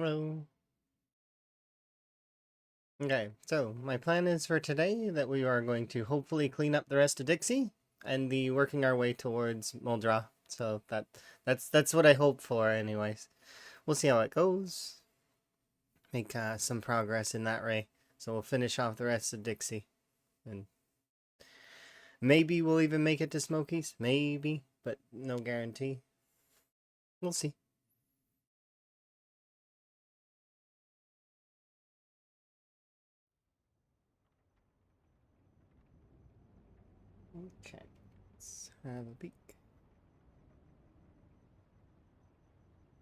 Hello. Okay, so my plan is for today that we are going to hopefully clean up the rest of Dixie and be working our way towards Muldra. So that's what I hope for anyways. We'll see how it goes. Make some progress in that way. So we'll finish off the rest of Dixie. And maybe we'll even make it to Smokies. Maybe, but no guarantee. We'll see. Okay, let's have a peek.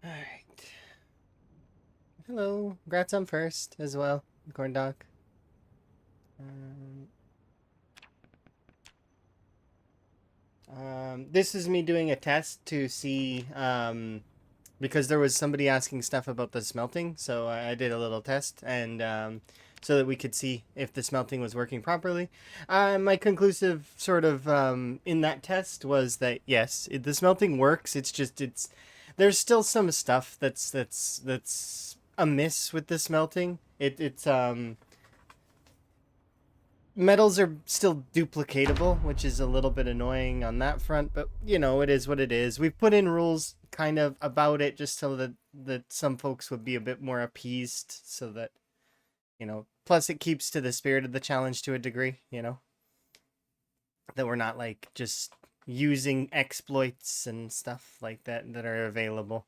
Alright. Hello. Congrats on first as well, Corn Dog. Um, this is me doing a test to see, because there was somebody asking stuff about the smelting, so I did a little test, and so that we could see if the smelting was working properly. My conclusive sort of in that test was that yes, the smelting works. It's there's still some stuff that's amiss with the smelting. It's metals are still duplicatable, which is a little bit annoying on that front, but you know, it is what it is. We've put in rules kind of about it just so that some folks would be a bit more appeased so that, you know, plus it keeps to the spirit of the challenge to a degree, you know, that we're not like just using exploits and stuff like that are available.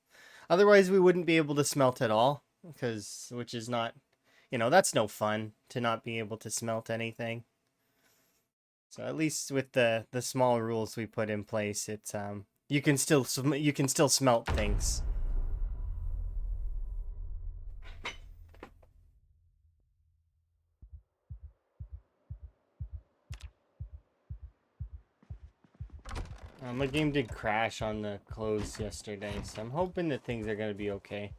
Otherwise, we wouldn't be able to smelt at all because which is not, you know, that's no fun to not be able to smelt anything. So at least with the small rules we put in place, it's you can still smelt things. My game did crash on the close yesterday, so I'm hoping that things are gonna be okay.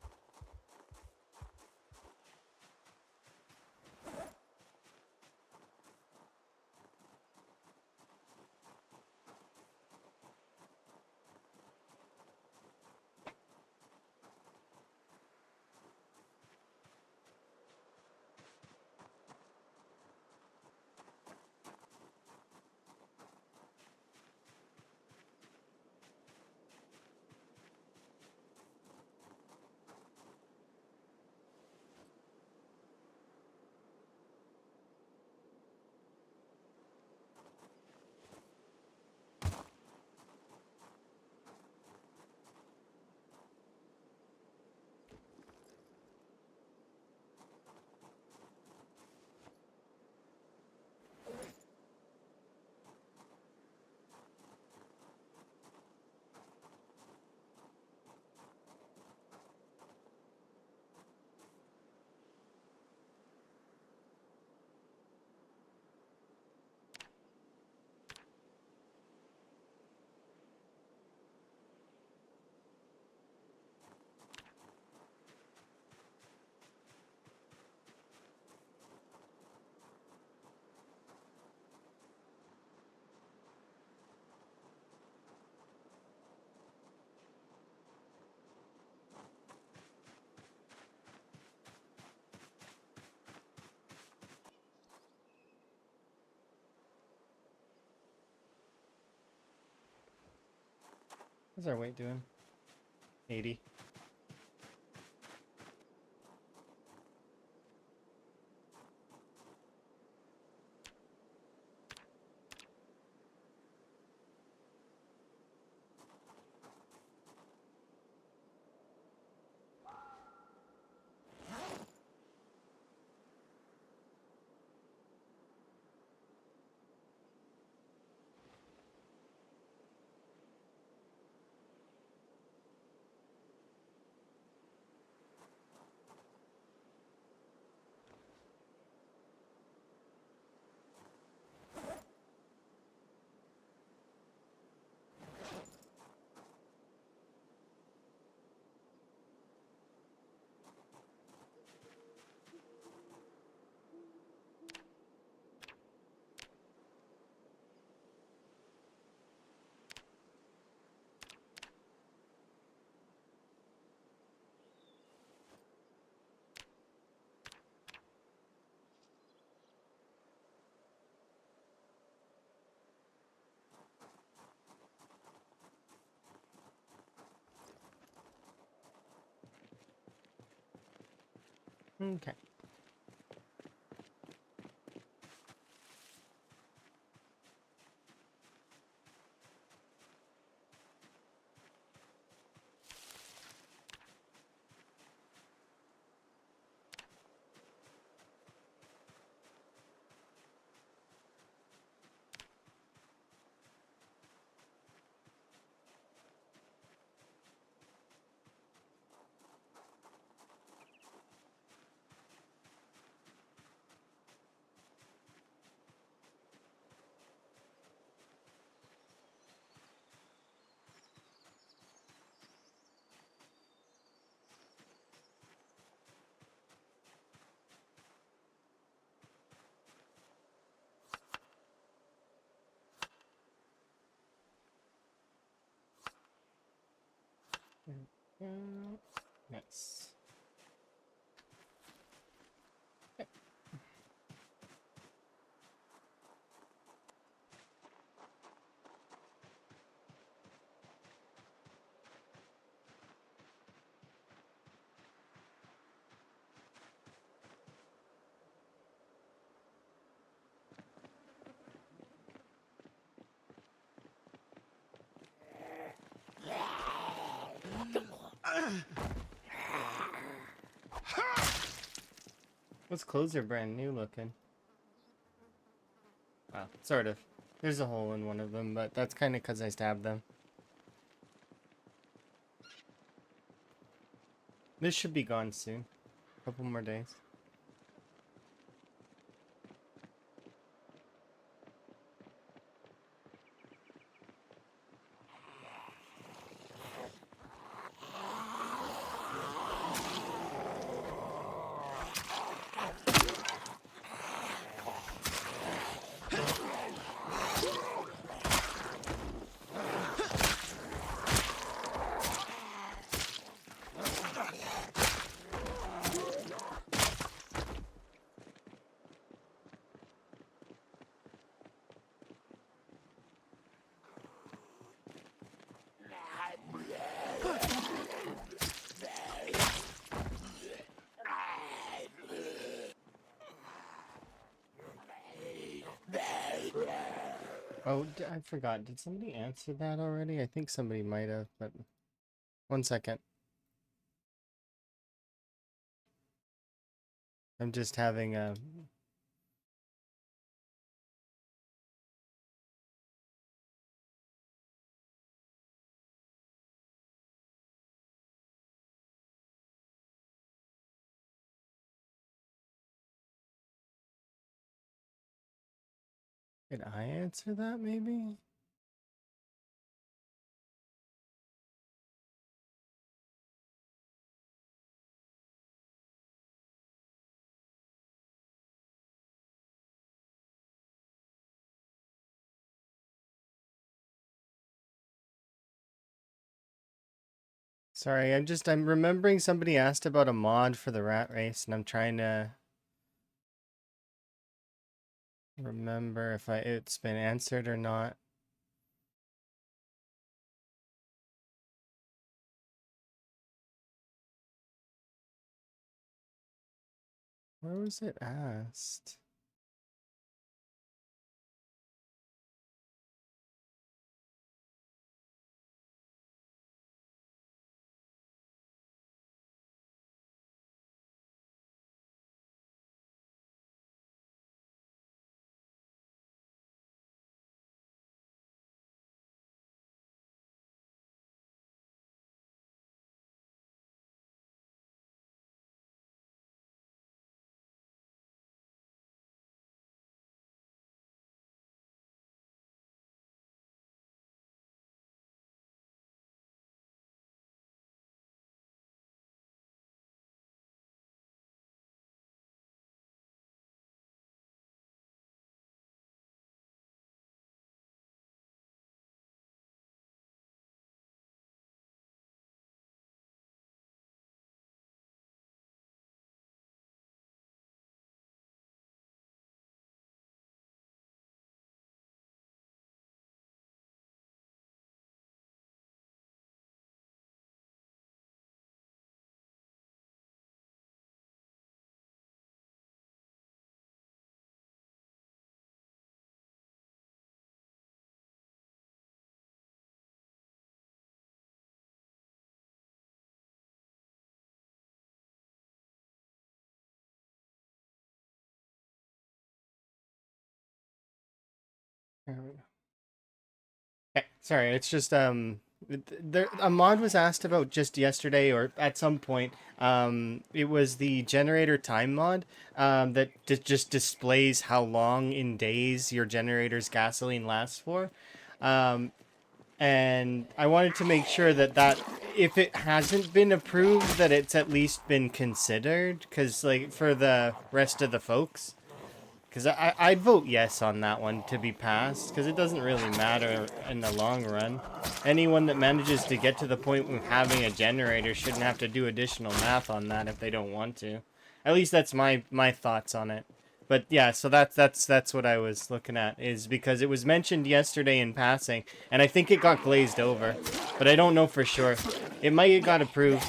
What's our weight doing? 80. Okay. Nice. Those clothes are brand new looking. Well, sort of. There's a hole in one of them, but that's kind of because I stabbed them. This should be gone soon. A couple more days. Oh, I forgot. Did somebody answer that already? I think somebody might have, but 1 second. I'm just having a... Did I answer that, maybe? Sorry, I'm remembering somebody asked about a mod for the rat race, and I'm trying to remember if it's been answered or not. Where was it asked? There we go. Okay, sorry, it's just there a mod was asked about just yesterday or at some point. It was the generator time mod that just displays how long in days your generator's gasoline lasts for. Um, and I wanted to make sure that if it hasn't been approved, that it's at least been considered, because like for the rest of the folks. Because I'd vote yes on that one to be passed, because it doesn't really matter in the long run. Anyone that manages to get to the point of having a generator shouldn't have to do additional math on that if they don't want to. At least that's my thoughts on it. But yeah, so that's what I was looking at, is because it was mentioned yesterday in passing, and I think it got glazed over, but I don't know for sure. It might have got approved,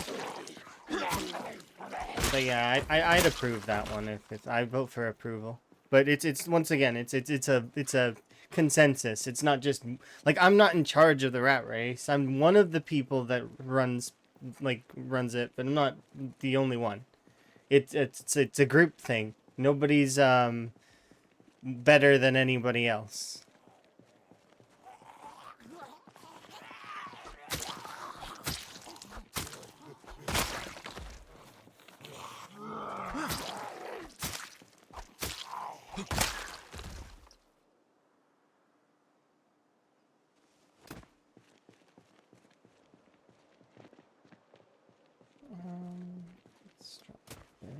but yeah, I'd approve that one if it's, I vote for approval. But it's once again, it's a consensus. It's not just like I'm not in charge of the rat race. I'm one of the people that runs it, but I'm not the only one. It's a group thing. Nobody's better than anybody else. Let's drop there.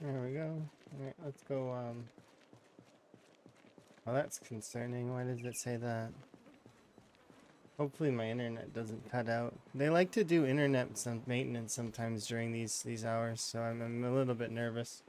There we go. Alright, let's go, well, that's concerning. Why does it say that? Hopefully my internet doesn't cut out. They like to do internet maintenance sometimes during these hours, so I'm a little bit nervous.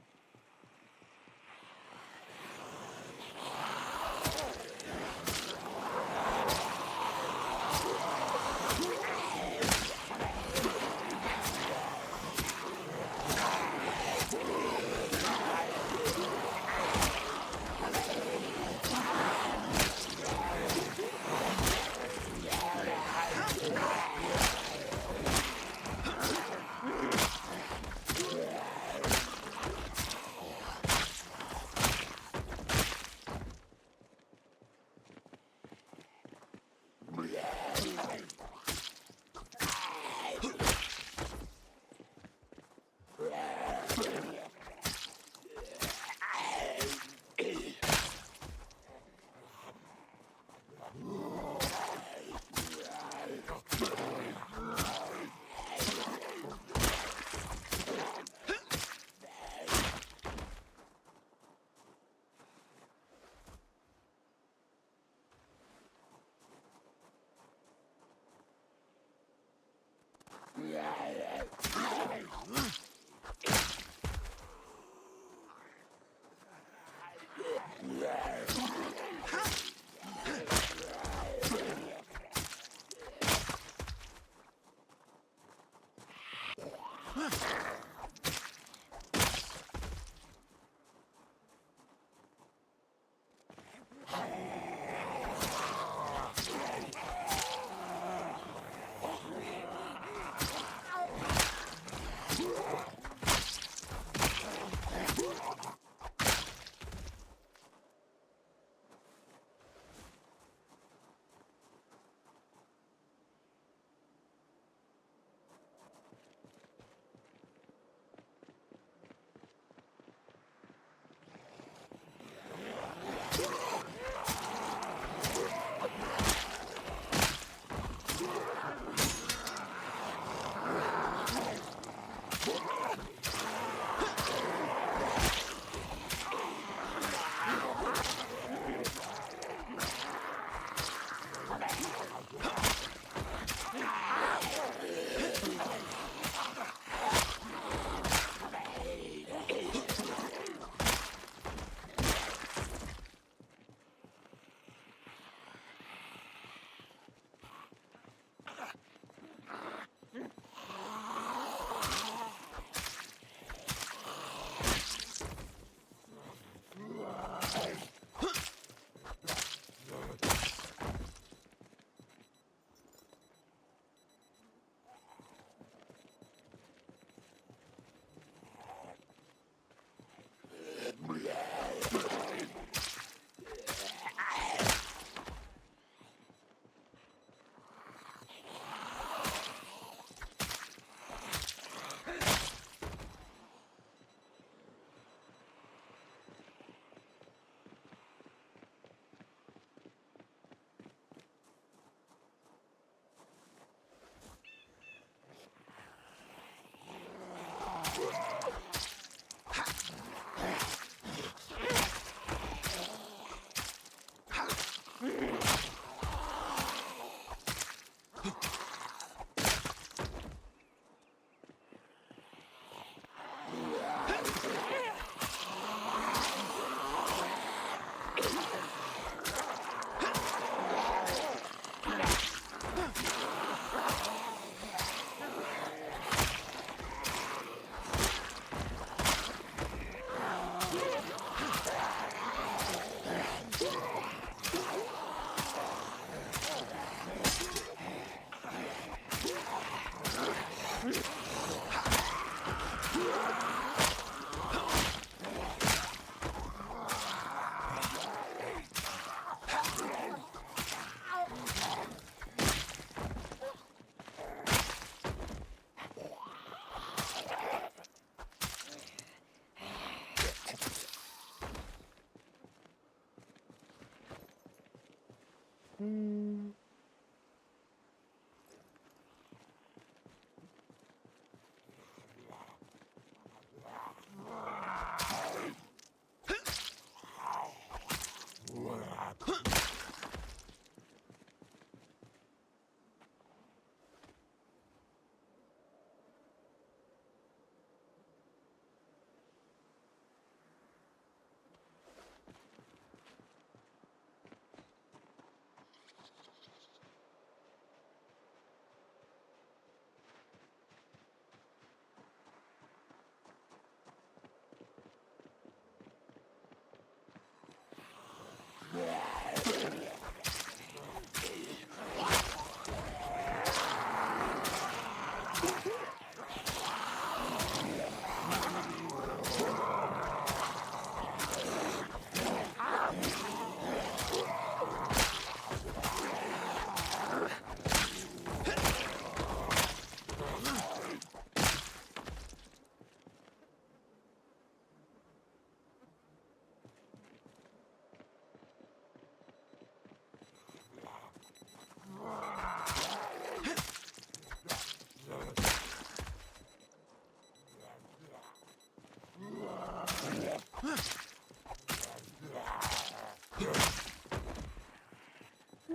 Ooh,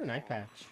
an eye patch.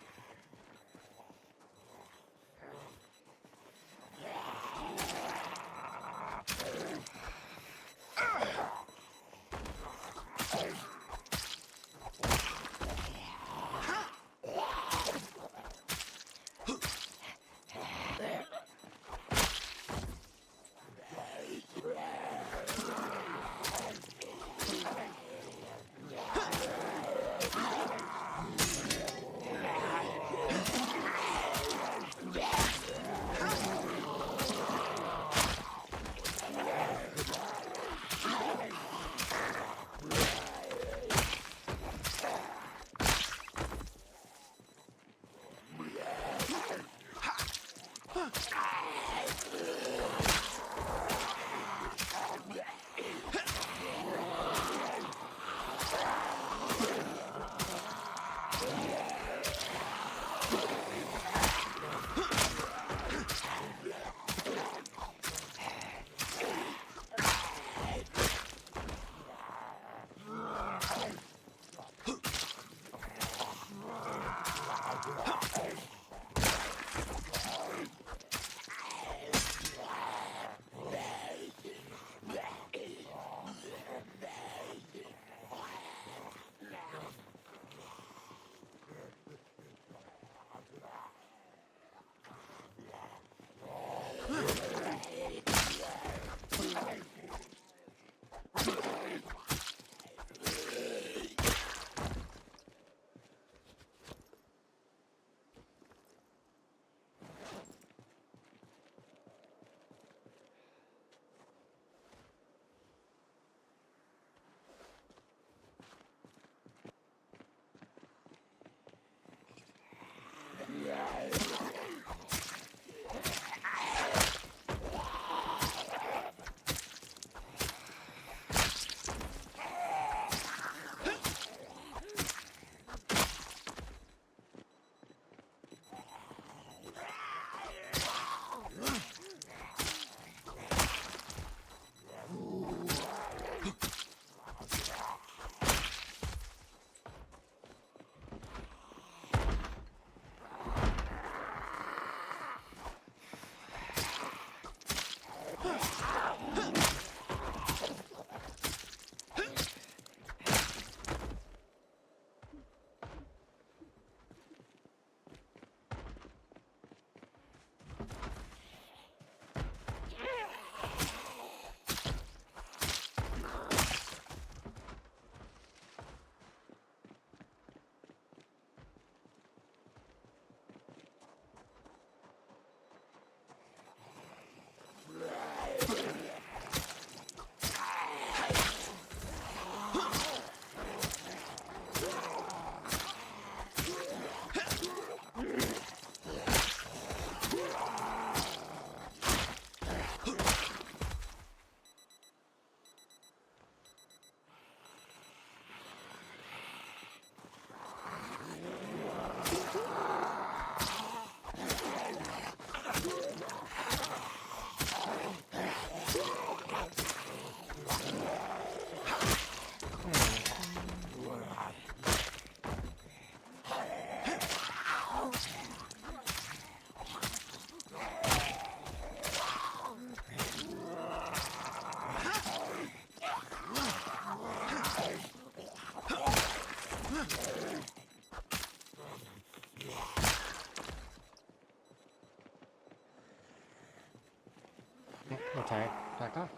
attack off.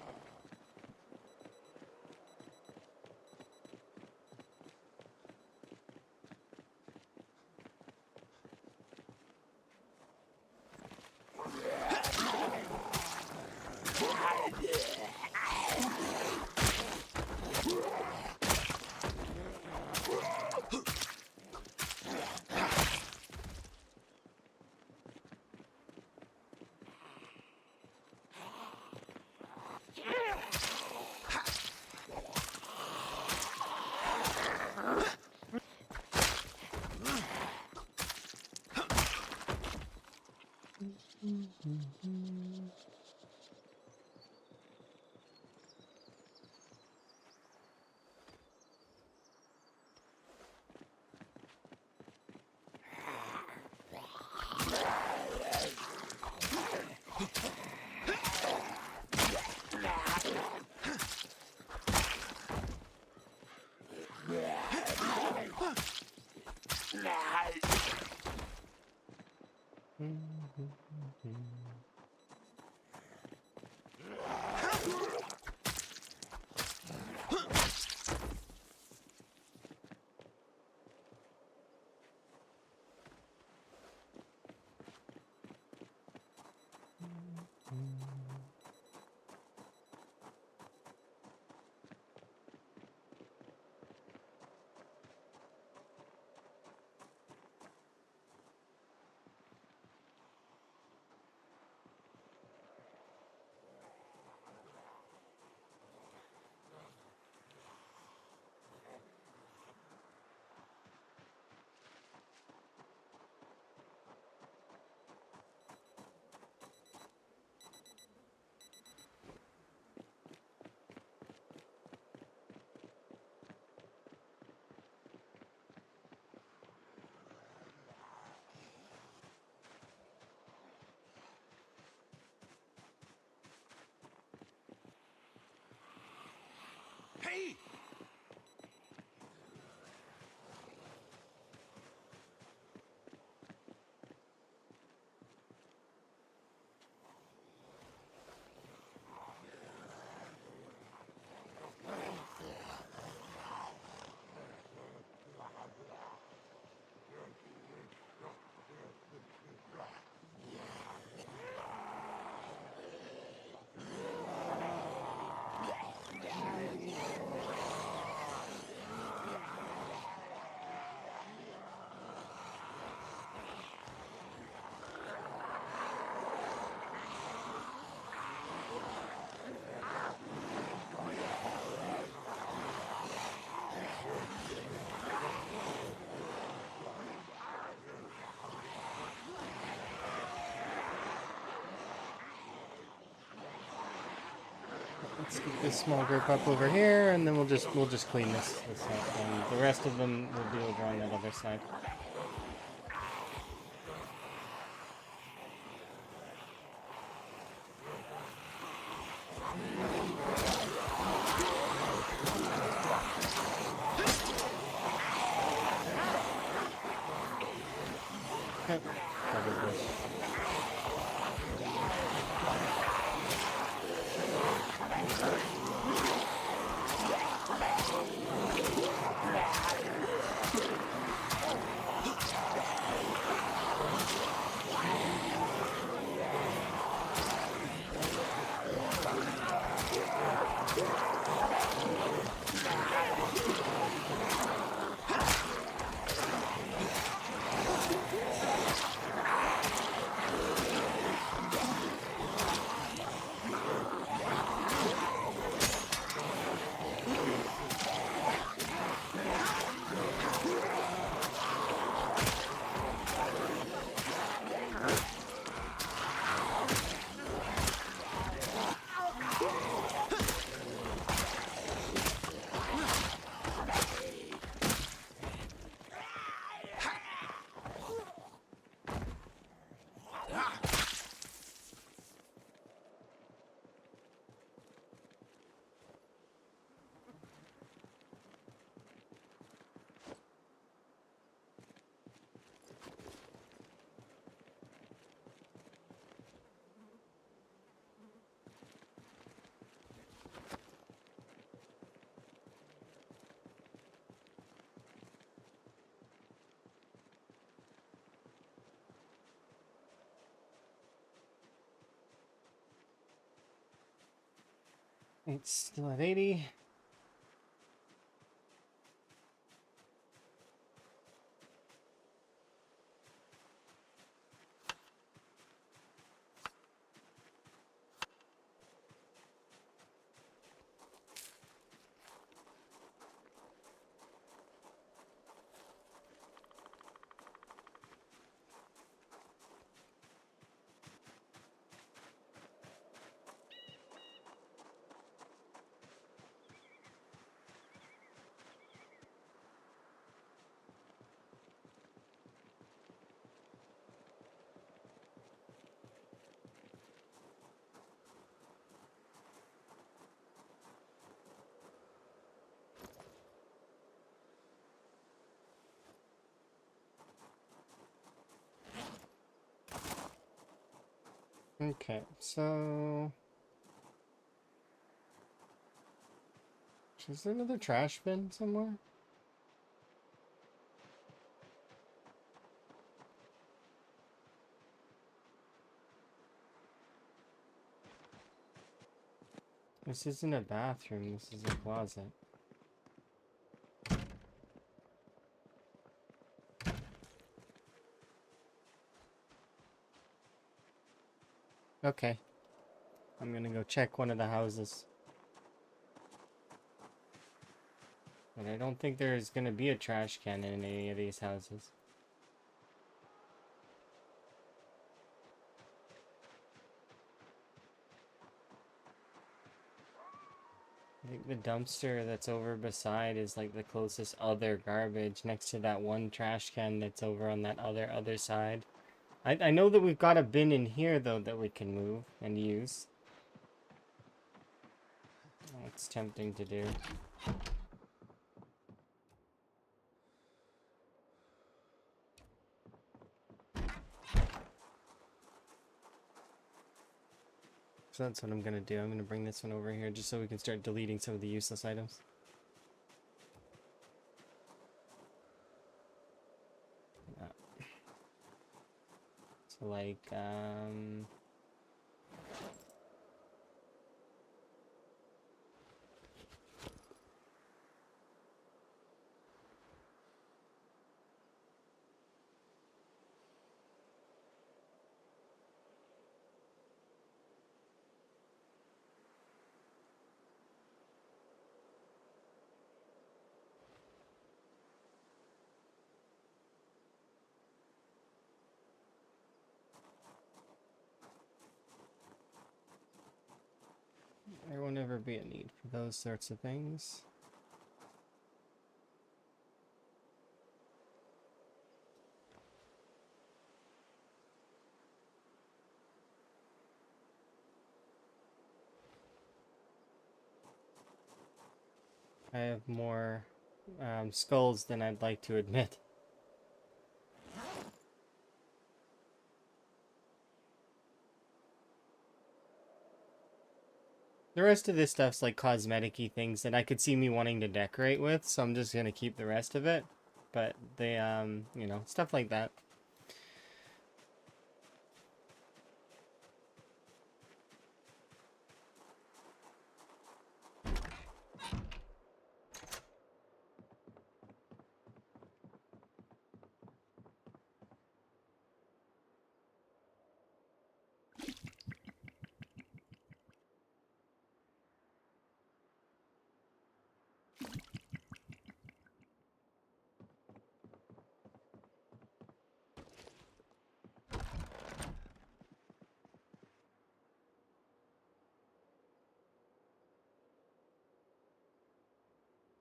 Hey! Let's get this small group up over here, and then we'll just clean this up, and the rest of them will be over on that other side. Okay. Cover this. It's still at 80. Okay, so is there another trash bin somewhere? This isn't a bathroom, this is a closet. Okay, I'm gonna go check one of the houses. But I don't think there's gonna be a trash can in any of these houses. I think the dumpster that's over beside is like the closest other garbage next to that one trash can that's over on that other side. I know that we've got a bin in here though that we can move and use. It's tempting to do. So that's what I'm gonna do. I'm gonna bring this one over here just so we can start deleting some of the useless items. Uh, So like, there will never be a need for those sorts of things. I have more skulls than I'd like to admit. The rest of this stuff's like cosmetic-y things that I could see me wanting to decorate with, so I'm just gonna keep the rest of it. But they, you know, stuff like that.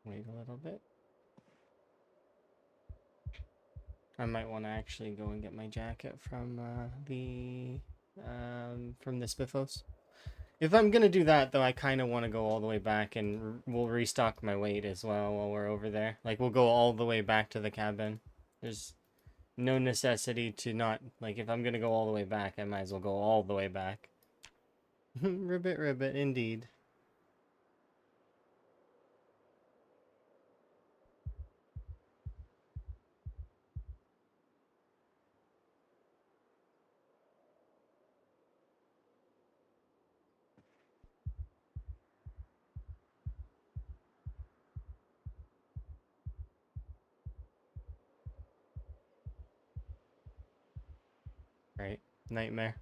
Wait a little bit. I might want to actually go and get my jacket from the Spiffos. If I'm gonna do that though, I kind of want to go all the way back and we'll restock my weight as well while we're over there. Like we'll go all the way back to the cabin. There's no necessity to not, like if I'm gonna go all the way back, I might as well go all the way back. Ribbit, ribbit, indeed. Right. Nightmare.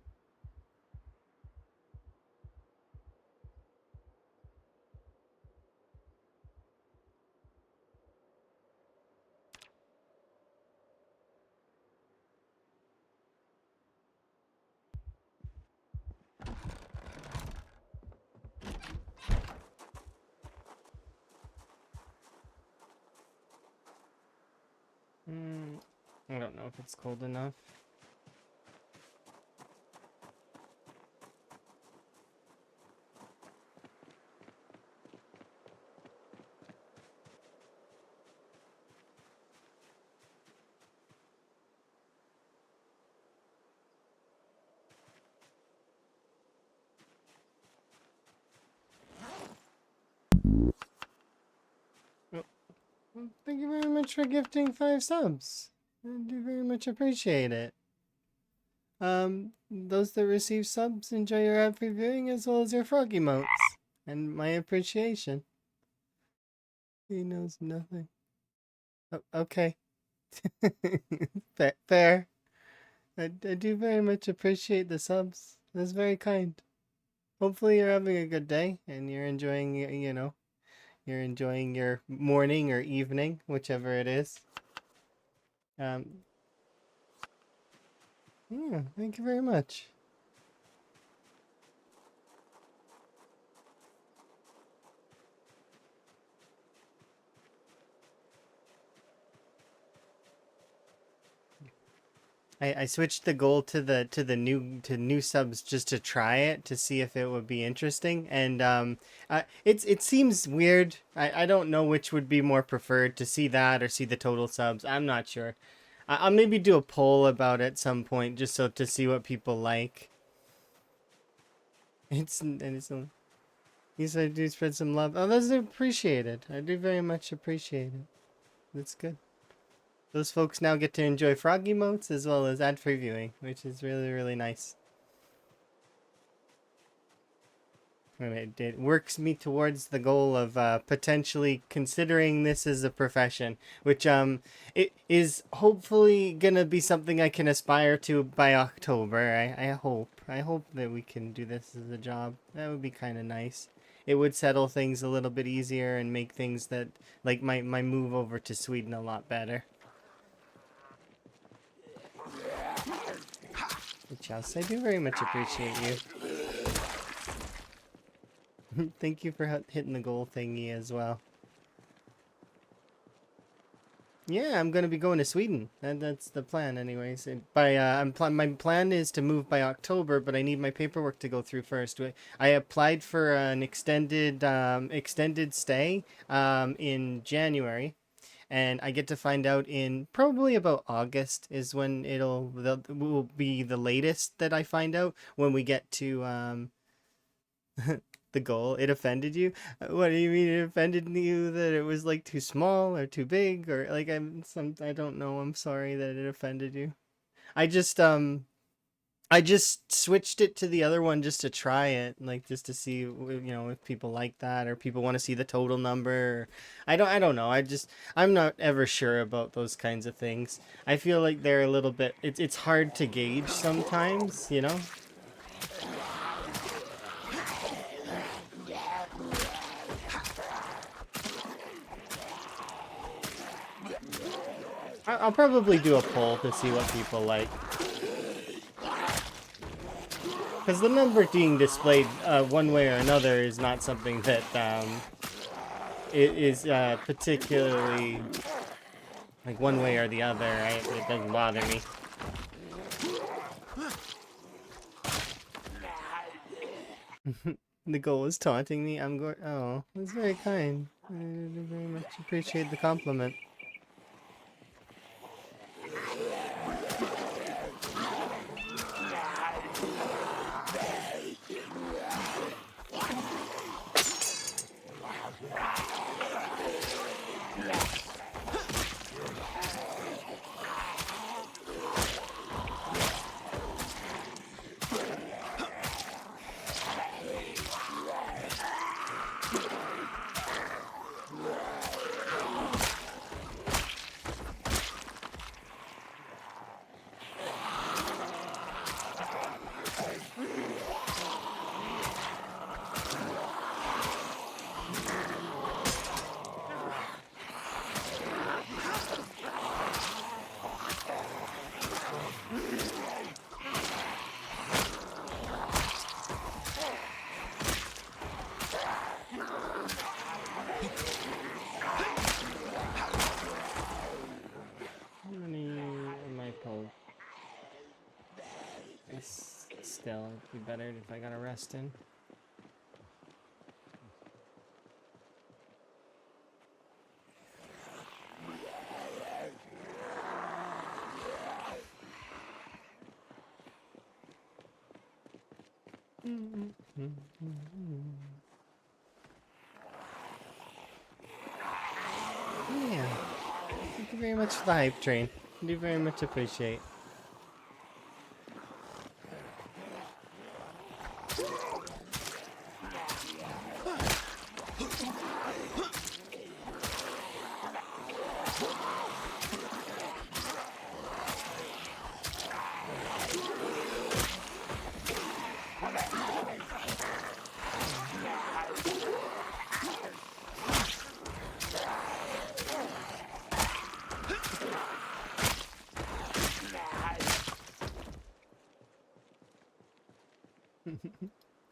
I don't know if it's cold enough. Well, thank you very much for gifting 5 subs. I do very much appreciate it. Those that receive subs enjoy your ad-free viewing as well as your frog emotes. And my appreciation. He knows nothing. Oh, okay. Fair. I do very much appreciate the subs. That's very kind. Hopefully you're having a good day and you're enjoying, you're enjoying your morning or evening, whichever it is. Um, yeah, thank you very much. I switched the goal to the new subs just to try it to see if it would be interesting, and it seems weird. I don't know which would be more preferred, to see that or see the total subs. I'm not sure. I'll maybe do a poll about it at some point just so to see what people like. It's you said do spread some love. Oh, that's appreciated. I do very much appreciate it. That's good. Those folks now get to enjoy frog emotes as well as ad-free viewing, which is really, really nice. And it works me towards the goal of potentially considering this as a profession, which it is hopefully gonna be something I can aspire to by October. I hope that we can do this as a job. That would be kind of nice. It would settle things a little bit easier and make things that like my move over to Sweden a lot better. Chelsea, I do very much appreciate you. Thank you for hitting the goal thingy as well. Yeah, I'm gonna be going to Sweden. That's the plan, anyways. My plan is to move by October, but I need my paperwork to go through first. I applied for an extended stay in January, and I get to find out in probably about August is when will be the latest that I find out when we get to the goal. It offended you? What do you mean it offended you? That it was like too small or too big, or like I don't know. I'm sorry that it offended you. I just I just switched it to the other one just to try it, like just to see if people like that or people want to see the total number. I don't know. I'm not ever sure about those kinds of things. I feel like they're a little bit it's hard to gauge sometimes, you know? I'll probably do a poll to see what people like. Because the number being displayed one way or another is not something that it is particularly like one way or the other, right? It doesn't bother me. The goal is taunting me. I'm going. Oh, that's very kind. I very much appreciate the compliment. still. It'd be better if I got a rest in. Yeah. Thank you very much for the hype train. I do very much appreciate.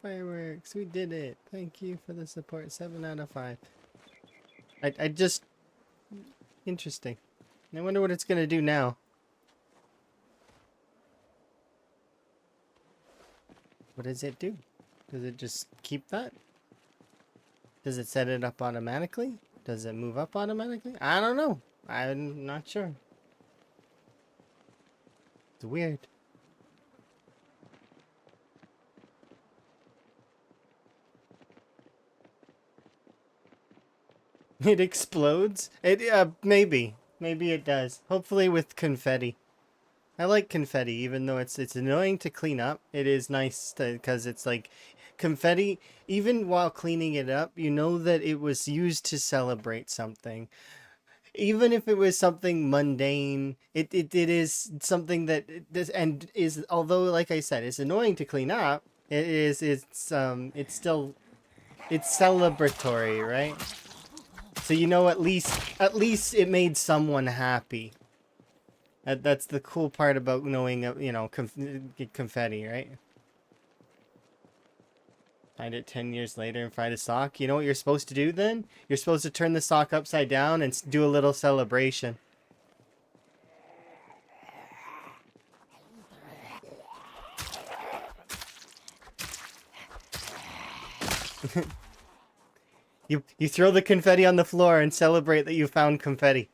Fireworks, we did it. Thank you for the support. 7 out of 5. I just... Interesting. I wonder what it's gonna do now. What does it do? Does it just keep that? Does it set it up automatically? Does it move up automatically? I don't know. I'm not sure. It's weird. It explodes? It maybe. Maybe it does. Hopefully with confetti. I like confetti, even though it's annoying to clean up. It is nice because it's like confetti. Even while cleaning it up, you know that it was used to celebrate something. Even if it was something mundane, it is something that this and is, although like I said, it's annoying to clean up. It's still it's celebratory, right? So you know, at least it made someone happy. That's the cool part about knowing, you know, confetti, right? Find it 10 years later and find a sock. You know what you're supposed to do then? You're supposed to turn the sock upside down and do a little celebration. You throw the confetti on the floor and celebrate that you found confetti.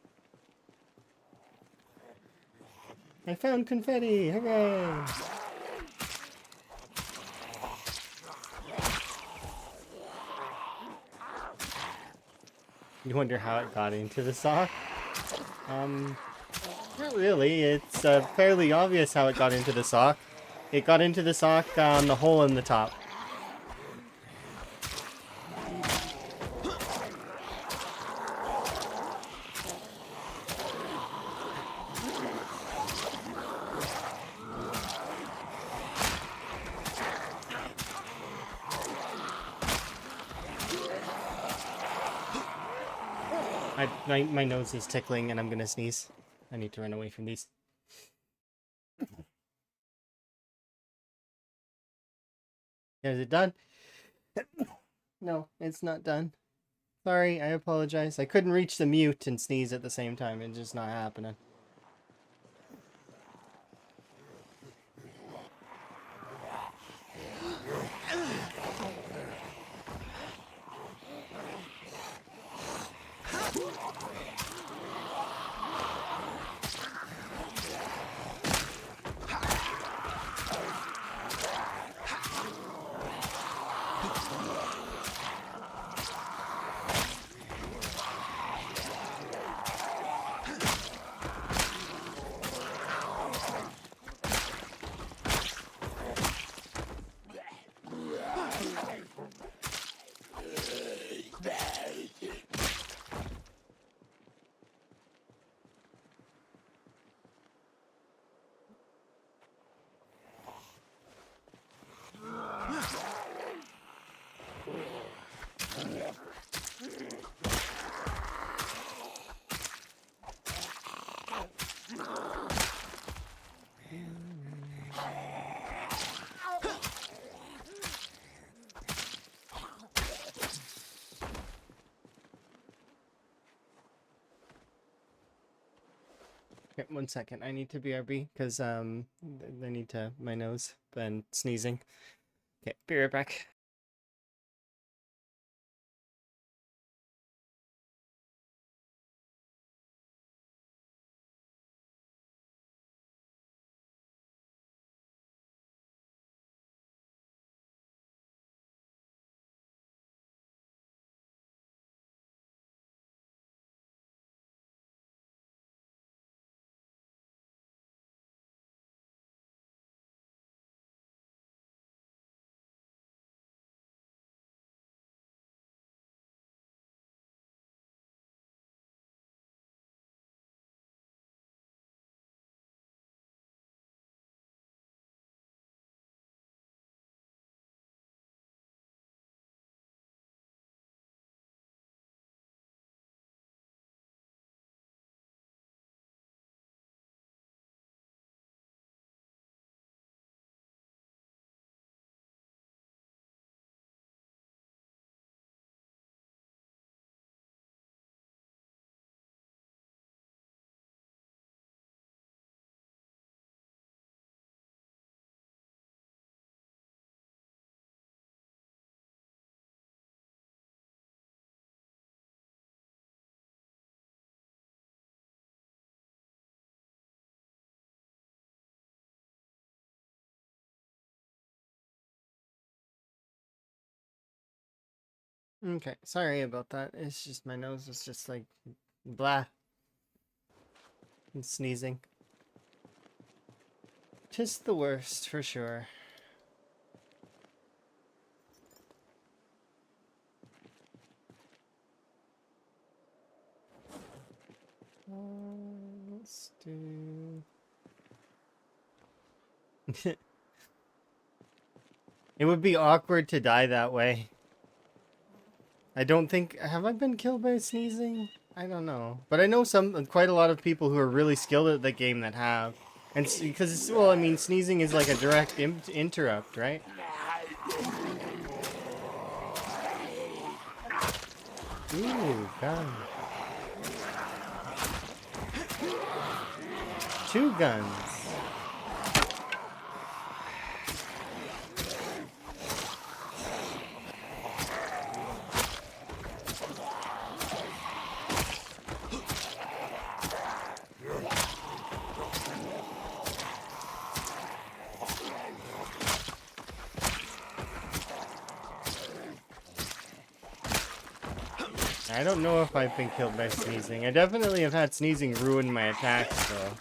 I found confetti! Hooray! You wonder how it got into the sock? Not really. It's fairly obvious how it got into the sock. It got into the sock on the hole in the top. My nose is tickling and I'm gonna sneeze. I need to run away from these. Is it done? No, it's not done. Sorry, I apologize. I couldn't reach the mute and sneeze at the same time. It's just not happening. Okay, 1 second. I need to BRB because I need to my nose and sneezing. Okay, be right back. Okay, sorry about that. It's just my nose is just like blah and sneezing. Just the worst for sure. Let's do. It would be awkward to die that way. I don't think have I been killed by sneezing? I don't know, but I know quite a lot of people who are really skilled at the game that have, and because well, I mean, sneezing is like a direct interrupt, right? Ooh, gun. 2 guns. I don't know if I've been killed by sneezing. I definitely have had sneezing ruin my attacks, though.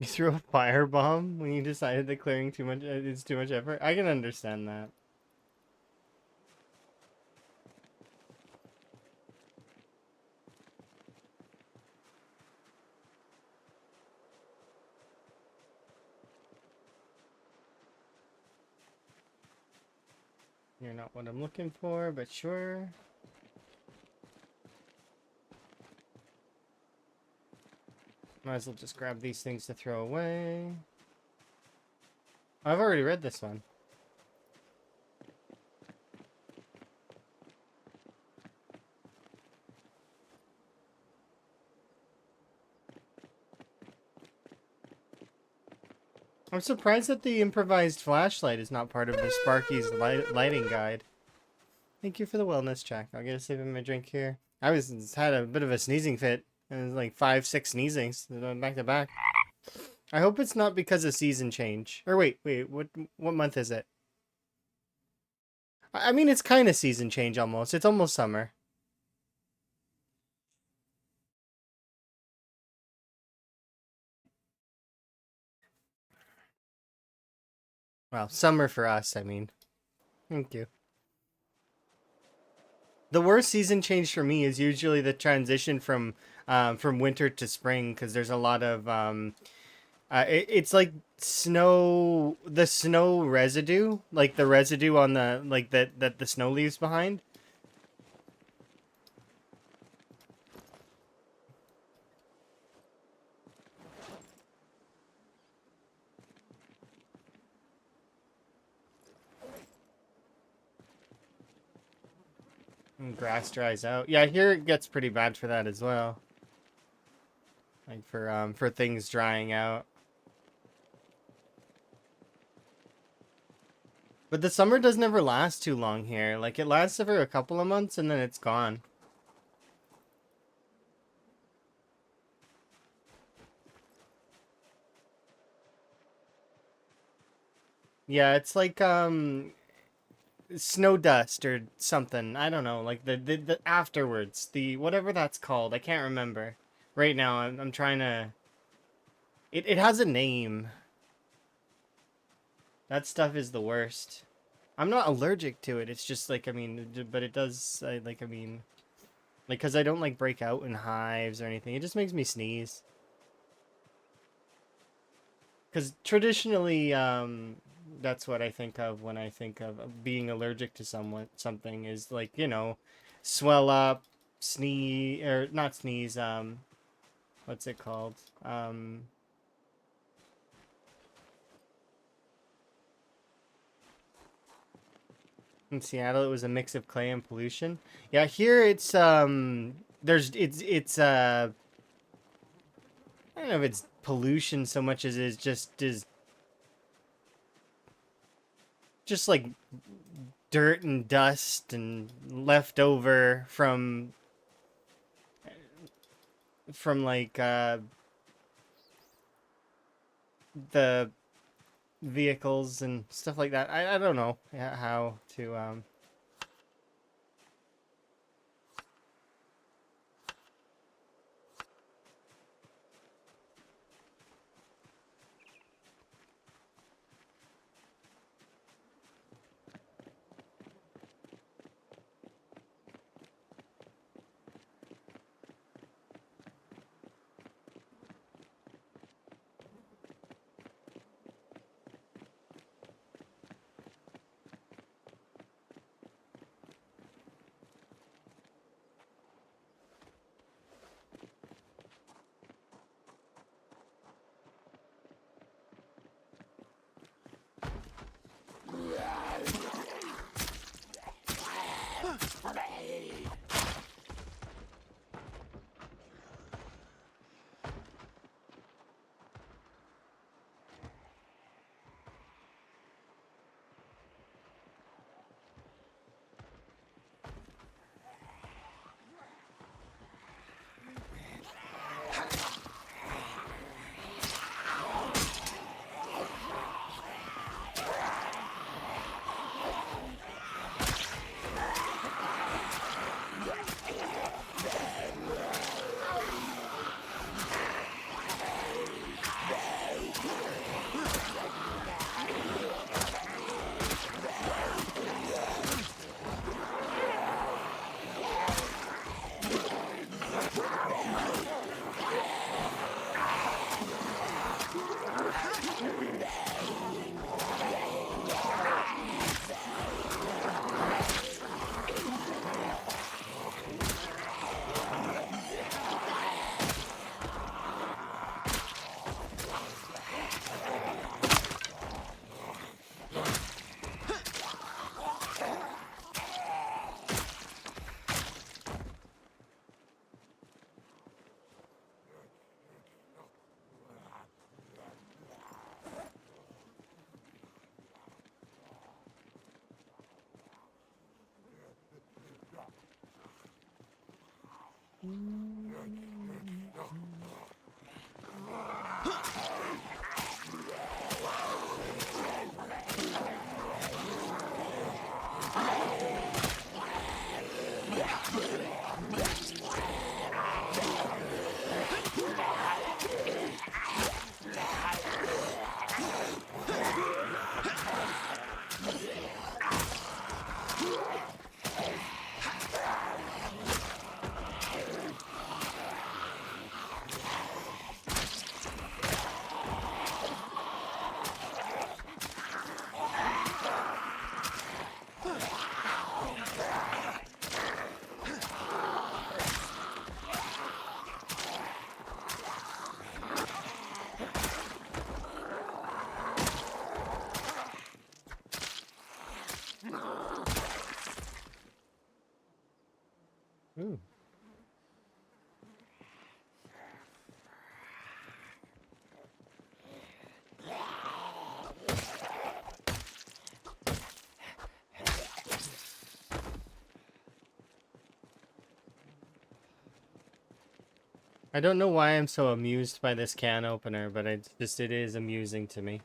You threw a firebomb when you decided that clearing too much is too much effort. I can understand that. You're not what I'm looking for, but sure. Might as well just grab these things to throw away. I've already read this one. I'm surprised that the improvised flashlight is not part of the Sparky's lighting guide. Thank you for the wellness check. I'll get a sip of my drink here. I had a bit of a sneezing fit. It was like 5, 6 sneezings back to back. I hope it's not because of season change. Or wait, what month is it? I mean, it's kind of season change almost. It's almost summer. Well, summer for us, I mean. Thank you. The worst season change for me is usually the transition from winter to spring because there's a lot of it's like the snow residue, like the residue on the like that the snow leaves behind. And grass dries out. Yeah, here it gets pretty bad for that as well. Like for things drying out. But the summer doesn't ever last too long here. Like it lasts for a couple of months and then it's gone. Yeah, it's like snow dust or something. I don't know. Like the afterwards, the whatever that's called. I can't remember. Right now I'm trying to it has a name. That stuff is the worst. I'm not allergic to it. It's just like I mean, but it does like I mean, like cuz I don't like break out in hives or anything. It just makes me sneeze. Cuz traditionally that's what I think of when I think of being allergic to something is like, swell up, sneeze or not sneeze, what's it called? In Seattle, it was a mix of clay and pollution. Yeah, here it's there's it's I don't know if it's pollution so much as it's just like dirt and dust and leftover from like the vehicles and stuff like that. I don't know how to Ooh. I don't know why I'm so amused by this can opener, but it is amusing to me.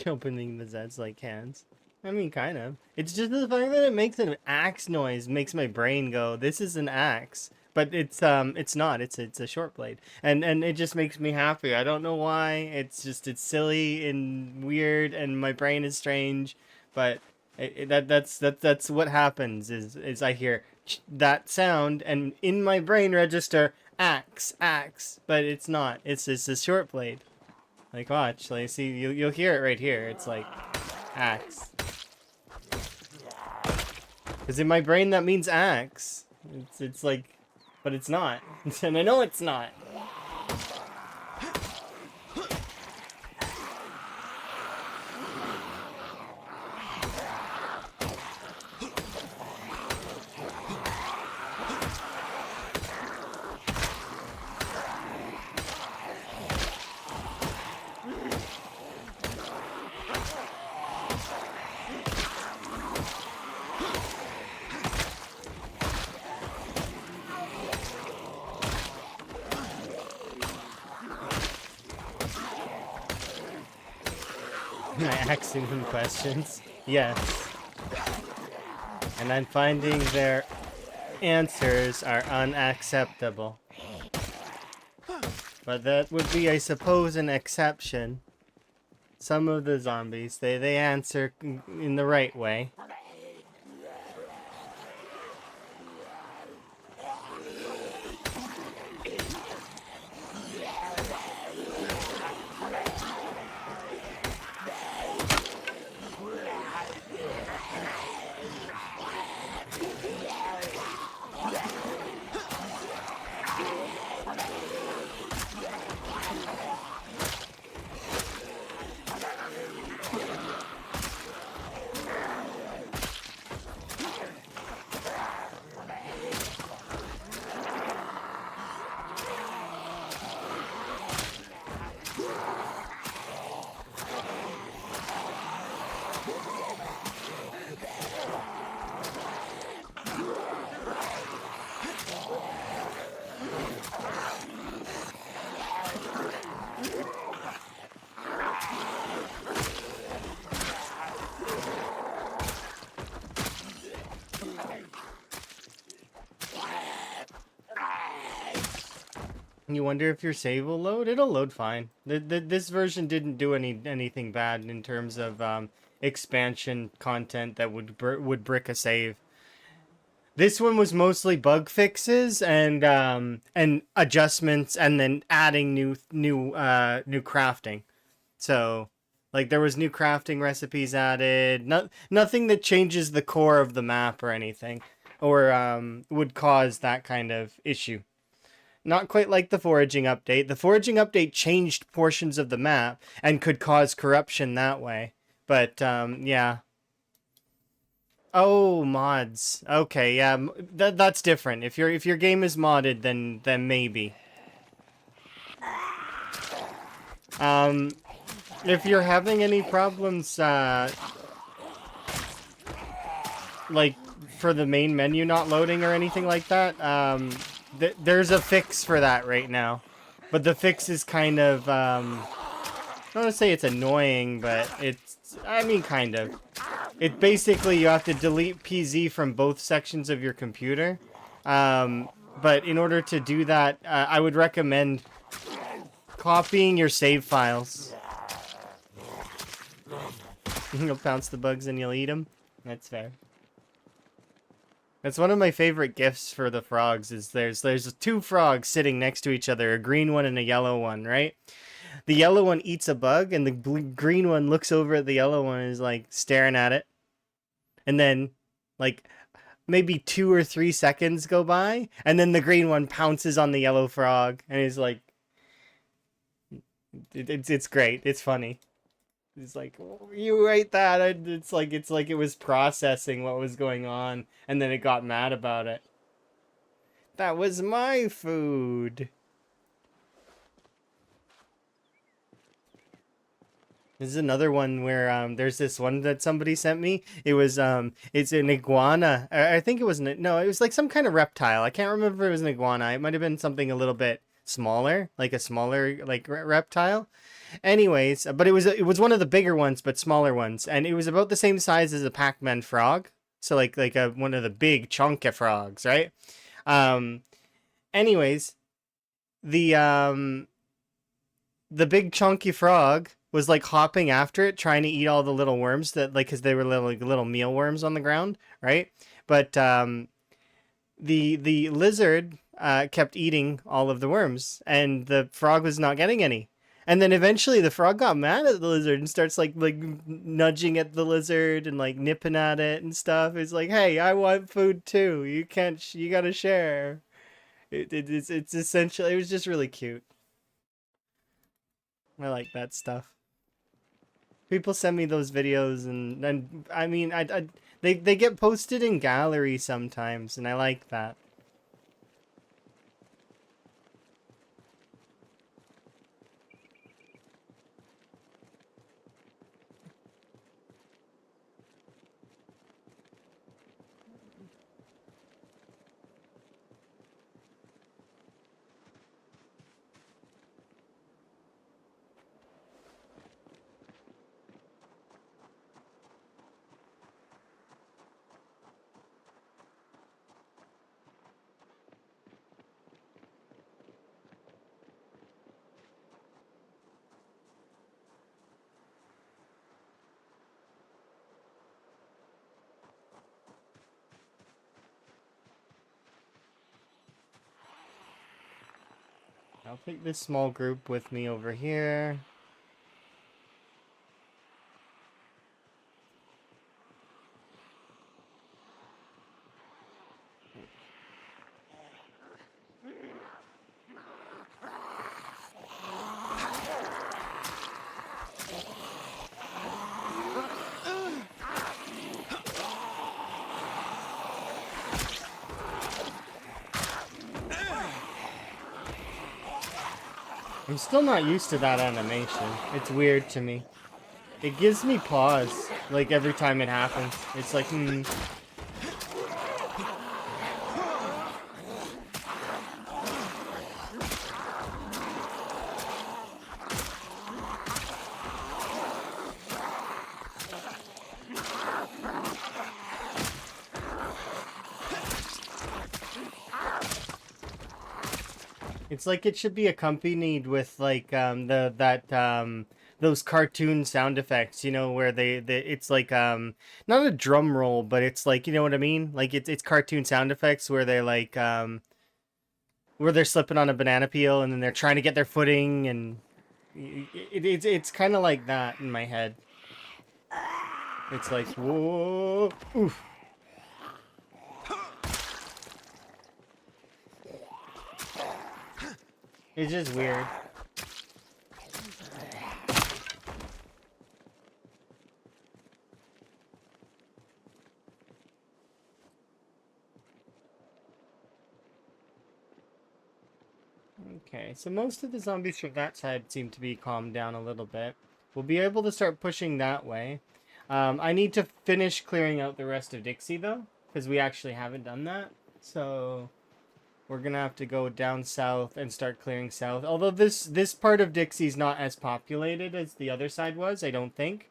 Opening the Zeds like cans. I mean, kind of. It's just the fact that it makes an axe noise makes my brain go, "This is an axe." But it's not. It's a short blade, and it just makes me happy. I don't know why. It's silly and weird, and my brain is strange. But that's what happens. Is I hear that sound, and in my brain register axe, axe. But it's not. It's a short blade. Like, watch, like, see, you'll hear it right here. It's like, axe. Because in my brain, that means axe. It's like, but it's not. And I know it's not. Am I asking them questions? Yes. And I'm finding their answers are unacceptable. But that would be, I suppose, an exception. Some of the zombies, they answer in the right way. You wonder if your save will load? It'll load fine. This version didn't do anything bad in terms of expansion content that would brick a save. This one was mostly bug fixes and adjustments, and then adding new crafting. So Like there was new crafting recipes added. Nothing that changes the core of the map or anything, or would cause that kind of issue. Not quite like the foraging update. The foraging update changed portions of the map and could cause corruption that way. But yeah. Oh, mods. Okay, yeah, that's different. If your game is modded, then maybe. Um, if you're having any problems, like for the main menu not loading or anything like that, there's a fix for that right now. But the fix is kind of, I don't want to say it's annoying, but I mean, kind of. It basically, you have to delete PZ from both sections of your computer. But in order to do that, I would recommend copying your save files. You'll pounce the bugs and you'll eat them. That's fair. That's one of my favorite gifts for the frogs. Is there's two frogs sitting next to each other, a green one and a yellow one, right? The yellow one eats a bug, and the green one looks over at the yellow one and is like staring at it. And then, like, maybe 2 or 3 seconds go by, and then the green one pounces on the yellow frog, and he's like, it's great. It's funny. It's like, oh, you ate that. It's like it was processing what was going on, and then it got mad about it. That was my food. This is another one where there's this one that somebody sent me. It was it's an iguana. I think it was no, it was like some kind of reptile. I can't remember if it was an iguana. It might have been something a little bit smaller, like a smaller like reptile. Anyways, but it was one of the bigger ones, but smaller ones, and it was about the same size as a Pac-Man frog. So like a one of the big chunky frogs, right? Um. Anyways, the the big chunky frog was like hopping after it, trying to eat all the little worms that like, because they were little mealworms on the ground, right? But the lizard kept eating all of the worms, and the frog was not getting any. And then eventually the frog got mad at the lizard and starts like nudging at the lizard and like nipping at it and stuff. It's like, hey, I want food too. You can't. You gotta share. It's essentially. It was just really cute. I like that stuff. People send me those videos, and I mean, they get posted in gallery sometimes, and I like that. I'll take this small group with me over here. I'm still not used to that animation. It's weird to me. It gives me pause, like every time it happens. It's like, hmm. It's like it should be accompanied with like those cartoon sound effects, where they it's like not a drum roll, but it's like, you know what I mean? Like it's cartoon sound effects where they like where they're slipping on a banana peel and then they're trying to get their footing, and It's kind of like that in my head. It's like, whoa, oof. It's just weird. Okay, so most of the zombies from that side seem to be calmed down a little bit. We'll be able to start pushing that way. I need to finish clearing out the rest of Dixie, though, because we actually haven't done that. So we're gonna have to go down south and start clearing south. Although this part of Dixie's not as populated as the other side was, I don't think.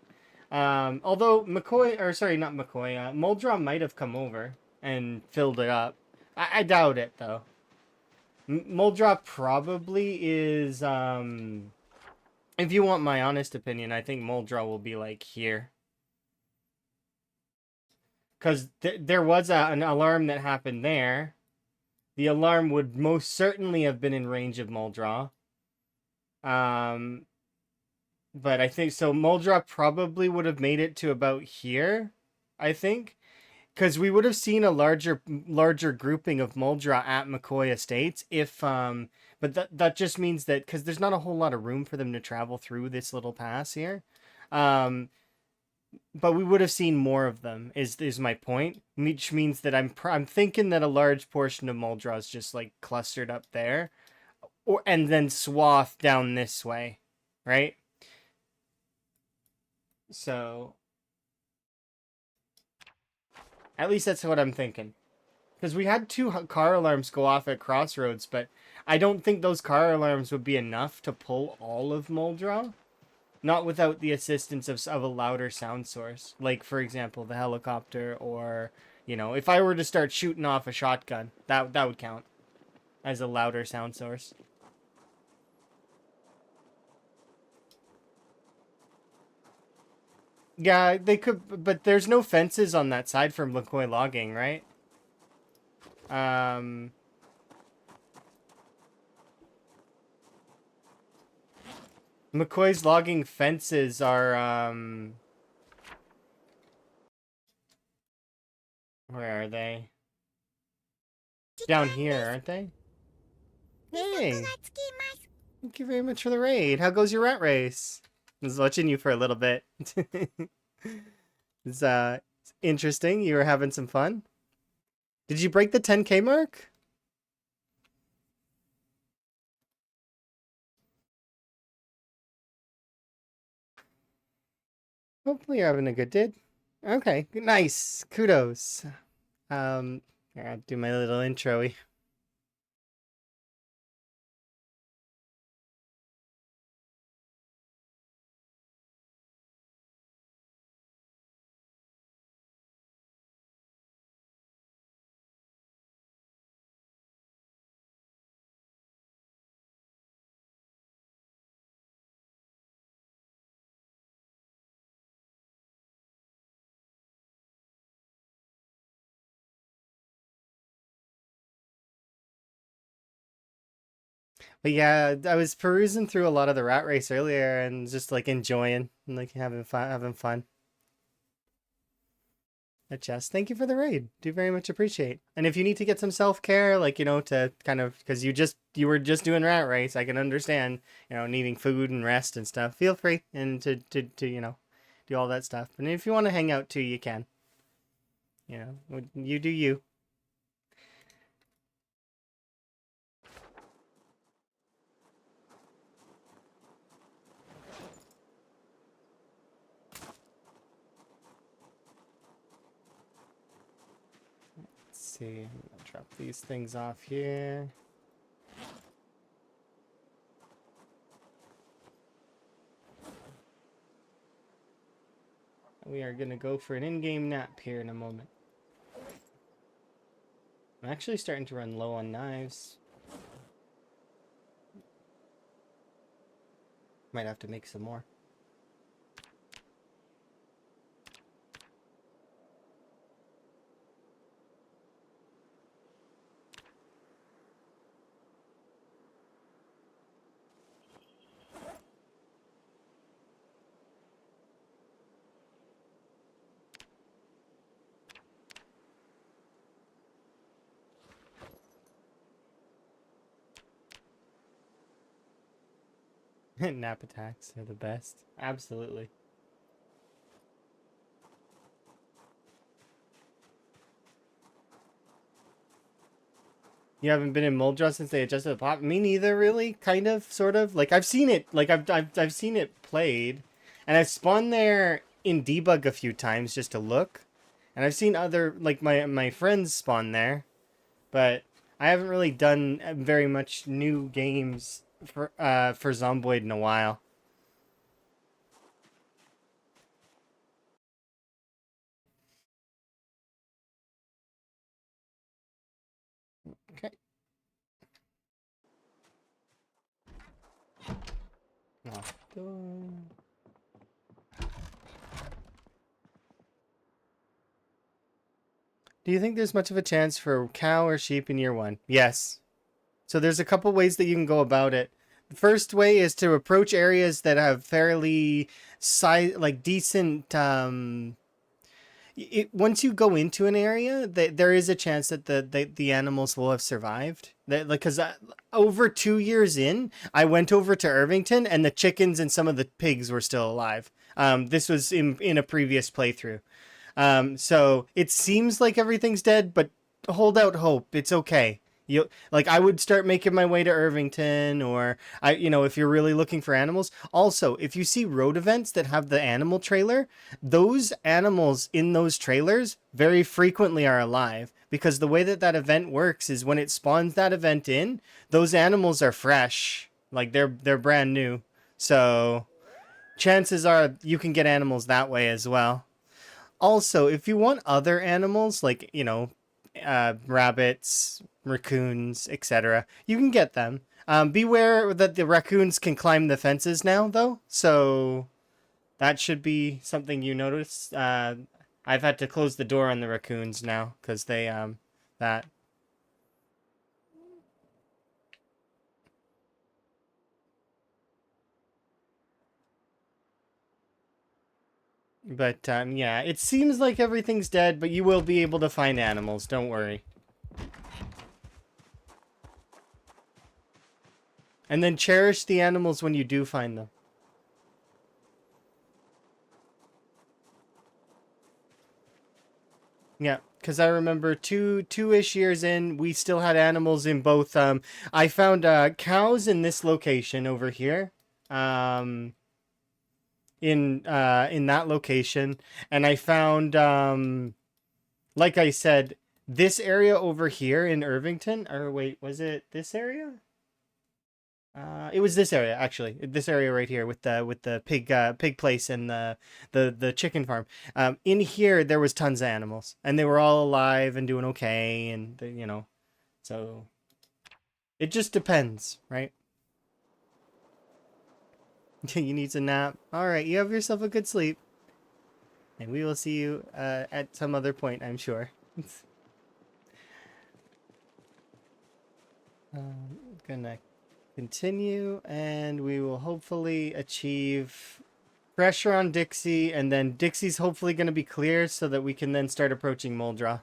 Although McCoy, or sorry, not McCoy, Muldrow might have come over and filled it up. I doubt it, though. Muldrow probably is, if you want my honest opinion, I think Muldrow will be, like, here. Because there was an alarm that happened there. The alarm would most certainly have been in range of Muldrow. But I think, so Muldrow probably would have made it to about here, I think. Because we would have seen a larger grouping of Muldrow at McCoy Estates if but that just means that because there's not a whole lot of room for them to travel through this little pass here, but we would have seen more of them is my point, which means that I'm thinking that a large portion of Muldrow is just like clustered up there, or and then swath down this way, right? So at least that's what I'm thinking. Because we had two car alarms go off at Crossroads, but I don't think those car alarms would be enough to pull all of Muldrow. Not without the assistance of a louder sound source. Like, for example, the helicopter, or, if I were to start shooting off a shotgun, that would count as a louder sound source. Yeah, they could, but there's no fences on that side from LaCoy logging, right? Um... McCoy's logging fences are, where are they? Down here, aren't they? Hey! Thank you very much for the raid. How goes your rat race? I was watching you for a little bit. It's, interesting. You were having some fun. Did you break the 10K mark? Hopefully you're having a good day. Okay, nice. Kudos. Here, I'll do my little intro-y. But yeah, I was perusing through a lot of the rat race earlier and just like enjoying and like having fun. A chest. Thank you for the raid. Do very much appreciate. And if you need to get some self-care, like, to kind of, because you were just doing rat race, I can understand, needing food and rest and stuff. Feel free and to do all that stuff. And if you want to hang out too, you can. You do you. Let's see. I'm gonna drop these things off here. We are gonna go for an in-game nap here in a moment. I'm actually starting to run low on knives. Might have to make some more. Nap attacks are the best. Absolutely. You haven't been in Moldra since they adjusted the pop? Me neither, really. Kind of, sort of. Like I've seen it. Like I've seen it played, and I've spawned there in debug a few times just to look, and I've seen other like my friends spawn there, but I haven't really done very much new games for Zomboid in a while. Okay. Lock door. Do you think there's much of a chance for cow or sheep in year one? Yes. So there's a couple ways that you can go about it. The first way is to approach areas that have fairly like decent. Once you go into an area, there is a chance that the animals will have survived. That like because over 2 years in, I went over to Irvington and the chickens and some of the pigs were still alive. This was in a previous playthrough. So it seems like everything's dead, but hold out hope. It's okay. You like I would start making my way to Irvington, or if you're really looking for animals. Also, if you see road events that have the animal trailer, those animals in those trailers very frequently are alive, because the way that event works is when it spawns that event in, those animals are fresh, like they're brand new. So chances are you can get animals that way as well. Also, if you want other animals like rabbits, raccoons, etc., you can get them. Beware that the raccoons can climb the fences now, though. So that should be something you notice. I've had to close the door on the raccoons now because they that. But yeah, it seems like everything's dead, but you will be able to find animals. Don't worry. And then cherish the animals when you do find them. Yeah, because I remember two-ish years in, we still had animals in both. I found cows in this location over here, um, in that location, and I found like I said, this area over here in Irvington. Or wait, was it this area? It was this area actually. This area right here with the pig place and the chicken farm. In here there was tons of animals, and they were all alive and doing okay, and so it just depends, right? You need a nap. All right, you have yourself a good sleep, and we will see you at some other point, I'm sure. Gonna continue, and we will hopefully achieve pressure on Dixie, and then Dixie's hopefully going to be clear so that we can then start approaching Moldra.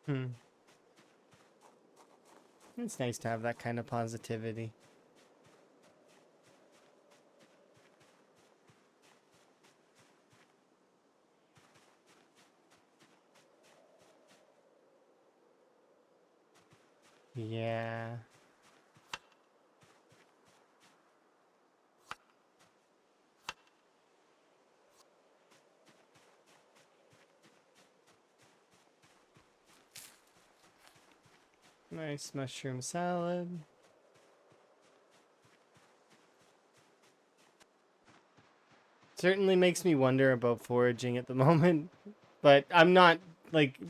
Hmm. It's nice to have that kind of positivity. Yeah. Nice mushroom salad. Certainly makes me wonder about foraging at the moment, but I'm not like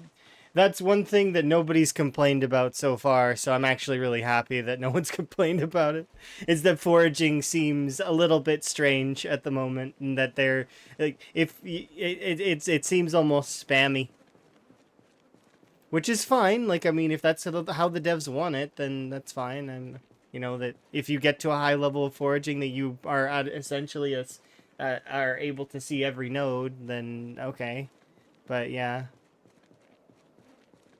that's one thing that nobody's complained about so far, so I'm actually really happy that no one's complained about it. Is that foraging seems a little bit strange at the moment, and that they're like if it seems almost spammy. which is fine. Like, I mean, if that's how the devs want it, then that's fine. And you know that if you get to a high level of foraging, that you are at essentially are able to see every node, then okay. But yeah,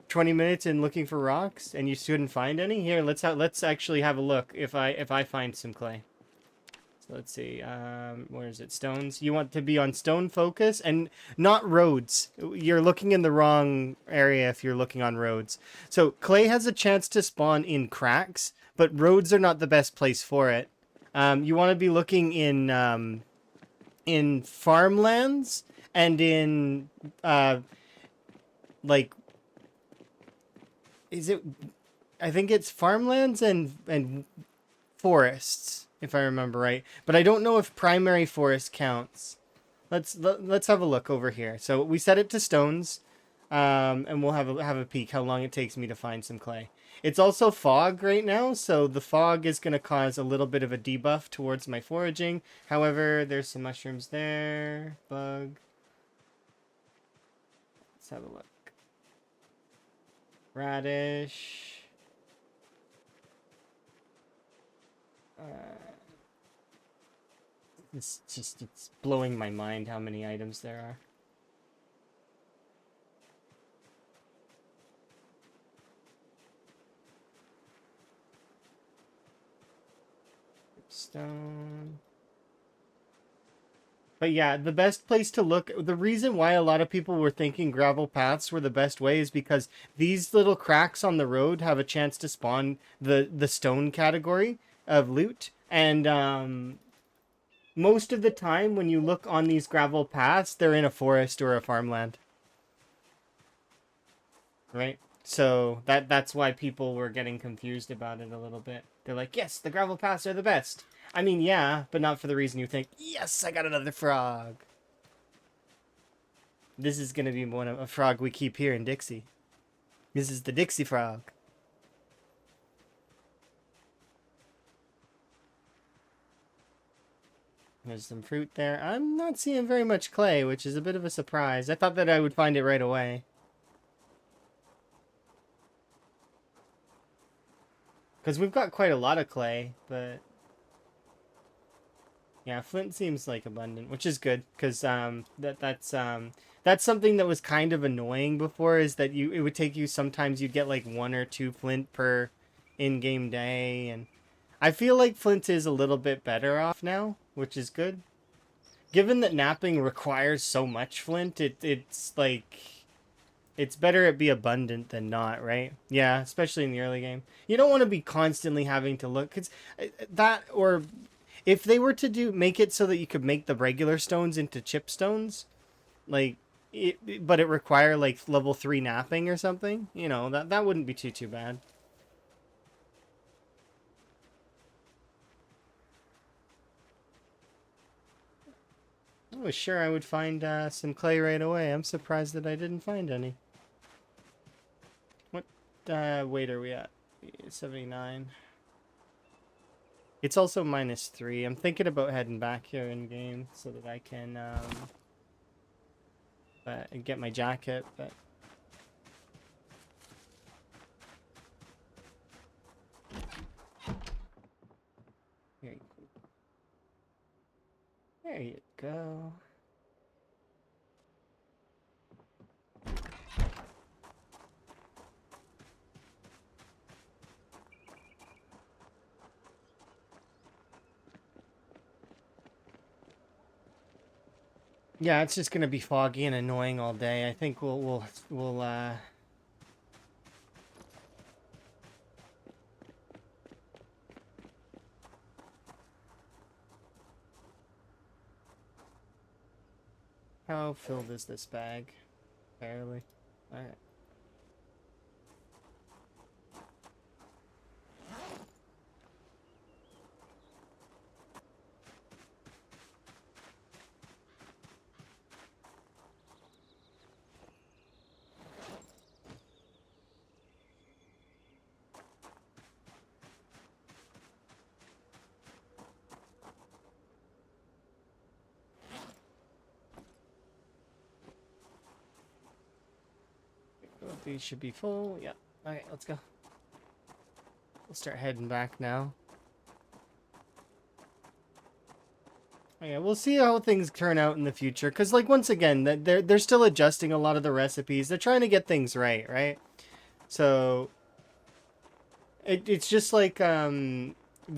20 minutes in looking for rocks, and you couldn't find any. Here, let's actually have a look. If I find some clay. So let's see. Where is it? Stones. You want to be on stone focus and not roads. You're looking in the wrong area if you're looking on roads. So clay has a chance to spawn in cracks, but roads are not the best place for it. You want to be looking in farmlands and in like is it? I think it's farmlands and forests, if I remember right. But I don't know if primary forest counts. Let's have a look over here. So we set it to stones, and we'll have a peek how long it takes me to find some clay. It's also fog right now, so the fog is going to cause a little bit of a debuff towards my foraging. However, there's some mushrooms there. Bug. Let's have a look. Radish. It's blowing my mind how many items there are. Stone. But yeah, the best place to look, the reason why a lot of people were thinking gravel paths were the best way is because these little cracks on the road have a chance to spawn the stone category of loot. And most of the time when you look on these gravel paths, they're in a forest or a farmland. Right? So that's why people were getting confused about it a little bit. They're like, yes, the gravel paths are the best. I mean, yeah, but not for the reason you think. Yes, I got another frog. This is gonna be a frog we keep here in Dixie. This is the Dixie frog. There's some fruit there. I'm not seeing very much clay, which is a bit of a surprise. I thought that I would find it right away. Because we've got quite a lot of clay, but yeah, flint seems like abundant, which is good because that's something that was kind of annoying before, is that it would take you, sometimes you'd get like 1 or 2 flint per in-game day, and I feel like flint is a little bit better off now, which is good. Given that napping requires so much flint, it's like it's better it be abundant than not, right? Yeah, especially in the early game. You don't want to be constantly having to look, cuz that, or if they were to make it so that you could make the regular stones into chip stones, like but it require like level 3 napping or something, you know, that wouldn't be too bad. I was sure I would find some clay right away. I'm surprised that I didn't find any. What weight are we at? 79. It's also -3. I'm thinking about heading back here in game so that I can get my jacket, but here you go. There you go. Yeah, it's just gonna be foggy and annoying all day. I think we'll how filled is this bag? Barely. All right. these should be full. Yeah. Okay, let's go. We'll start heading back now. Yeah, we'll see how things turn out in the future. Cause like once again, that they're still adjusting a lot of the recipes. They're trying to get things right, right? So it's just like the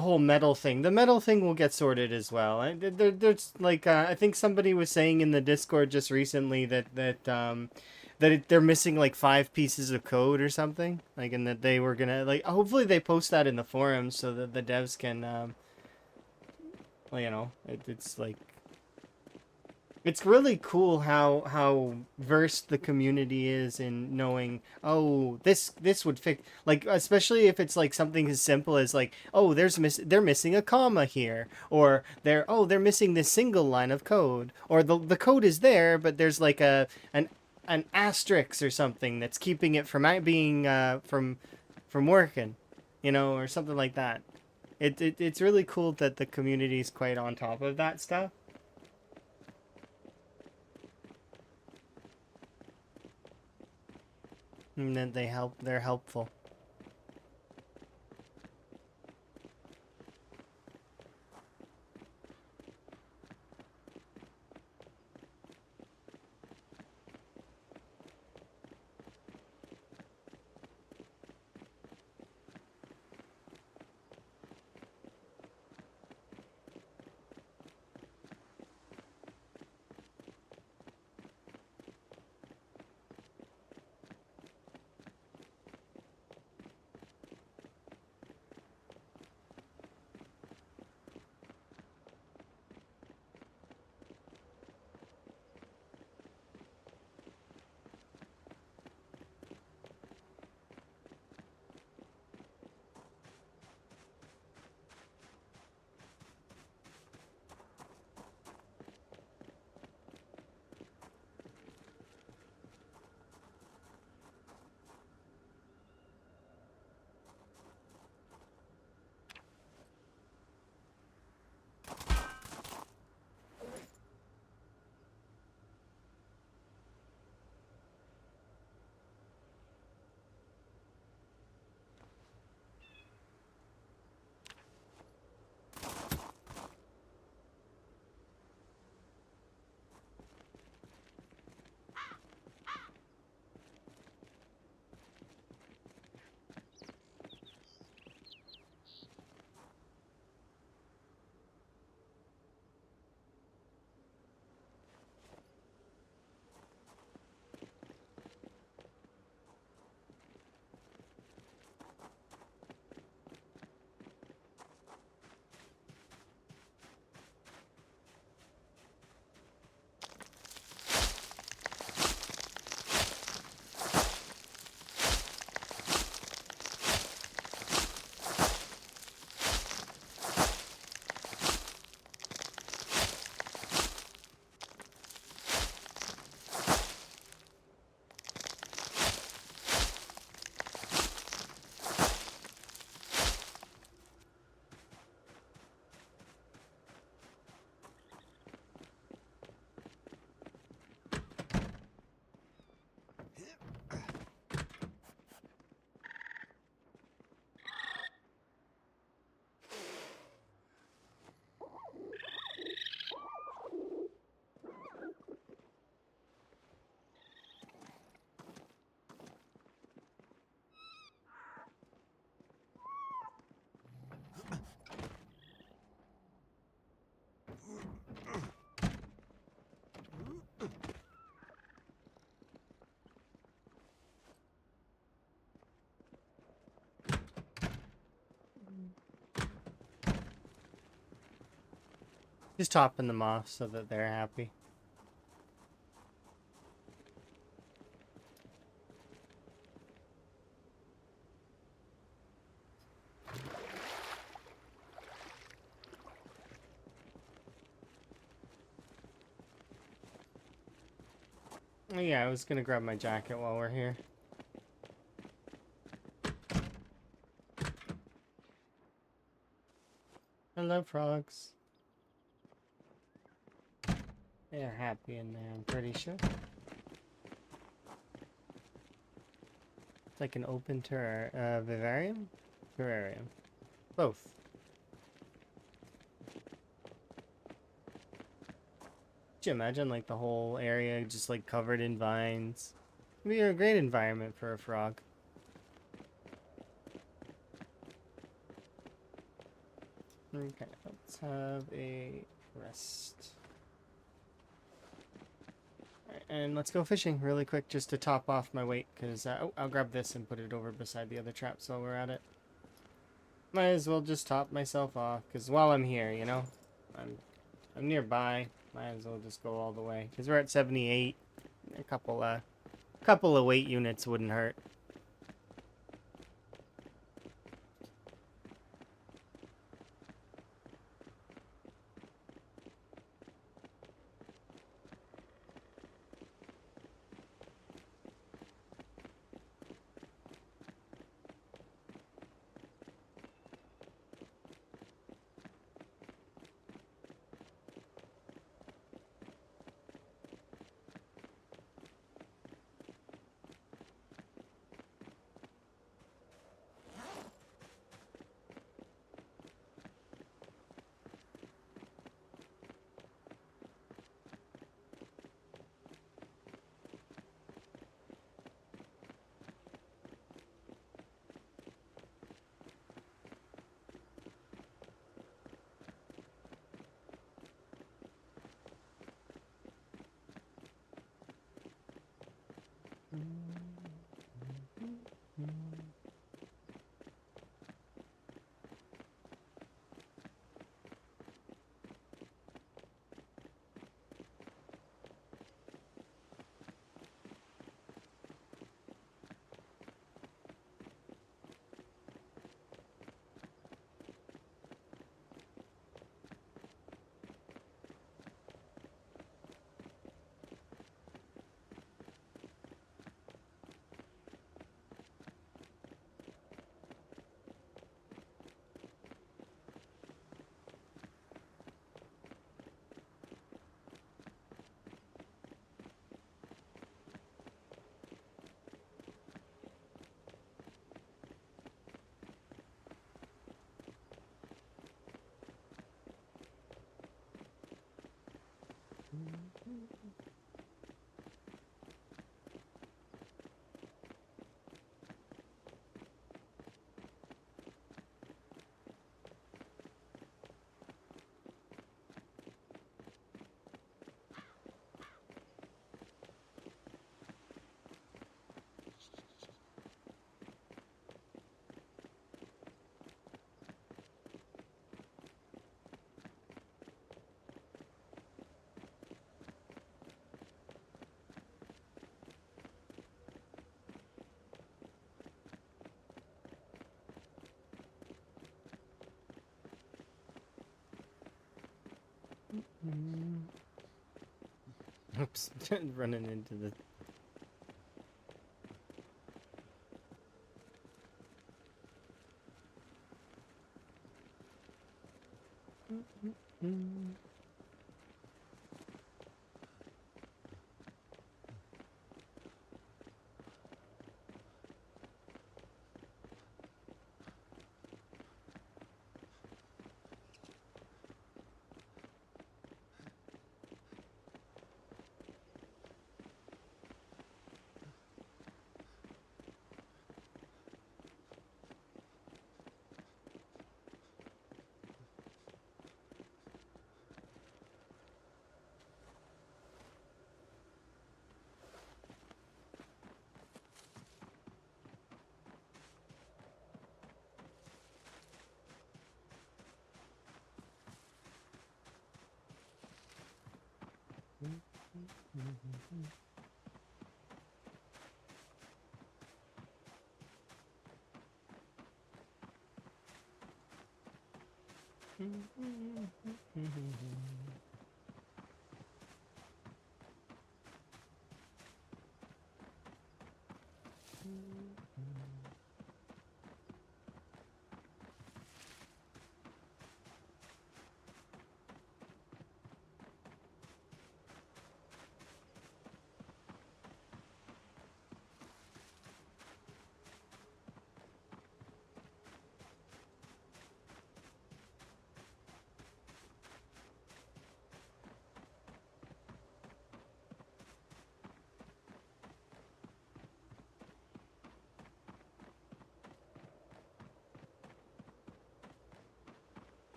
whole metal thing. The metal thing will get sorted as well. And there's like I think somebody was saying in the Discord just recently they're missing like 5 pieces of code or something. Like, and that they were gonna like hopefully they post that in the forums so that the devs can well, you know, it's like it's really cool how versed the community is in knowing, oh, this would fix, like, especially if it's like something as simple as like, oh, they're missing a comma here, or they're missing this single line of code, or the code is there but there's like an asterisk or something that's keeping it from being from working, you know, or something like that. It's really cool that the community is quite on top of that stuff. And then they're helpful. Just topping them off so that they're happy. Oh, yeah, I was gonna grab my jacket while we're here. Hello, frogs. They're happy in there, I'm pretty sure. like an open vivarium? Terrarium. Both. Could you imagine like the whole area just like covered in vines? It'd be a great environment for a frog. Okay, let's have a rest. Alright, and let's go fishing really quick just to top off my weight, because I'll grab this and put it over beside the other traps while we're at it. Might as well just top myself off, because while I'm here, you know, I'm nearby. Might as well just go all the way, because we're at 78. A couple of weight units wouldn't hurt. Oops, running into the...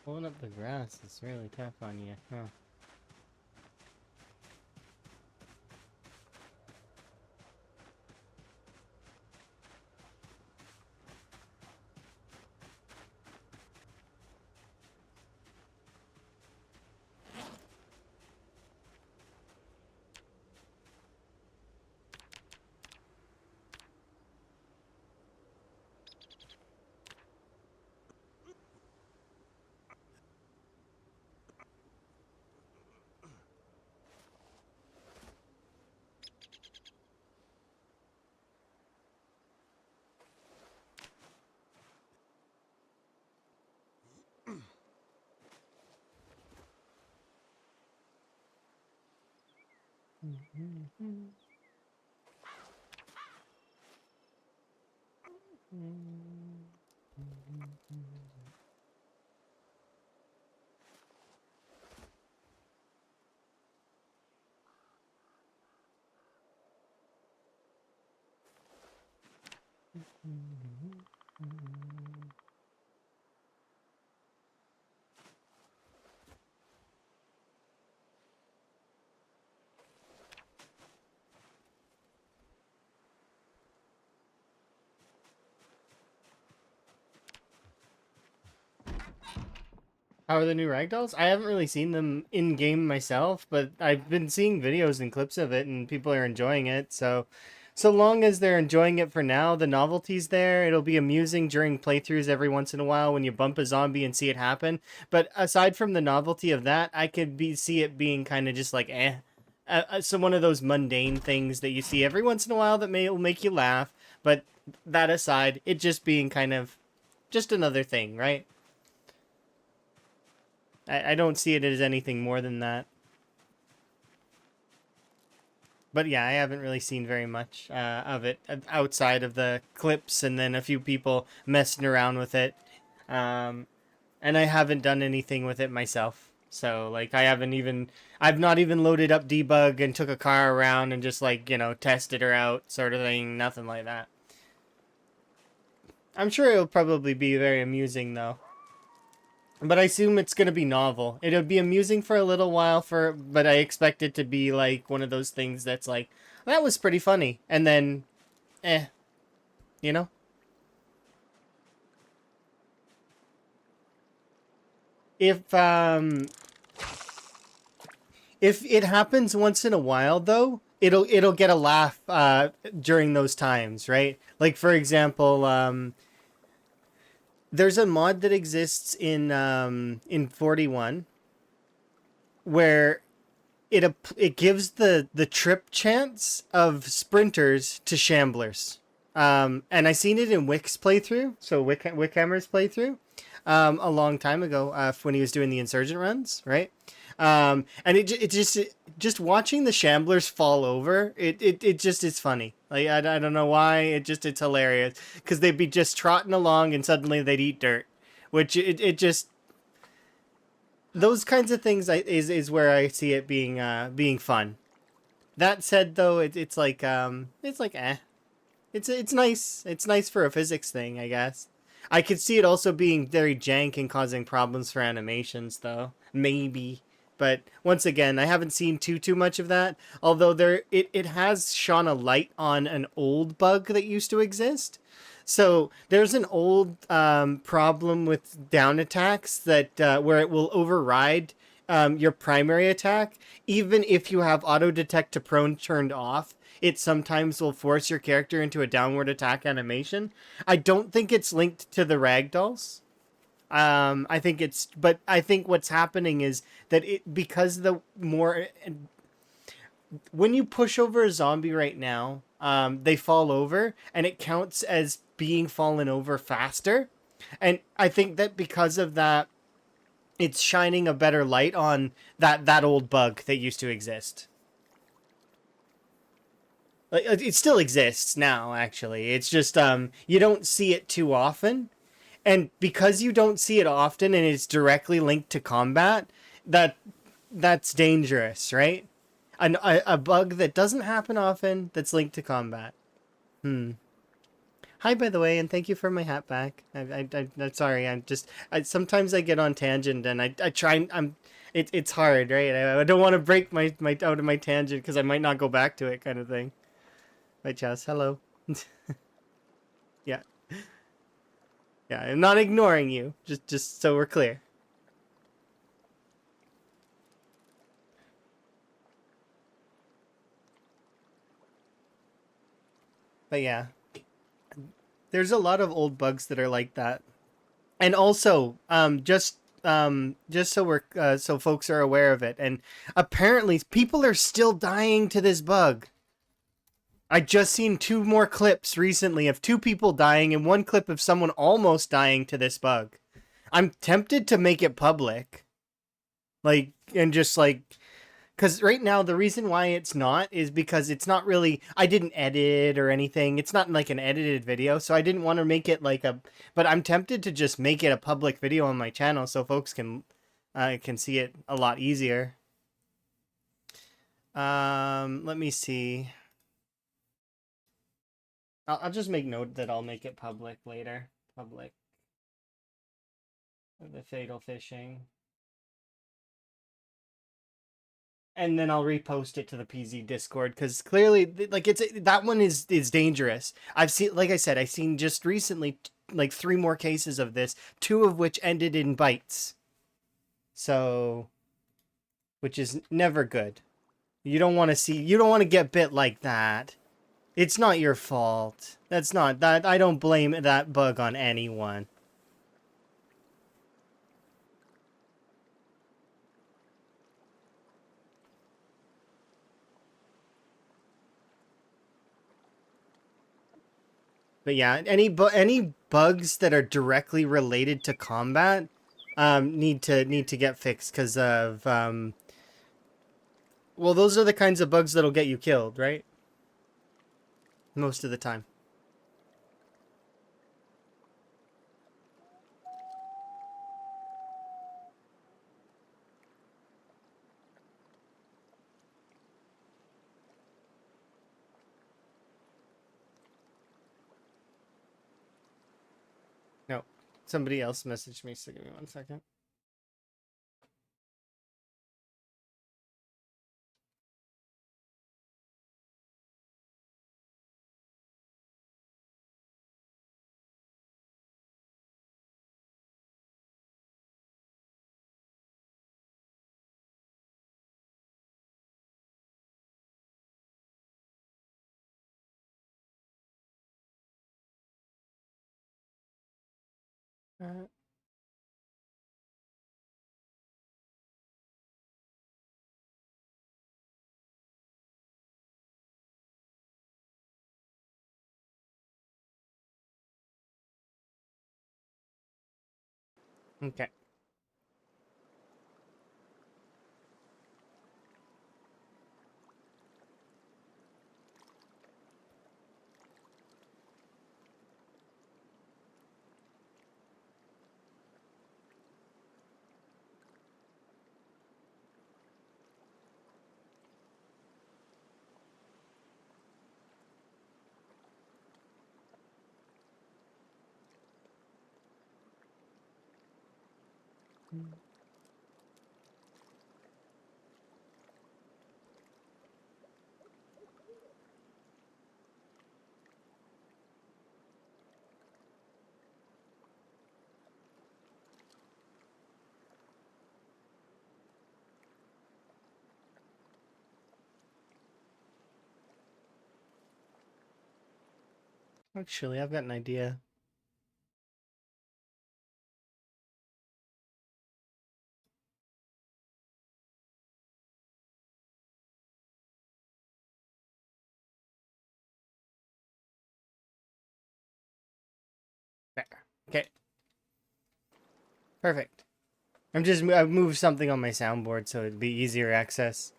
Pulling up the grass is really tough on you, huh? How are the new ragdolls? I haven't really seen them in game myself, but I've been seeing videos and clips of it, and people are enjoying it. So long as they're enjoying it for now, the novelty's there. It'll be amusing during playthroughs every once in a while when you bump a zombie and see it happen. But aside from the novelty of that, I could see it being kind of just like eh. So one of those mundane things that you see every once in a while that will make you laugh. But that aside, it just being kind of just another thing, right? I don't see it as anything more than that. But yeah, I haven't really seen very much of it outside of the clips and then a few people messing around with it. Um, and I haven't done anything with it myself. So like I've not even loaded up debug and took a car around and just like, tested her out sort of thing, nothing like that. I'm sure it'll probably be very amusing though. But I assume it's gonna be novel. It'll be amusing for a little while but I expect it to be like one of those things that's like, that was pretty funny. And then eh, you know? If if it happens once in a while though, it'll get a laugh during those times, right? Like for example, there's a mod that exists in 41 where it gives the trip chance of sprinters to shamblers. And I seen it in Wick's playthrough, so Wickhammer's playthrough, a long time ago when he was doing the insurgent runs, right? And just watching the shamblers fall over, it just is funny. Like I don't know why, it's hilarious because they'd be just trotting along and suddenly they'd eat dirt, which it just those kinds of things is where I see it being fun. That said, though, it's like eh, it's nice. It's nice for a physics thing, I guess. I could see it also being very jank and causing problems for animations, though maybe. But once again, I haven't seen too much of that. Although it has shone a light on an old bug that used to exist. So there's an old problem with down attacks that where it will override your primary attack, even if you have auto detect to prone turned off. It sometimes will force your character into a downward attack animation. I don't think it's linked to the ragdolls. But I think what's happening is that because the more when you push over a zombie right now, they fall over, and it counts as being fallen over faster. And I think that because of that, it's shining a better light on that old bug that used to exist. Like it still exists now, actually. It's just you don't see it too often, and because you don't see it often and it's directly linked to combat, that's dangerous, right? A bug that doesn't happen often that's linked to combat. Hmm. Hi, by the way, and thank you for my hat back. I'm sorry. Sometimes I get on tangent and I try and it's hard, right? I don't want to break my out of my tangent because I might not go back to it, kind of thing. Right, Chas? Hello. Yeah, yeah. I'm not ignoring you. Just so we're clear. But yeah, there's a lot of old bugs that are like that. And also just so we're so folks are aware of it, and apparently people are still dying to this bug. I just seen two more clips recently of two people dying and one clip of someone almost dying to this bug. I'm tempted to make it public, like, and just like, because right now the reason why it's not is because it's not really, I didn't edit or anything. It's not like an edited video, so I didn't want to make it like a, but I'm tempted to just make it a public video on my channel so folks can see it a lot easier. Let me see. I'll just make note that I'll make it public later. Public. The fatal fishing. And then I'll repost it to the PZ Discord because clearly, like, it's that one is dangerous. I've seen, like I said, I've seen just recently like three more cases of this, two of which ended in bites. So, which is never good. You don't want to see. You don't want to get bit like that. It's not your fault. That's not that. I don't blame that bug on anyone. But yeah, any bugs that are directly related to combat need to get fixed because of well, those are the kinds of bugs that'll get you killed, right? Most of the time. No. Somebody else messaged me, so give me 1 second. Uh, okay. Actually, I've got an idea. There. Okay. Perfect. I've moved something on my soundboard so it'd be easier access.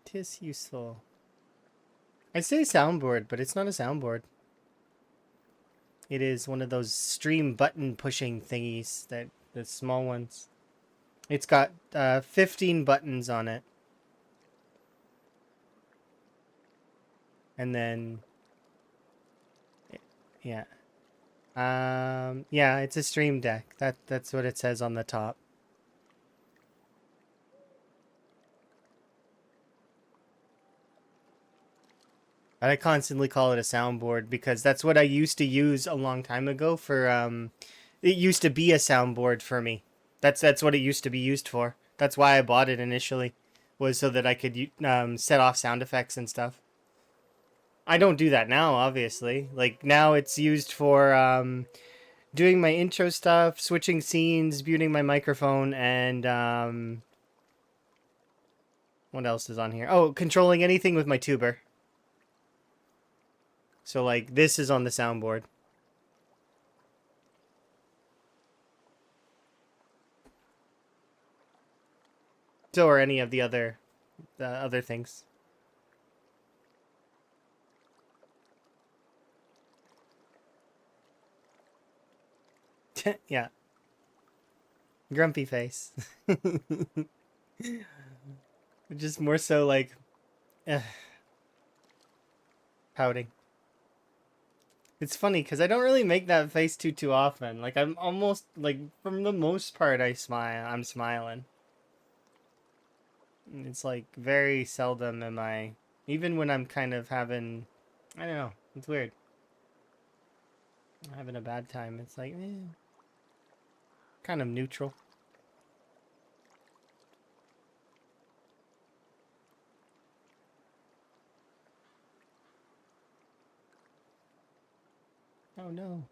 Tis useful. I say soundboard, but it's not a soundboard. It is one of those stream button pushing thingies, that the small ones. It's got 15 buttons on it. And then yeah. Yeah, it's a stream deck. That's what it says on the top. But I constantly call it a soundboard because that's what I used to use a long time ago for it used to be a soundboard for me. That's what it used to be used for. That's why I bought it initially, was so that I could set off sound effects and stuff. I don't do that now, obviously. Like now it's used for doing my intro stuff, switching scenes, muting my microphone, and what else is on here? Oh, controlling anything with my tuber. So like this is on the soundboard. So are any of the other things. Yeah. Grumpy face. Just more so like pouting. It's funny because I don't really make that face too often. Like I'm almost like from the most part I'm smiling. It's like very seldom am I, even when I'm kind of having, I don't know, it's weird. I'm having a bad time. It's like kind of neutral. Oh no.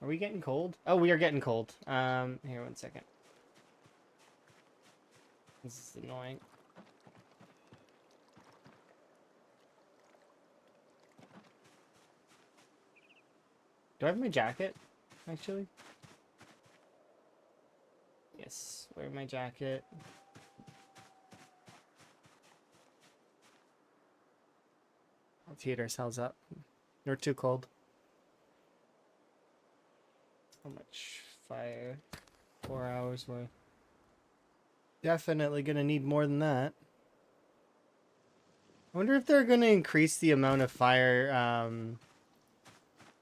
Are we getting cold? Oh, we are getting cold. Here, 1 second. This is annoying. Do I have my jacket, actually? Yes, wear my jacket. Let's heat ourselves up. We're too cold. How much fire? 4 hours worth. Definitely gonna need more than that. I wonder if they're gonna increase the amount of fire,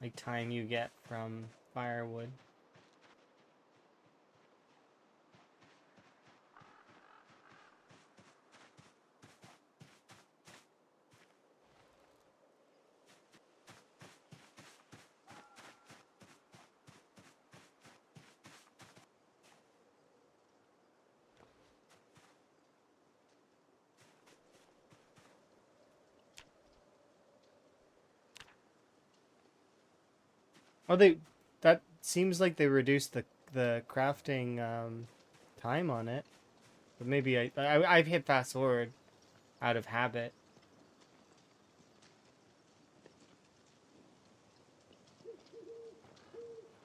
like time you get from firewood. Oh, that seems like they reduced the crafting time on it. But maybe I've hit fast forward out of habit.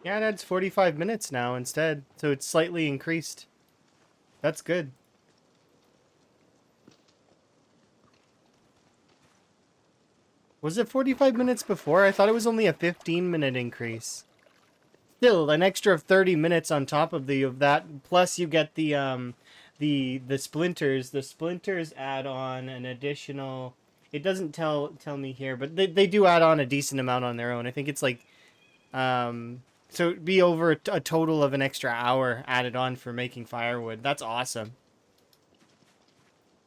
Yeah, it adds 45 minutes now instead, so it's slightly increased. That's good. Was it 45 minutes before? I thought it was only a 15-minute increase. Still, an extra 30 minutes on top of that. Plus, you get the splinters. The splinters add on an additional. It doesn't tell me here, but they do add on a decent amount on their own. I think it's like so it'd be over a total of an extra hour added on for making firewood. That's awesome.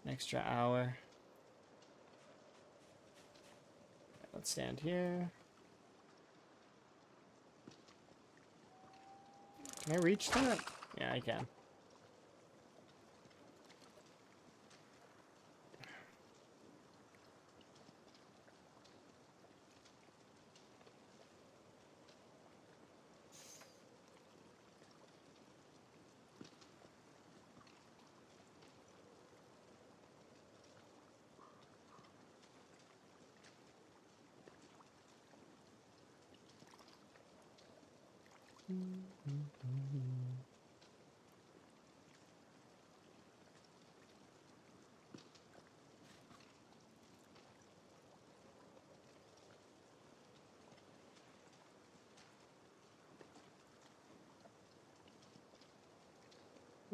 An extra hour. Let's stand here. Can I reach that? Yeah, I can.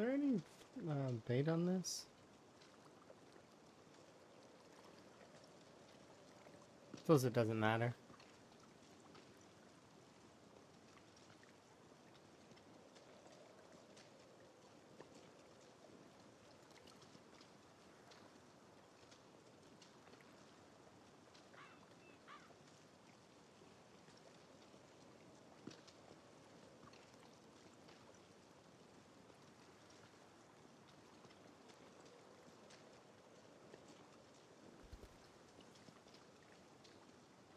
there any bait on this? Suppose it doesn't matter.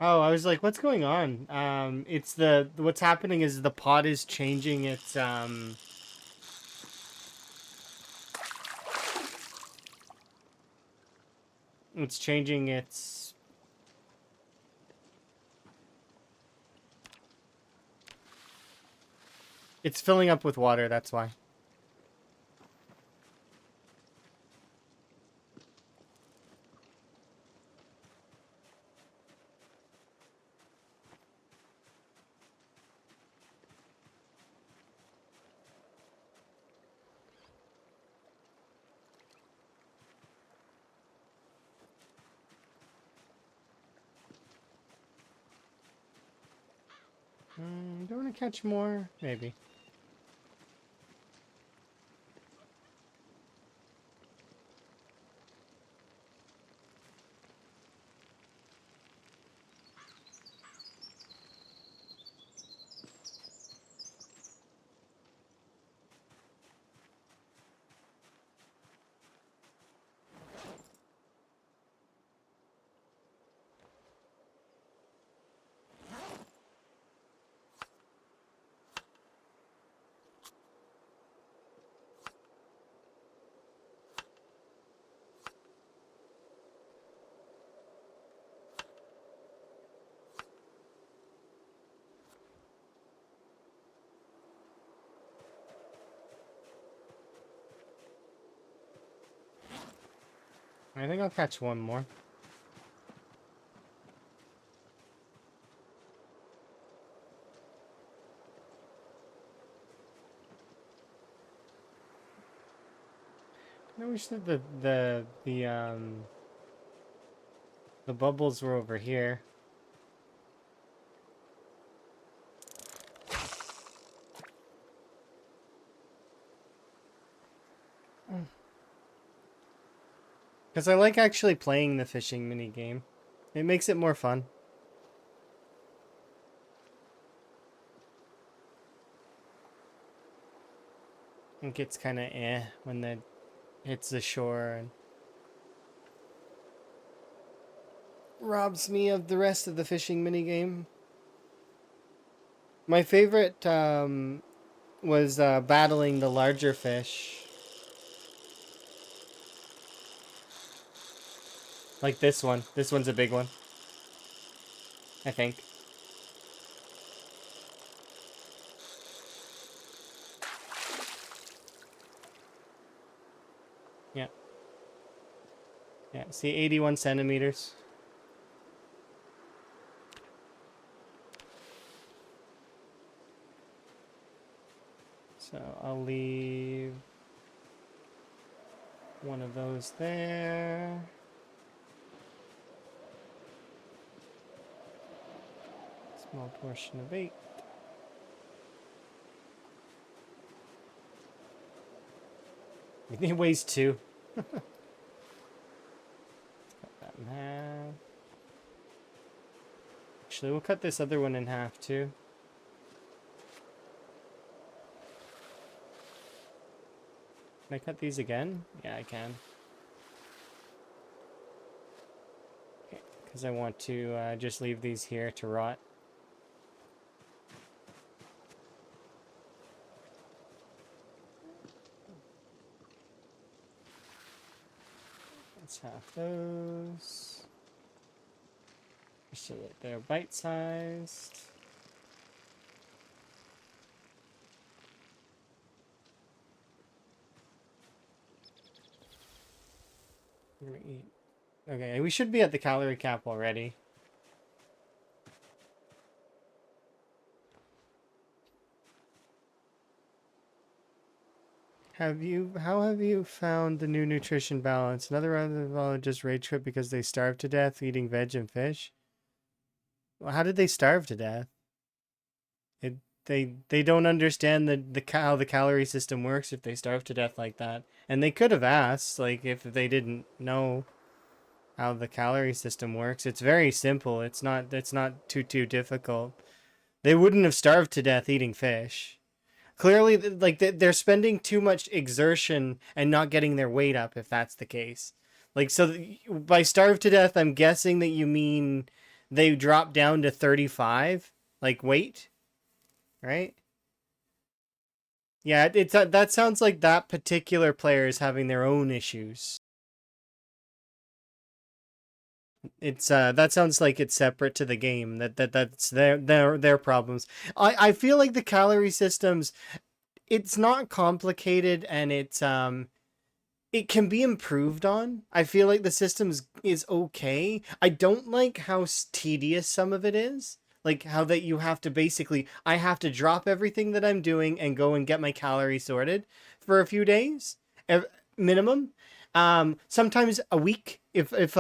Oh, I was like, what's going on? It's what's happening is the pod is changing it's changing it's filling up with water, that's why. Do I want to catch more? Maybe. I think I'll catch one more. I wish that the bubbles were over here. Because I like actually playing the fishing mini game. It makes it more fun. It gets kind of when it hits the shore and robs me of the rest of the fishing mini game. My favorite was battling the larger fish. Like this one. This one's a big one. I think. Yeah. Yeah. See, 81 centimeters. So I'll leave one of those there. Small portion of 8. It weighs 2. Cut that in half. Actually, we'll cut this other one in half too. Can I cut these again? Yeah, I can. Okay, because I want to just leave these here to rot. Let's have those. So that they're bite-sized. We're gonna eat. Okay, we should be at the calorie cap already. How have you found the new nutrition balance? Another round of just rage quit because they starved to death eating veg and fish? Well, how did they starve to death? It they don't understand how the calorie system works if they starve to death like that. And they could have asked, like, if they didn't know how the calorie system works. It's very simple. It's not too difficult. They wouldn't have starved to death eating fish. Clearly, like they're spending too much exertion and not getting their weight up if that's the case. Like, so by starved to death, I'm guessing that you mean they drop down to 35 like weight, right? Yeah, it's that sounds like that particular player is having their own issues. It's that sounds like it's separate to the game. That's their problems. I feel like the calorie systems, it's not complicated, and it can be improved on. I feel like the systems is okay. I don't like how tedious some of it is. Like how that you have to basically, I have to drop everything that I'm doing and go and get my calories sorted for a few days, minimum. Sometimes a week if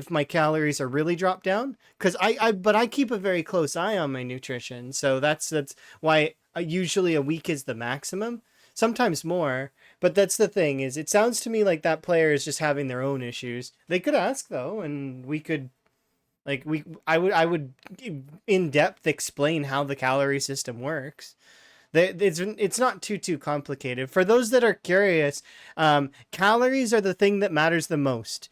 my calories are really dropped down, because but I keep a very close eye on my nutrition, so that's why usually a week is the maximum. Sometimes more, but that's the thing is, it sounds to me like that player is just having their own issues. They could ask though, and we could like we I would in depth explain how the calorie system works. It's not too complicated. For those that are curious, calories are the thing that matters the most.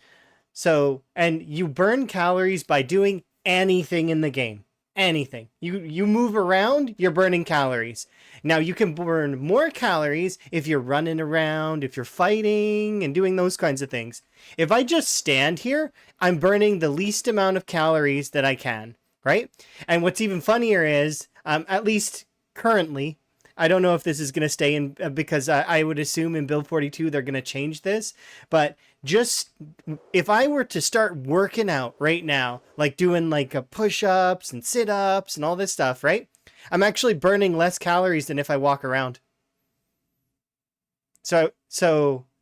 So, and you burn calories by doing anything in the game. Anything. You move around, you're burning calories. Now you can burn more calories if you're running around, if you're fighting and doing those kinds of things. If I just stand here, I'm burning the least amount of calories that I can, right? And what's even funnier is, at least currently, I don't know if this is going to stay in, because I would assume in build 42 they're going to change this, but just if I were to start working out right now, like doing like a push-ups and sit-ups and all this stuff, right? I'm actually burning less calories than if I walk around. So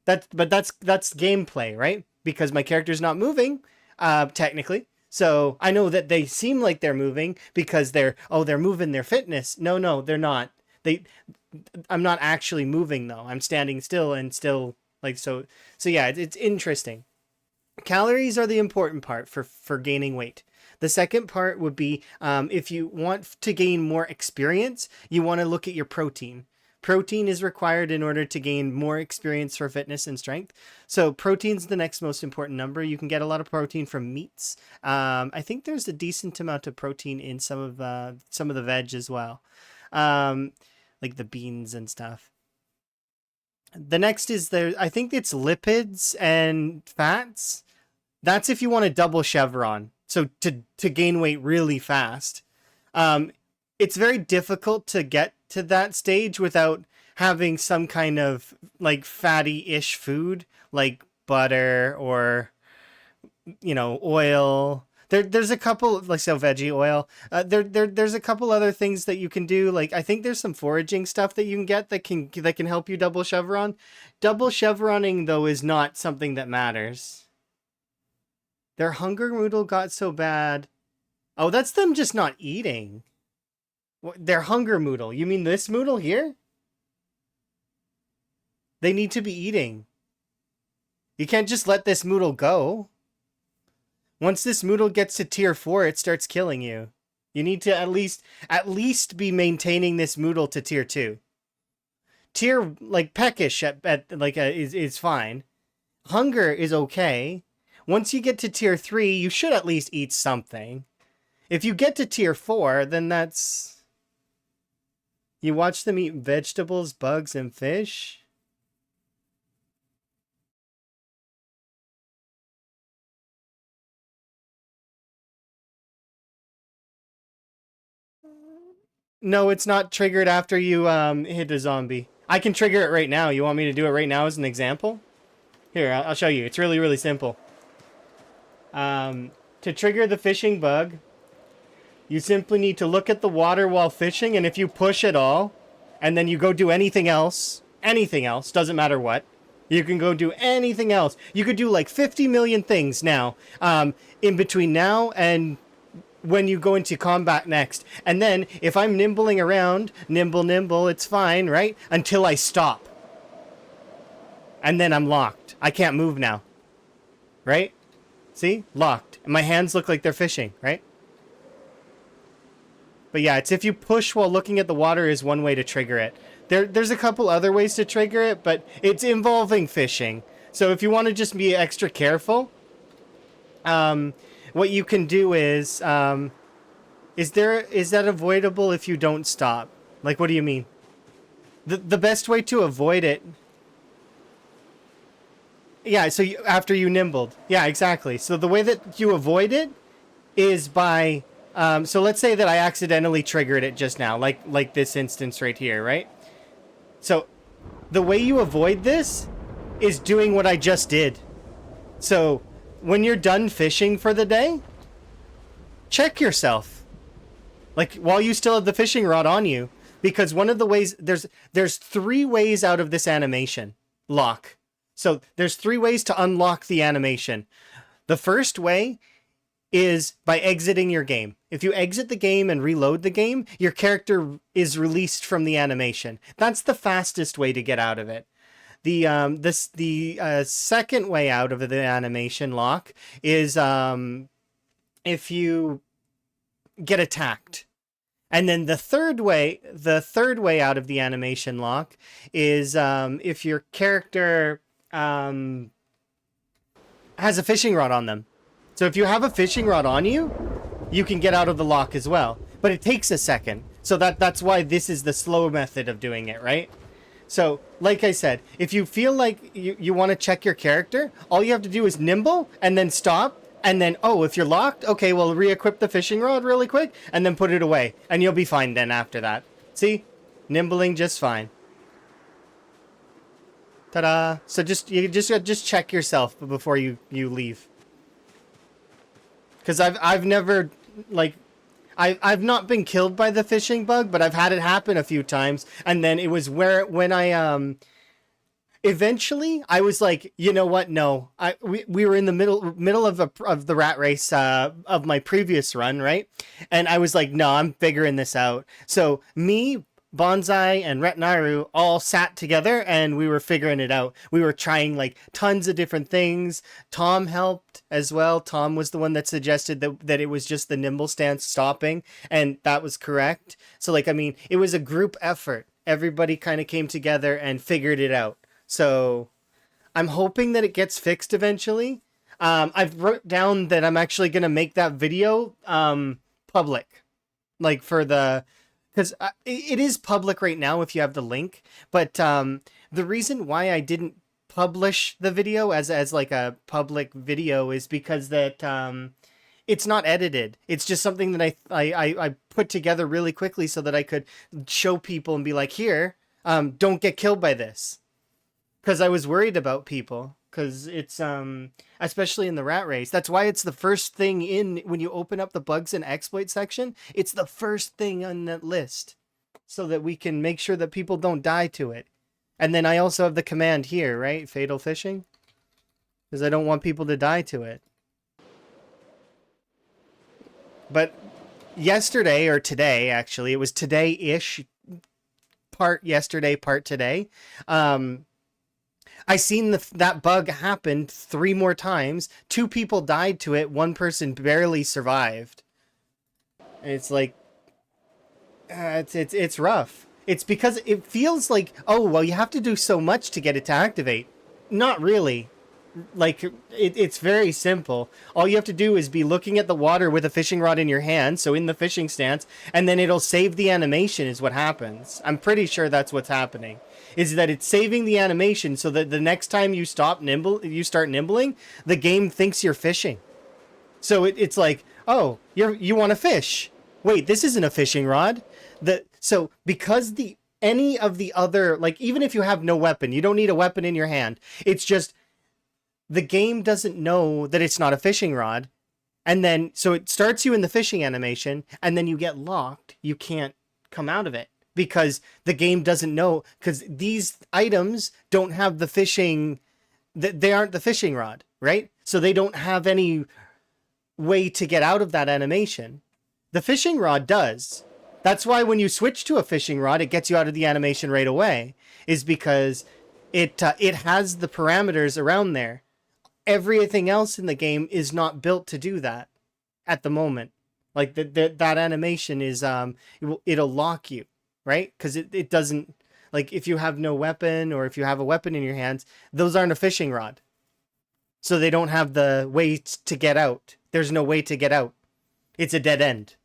that's gameplay, right? Because my character's not moving, technically. So I know that they seem like they're moving because they're moving their fitness. No, they're not. They I'm not actually moving though. I'm standing still and still like so. So yeah, it's interesting. Calories are the important part for gaining weight. The second part would be, if you want to gain more experience, you want to look at your protein. Protein is required in order to gain more experience for fitness and strength. So protein's the next most important number. You can get a lot of protein from meats. I think there's a decent amount of protein in some of the veg as well, like the beans and stuff. The next is there. I think it's lipids and fats. That's if you want to double chevron. So to gain weight really fast. Um, it's very difficult to get to that stage without having some kind of like fatty-ish food like butter or oil. There's a couple like so veggie oil. There's a couple other things that you can do. Like I think there's some foraging stuff that you can get that can help you double chevron. Double chevroning though is not something that matters. Their hunger noodle got so bad. Oh, that's them just not eating. Their hunger noodle. You mean this noodle here? They need to be eating. You can't just let this noodle go. Once this noodle gets to tier 4, it starts killing you. You need to at least be maintaining this noodle to tier 2. Tier like peckish at like is fine. Hunger is okay. Once you get to tier 3, you should at least eat something. If you get to tier 4, then that's... You watch them eat vegetables, bugs, and fish? No, it's not triggered after you hit a zombie. I can trigger it right now. You want me to do it right now as an example? Here, I'll show you. It's really, really simple. To trigger the fishing bug, you simply need to look at the water while fishing, and if you push at all, and then you go do anything else, doesn't matter what, you can go do anything else. You could do like 50 million things now, in between now and when you go into combat next. And then if I'm nimbling around, nimble, it's fine, right? Until I stop. And then I'm locked. I can't move now. Right? See? Locked. And my hands look like they're fishing, right? But yeah, it's if you push while looking at the water is one way to trigger it. There's a couple other ways to trigger it, but it's involving fishing. So if you want to just be extra careful, what you can do is that avoidable if you don't stop? Like, what do you mean? The best way to avoid it... Yeah, so after you nimbled. Yeah, exactly. So the way that you avoid it is by... so let's say that I accidentally triggered it just now, like this instance right here, right? So the way you avoid this is doing what I just did. So when you're done fishing for the day, check yourself. Like while you still have the fishing rod on you, because one of the ways there's 3 ways out of this animation lock. So there's 3 ways to unlock the animation. The first way is by exiting your game. If you exit the game and reload the game, your character is released from the animation. That's the fastest way to get out of it. The second way out of the animation lock is if you get attacked. And then the third way out of the animation lock is if your character has a fishing rod on them. So if you have a fishing rod on you, you can get out of the lock as well. But it takes a second. So that's why this is the slow method of doing it, right? So, like I said, if you feel like you want to check your character, all you have to do is nimble and then stop. And then, oh, if you're locked, okay, well, re-equip the fishing rod really quick and then put it away. And you'll be fine then after that. See? Nimbling just fine. Ta-da! So just check yourself before you leave. Because I've never, like, I've not been killed by the fishing bug, but I've had it happen a few times. And then it was when I, eventually I was like, you know what? No, we were in the middle of the rat race, of my previous run, right? And I was like, no, I'm figuring this out. So me, Bonsai, and Retnaru all sat together and we were figuring it out. We were trying like tons of different things. Tom helped as well. Tom was the one that suggested that it was just the nimble stance stopping, and that was correct. So like, I mean, it was a group effort. Everybody kind of came together and figured it out. So I'm hoping that it gets fixed eventually. I've wrote down that I'm actually going to make that video public, like for the... Because it is public right now if you have the link. But the reason why I didn't publish the video as like a public video is because that it's not edited. It's just something that I put together really quickly so that I could show people and be like, here, don't get killed by this. Because I was worried about people. Because it's, especially in the rat race. That's why it's the first thing when you open up the bugs and exploit section, it's the first thing on that list. So that we can make sure that people don't die to it. And then I also have the command here, right? Fatal fishing. Because I don't want people to die to it. But yesterday, or today, actually, it was today-ish. Part yesterday, part today. I seen that bug happen 3 more times. 2 people died to it. 1 person barely survived. And it's like, it's rough. It's because it feels like, oh, well, you have to do so much to get it to activate. Not really. Like, it's very simple. All you have to do is be looking at the water with a fishing rod in your hand, so in the fishing stance, and then it'll save the animation is what happens. I'm pretty sure that's what's happening. Is that it's saving the animation so that the next time you start nimbling, the game thinks you're fishing. So it's like, oh, you want to fish. Wait, this isn't a fishing rod. So because any of the other, like, even if you have no weapon, you don't need a weapon in your hand. It's just the game doesn't know that it's not a fishing rod. And then, so it starts you in the fishing animation, and then you get locked. You can't come out of it because the game doesn't know, because these items don't have the fishing, they aren't the fishing rod, right? So they don't have any way to get out of that animation. The fishing rod does. That's why when you switch to a fishing rod, it gets you out of the animation right away, is because it has the parameters around there. Everything else in the game is not built to do that at the moment. Like that animation is it'll lock you, right? Because it doesn't, like, if you have no weapon or if you have a weapon in your hands, those aren't a fishing rod. So they don't have the way to get out. There's no way to get out. It's a dead end.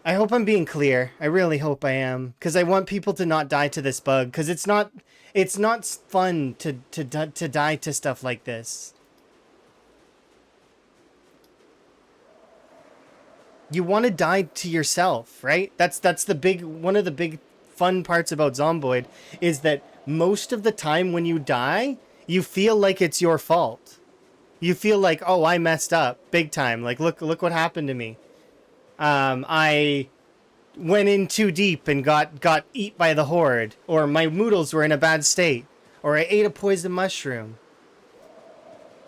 I hope I'm being clear. I really hope I am, because I want people to not die to this bug, because it's not fun to die to stuff like this. You want to die to yourself, right? That's the big one of the big fun parts about Zomboid, is that most of the time when you die, you feel like it's your fault. You feel like, oh, I messed up big time. Like, look what happened to me. I went in too deep and got eat by the horde, or my noodles were in a bad state, or I ate a poison mushroom.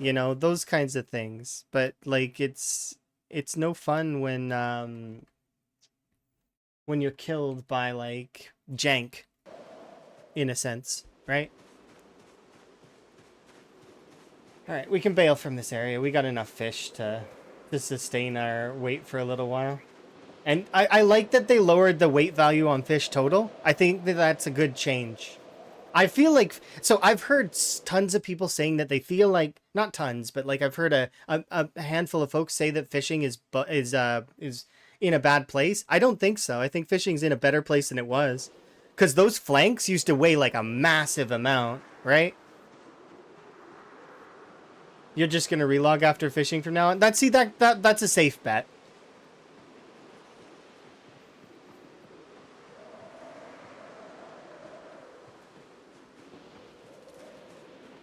You know, those kinds of things. But like, it's no fun when you're killed by like jank, in a sense, right? All right, we can bail from this area. We got enough fish to sustain our weight for a little while. And I like that they lowered the weight value on fish total. I think that that's a good change. I feel like, so I've heard tons of people saying that they feel like, not tons, but like I've heard a handful of folks say that fishing is in a bad place. I don't think so. I think fishing's in a better place than it was, because those flanks used to weigh like a massive amount, right? You're just gonna relog after fishing from now on. That's a safe bet.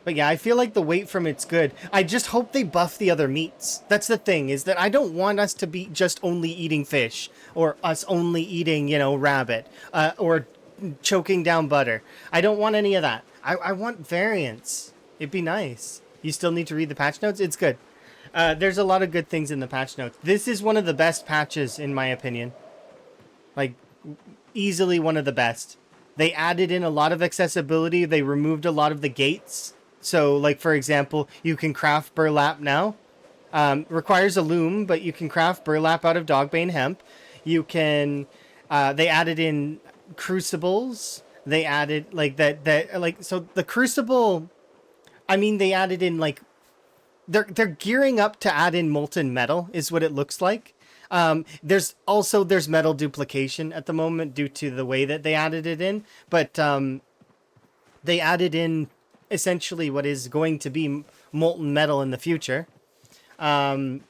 But yeah, I feel like the weight from it's good. I just hope they buff the other meats. That's the thing, is that I don't want us to be just only eating fish, or us only eating, rabbit, or choking down butter. I don't want any of that. I want variance. It'd be nice. You still need to read the patch notes? It's good. There's a lot of good things in the patch notes. This is one of the best patches, in my opinion. Like, easily one of the best. They added in a lot of accessibility. They removed a lot of the gates. So, like, for example, you can craft burlap now. Requires a loom, but you can craft burlap out of dogbane hemp. You can... they added in crucibles. They added, like, so the crucible... I mean, they added in, like... They're gearing up to add in molten metal, is what it looks like. There's metal duplication at the moment due to the way that they added it in, but they added in essentially what is going to be molten metal in the future. They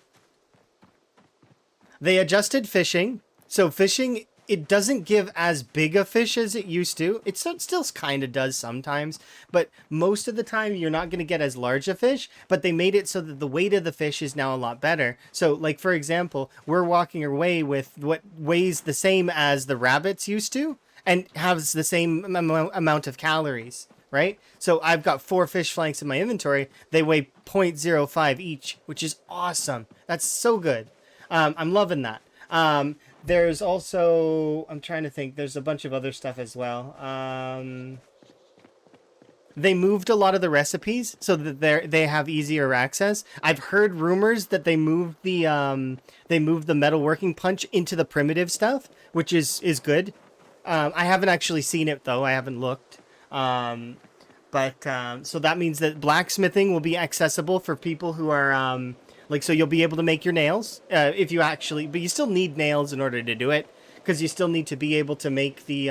adjusted fishing, so fishing, it doesn't give as big a fish as it used to. It still kind of does sometimes, but most of the time you're not going to get as large a fish, but they made it so that the weight of the fish is now a lot better. So, like, for example, we're walking away with what weighs the same as the rabbits used to and has the same amount of calories, right? So I've got 4 fish flanks in my inventory. They weigh 0.05 each, which is awesome. That's so good. I'm loving that. There's also, I'm trying to think, there's a bunch of other stuff as well. They moved a lot of the recipes so that they have easier access. I've heard rumors that they moved the metalworking punch into the primitive stuff, which is good. I haven't actually seen it though. I haven't looked. But so that means that blacksmithing will be accessible for people who are so you'll be able to make your nails if you actually, but you still need nails in order to do it, because you still need to be able to make the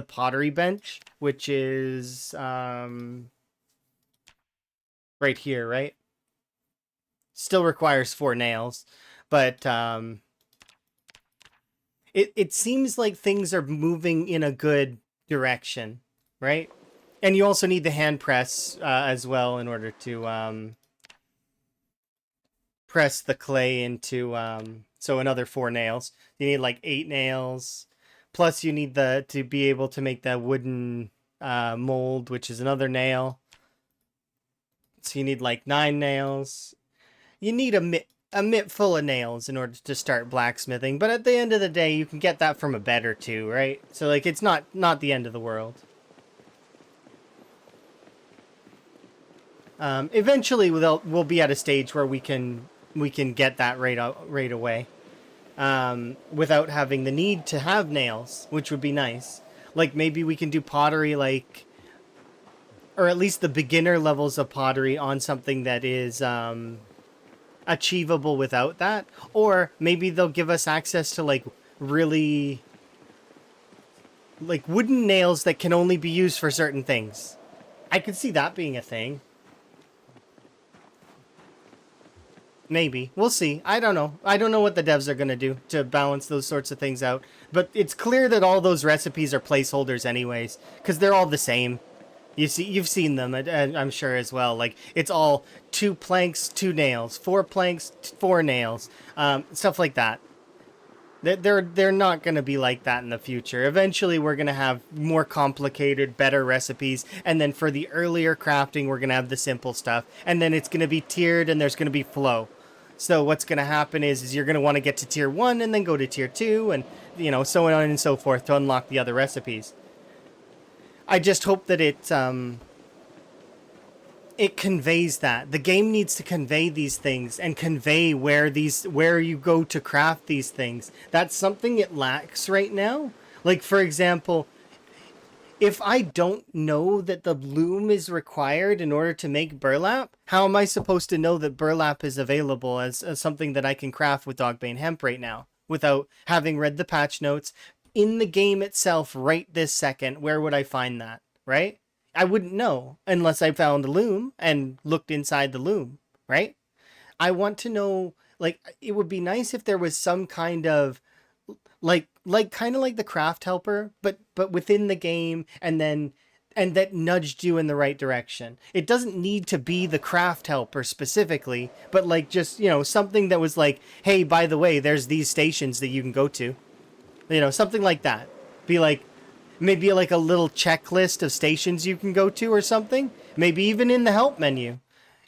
pottery bench, which is right here, right? Still requires 4 nails, but it seems like things are moving in a good direction, right? And you also need the hand press as well in order to press the clay into so another 4 nails. You need like 8 nails. Plus you need the to be able to make that wooden mold, which is another nail. So you need like 9 nails. You need a mitt full of nails in order to start blacksmithing, but at the end of the day you can get that from a bed or two, right? So like it's not the end of the world. Eventually we'll be at a stage where we can get that right away, without having the need to have nails, which would be nice. Like maybe we can do pottery, like, or at least the beginner levels of pottery on something that is achievable without that. Or maybe they'll give us access to like really like wooden nails that can only be used for certain things. I could see that being a thing. Maybe. We'll see. I don't know. I don't know what the devs are going to do to balance those sorts of things out. But it's clear that all those recipes are placeholders anyways, because they're all the same. You've seen them, and I'm sure as well. Like, it's all 2 planks, 2 nails, 4 planks, 4 nails, stuff like that. They're not going to be like that in the future. Eventually, we're going to have more complicated, better recipes, and then for the earlier crafting, we're going to have the simple stuff, and then it's going to be tiered, and there's going to be flow. So what's going to happen is you're going to want to get to tier 1 and then go to tier 2 and, so on and so forth to unlock the other recipes. I just hope that it conveys that. The game needs to convey these things and convey where you go to craft these things. That's something it lacks right now. Like, for example, if I don't know that the loom is required in order to make burlap, how am I supposed to know that burlap is available as something that I can craft with Dogbane hemp right now without having read the patch notes in the game itself right this second? Where would I find that, right? I wouldn't know unless I found the loom and looked inside the loom, right? I want to know, like, it would be nice if there was some kind of kind of like the craft helper, but within the game, and that nudged you in the right direction. It doesn't need to be the craft helper specifically, but like just, something that was like, hey, by the way, there's these stations that you can go to. Something like that. Be like, maybe like a little checklist of stations you can go to or something. Maybe even in the help menu.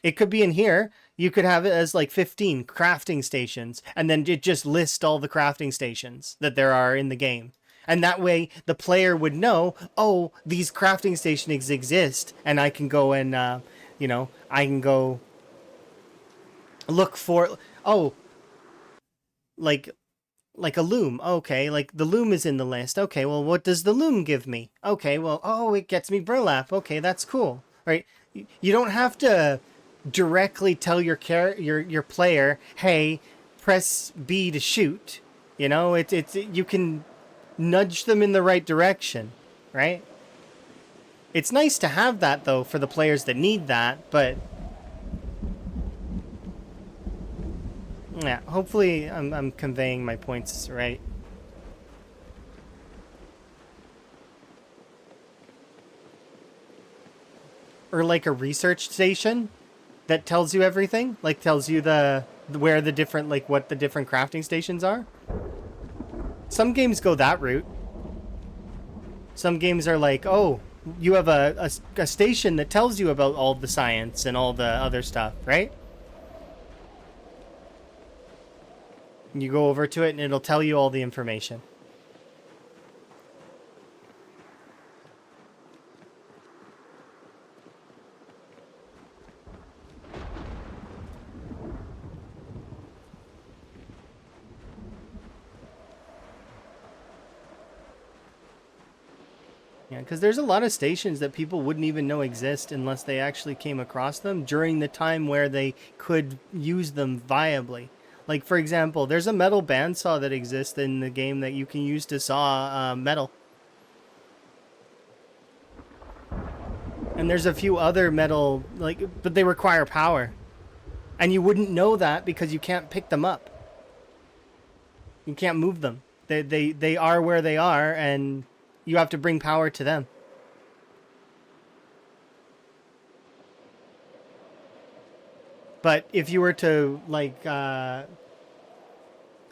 It could be in here. You could have it as like 15 crafting stations, and then it just lists all the crafting stations that there are in the game. And that way the player would know, oh, these crafting stations exist, and I can go and, I can go look for, oh, like a loom. Okay, like the loom is in the list. Okay, well, what does the loom give me? Okay, well, oh, it gets me burlap. Okay, that's cool. Right? You don't have to directly tell your player, hey, press B to shoot. You can nudge them in the right direction, right? It's nice to have that though for the players that need that, but yeah, hopefully I'm conveying my points right. Or like a research station that tells you everything, like tells you where the different, like what the different crafting stations are. Some games go that route. Some games are like, oh, you have a station that tells you about all the science and all the other stuff, right? You go over to it and it'll tell you all the information. Yeah, because there's a lot of stations that people wouldn't even know exist unless they actually came across them during the time where they could use them viably. Like, for example, there's a metal bandsaw that exists in the game that you can use to saw metal. And there's a few other metal, but they require power. And you wouldn't know that because you can't pick them up. You can't move them. They are where they are, and you have to bring power to them. But if you were to like,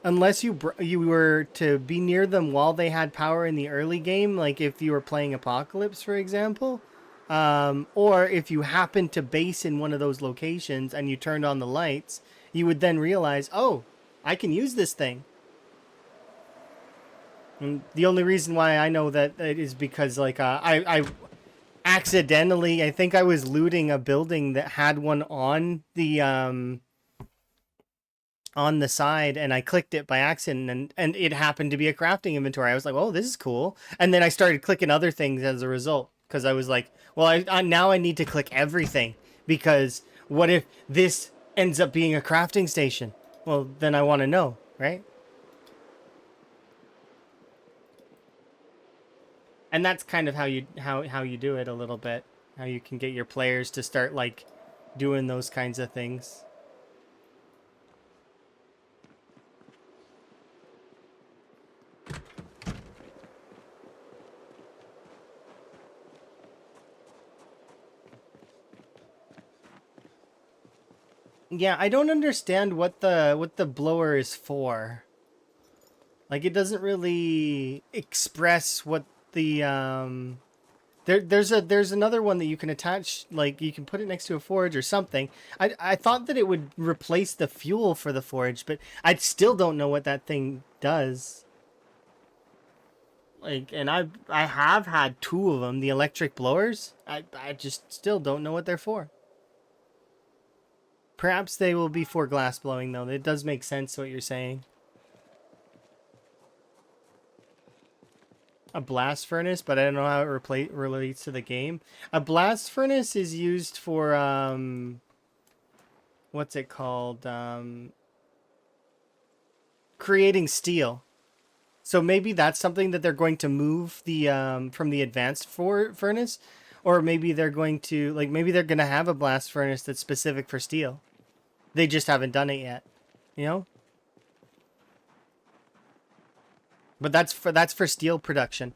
unless you were to be near them while they had power in the early game, like if you were playing Apocalypse, for example, or if you happened to base in one of those locations and you turned on the lights, you would then realize, oh, I can use this thing. And the only reason why I know that is because like I accidentally, I think I was looting a building that had one on the side, and I clicked it by accident, and it happened to be a crafting inventory. I was like, oh, this is cool. And then I started clicking other things as a result because I was like, well, now I need to click everything because what if this ends up being a crafting station? Well, then I want to know, right? And that's kind of how you do it a little bit. How you can get your players to start like doing those kinds of things. Yeah, I don't understand what the blower is for. Like it doesn't really express what the there's another one that you can attach, like you can put it next to a forge or something. I thought that it would replace the fuel for the forge, but I still don't know what that thing does. Like, and I have had two of them, the electric blowers. I just still don't know what they're for. Perhaps they will be for glass blowing though. It does make sense what you're saying. A blast furnace, but I don't know how it relates to the game. A blast furnace is used for what's it called? Creating steel. So maybe that's something that they're going to move the from the advanced furnace, or maybe they're going to like maybe they're going to have a blast furnace that's specific for steel. They just haven't done it yet, you know. But that's for steel production.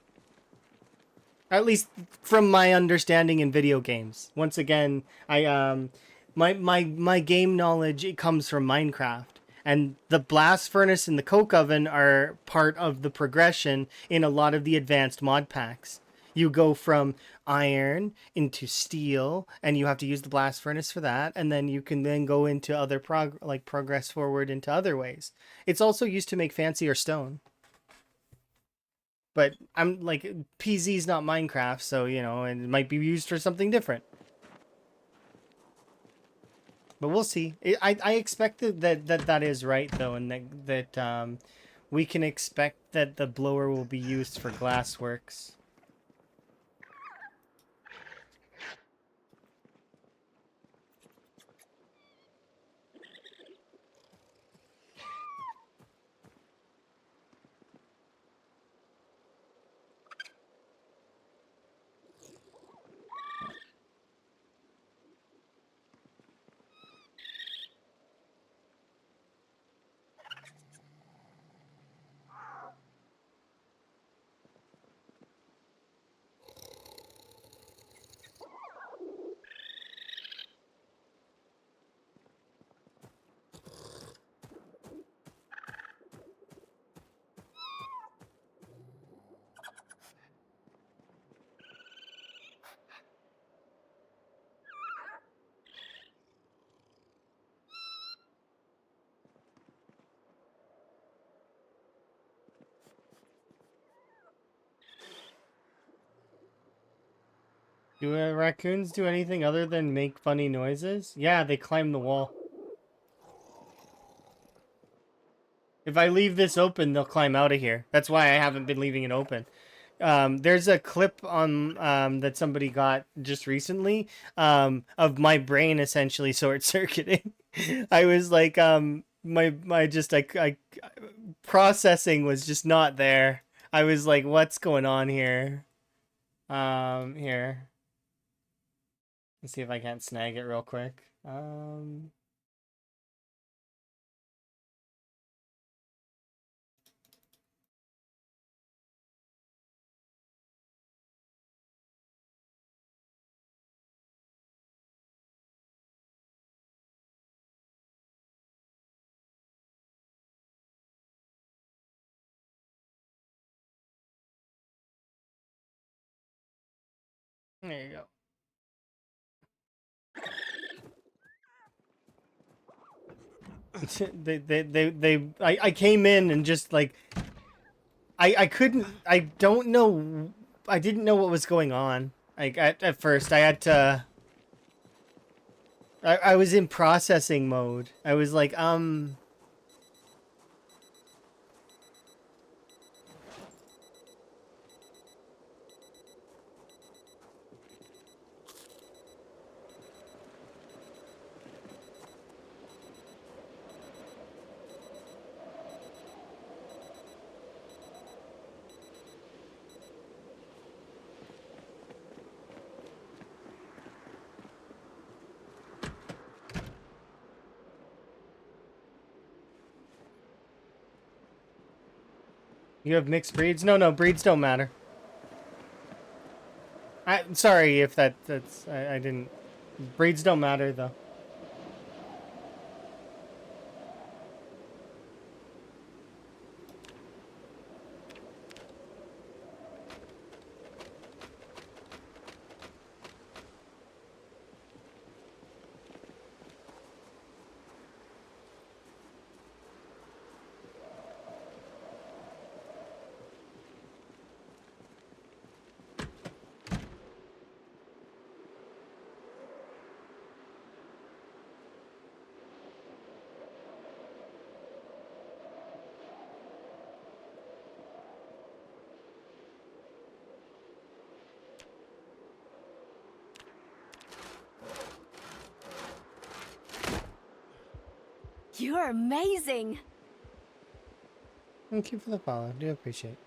At least from my understanding in video games. Once again, I my game knowledge, it comes from Minecraft. And the blast furnace and the coke oven are part of the progression in a lot of the advanced mod packs. You go from iron into steel, and you have to use the blast furnace for that, and then you can then go into other progress forward into other ways. It's also used to make fancier stone. But I'm like, PZ's not Minecraft, so you know, and it might be used for something different. But we'll see. I expect that is right though, and that we can expect that the blower will be used for glassworks. Do raccoons do anything other than make funny noises? Yeah, they climb the wall. If I leave this open, they'll climb out of here. That's why I haven't been leaving it open. There's a clip on that somebody got just recently of my brain essentially short circuiting. I was like my just like I processing was just not there. I was like, what's going on here? Here. Let's see if I can't snag it real quick. There you go. I came in and just like I couldn't I don't know I didn't know what was going on. Like at first I had to I was in processing mode. I was like you have mixed breeds? No, breeds don't matter. I'm sorry if that's I didn't breeds don't matter though. You're amazing. Thank you for the follow. I do appreciate it.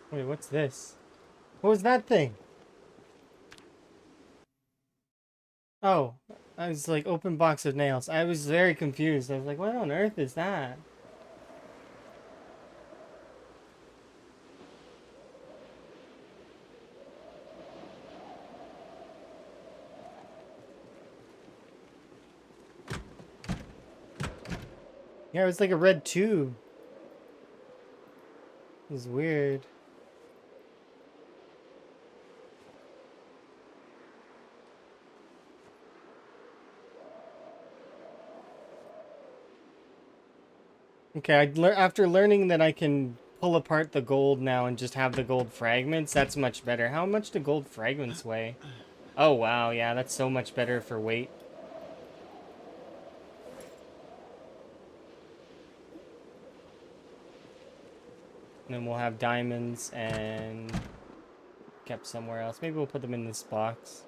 Wait, what's this? What was that thing? Oh, I was like open box of nails. I was very confused. I was like, what on earth is that? Yeah, it was like a red tube. It was weird. Okay, after learning that I can pull apart the gold now and just have the gold fragments, that's much better. How much do gold fragments weigh? Oh, wow, yeah, that's so much better for weight. And then we'll have diamonds and kept somewhere else. Maybe we'll put them in this box.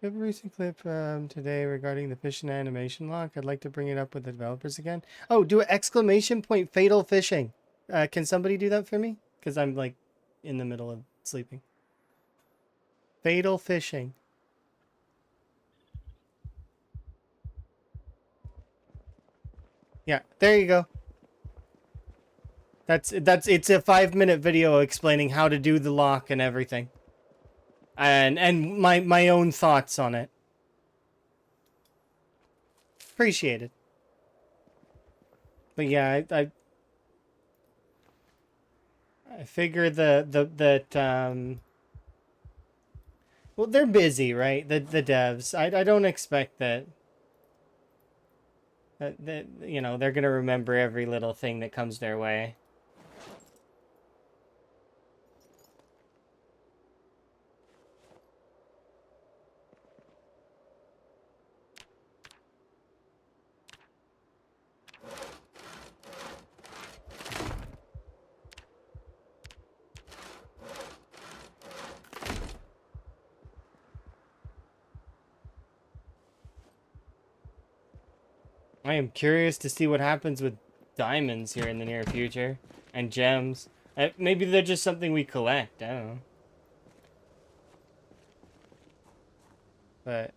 We have a recent clip today regarding the fish and animation lock. I'd like to bring it up with the developers again. Oh, do an exclamation point fatal fishing. Can somebody do that for me? Because I'm like in the middle of sleeping. Fatal fishing. Yeah, there you go. It's a 5-minute video explaining how to do the lock and everything. And my own thoughts on it. Appreciate it. But yeah, I figure well, they're busy, right? The devs. I don't expect that you know, they're gonna remember every little thing that comes their way. I am curious to see what happens with diamonds here in the near future and gems. Maybe they're just something we collect. I don't know. But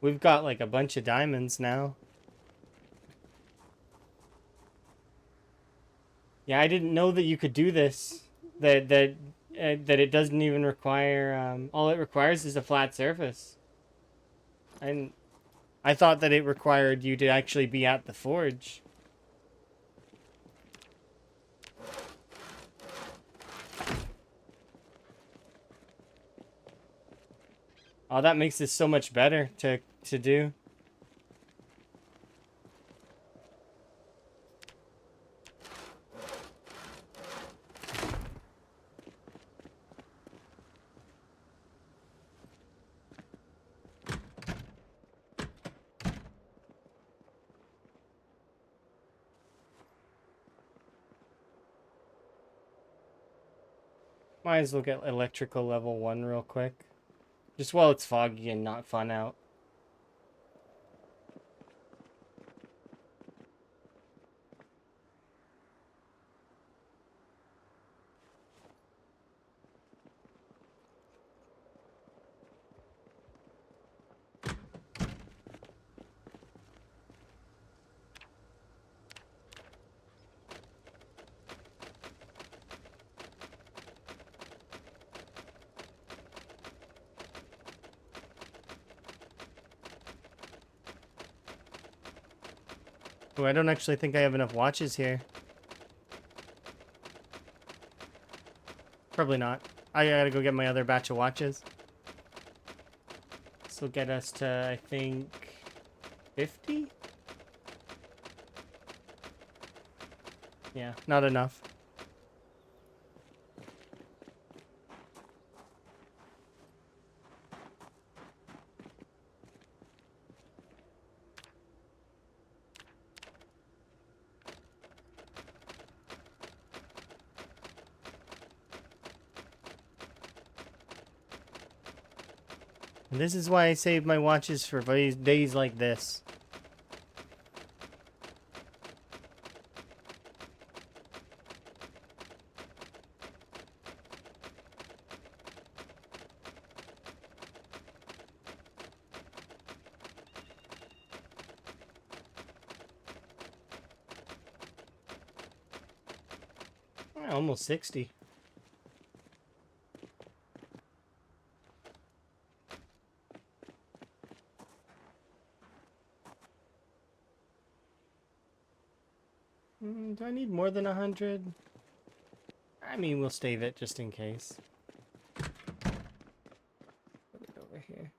we've got like a bunch of diamonds now. Yeah, I didn't know that you could do this. That it doesn't even require. All it requires is a flat surface. And I thought that it required you to actually be at the forge. Oh, that makes this so much better to do. Might as well get electrical level 1 real quick. Just while it's foggy and not fun out. Oh, I don't actually think I have enough watches here. Probably not. I gotta go get my other batch of watches. This will get us to, I think, 50? Yeah, not enough. And this is why I save my watches for days like this. Almost 60. Do I need more than 100? I mean, we'll save it just in case. Put it over here.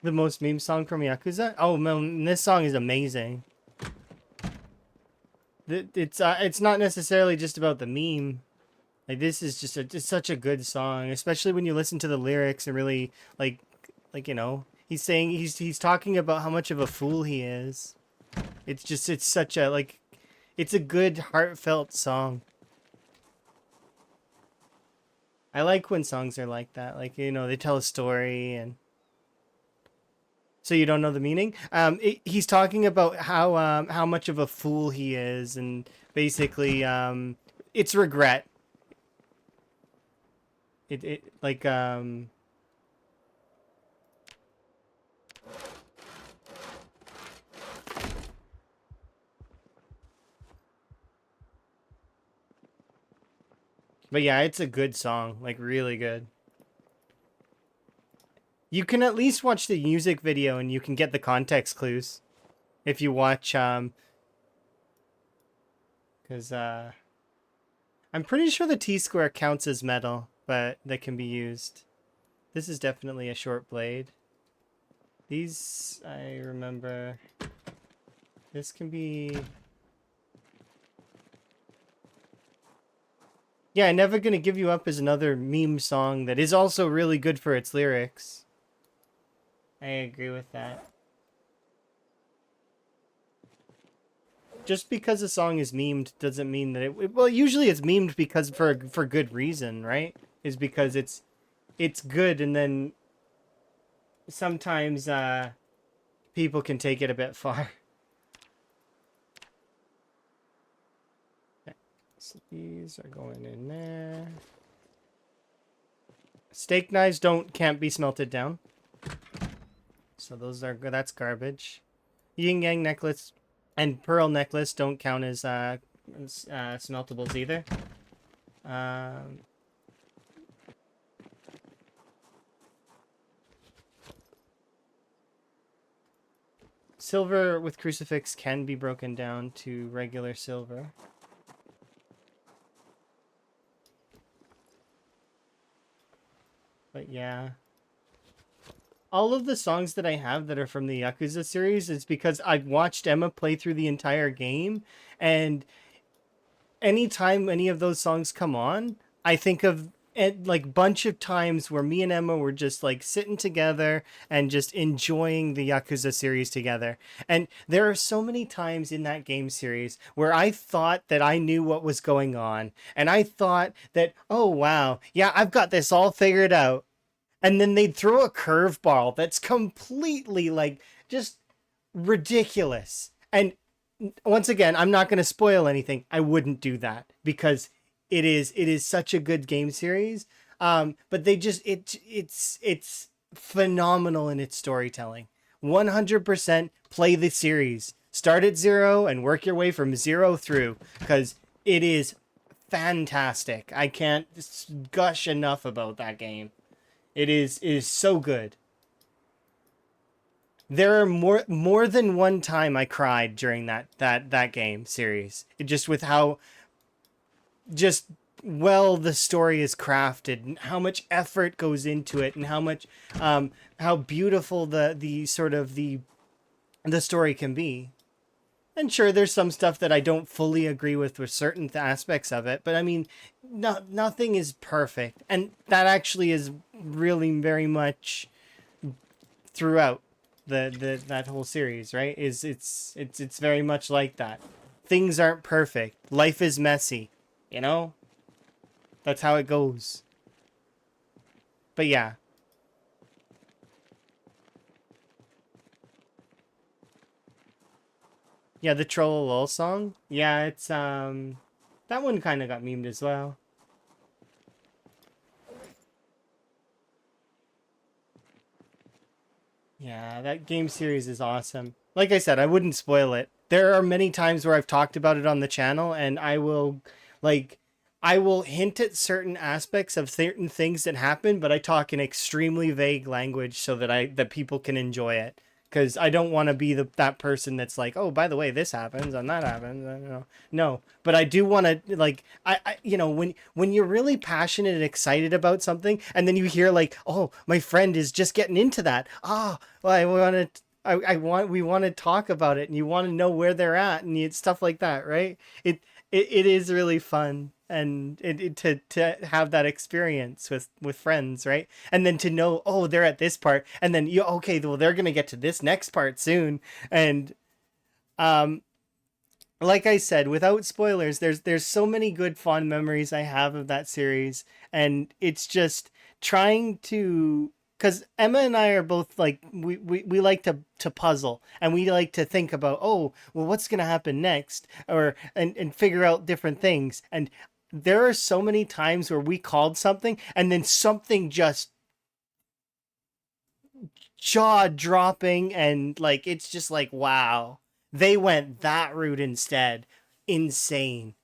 The most meme song from Yakuza? Oh man, this song is amazing. It's not necessarily just about the meme. Like this is just it's such a good song, especially when you listen to the lyrics and really like you know, He's saying he's talking about how much of a fool he is. It's such a like, it's a good heartfelt song. I like when songs are like that. Like, you know, they tell a story and so you don't know the meaning. He's talking about how much of a fool he is, and basically it's regret. It like but yeah, it's a good song, like really good. You can at least watch the music video and you can get the context clues if you watch cuz I'm pretty sure the T-square counts as metal, but that can be used. This is definitely a short blade. These I remember. This can be yeah, Never Gonna Give You Up is another meme song that is also really good for its lyrics. I agree with that. Just because a song is memed doesn't mean that well, usually it's memed because for good reason, right? Is because it's good, and then sometimes people can take it a bit far. Okay. So these are going in there. Steak knives can't be smelted down. So those are good. That's garbage. Yin Yang necklace and pearl necklace don't count as smeltables either. Silver with crucifix can be broken down to regular silver. But yeah. All of the songs that I have that are from the Yakuza series is because I've watched Emma play through the entire game, and anytime any of those songs come on, I think of like bunch of times where me and Emma were just like sitting together and just enjoying the Yakuza series together. And there are so many times in that game series where I thought that I knew what was going on, and I thought that, oh wow, yeah, I've got this all figured out. And then they'd throw a curveball that's completely like just ridiculous. And once again, I'm not going to spoil anything. I wouldn't do that because it is such a good game series. But they just it's phenomenal in its storytelling. 100% play the series. Start at 0 and work your way from 0 through, because it is fantastic. I can't gush enough about that game. It is so good. There are more than one time I cried during that game series. It just with how just well the story is crafted and how much effort goes into it, and how much how beautiful the sort of the story can be. And sure, there's some stuff that I don't fully agree with certain aspects of it, but I mean, nothing is perfect, and that actually is really very much throughout that whole series, right? It's very much like that. Things aren't perfect. Life is messy, you know? That's how it goes. But yeah. Yeah, the Trollolol song. Yeah, it's that one kind of got memed as well. Yeah, that game series is awesome. Like I said, I wouldn't spoil it. There are many times where I've talked about it on the channel, and I will hint at certain aspects of certain things that happen, but I talk in extremely vague language so that people can enjoy it. Because I don't want to be that person that's like, oh, by the way, this happens and that happens. No, but I do want to, like, I you know, when you're really passionate and excited about something, and then you hear like, oh, my friend is just getting into that. Ah, well, we want to talk about it, and you want to know where they're at, and stuff like that, right? It is really fun. and to have that experience with friends, right? And then to know, oh, they're at this part, and then you okay, well, they're gonna get to this next part soon, and um like I said, without spoilers, there's so many good fond memories I have of that series, and it's just trying to, because Emma and I are both like we like to puzzle, and we like to think about, oh, well, what's gonna happen next, or and figure out different things. And there are so many times where we called something and then something just jaw dropping, and like it's just like, wow, they went that route instead. Insane.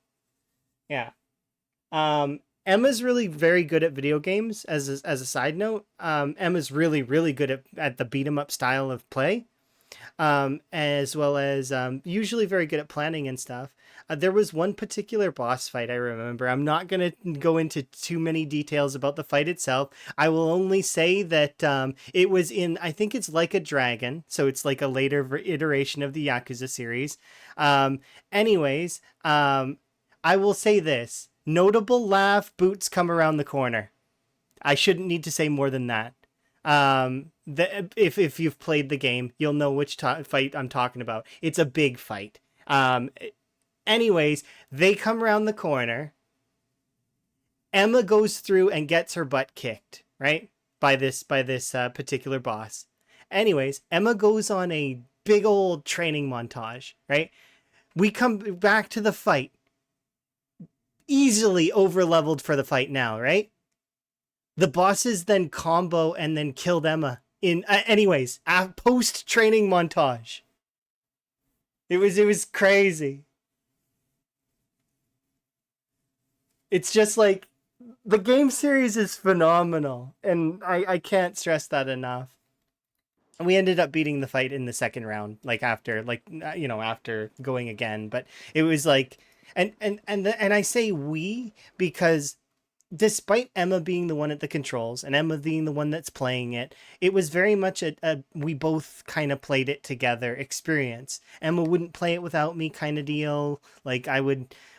Yeah. Emma's really very good at video games. As a side note, Emma's really good at the beat 'em up style of play, as well as usually very good at planning and stuff. There was one particular boss fight I remember. I'm not going to go into too many details about the fight itself. I will only say that it was in, I think it's Like a Dragon, so it's like a later iteration of the Yakuza series. Um, anyways, I will say this. Notable laugh, boots come around the corner. I shouldn't need to say more than that. If you've played the game, you'll know which fight I'm talking about. It's a big fight. Anyways, they come around the corner. Emma goes through and gets her butt kicked, right? By this particular boss. Anyways, Emma goes on a big old training montage, right? We come back to the fight. Easily over leveled for the fight now, right? The bosses then combo and then killed Emma in anyways, a post training montage. It was crazy. It's just like the game series is phenomenal, and I can't stress that enough. And we ended up beating the fight in the second round, like after after going again, but it was like, and I say we because despite Emma being the one at the controls and Emma being the one that's playing it, it was very much a we both kind of played it together experience. Emma wouldn't play it without me kind of deal. Like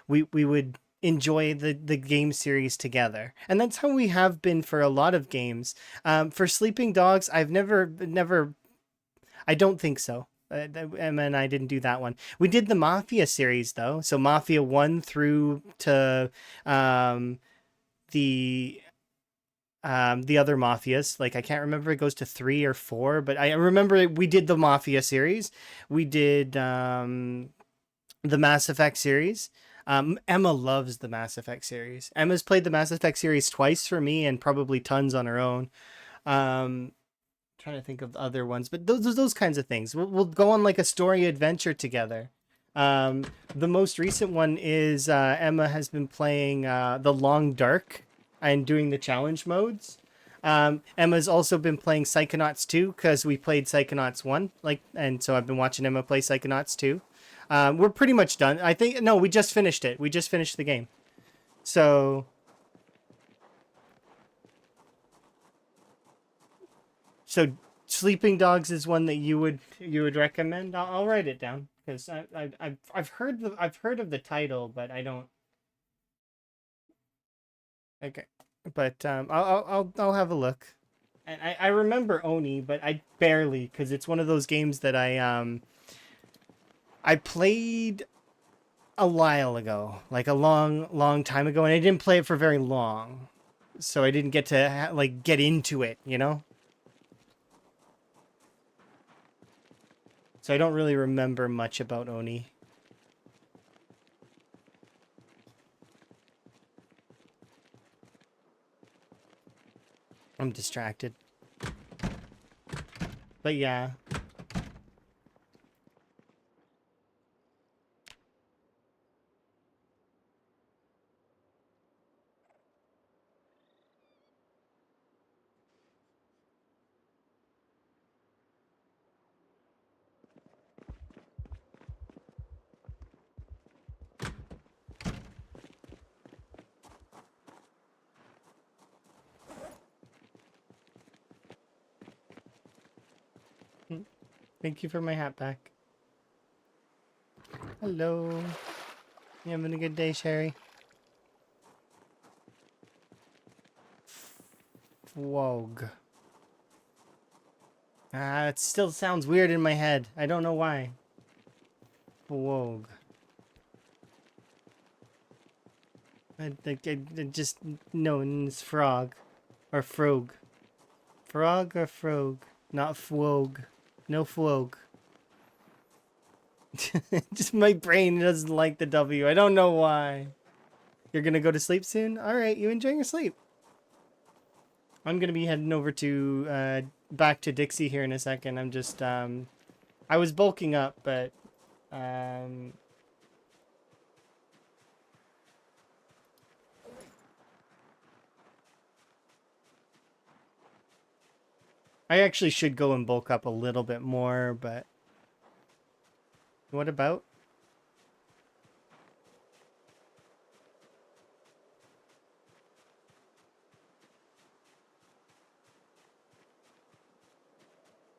we would enjoy the game series together. And that's how we have been for a lot of games. For Sleeping Dogs, I've never, I don't think so. Emma and I didn't do that one. We did the Mafia series though. So Mafia 1 through to the the other mafias. Like I can't remember, it goes to 3 or 4, but I remember we did the Mafia series. We did the Mass Effect series. Emma loves the Mass Effect series. Emma's played the Mass Effect series twice for me, and probably tons on her own. Trying to think of the other ones, but those kinds of things. We'll go on like a story adventure together. The most recent one is Emma has been playing The Long Dark and doing the challenge modes. Emma's also been playing Psychonauts 2 because we played Psychonauts 1, and so I've been watching Emma play Psychonauts 2. We're pretty much done. I think, no, we just finished it. We just finished the game. So Sleeping Dogs is one that you would recommend. I'll write it down because I've heard of the title, but I don't. Okay, but I'll have a look. And I remember Oni, but I barely, because it's one of those games that I played a while ago, like a long time ago, and I didn't play it for very long, so I didn't get to get into it, you know. So I don't really remember much about Oni. I'm distracted. But yeah. Thank you for my hat back. Hello. You having a good day, Sherry? Fwog. Ah, it still sounds weird in my head. I don't know why. Fwog. I just know it's frog. Or frog. Frog or frog? Not fwog. No fwog. Just my brain doesn't like the W. I don't know why. You're gonna go to sleep soon? Alright, you enjoy your sleep. I'm gonna be heading over to back to Dixie here in a second. I'm just I was bulking up, but I actually should go and bulk up a little bit more, but what about?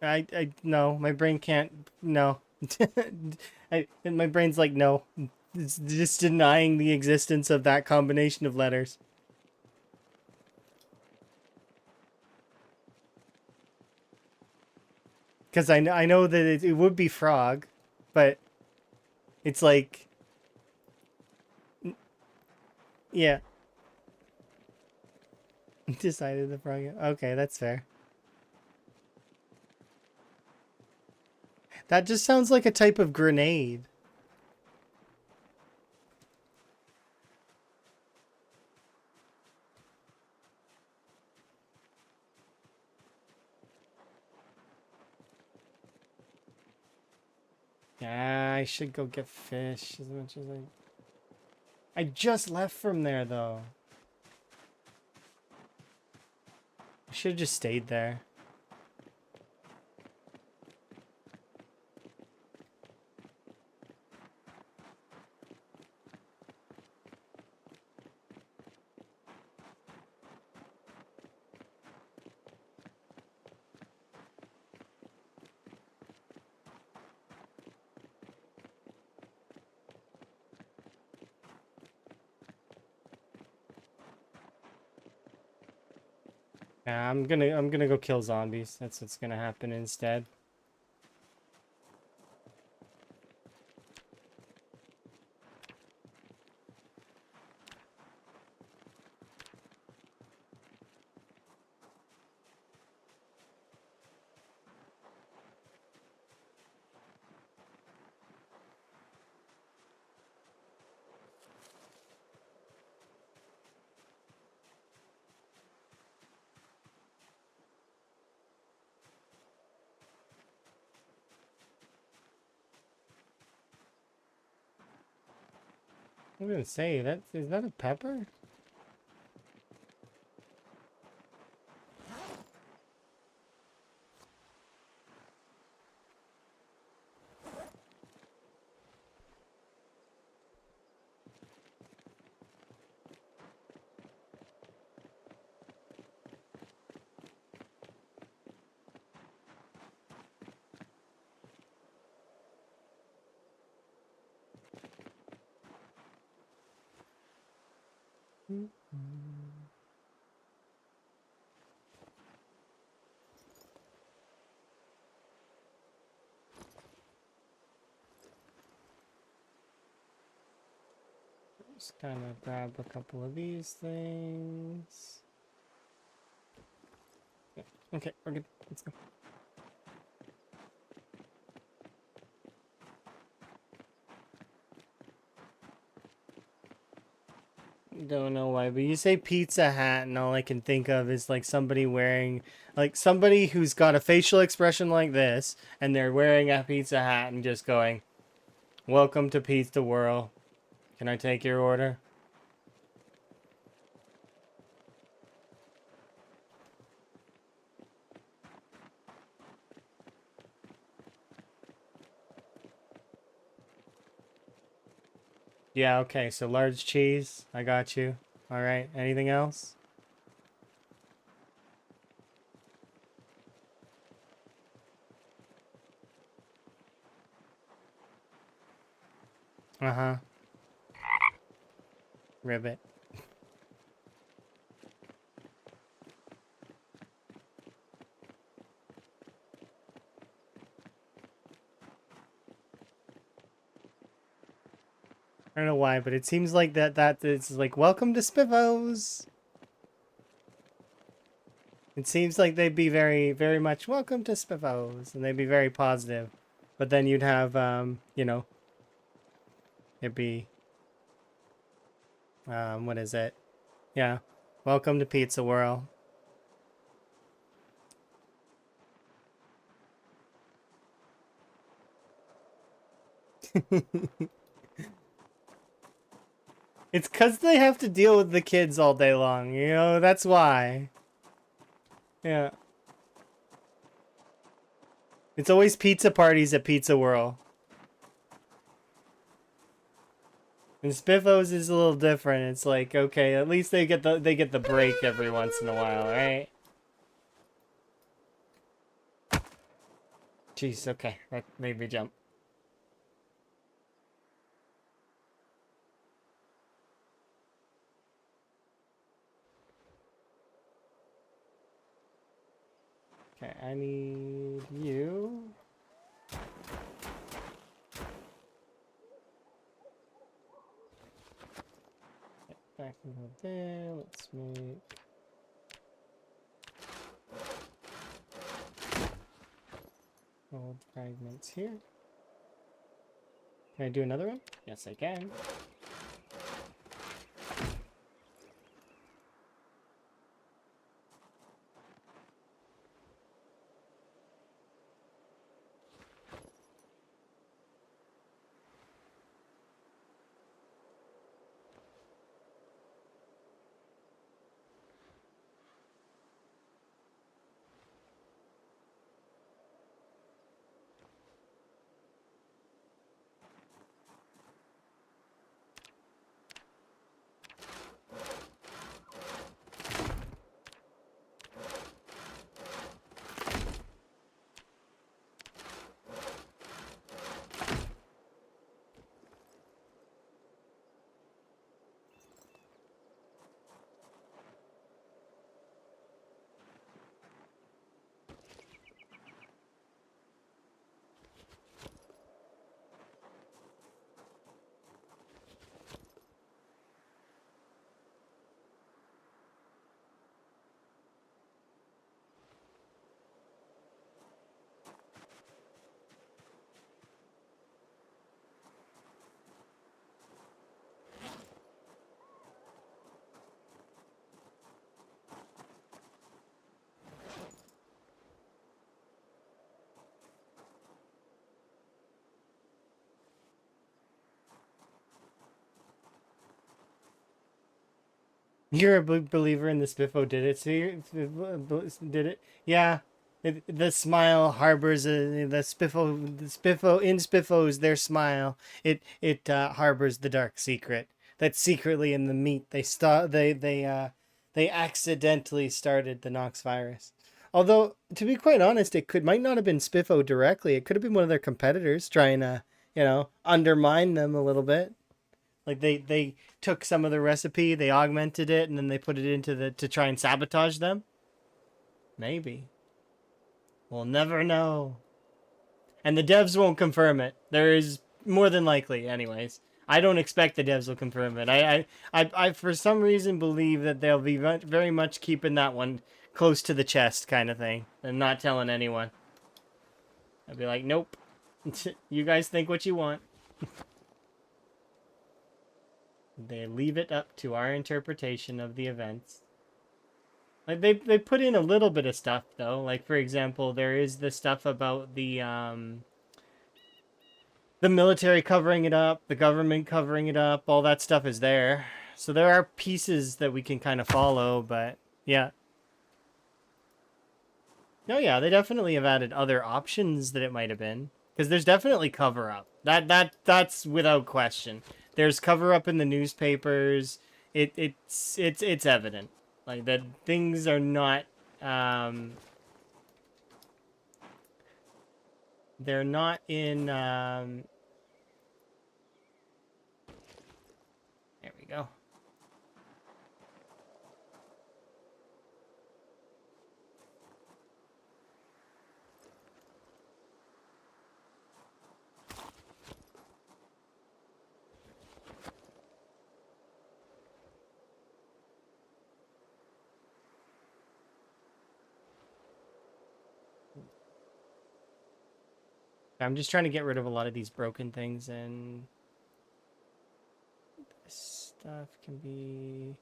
I no, my brain can't. No, my brain's like no, it's just denying the existence of that combination of letters. Because I know that it would be frog, but it's like yeah. Decided the frog. Okay, that's fair. That just sounds like a type of grenade. Yeah, I should go get fish as much as I just left from there though. I should have just stayed there. Yeah, I'm gonna go kill zombies. That's what's gonna happen instead. I'm gonna say that is that a pepper? Just kind of grab a couple of these things. Yeah, okay, we're good. Let's go. Don't know why, but you say Pizza Hat, and all I can think of is like somebody wearing, like somebody who's got a facial expression like this, and they're wearing a pizza hat and just going, "Welcome to Pizza World. Can I take your order?" Yeah, okay, so large cheese. I got you. All right, anything else? Uh-huh. Ribbit. I don't know why, but it seems like that it's like, welcome to Spiffos. It seems like they'd be very, very much welcome to Spiffos, and they'd be very positive. But then you'd have, you know, it'd be, what is it? Yeah, welcome to Pizza World. It's because they have to deal with the kids all day long, you know? That's why. Yeah. It's always pizza parties at Pizza World. And Spiffos is a little different. It's like, okay, at least they get the break every once in a while, right? Jeez, okay. That made me jump. Okay, I need you. Back over there. Let's make gold fragments here. Can I do another one? Yes, I can. You're a big believer in the Spiffo did it. So did it? Yeah. The smile harbors the Spiffo in Spiffos their smile. It harbors the dark secret that secretly in the meat they accidentally started the Nox virus. Although to be quite honest, it might not have been Spiffo directly. It could have been one of their competitors trying to undermine them a little bit. Like they took some of the recipe, they augmented it, and then they put it into to try and sabotage them. Maybe. We'll never know. And the devs won't confirm it. There is more than likely, anyways. I don't expect the devs will confirm it. I for some reason believe that they'll be very much keeping that one close to the chest kind of thing and not telling anyone. I'd be like, nope. You guys think what you want. They leave it up to our interpretation of the events. Like they put in a little bit of stuff though. Like for example, there is the stuff about the military covering it up, the government covering it up, all that stuff is there. So there are pieces that we can kind of follow, but yeah. No, yeah, they definitely have added other options that it might have been. Because there's definitely cover up. That's without question. There's cover up in the newspapers. It's evident. Like that things are not they're not in there we go. I'm just trying to get rid of a lot of these broken things, and this stuff can be...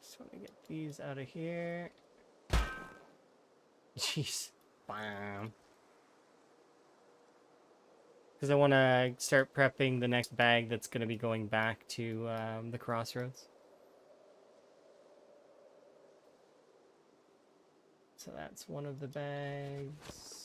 Just want to get these out of here. Jeez. Bam. Because I want to start prepping the next bag that's going to be going back to the crossroads. So that's one of the bags.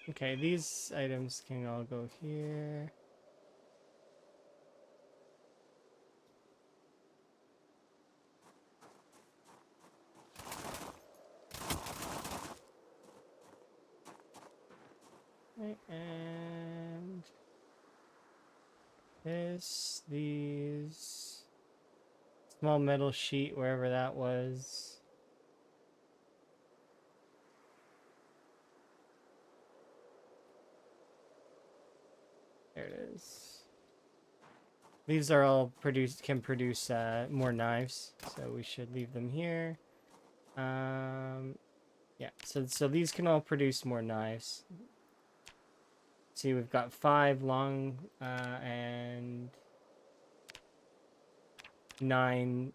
Okay, these items can all go here. Right, and this, these, small metal sheet, wherever that was. There it is. These are all can produce more knives, so we should leave them here. Yeah, so these can all produce more knives. See, we've got 5 long and 9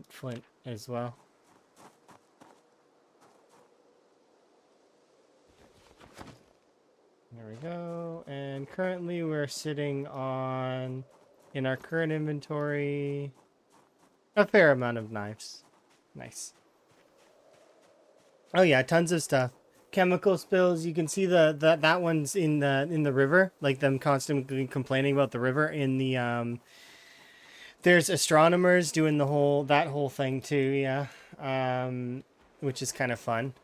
flint as well. There we go. And currently we're sitting on, in our current inventory, a fair amount of knives. Nice. Oh yeah, tons of stuff. Chemical spills. You can see that one's in the river, like them constantly complaining about the river. In the there's astronomers doing that whole thing too. Yeah, which is kind of fun.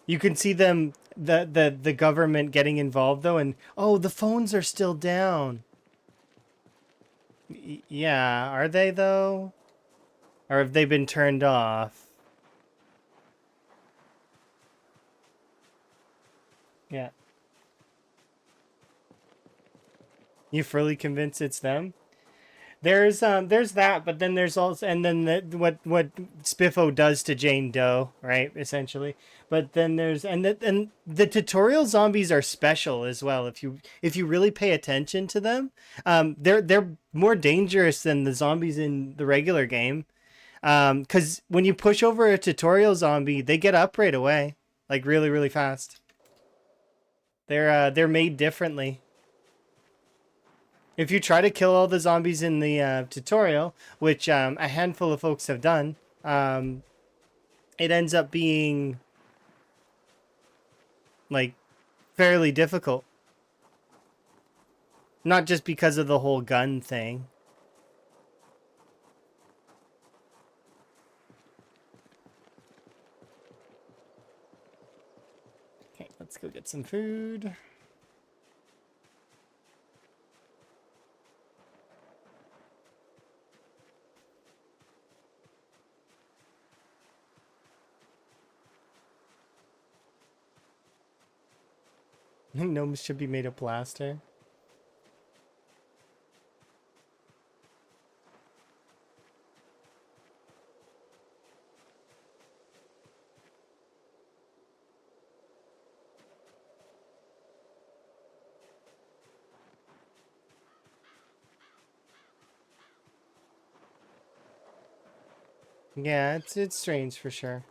You can see them the government getting involved though, and oh, the phones are still down. Yeah, are they though? Or have they been turned off? Yeah. You fully convinced it's them? There's that, but then there's also, and then what Spiffo does to Jane Doe, right? Essentially. But then there's and the tutorial zombies are special as well. If you really pay attention to them, they're more dangerous than the zombies in the regular game. Because when you push over a tutorial zombie, they get up right away, like really fast. They're made differently. If you try to kill all the zombies in the tutorial, which a handful of folks have done, it ends up being like fairly difficult. Not just because of the whole gun thing. Okay, let's go get some food. Gnomes should be made of plaster. Yeah, it's strange for sure.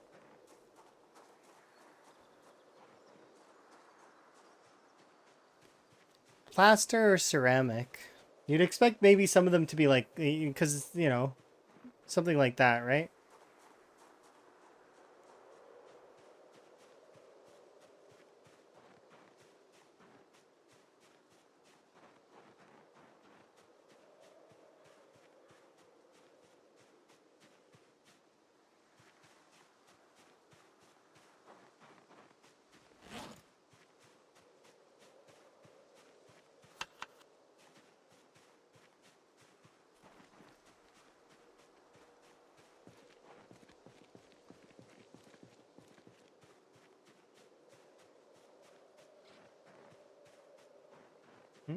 Plaster or ceramic? You'd expect maybe some of them to be like, because, you know, something like that, right? Hmm?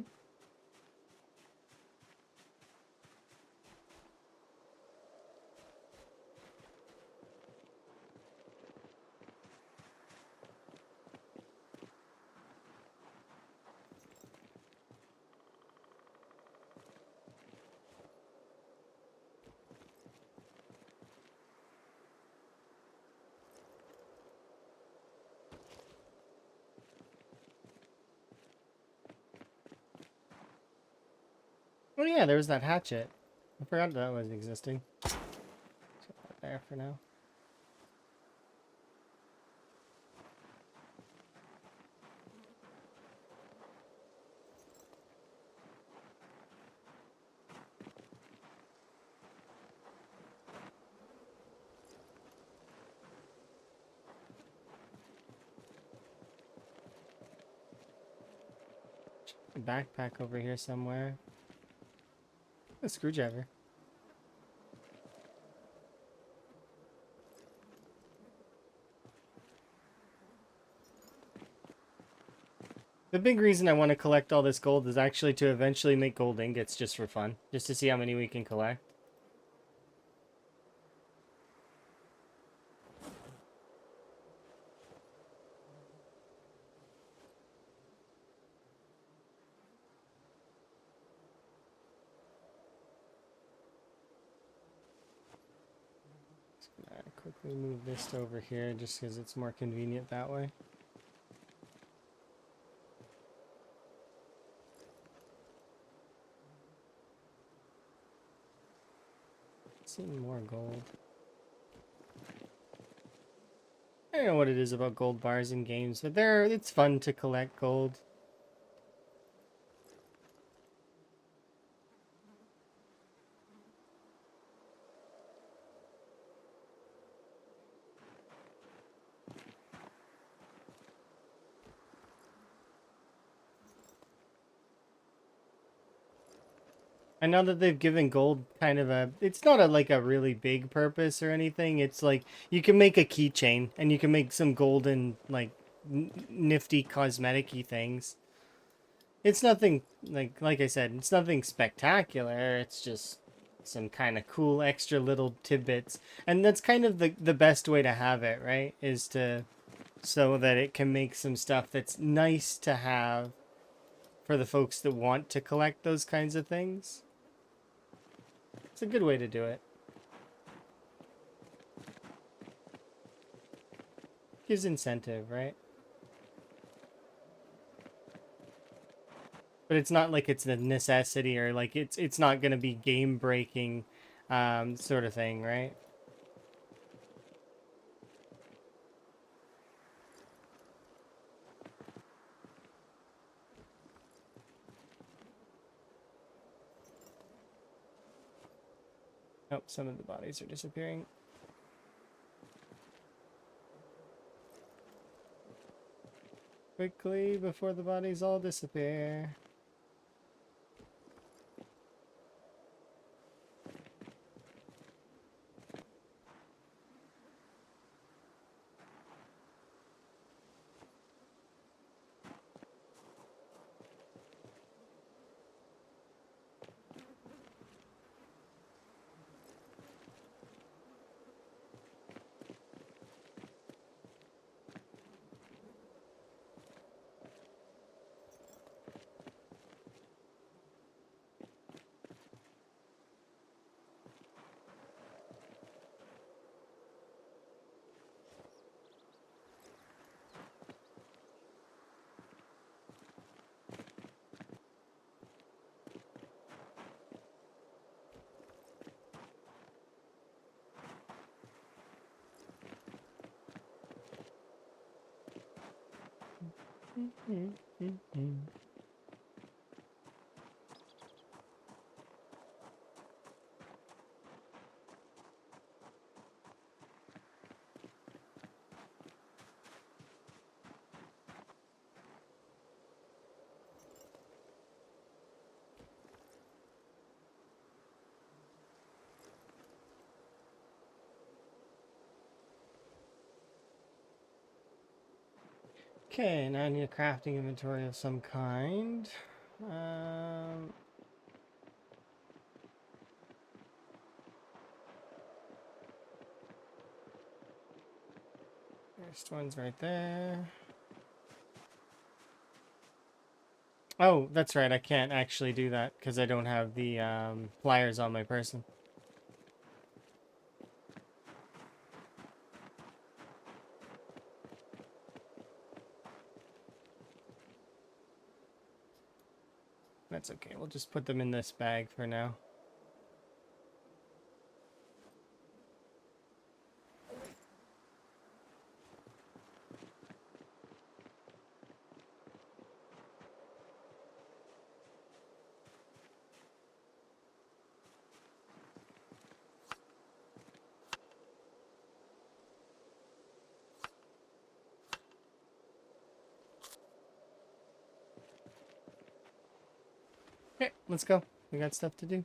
Oh yeah, there was that hatchet. I forgot that was existing. Put that there for now. A backpack over here somewhere. A screwdriver. The big reason I want to collect all this gold is actually to eventually make gold ingots just for fun. Just to see how many we can collect. Quickly move this over here just because it's more convenient that way. Seeing more gold. I don't know what it is about gold bars in games, but it's fun to collect gold. And now that they've given gold kind of it's not like a really big purpose or anything. It's like you can make a keychain and you can make some golden like nifty cosmetic-y things. It's nothing like I said, it's nothing spectacular. It's just some kind of cool extra little tidbits. And that's kind of the best way to have it, right? Is to so that it can make some stuff that's nice to have for the folks that want to collect those kinds of things. It's a good way to do it. Gives incentive, right? But it's not like it's a necessity or like it's not going to be game breaking sort of thing, right? Oh, some of the bodies are disappearing. Quickly before the bodies all disappear. Okay, now I need a crafting inventory of some kind. Um, First one's right there. Oh, that's right. I can't actually do that because I don't have the pliers on my person. That's okay. We'll just put them in this bag for now. Okay, let's go. We got stuff to do.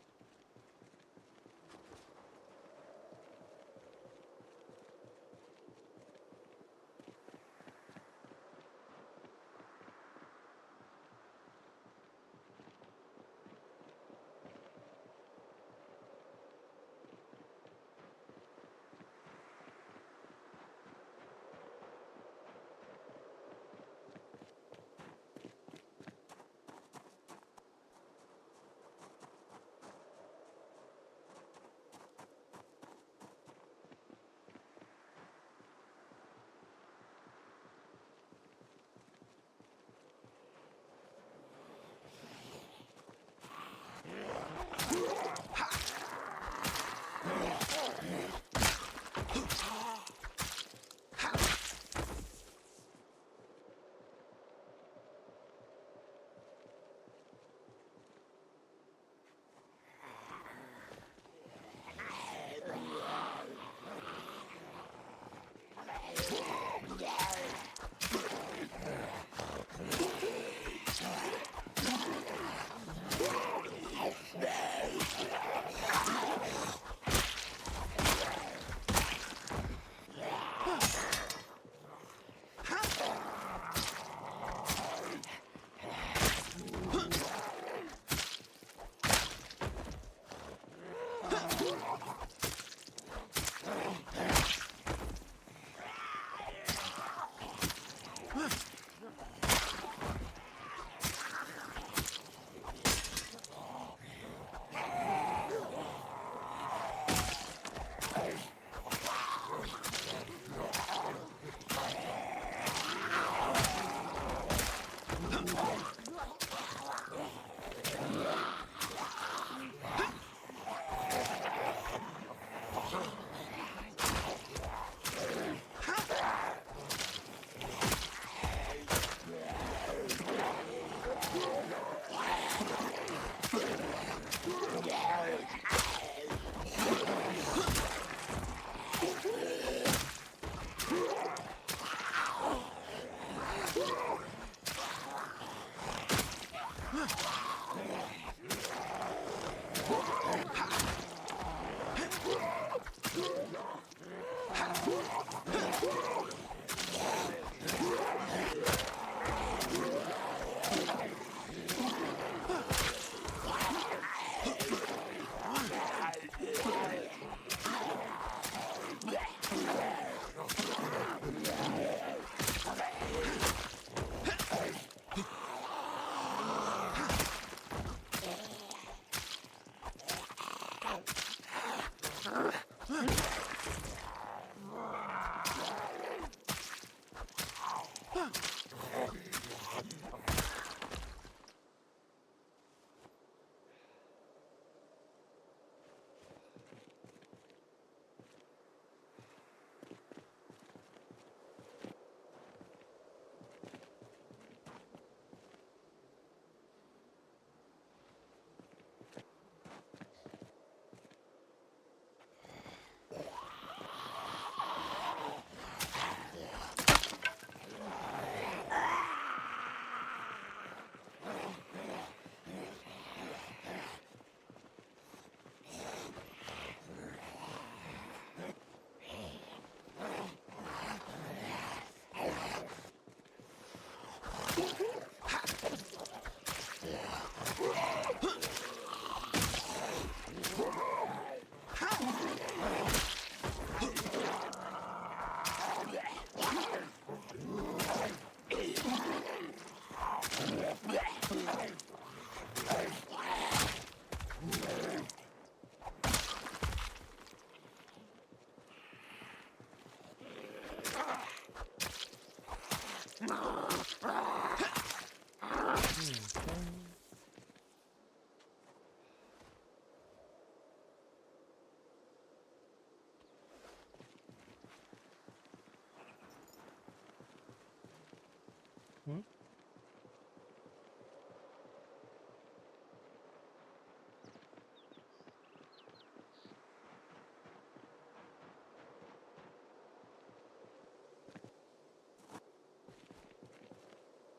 Hmm?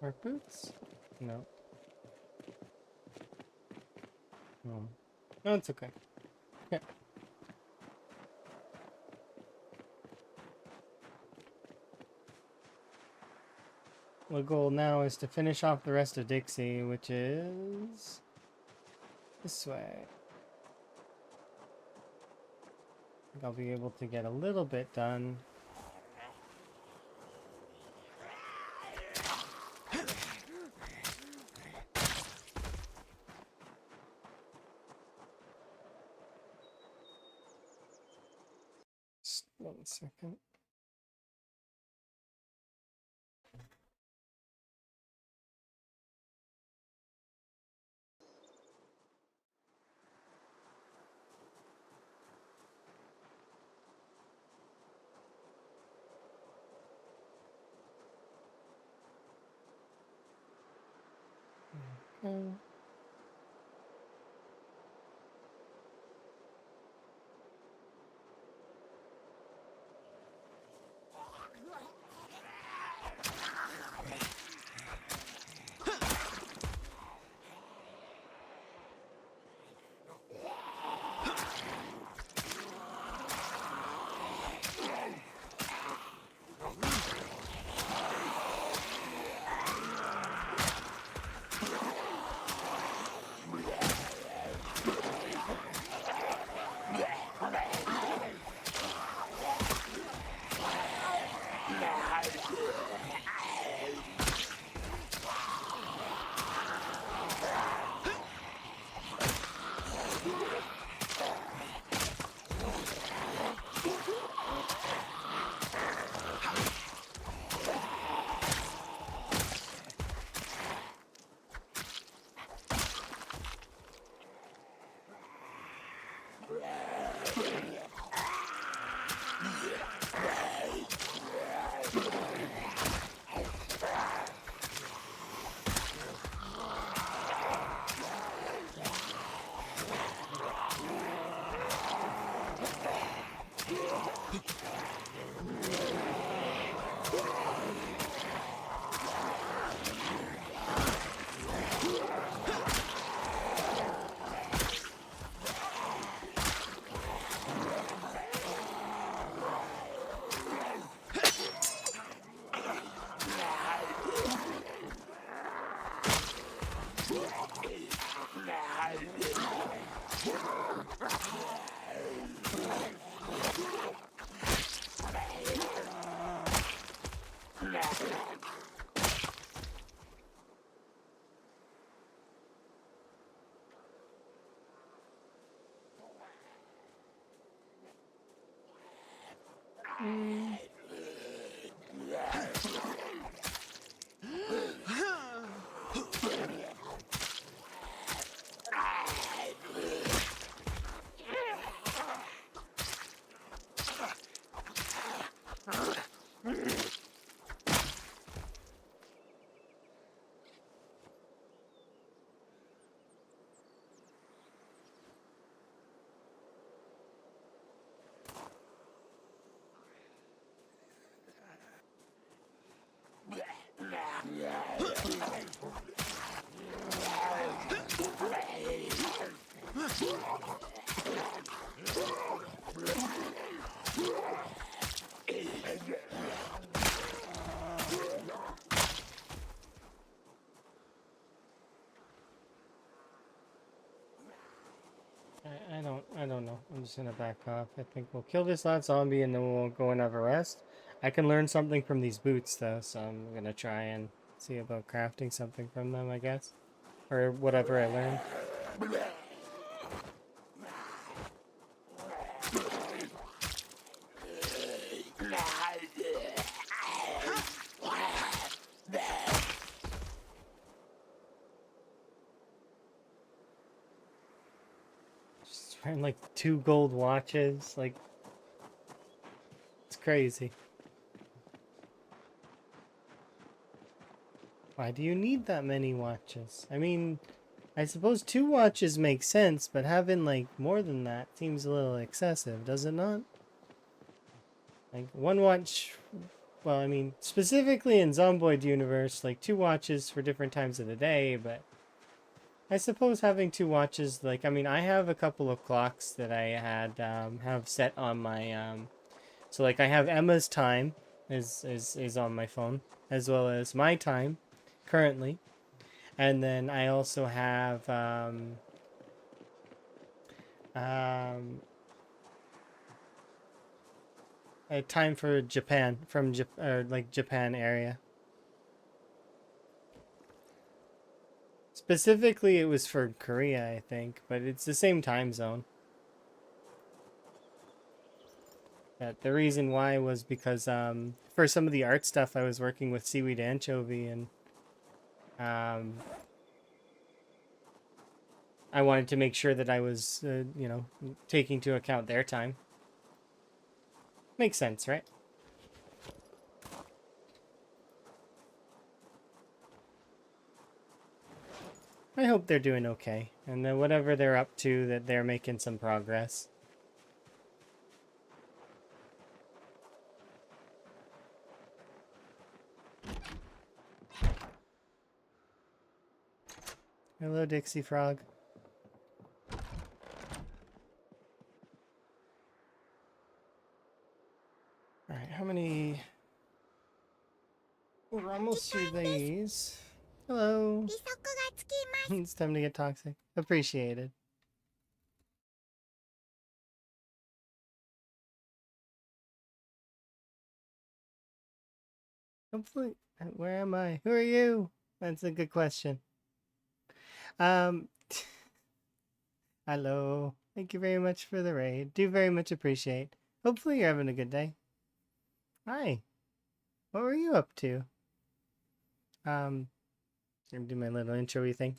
Work boots? No. No. No, it's okay. Okay. The goal now is to finish off the rest of Dixie, which is this way. I think I'll be able to get a little bit done. Just 1 second. Okay. I don't know. I'm just gonna back off. I think we'll kill this last zombie and then we'll go and have a rest. I can learn something from these boots though, so I'm gonna try and see about crafting something from them, I guess. Or whatever I learn. wearing like 2 gold watches. Like, it's crazy. Why do you need that many watches? I mean, I suppose 2 watches make sense, but having like more than that seems a little excessive, does it not? Like 1 watch, well, I mean, specifically in Zomboid universe, like 2 watches for different times of the day, but I suppose having 2 watches, like, I mean, I have a couple of clocks that I have set on my, so like I have Emma's time is on my phone, as well as my time currently. And then I also have um, a time for Japan from or like Japan area. Specifically, it was for Korea, I think, but it's the same time zone. But the reason why was because for some of the art stuff, I was working with Seaweed Anchovy, and um, I wanted to make sure that I was, taking into account their time. Makes sense, right? I hope they're doing okay, and that whatever they're up to, that they're making some progress. Hello, Dixie Frog. Alright, how many... We're almost through these. Hello. It's time to get toxic. Appreciated. Hopefully... Where am I? Who are you? That's a good question. Um... Hello. Thank you very much for the raid. Do very much appreciate. Hopefully you're having a good day. Hi. What were you up to? I'm gonna do my little intro-y thing.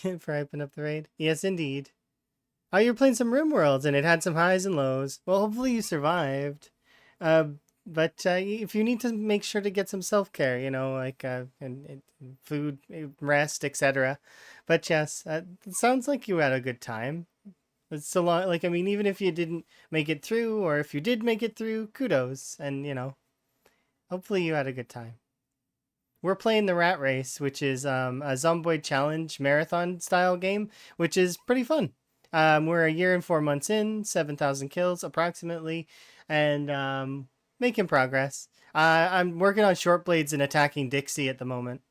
For hyping up the raid. Yes, indeed. Oh, you're playing some RimWorlds, and it had some highs and lows. Well, hopefully you survived. Uh, but if you need to make sure to get some self-care, like and food, rest, etc. But yes, it sounds like you had a good time. It's a lot. Like, I mean, even if you didn't make it through, or if you did make it through, kudos. And hopefully you had a good time. We're playing the Rat Race, which is a Zomboid Challenge marathon style game, which is pretty fun. We're a year and 4 months in, 7,000 kills approximately, and making progress. I'm working on short blades and attacking Dixie at the moment.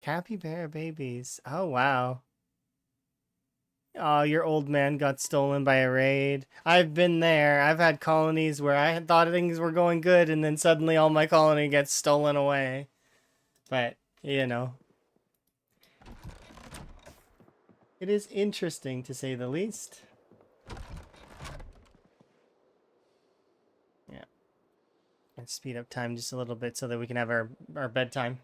Capybara babies. Oh, wow. Oh, your old man got stolen by a raid. I've been there. I've had colonies where I thought things were going good, and then suddenly all my colony gets stolen away. But, it is interesting to say the least. Yeah. Let's speed up time just a little bit so that we can have our bedtime.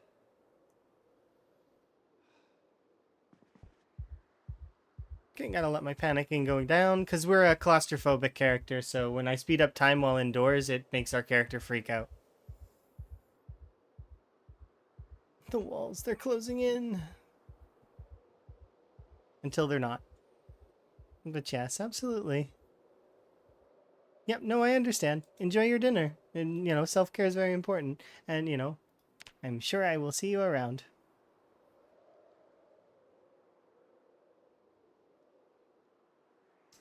Okay, gotta let my panicking go down, because we're a claustrophobic character, so when I speed up time while indoors, it makes our character freak out. The walls, they're closing in. Until they're not. But yes, absolutely. Yep, no, I understand. Enjoy your dinner. And, self-care is very important. And, I'm sure I will see you around.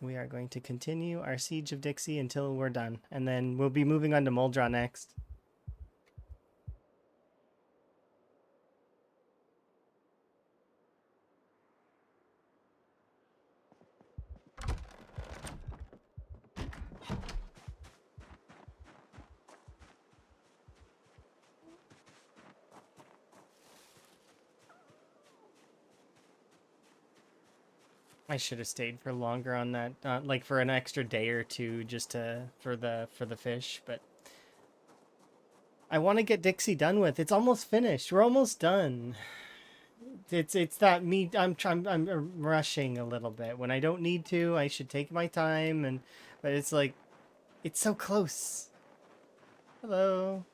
We are going to continue our siege of Dixie until we're done, and then we'll be moving on to Muldra next. I should have stayed for longer on that, like for an extra day or two, just for the fish. But I want to get Dixie done with. It's almost finished. We're almost done. It's that me. I'm rushing a little bit when I don't need to. I should take my time, but it's like it's so close. Hello.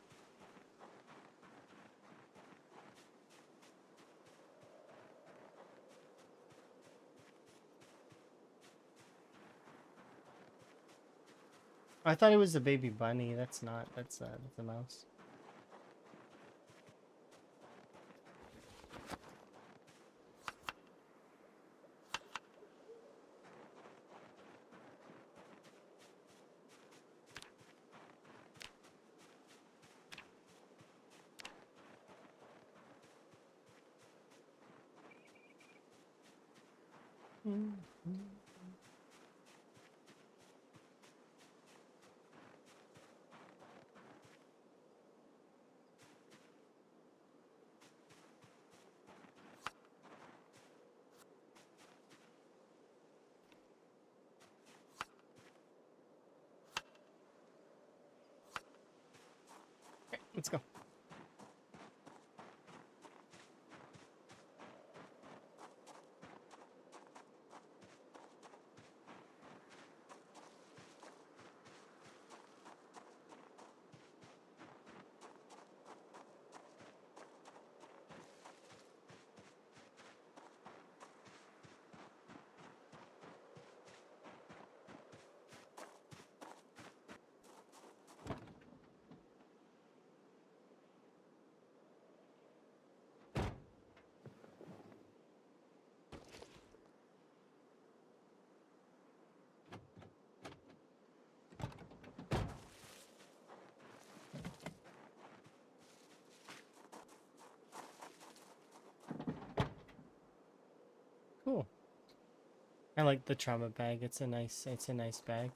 I thought it was a baby bunny. That's not. That's a mouse. Okay, let's go. Cool. I like the trauma bag. It's a nice bag.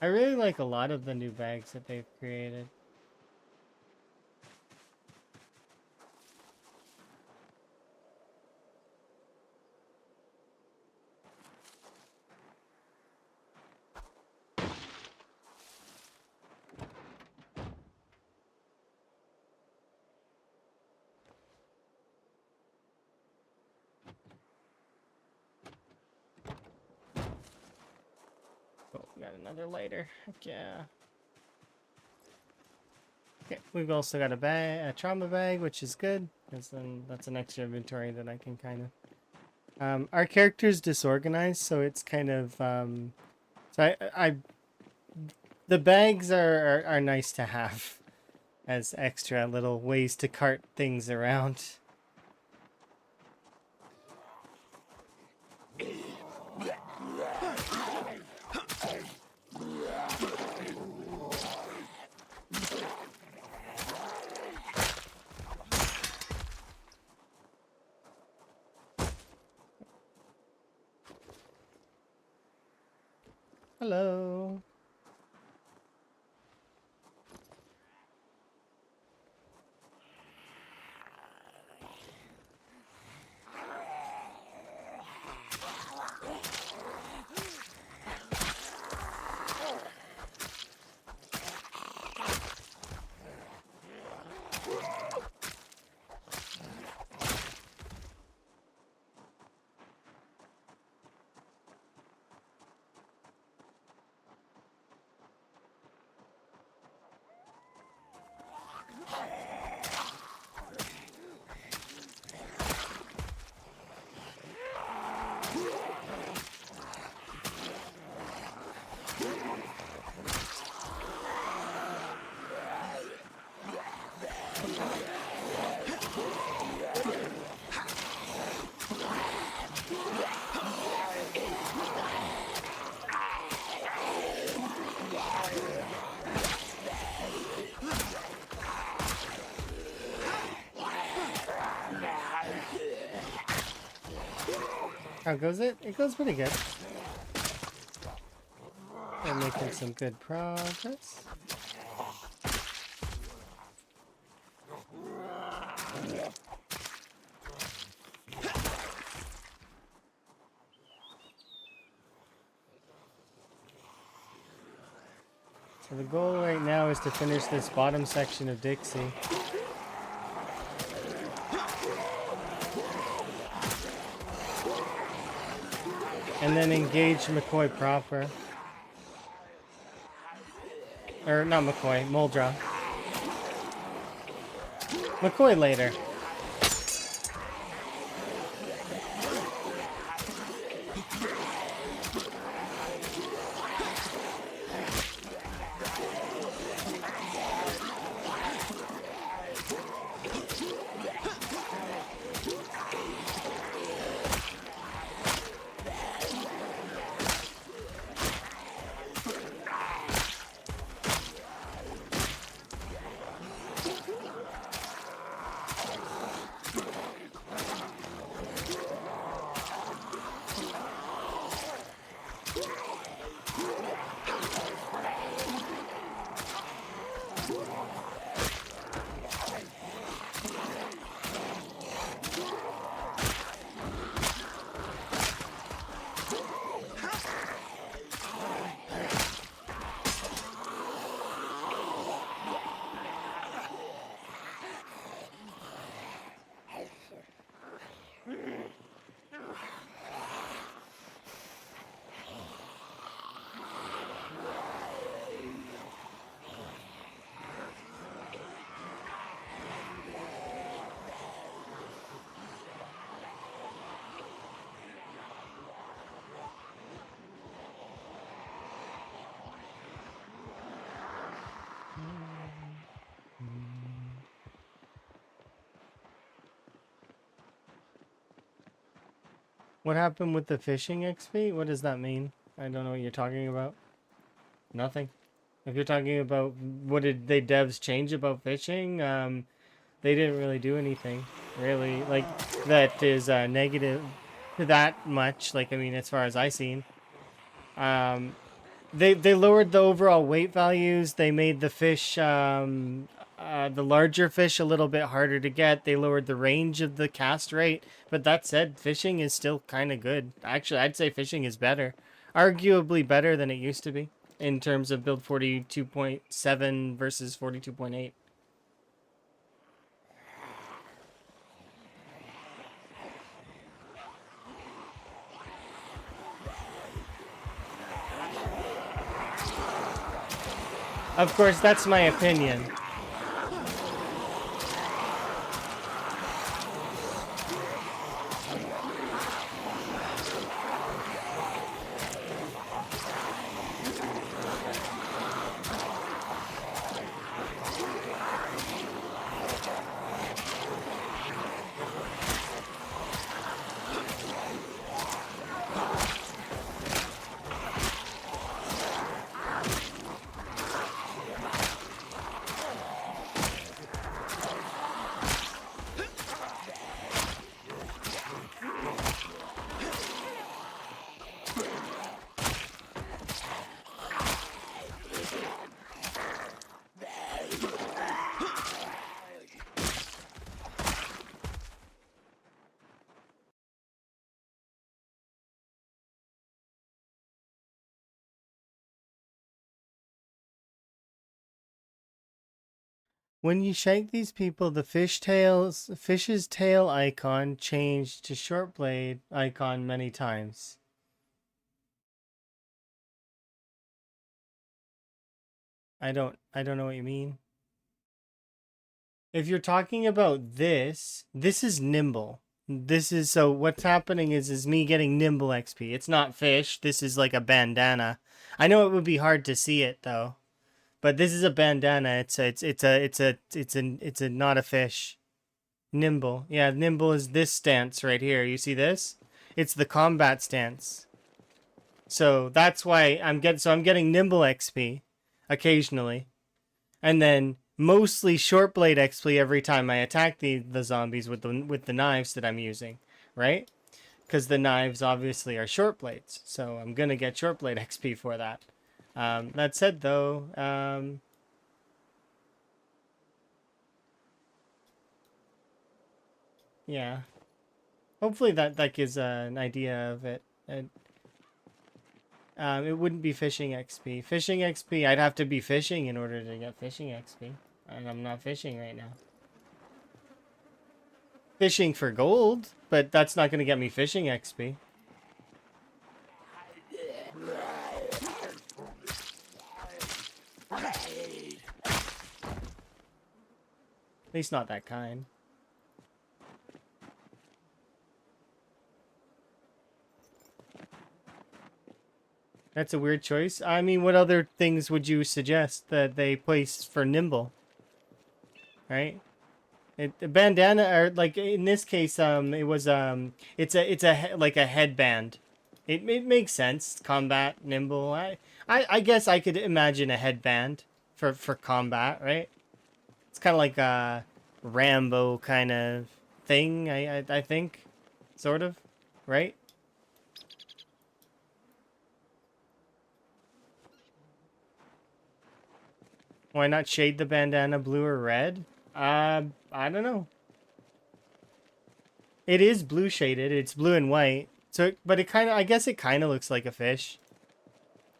I really like a lot of the new bags that they've created. Oh, we got another lighter. Heck yeah. Okay, we've also got a trauma bag, which is good, because then that's an extra inventory that I can kind of. Our character's disorganized, so it's kind of so the bags are nice to have as extra little ways to cart things around. Hello. How goes it? It goes pretty good. We're making some good progress. So the goal right now is to finish this bottom section of Dixie. And then engage McCoy proper. Or not McCoy, Muldrow. McCoy later. What happened with the fishing XP? What does that mean? I don't know what you're talking about. Nothing. If you're talking about what did they devs change about fishing, they didn't really do anything, really. Like, that is negative that much. Like, I mean, as far as I seen. They lowered the overall weight values. They made the fish, the larger fish a little bit harder to get. They lowered the range of the cast rate. But that said, fishing is still kind of good. Actually, I'd say fishing is better. Arguably better than it used to be in terms of build 42.7 versus 42.8. Of course, that's my opinion. When you shank these people, the fish's tail icon changed to short blade icon many times. I don't know what you mean. If you're talking about this is nimble. This is, so what's happening is me getting nimble XP. It's not fish. This is like a bandana. I know it would be hard to see it though. But this is a bandana. It's a not a fish. Nimble. Yeah, nimble is this stance right here. You see this? It's the combat stance. So that's why I'm getting nimble XP occasionally. And then mostly short blade XP every time I attack the zombies with the knives that I'm using, right? because the knives obviously are short blades, so I'm gonna get short blade XP for that. That said, though, yeah, hopefully that gives an idea of it. And it wouldn't be fishing XP. Fishing XP, I'd have to be fishing in order to get fishing XP, and I'm not fishing right now. Fishing for gold, but that's not gonna get me fishing XP. At least not that kind. That's a weird choice. I mean, what other things would you suggest that they place for nimble? Right? A bandana, or like in this case, it was like a headband. It makes sense. Combat, nimble. I guess I could imagine a headband for combat, right? It's kind of like a Rambo kind of thing. I think, sort of, right? Why not shade the bandana blue or red? I don't know. It is blue shaded. It's blue and white. So, but it kind of, I guess it kind of looks like a fish.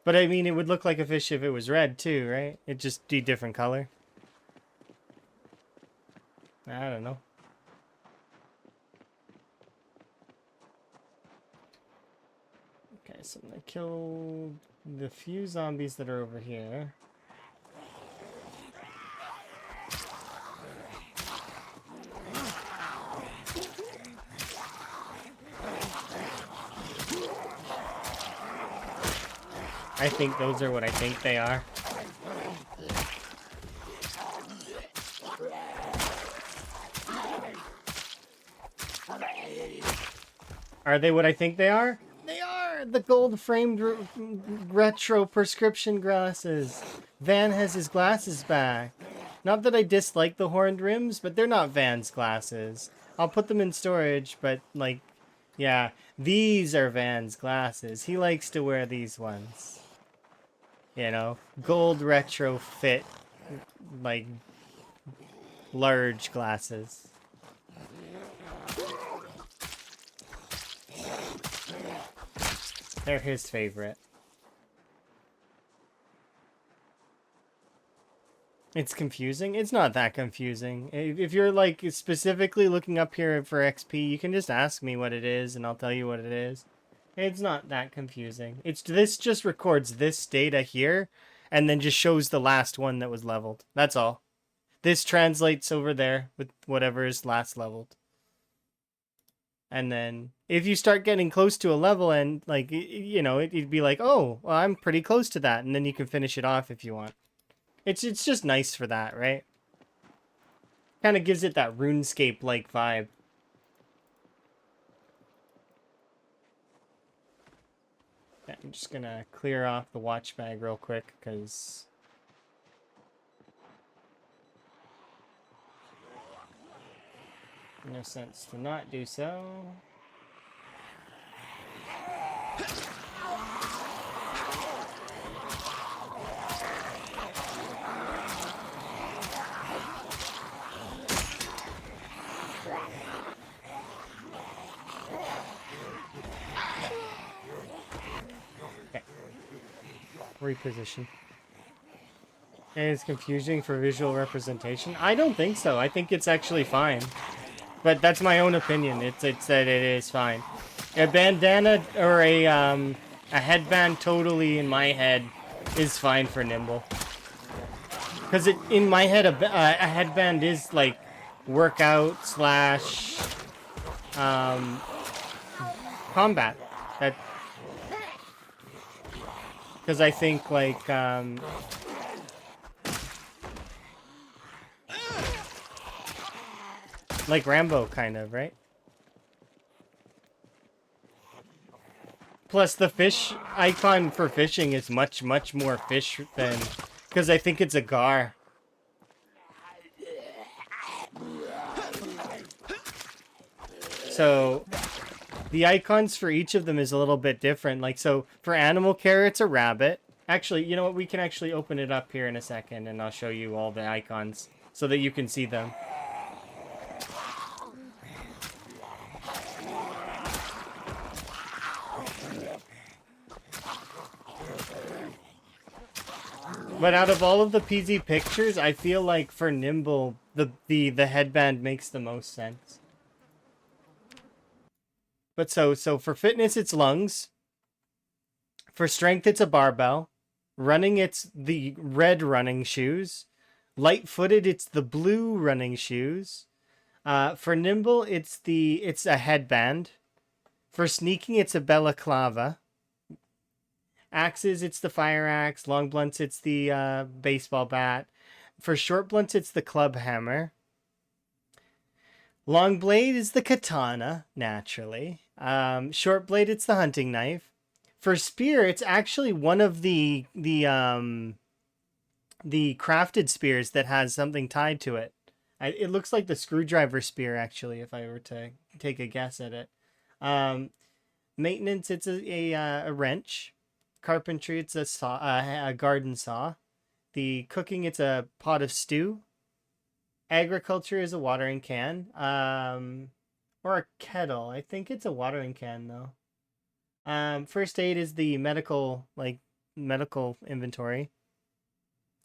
But I mean, it would look like a fish if it was red too, right? It'd just be different color. I don't know. Okay, so I'm gonna kill the few zombies that are over here. I think those are what I think they are. Are they what I think they are? They are! The gold-framed retro prescription glasses. Van has his glasses back. Not that I dislike the horned rims, but they're not Van's glasses. I'll put them in storage, but, like, yeah. These are Van's glasses. He likes to wear these ones. You know? Gold retro fit, like, large glasses. They're his favorite. It's confusing? It's not that confusing. If you're, like, specifically looking up here for XP, you can just ask me what it is, and I'll tell you what it is. It's not that confusing. This just records this data here, and then just shows the last one that was leveled. That's all. This translates over there with whatever is last leveled. And then if you start getting close to a level and, like, you know, it'd be like, oh, well, I'm pretty close to that. And then you can finish it off if you want. It's just nice for that, right? Kind of gives it that RuneScape-like vibe. Yeah, I'm just gonna clear off the watch bag real quick, because... no sense to not do so. Okay. Reposition. And it's confusing for visual representation? I don't think so. I think it's actually fine. But that's my own opinion. It's that it is fine. A bandana or a headband totally in my head is fine for nimble. Because in my head a headband is like workout slash combat. That because I think like Rambo, kind of, right? Plus, the fish icon for fishing is much more fish than... because I think it's a gar. So, The icons for each of them is a little bit different. Like, so for animal care, it's a rabbit. Actually, you know what? We can actually open it up here in a second, and I'll show you all the icons so that you can see them. But out of all of the PZ pictures, I feel like for Nimble, the headband makes the most sense. But so for fitness, it's lungs. For strength, it's a barbell. Running, it's the red running shoes. Light-footed, it's the blue running shoes. For nimble, it's a headband. For sneaking, it's a balaclava. Axes, it's the fire axe. Long blunts, it's the baseball bat. For short blunts, it's the club hammer. Long blade is the katana, naturally. Short blade, it's the hunting knife. For spear, it's actually one of the crafted spears that has something tied to it. It looks like the screwdriver spear, actually, if I were to take a guess at it. Maintenance, it's a wrench. Carpentry, it's a saw, a garden saw. The cooking, it's a pot of stew. Agriculture is a watering can. Or a kettle. I think it's a watering can, though. First aid is the medical inventory.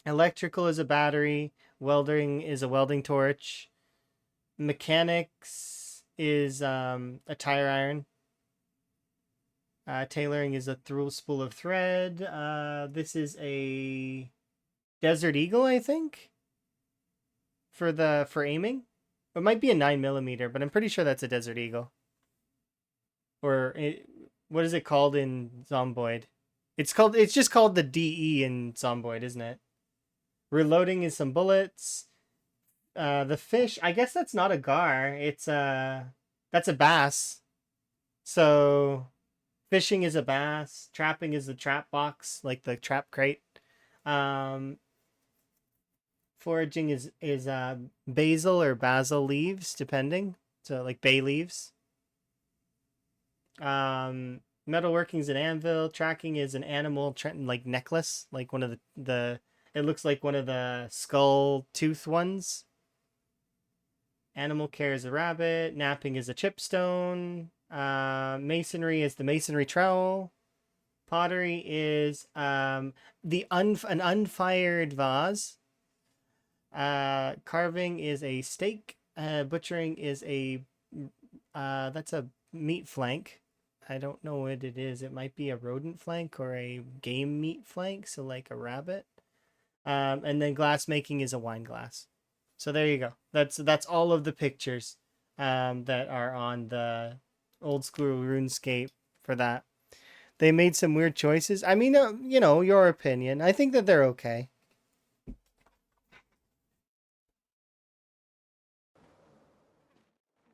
Electrical is a battery. Welding is a welding torch. Mechanics is a tire iron. Tailoring is a spool of thread. This is a Desert Eagle, I think, for aiming. It might be a 9mm, but I'm pretty sure that's a Desert Eagle. What is it called in Zomboid? It's just called the DE in Zomboid, isn't it? Reloading is some bullets. The fish, I guess that's not a gar. That's a bass. So fishing is a bass. Trapping is the trap box, like the trap crate. Foraging is basil or basil leaves, depending. So like bay leaves. Metalworking is an anvil. Tracking is an animal like necklace, like one of the it looks like one of the skull tooth ones. Animal care is a rabbit. Napping is a chipstone. Masonry is the masonry trowel. Pottery is an unfired vase. Carving is a steak. Butchering is that's a meat flank. I don't know what it is. It might be a rodent flank or a game meat flank, so like a rabbit. And then glass making is a wine glass. So there you go. That's all of the pictures that are on the old school RuneScape for that. They made some weird choices. I mean, your opinion. I think that they're okay.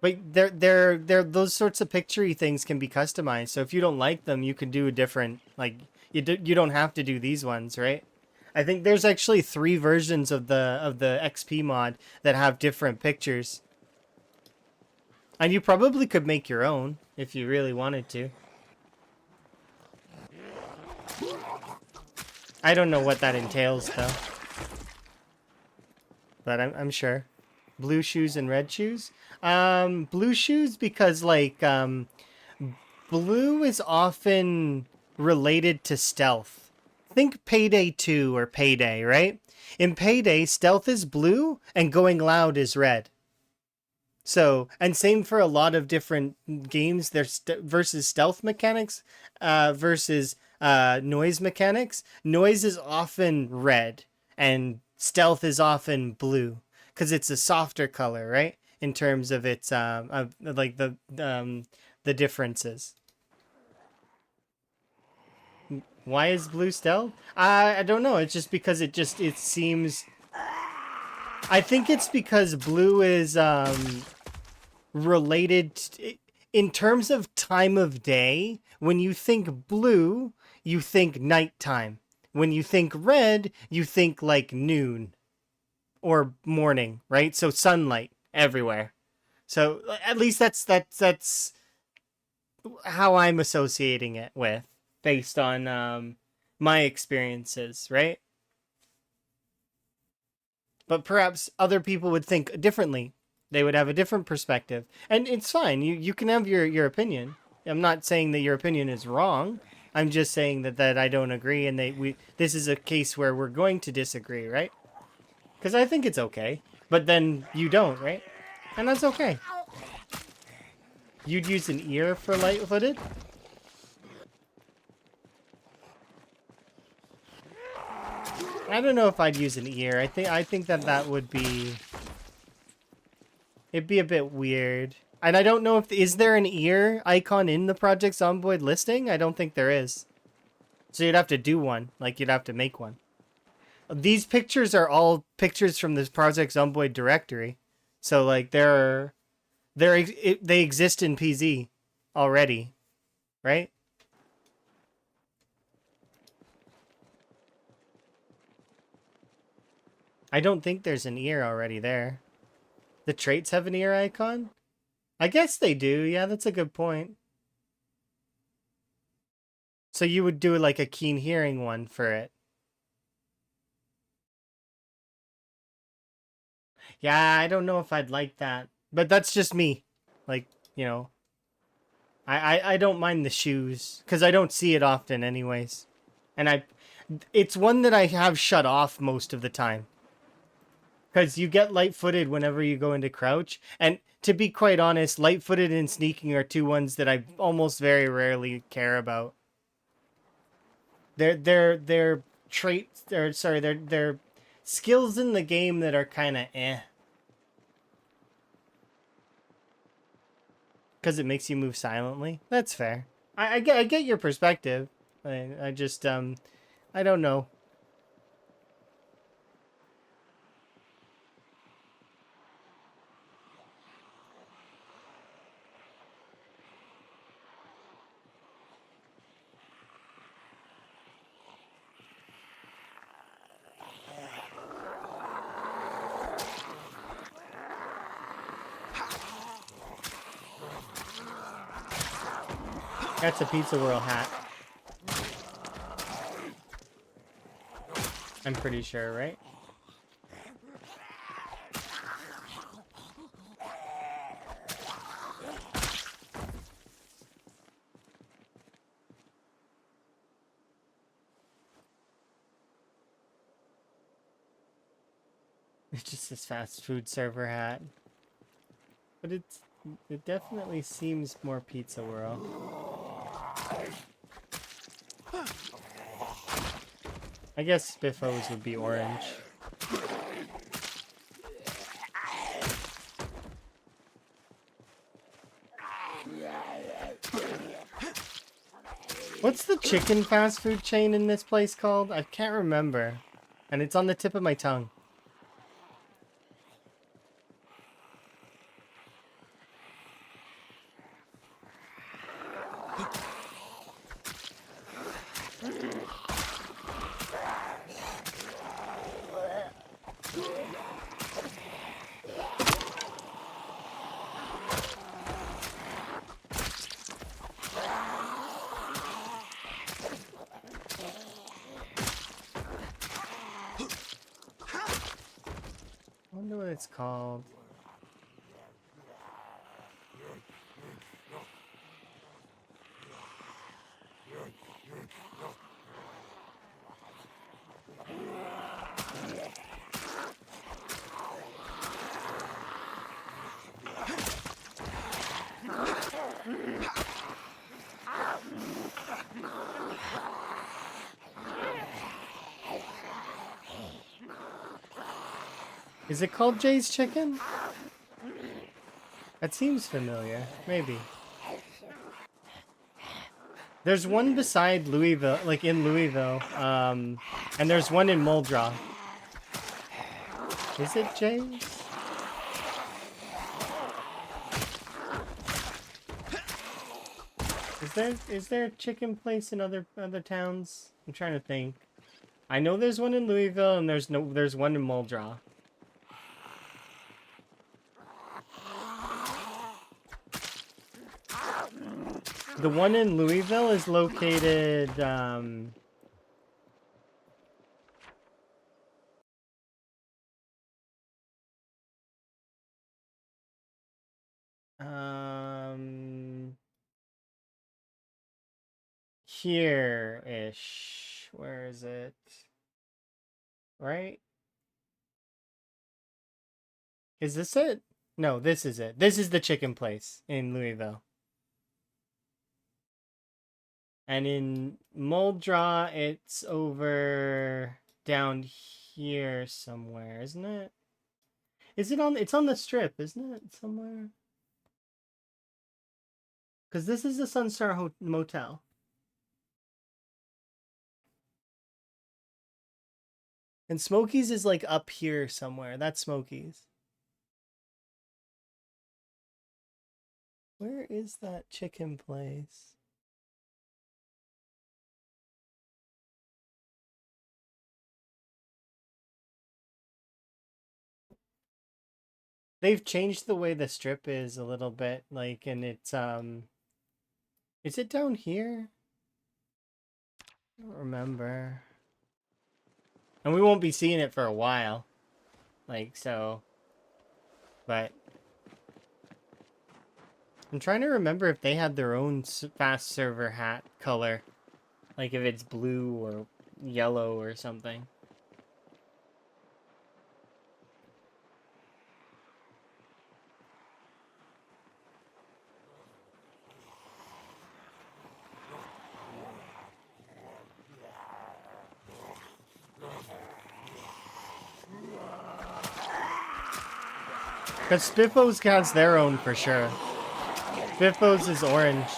But they're those sorts of picturey things can be customized. So if you don't like them, you can do a different, like, you don't have to do these ones, right? I think there's actually 3 versions of the XP mod that have different pictures. And you probably could make your own if you really wanted to. I don't know what that entails though. But I'm sure. Blue shoes and red shoes? Blue shoes because like blue is often related to stealth. Think Payday 2 or Payday, right? In Payday, stealth is blue and going loud is red. So, and same for a lot of different games. There's versus stealth mechanics versus noise mechanics. Noise is often red and stealth is often blue because it's a softer color, right? In terms of its like the differences. Why is blue stealth? I don't know. It's just because it seems. I think it's because blue is related in terms of time of day. When you think blue, you think nighttime. When you think red, you think like noon or morning, right? So sunlight everywhere. So at least that's how I'm associating it with, based on my experiences, right? But perhaps other people would think differently. They would have a different perspective, and it's fine. You can have your opinion. I'm not saying that your opinion is wrong. I'm just saying that I don't agree, and this is a case where we're going to disagree, right? Because I think it's okay, but then you don't, right? And that's okay. You'd use an ear for light-footed? I don't know if I'd use an ear. I think that would be... It'd be a bit weird. And I don't know if... Is there an ear icon in the Project Zomboid listing? I don't think there is. So you'd have to do one. Like, you'd have to make one. These pictures are all pictures from this Project Zomboid directory. So, like, they exist in PZ already. Right? I don't think there's an ear already there. The traits have an ear icon? I guess they do. Yeah, that's a good point. So you would do like a keen hearing one for it. Yeah, I don't know if I'd like that. But that's just me. Like, you know. I don't mind the shoes. Because I don't see it often anyways. And it's one that I have shut off most of the time. Because you get light-footed whenever you go into crouch. And to be quite honest, light-footed and sneaking are two ones that I almost very rarely care about. They're traits, or sorry, they're skills in the game that are kind of eh. Because it makes you move silently. That's fair. I get your perspective. I just I don't know. That's a Pizza World hat. I'm pretty sure, right? It's just this fast food server hat. But it definitely seems more Pizza World. I guess Spiffos would be orange. What's the chicken fast food chain in this place called? I can't remember. And it's on the tip of my tongue. I wonder what it's called. Is it called Jay's Chicken? That seems familiar. Maybe. There's one beside Louisville, like in Louisville, and there's one in Muldraugh. Is it Jay's? Is there a chicken place in other towns? I'm trying to think. I know there's one in Louisville and there's one in Muldraugh. The one in Louisville is located, here-ish. Where is it? Right? Is this it? No, this is it. This is the chicken place in Louisville. And in Muldraw, it's over down here somewhere, isn't it? Is it on? It's on the strip, isn't it? Somewhere. Because this is the Sunstar Motel. And Smokies is like up here somewhere. That's Smokies. Where is that chicken place? They've changed the way the strip is a little bit, like, and it's is it down here? I don't remember. And we won't be seeing it for a while. Like, so, but I'm trying to remember if they had their own fast server hat color. Like if it's blue or yellow or something. Because Spiffos has their own for sure. Spiffos is orange.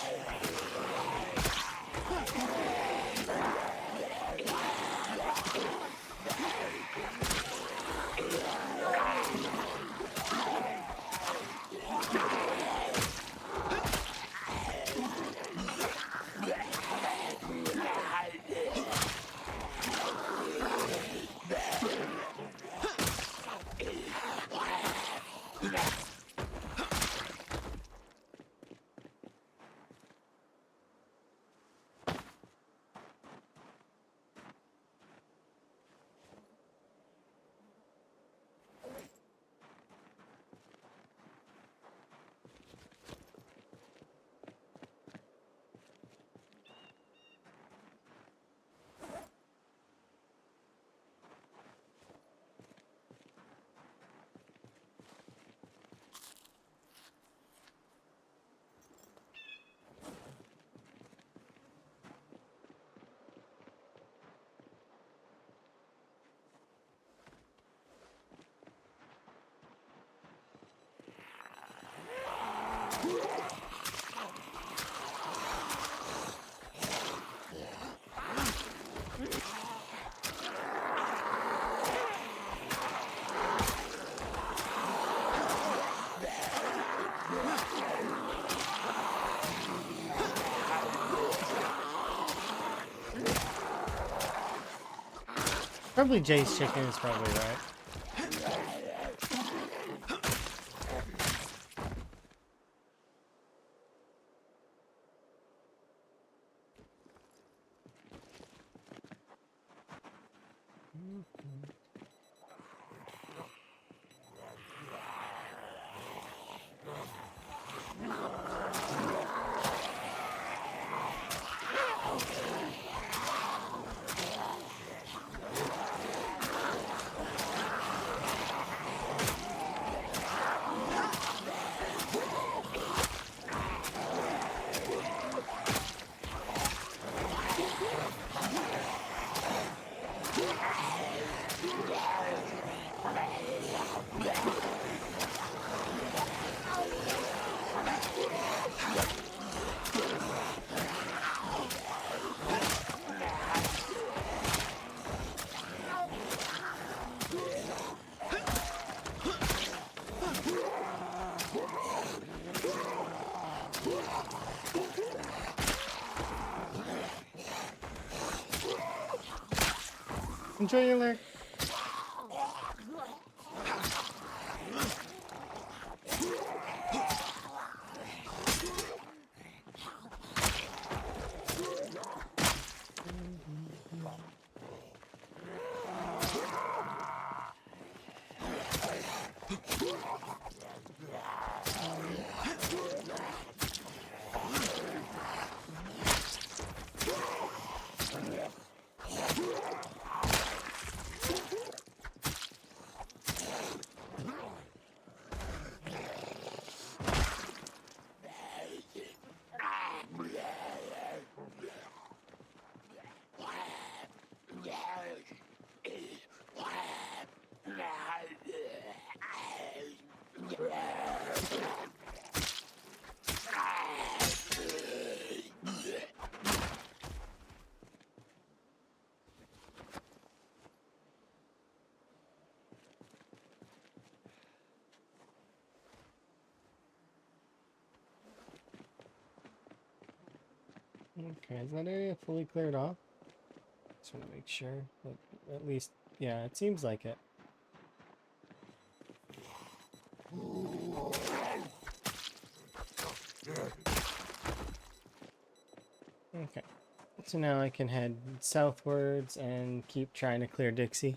Probably Jay's chicken is probably right. Enjoy your lurk. Okay, is that area fully cleared off? Just want to make sure. But at least, yeah, it seems like it. Okay. So now I can head southwards and keep trying to clear Dixie.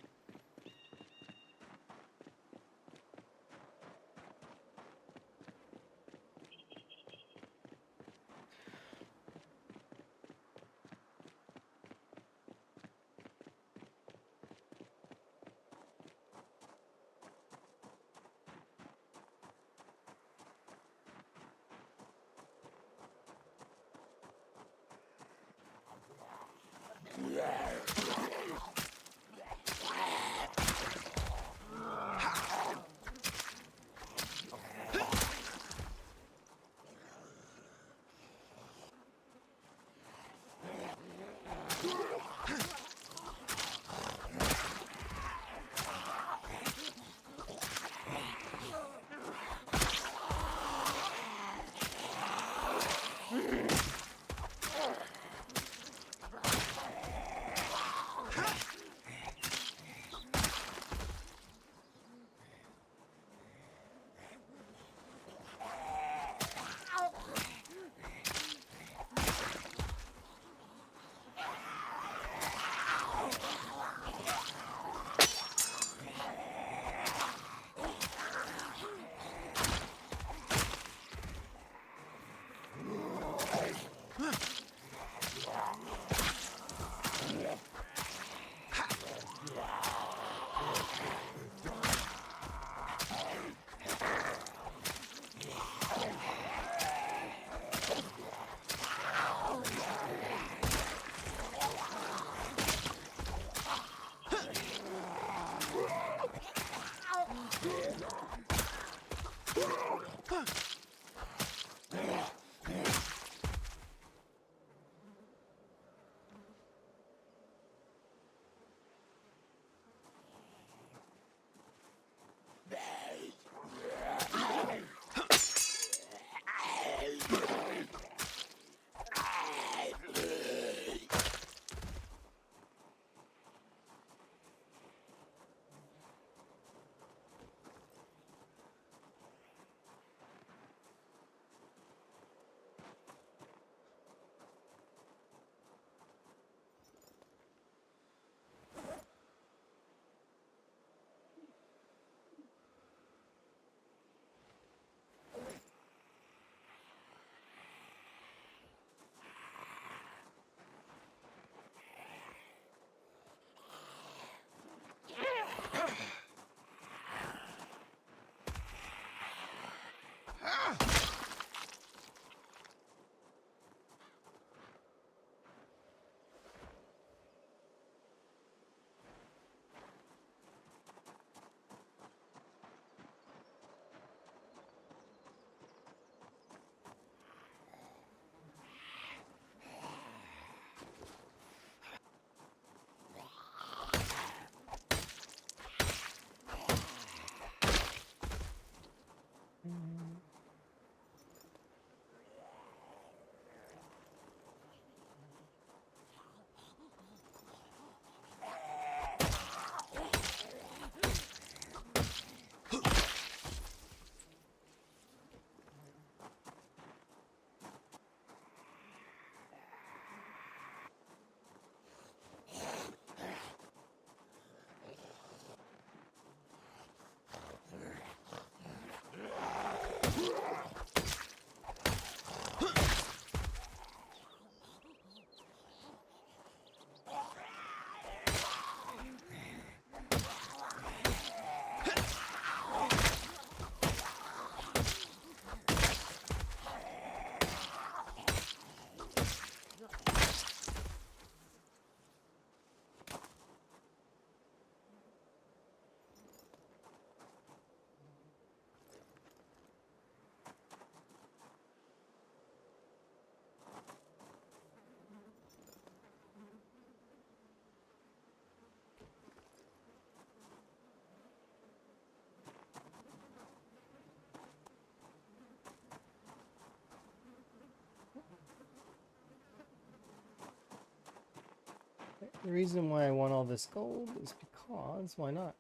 The reason why I want all this gold is because, why not?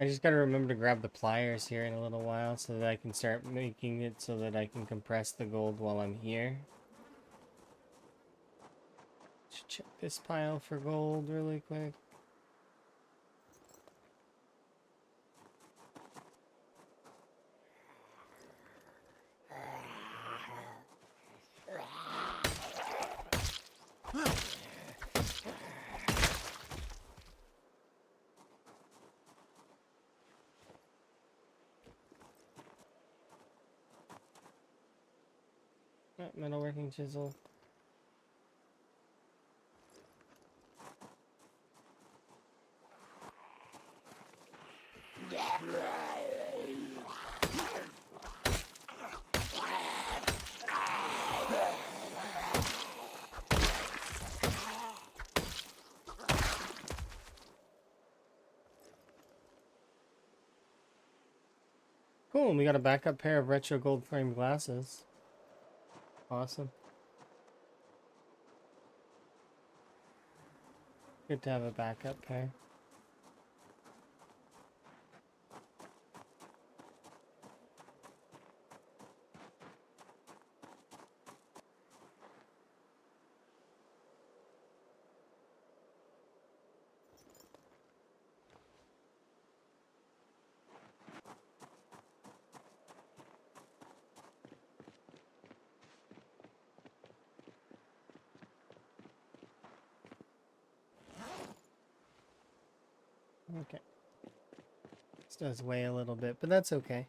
I just gotta remember to grab the pliers here in a little while so that I can start making it so that I can compress the gold while I'm here. Should check this pile for gold really quick. Metalworking chisel. Cool, we got a backup pair of retro gold frame glasses. Awesome. Good to have a backup pair. Okay. This does weigh a little bit, but that's okay.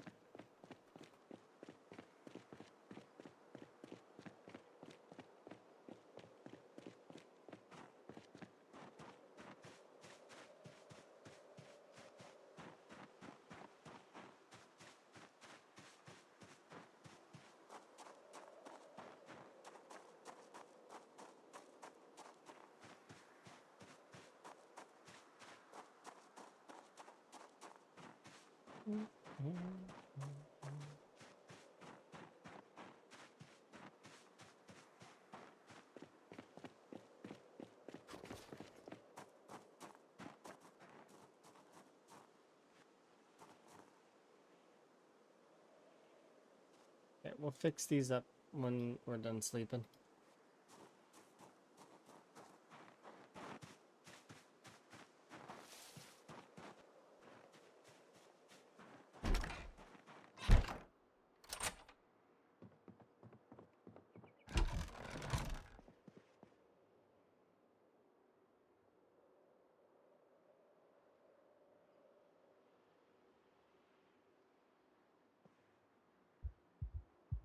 Okay, we'll fix these up when we're done sleeping.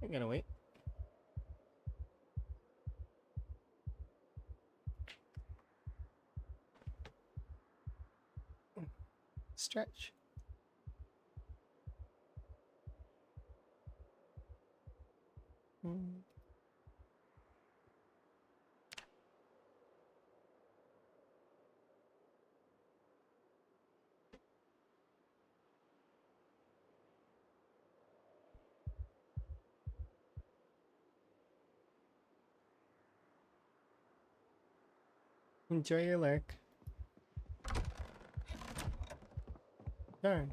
I'm gonna wait. Stretch. Enjoy your lurk. Darn.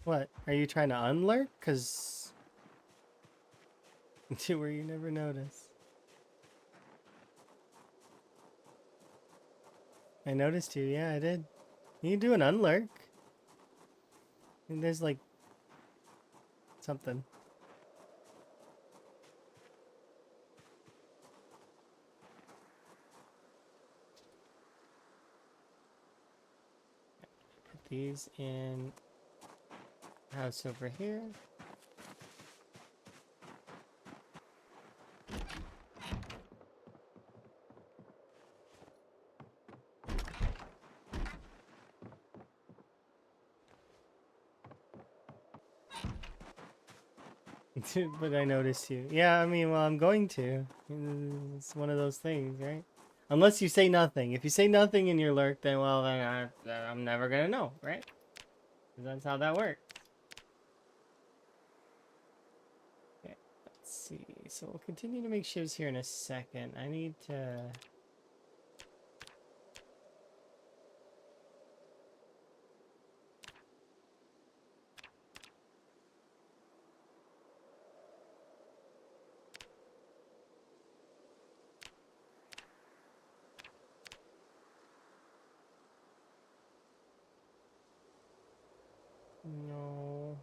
What? Are you trying to unlurk? Cause to where you never notice. I noticed you. Yeah, I did. You can do an unlurk. And there's like something. Put these in house over here. But I noticed you. Yeah, I mean, well, I'm going to. It's one of those things, right? Unless you say nothing. If you say nothing in your lurk, then well, then I'm never gonna know, right? 'Cause that's how that works. Okay, let's see. So we'll continue to make shivs here in a second. I need to... No.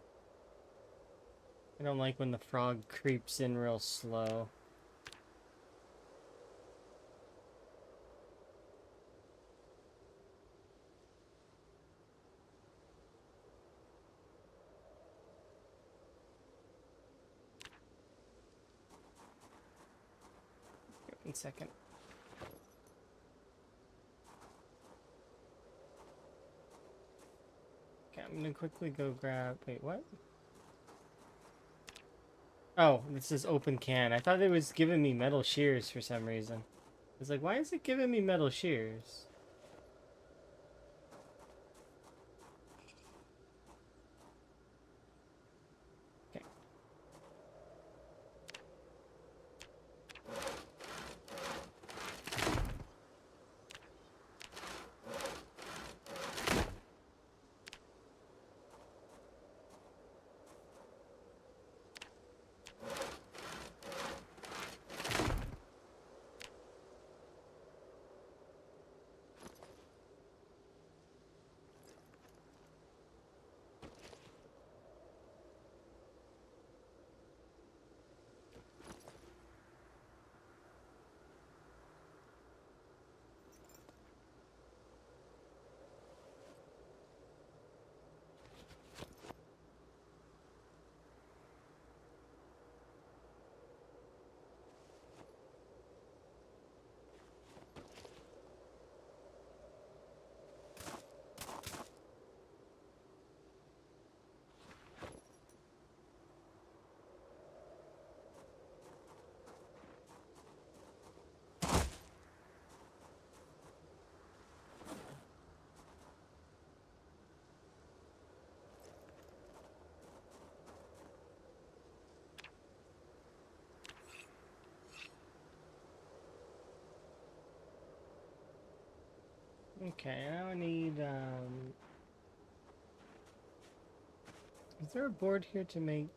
I don't like when the frog creeps in real slow. Here, 1 second. Okay, I'm gonna quickly go grab... Wait, what? Oh, this is open can. I thought it was giving me metal shears for some reason. I was like, why is it giving me metal shears? Okay. Okay, now I need, is there a board here to make...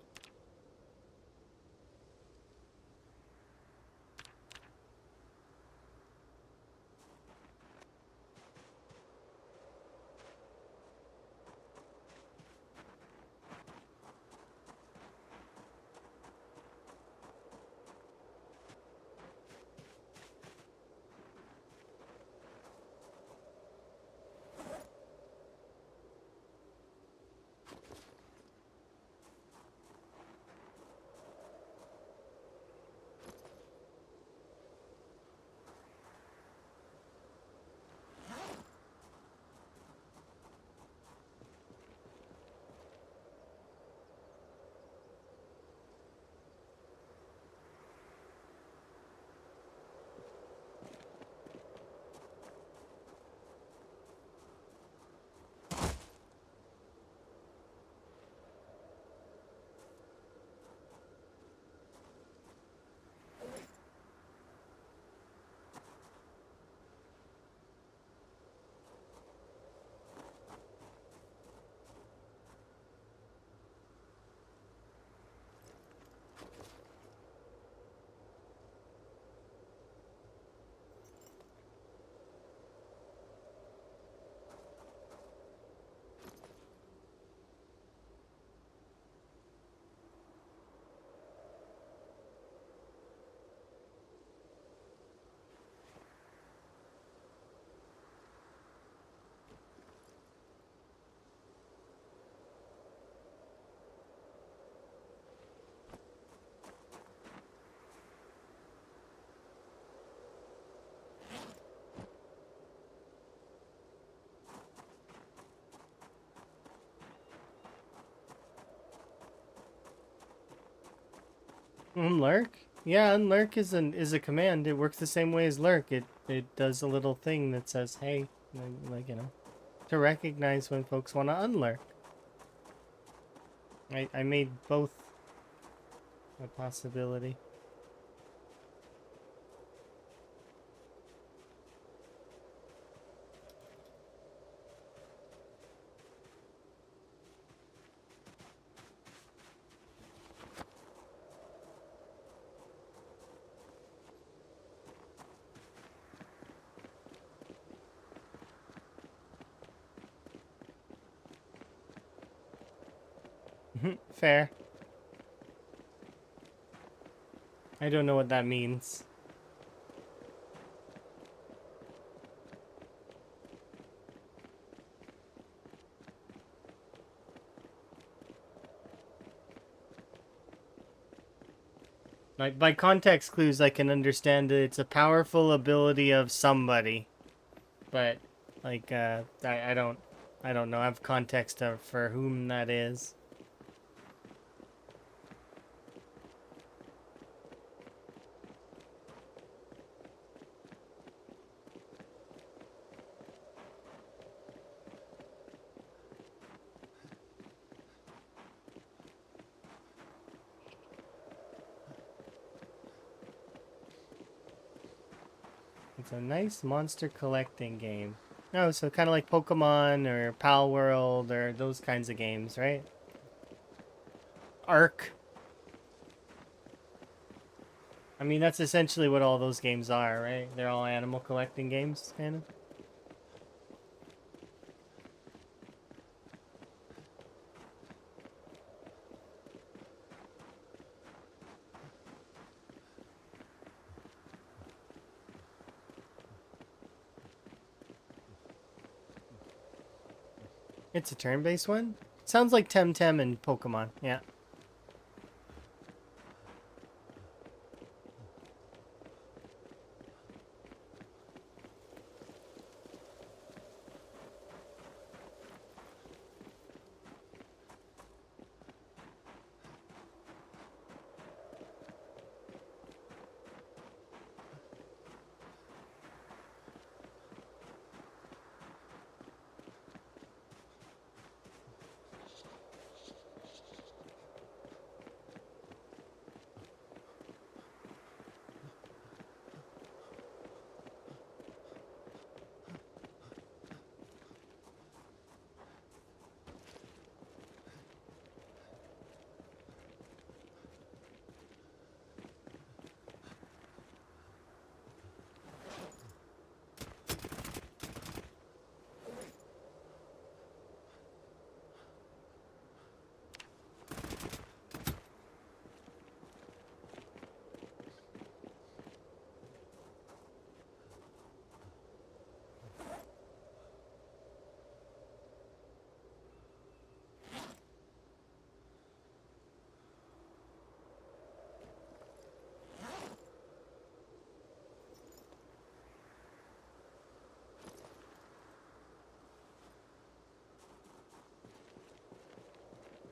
Lurk? Yeah, unlurk is a command. It works the same way as lurk. It does a little thing that says, "Hey," like you know, to recognize when folks want to unlurk. I made both a possibility. Fair. I don't know what that means. Like by context clues, I can understand that it's a powerful ability of somebody, but like I don't know. I have context for whom that is. It's a nice monster collecting game. Oh, so kind of like Pokemon or Pal World or those kinds of games, right? Ark. I mean, that's essentially what all those games are, right? They're all animal collecting games, kind of. It's a turn-based one. Sounds like Temtem and Pokemon. Yeah.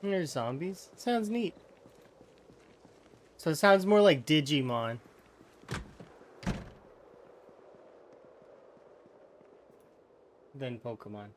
And there's zombies. Sounds neat. So it sounds more like Digimon than Pokemon.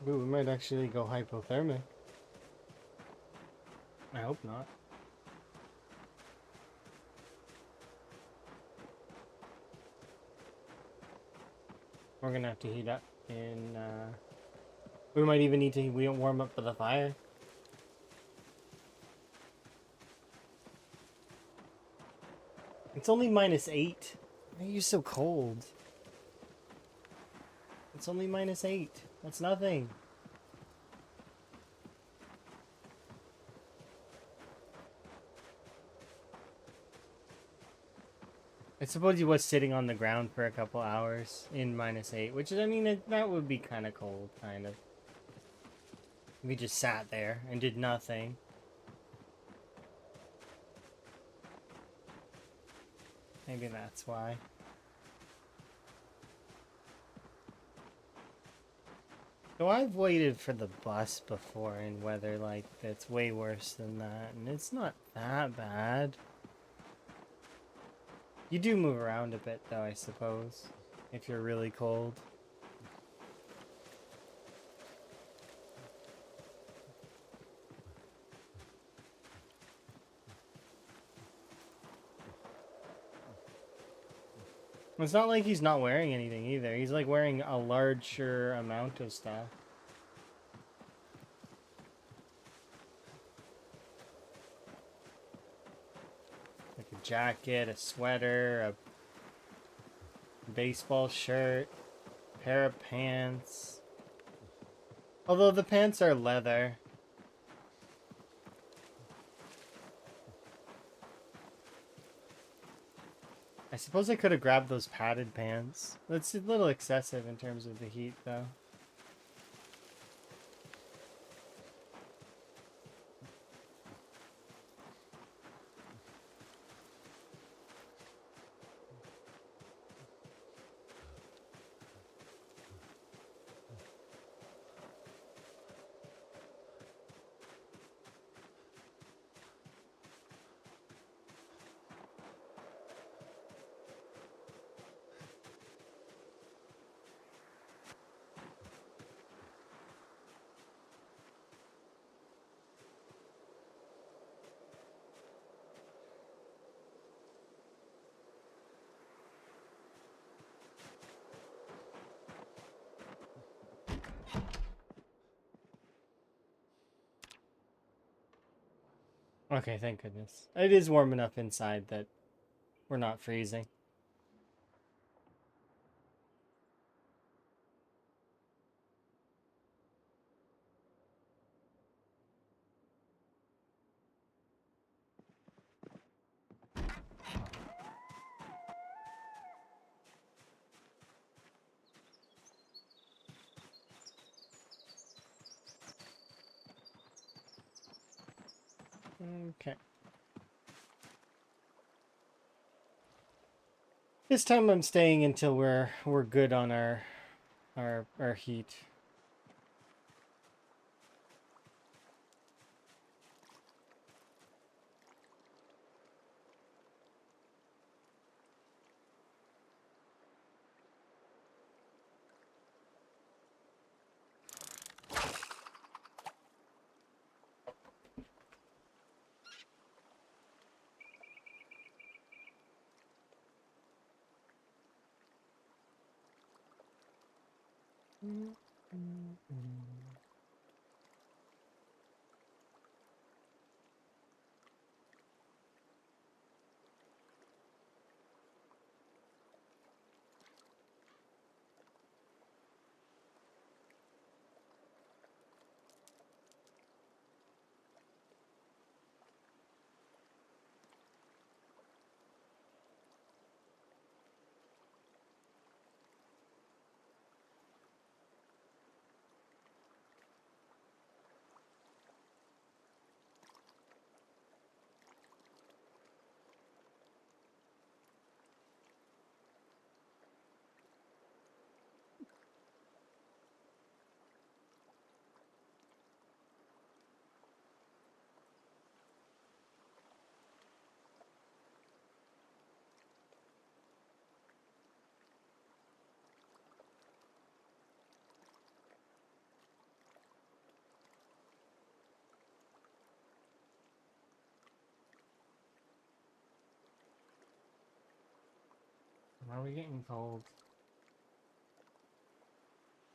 Ooh, we might actually go hypothermic. I hope not. We're gonna have to heat up in, we might even need to warm up for the fire. It's only -8. Why are you so cold? It's only -8. That's nothing. I suppose you was sitting on the ground for a couple hours in -8, which is, I mean, that would be kind of cold, kind of. We just sat there and did nothing. Maybe that's why. So I've waited for the bus before in weather like that's way worse than that, and it's not that bad. You do move around a bit though, I suppose, if you're really cold. It's not like he's not wearing anything either. He's like wearing a larger amount of stuff. jacket, a sweater, a baseball shirt, pair of pants. Although the pants are leather. I suppose I could have grabbed those padded pants. That's a little excessive in terms of the heat, though. Okay, thank goodness. It is warm enough inside that we're not freezing. Okay. This time I'm staying until we're good on our heat. Now we're getting cold.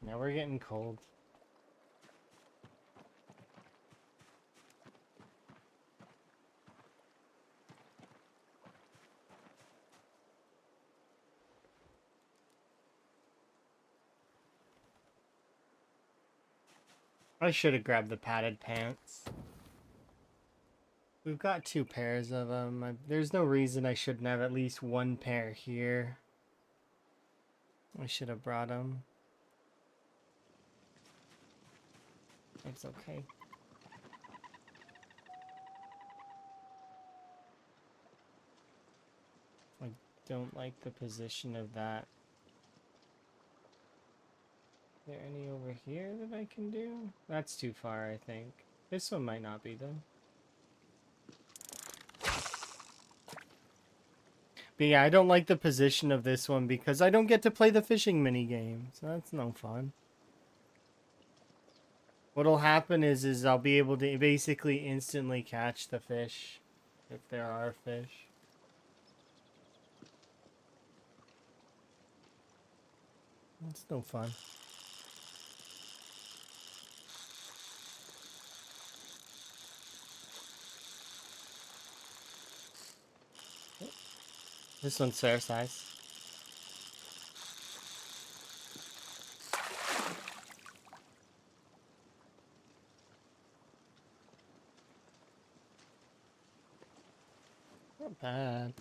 Now we're getting cold. I should have grabbed the padded pants. We've got 2 pairs of them. There's no reason I shouldn't have at least 1 pair here. I should have brought them. It's okay. I don't like the position of that. Is there any over here that I can do? That's too far, I think. This one might not be, though. But yeah, I don't like the position of this one because I don't get to play the fishing mini game, so that's no fun. What'll happen is I'll be able to basically instantly catch the fish, if there are fish. It's no fun. This one's fair size. Not bad.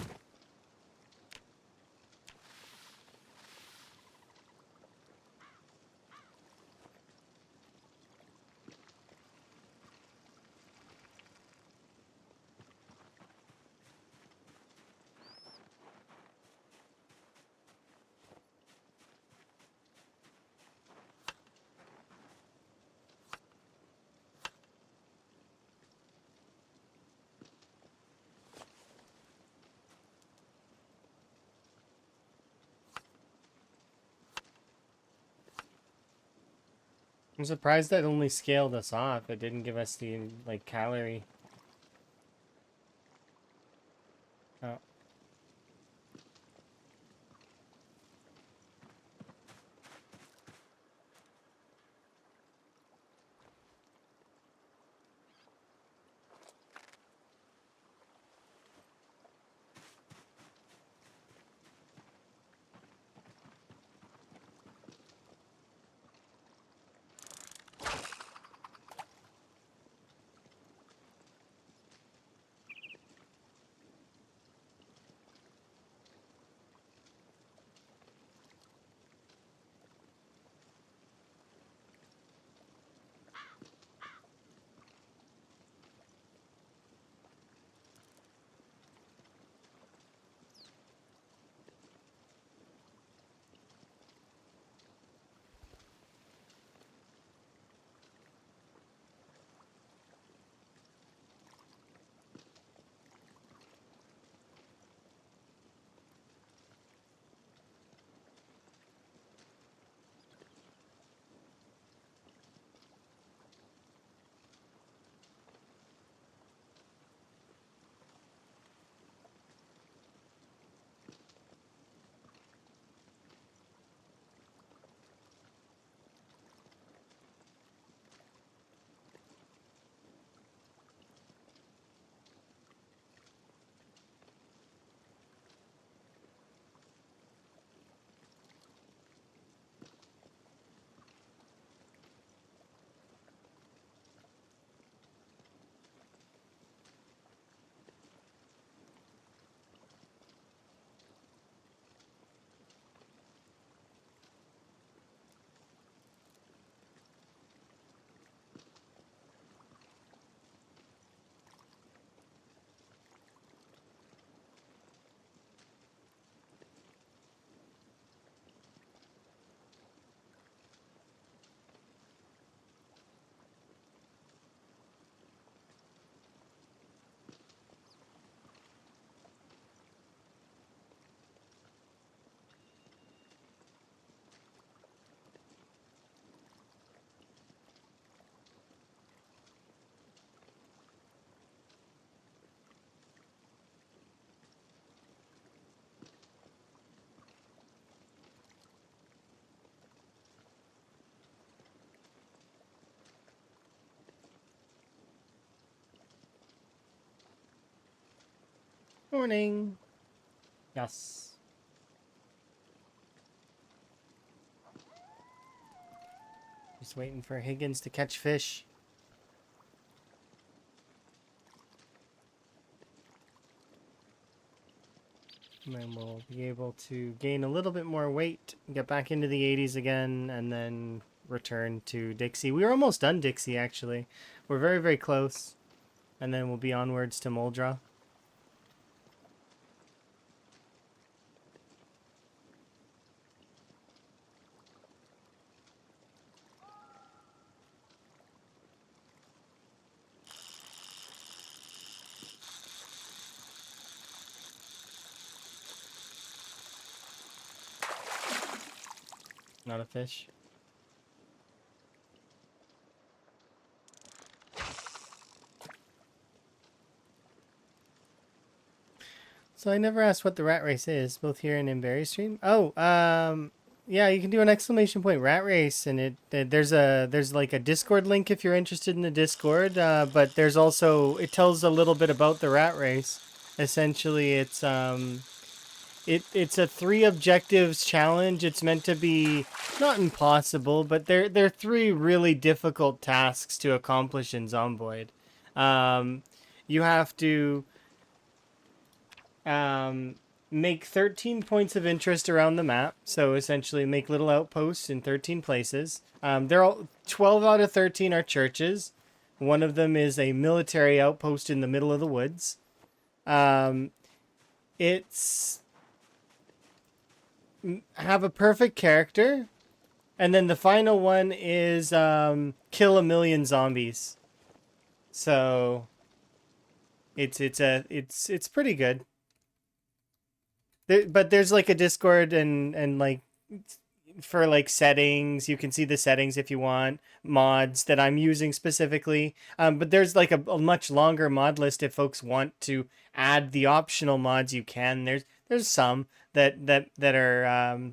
I'm surprised that only scaled us off. It didn't give us the like calorie. Oh. Morning. Yes. Just waiting for Higgins to catch fish. And then we'll be able to gain a little bit more weight, get back into the 80s again, and then return to Dixie. We were almost done Dixie, actually. We're very, very close. And then we'll be onwards to Muldra. Not a fish. So I never asked what the rat race is, both here and in Berry Stream. Oh, yeah, you can do an exclamation point rat race, and there's like a Discord link if you're interested in the Discord. But there's also, it tells a little bit about the rat race. Essentially, It's a 3 objectives challenge. It's meant to be not impossible, but they're 3 really difficult tasks to accomplish in Zomboid. You have to um, make 13 points of interest around the map. So essentially, make little outposts in 13 places. They're all 12 out of 13 are churches. One of them is a military outpost in the middle of the woods. It's have a perfect character, and then the final one is kill a million zombies. So it's pretty good. But there's like a Discord and like for like settings, you can see the settings if you want, mods that I'm using specifically. But there's like a much longer mod list if folks want to add the optional mods. You can. There's some that are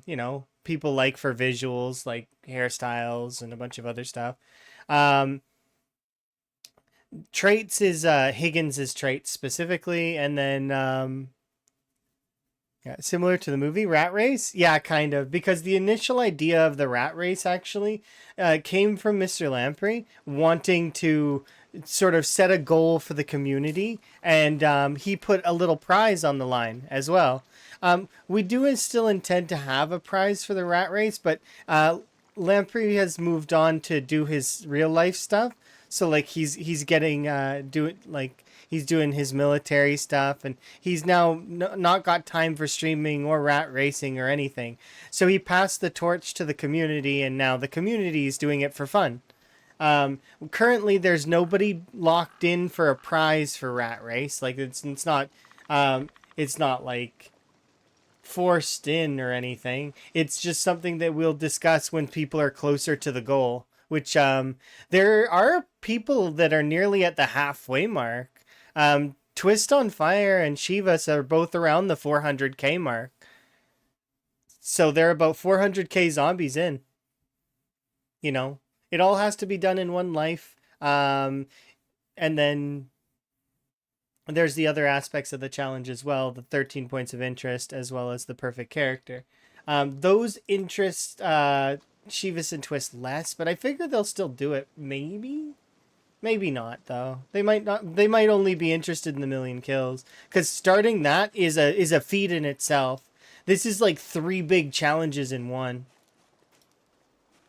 people like for visuals, like hairstyles and a bunch of other stuff. Um, Traits is Higgins's traits specifically, and then yeah, similar to the movie Rat Race. Yeah, kind of, because the initial idea of the Rat Race actually came from Mr. Lamprey wanting to sort of set a goal for the community, and he put a little prize on the line as well. We do still intend to have a prize for the Rat Race, but Lamprey has moved on to do his real life stuff. So like he's getting he's doing his military stuff, and he's now not got time for streaming or rat racing or anything. So he passed the torch to the community, and now the community is doing it for fun. Currently, there's nobody locked in for a prize for Rat Race. Like it's not like forced in or anything. It's just something that we'll discuss when people are closer to the goal. Which there are people that are nearly at the halfway mark. Twist on Fire and Shivas are both around the 400k mark. So they're about 400k zombies in. You know, it all has to be done in one life. And then there's the other aspects of the challenge as well, the 13 points of interest, as well as the perfect character. Those interests, Shivas and Twist less, but I figure they'll still do it. Maybe not though. They might not. They might only be interested in the million kills, because starting that is a feat in itself. This is like 3 big challenges in one.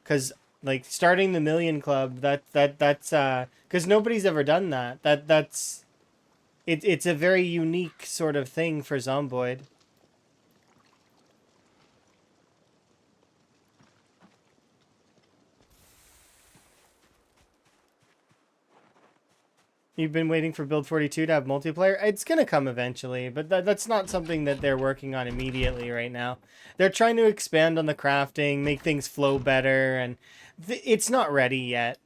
Because like starting the million club, that's because nobody's ever done that. It's a very unique sort of thing for Zomboid. You've been waiting for Build 42 to have multiplayer? It's going to come eventually, but that's not something that they're working on immediately right now. They're trying to expand on the crafting, make things flow better, and it's not ready yet.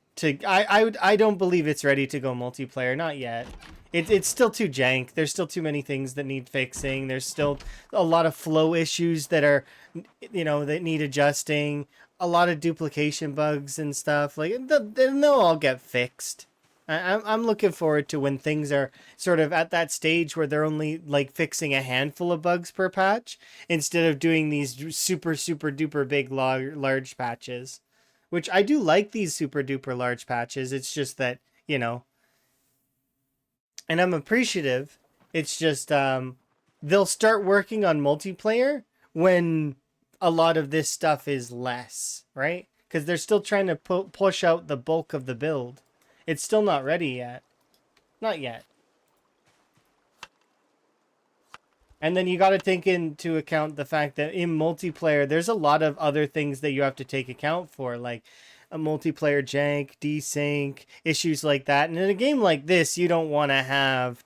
I don't believe it's ready to go multiplayer, not yet. It's still too jank. There's still too many things that need fixing. There's still a lot of flow issues that are, that need adjusting. A lot of duplication bugs and stuff. Like, they'll all get fixed. I'm looking forward to when things are sort of at that stage where they're only like fixing a handful of bugs per patch instead of doing these super duper big large patches, which I do like these super duper large patches. It's just that, and I'm appreciative. It's just they'll start working on multiplayer when a lot of this stuff is less, right? Because they're still trying to push out the bulk of the build. It's still not ready yet. Not yet. And then you got to take into account the fact that in multiplayer, there's a lot of other things that you have to take account for, like a multiplayer jank, desync, issues like that. And in a game like this, you don't want to have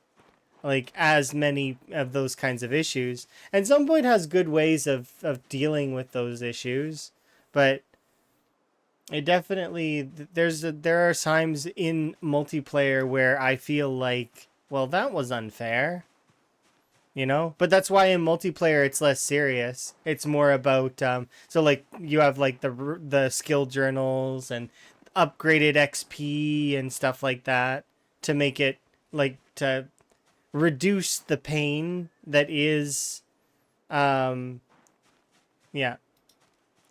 like as many of those kinds of issues. And Zomboid has good ways of dealing with those issues, but it definitely there are times in multiplayer where I feel like, well, that was unfair, but that's why in multiplayer it's less serious. It's more about so like you have like the skill journals and upgraded XP and stuff like that to make it like to reduce the pain that is Um, yeah,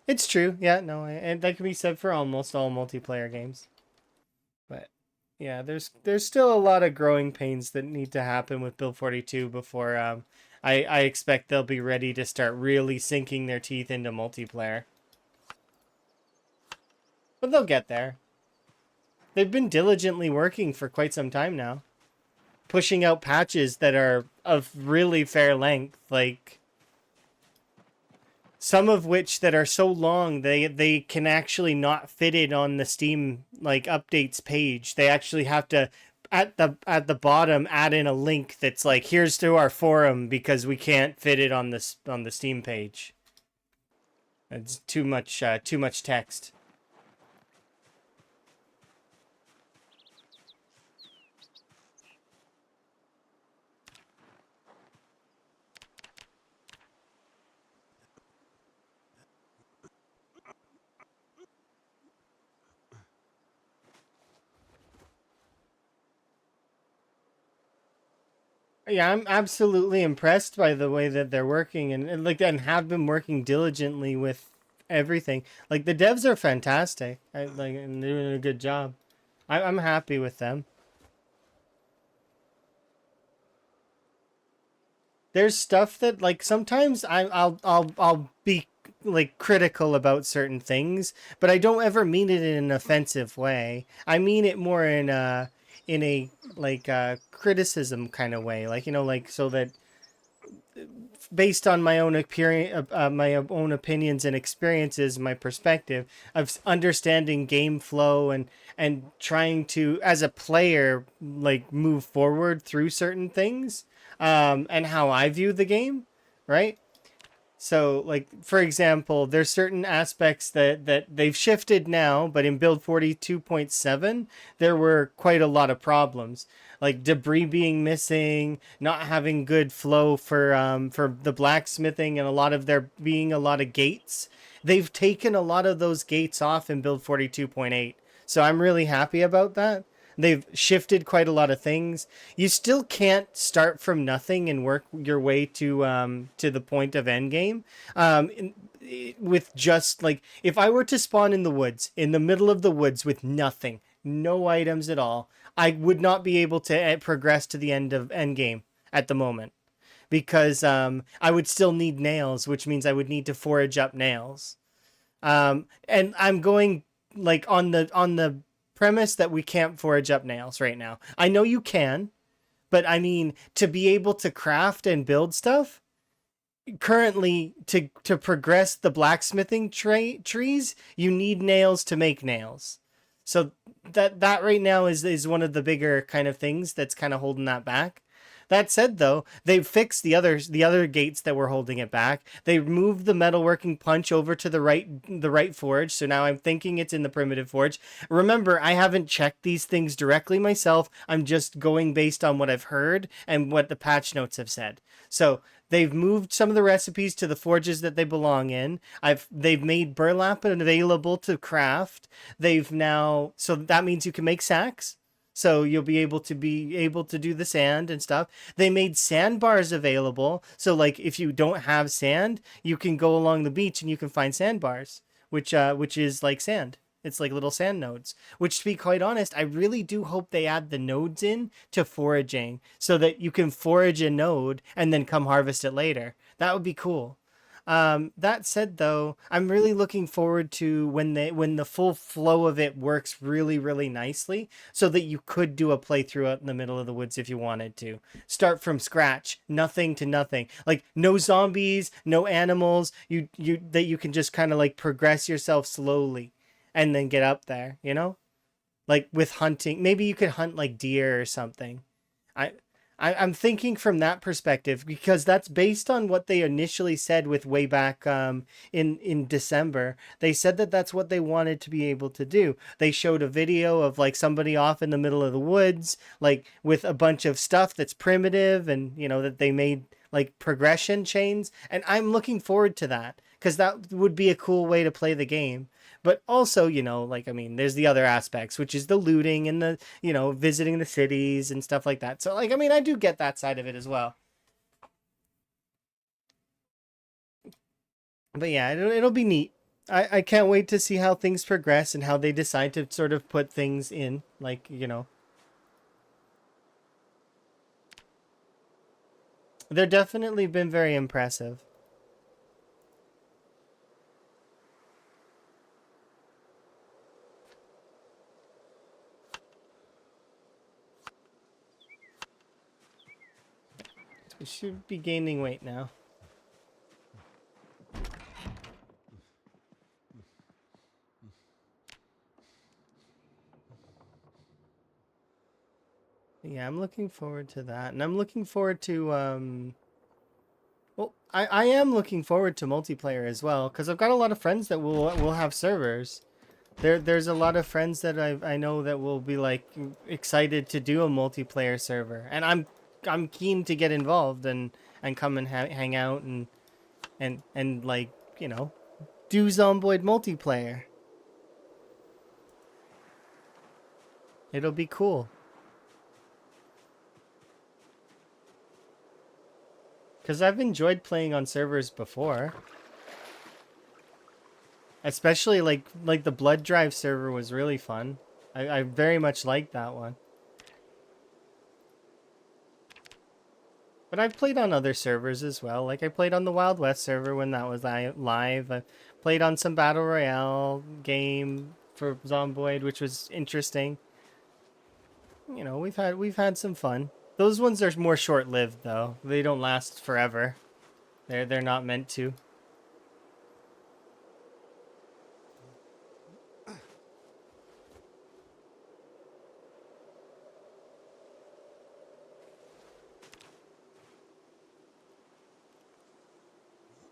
it's true. Yeah, no, and that can be said for almost all multiplayer games. But yeah, there's still a lot of growing pains that need to happen with Build 42 before I expect they'll be ready to start really sinking their teeth into multiplayer. But they'll get there. They've been diligently working for quite some time now, pushing out patches that are of really fair length, like some of which that are so long they can actually not fit it on the Steam like updates page. They actually have to at the bottom add in a link that's like here's to our forum because we can't fit it on the Steam page. It's too much text. Yeah, I'm absolutely impressed by the way that they're working and have been working diligently with everything. Like the devs are fantastic. And they're doing a good job. I'm happy with them. There's stuff that like sometimes I'll be like critical about certain things, but I don't ever mean it in an offensive way. I mean it more in a like criticism kind of way, like like so that based on my own experience, my own opinions and experiences, my perspective of understanding game flow and trying to, as a player, like move forward through certain things, and how I view the game, right? So, like for example, there's certain aspects that they've shifted now, but in build 42.7, there were quite a lot of problems, like debris being missing, not having good flow for the blacksmithing, and a lot of there being a lot of gates. They've taken a lot of those gates off in build 42.8, so I'm really happy about that. They've shifted quite a lot of things. You still can't start from nothing and work your way to the point of endgame. With just like if I were to spawn in the woods, in the middle of the woods with nothing, no items at all, I would not be able to progress to the end of endgame at the moment because I would still need nails, which means I would need to forage up nails. And I'm going like on the premise that we can't forage up nails right now. I know you can, but I mean to be able to craft and build stuff currently to progress the blacksmithing trees, you need nails to make nails. So that right now is one of the bigger kind of things that's kind of holding that back. That said, though, they've fixed the other gates that were holding it back. They moved the metalworking punch over to the right forge, so now I'm thinking it's in the primitive forge. Remember, I haven't checked these things directly myself. I'm just going based on what I've heard and what the patch notes have said. So they've moved some of the recipes to the forges that they belong in. They've made burlap available to craft. They've now so that means you can make sacks. So you'll be able to do the sand and stuff. They made sandbars available. So like if you don't have sand, you can go along the beach and you can find sandbars, which is like sand. It's like little sand nodes. Which, to be quite honest, I really do hope they add the nodes in to foraging so that you can forage a node and then come harvest it later. That would be cool. That said, though, I'm really looking forward to when the full flow of it works really, really nicely, so that you could do a playthrough out in the middle of the woods if you wanted to. Start from scratch, nothing to nothing, like no zombies, no animals. You that you can just kind of like progress yourself slowly, and then get up there. Like with hunting, maybe you could hunt like deer or something. I, I'm thinking from that perspective because that's based on what they initially said with way back in December. They said that that's what they wanted to be able to do. They showed a video of like somebody off in the middle of the woods, like with a bunch of stuff that's primitive, and that they made like progression chains, and I'm looking forward to that because that would be a cool way to play the game. But also, like, I mean, there's the other aspects, which is the looting and the, visiting the cities and stuff like that. So, like, I mean, I do get that side of it as well. But yeah, it'll be neat. I can't wait to see how things progress and how they decide to sort of put things in. Like, you know, they're definitely been very impressive. We should be gaining weight now. Yeah, I'm looking forward to that. And I'm looking forward to well, I am looking forward to multiplayer as well, because I've got a lot of friends that will have servers. There's a lot of friends that I know that will be like excited to do a multiplayer server, and I'm keen to get involved and come and hang out and like, you know, do Zomboid multiplayer. It'll be cool. Cause I've enjoyed playing on servers before. Especially like the Blood Drive server was really fun. I very much liked that one. But I've played on other servers as well. Like I played on the Wild West server when that was live. I played on some Battle Royale game for Zomboid, which was interesting. You know, we've had some fun. Those ones are more short-lived though. They don't last forever. They're not meant to.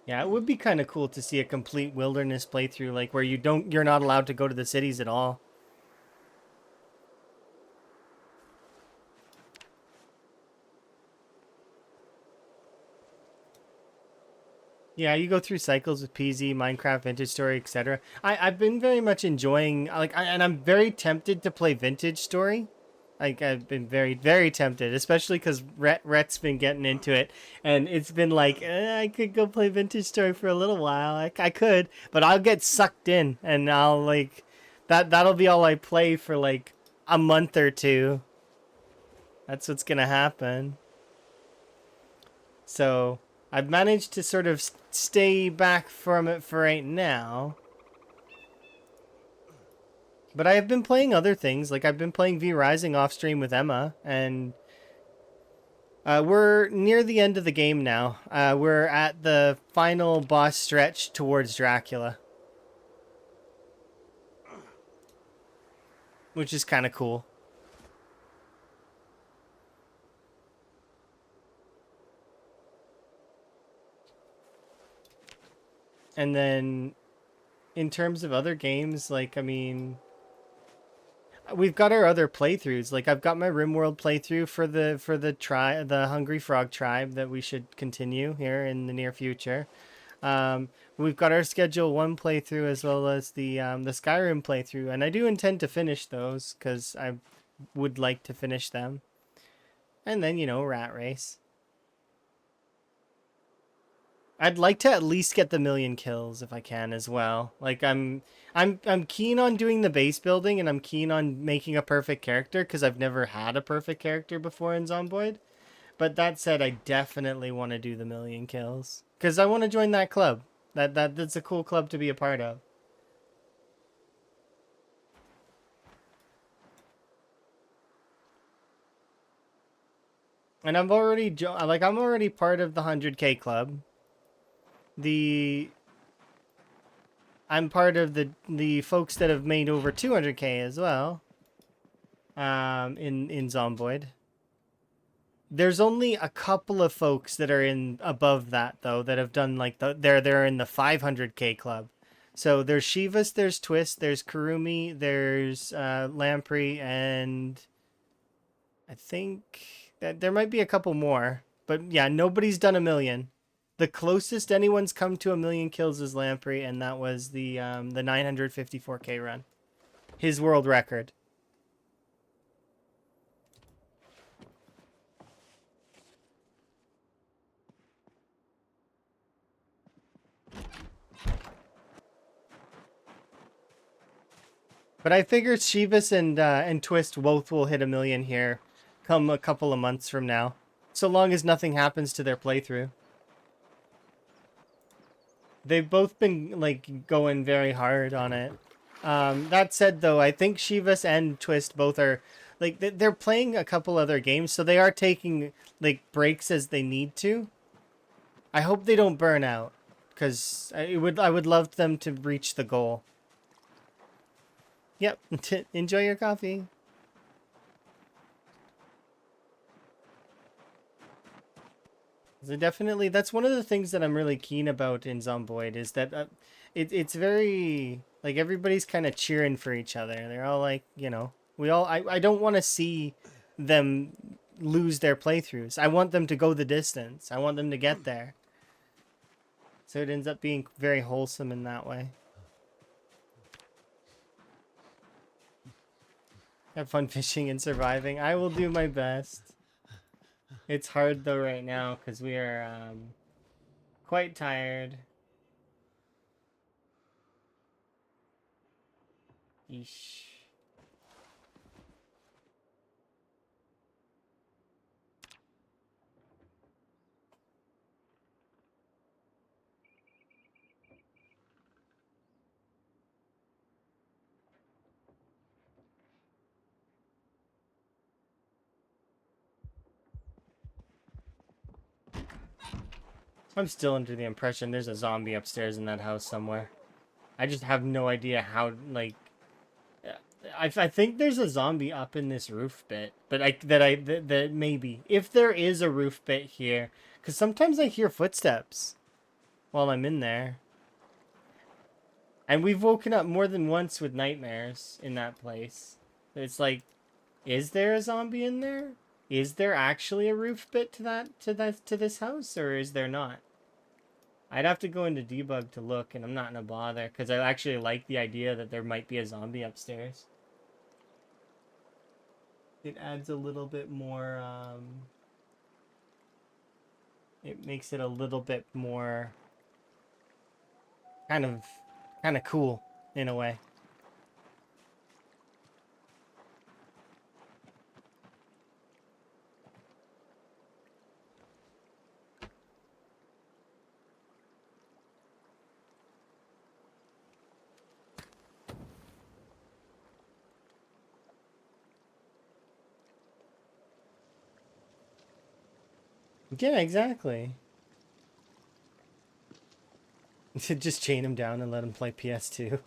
Yeah, it would be kind of cool to see a complete wilderness playthrough, like where you're not allowed to go to the cities at all. Yeah, you go through cycles with PZ, Minecraft, Vintage Story, etc. I've been very much enjoying and I'm very tempted to play Vintage Story. Like I've been very tempted, especially because Rhett's been getting into it, and it's been like I could go play Vintage Story for a little while. I could, but I'll get sucked in, and I'll like that'll be all I play for like a month or two. That's what's gonna happen. So I've managed to sort of stay back from it for right now. But I have been playing other things. Like I've been playing V Rising off stream with Emma, and we're near the end of the game now. We're at the final boss stretch towards Dracula, which is kind of cool. And then in terms of other games, like I mean, we've got our other playthroughs. Like I've got my RimWorld playthrough for the Hungry Frog tribe that we should continue here in the near future. We've got our Schedule 1 playthrough as well as the Skyrim playthrough, and I do intend to finish those because I would like to finish them. And then, you know, Rat Race. I'd like to at least get the 1,000,000 kills if I can as well. Like I'm keen on doing the base building, and I'm keen on making a perfect character because I've never had a perfect character before in Zomboid. But that said, I definitely want to do the 1,000,000 kills because I want to join that club. That's a cool club to be a part of. And I'm already part of the 100K club. The I'm part of the folks that have made over 200K as well. In Zomboid. There's only a couple of folks that are in above that though that have done like they're in the 500K club. So there's Shivas, there's Twist, there's Kurumi, there's Lamprey, and I think that there might be a couple more. But yeah, nobody's done 1,000,000. The closest anyone's come to 1,000,000 kills is Lamprey, and that was the 954K run. His world record. But I figure Shivas and Twist both will hit 1 million here come a couple of months from now. So long as nothing happens to their playthrough. They've both been like going very hard on it. That said, though, I think Shivas and Twist both are like they're playing a couple other games, so they are taking like breaks as they need to. I hope they don't burn out, because I would love them to reach the goal. Yep, enjoy your coffee. So definitely, that's one of the things that I'm really keen about in Zomboid is that it's very like everybody's kind of cheering for each other. They're all like, you know, I don't want to see them lose their playthroughs. I want them to go the distance. I want them to get there. So it ends up being very wholesome in that way. Have fun fishing and surviving. I will do my best. It's hard though right now because we are quite tired. Yeesh. I'm still under the impression there's a zombie upstairs in that house somewhere. I just have no idea how, like... I think there's a zombie up in this roof bit, but that maybe. If there is a roof bit here, because sometimes I hear footsteps while I'm in there. And we've woken up more than once with nightmares in that place. It's like, is there a zombie in there? Is there actually a roof bit to this house, or is there not? I'd have to go into debug to look, and I'm not gonna bother because I actually like the idea that there might be a zombie upstairs. It adds a little bit more. It makes it a little bit more kind of cool in a way. Yeah, exactly. Just chain him down and let him play PS2.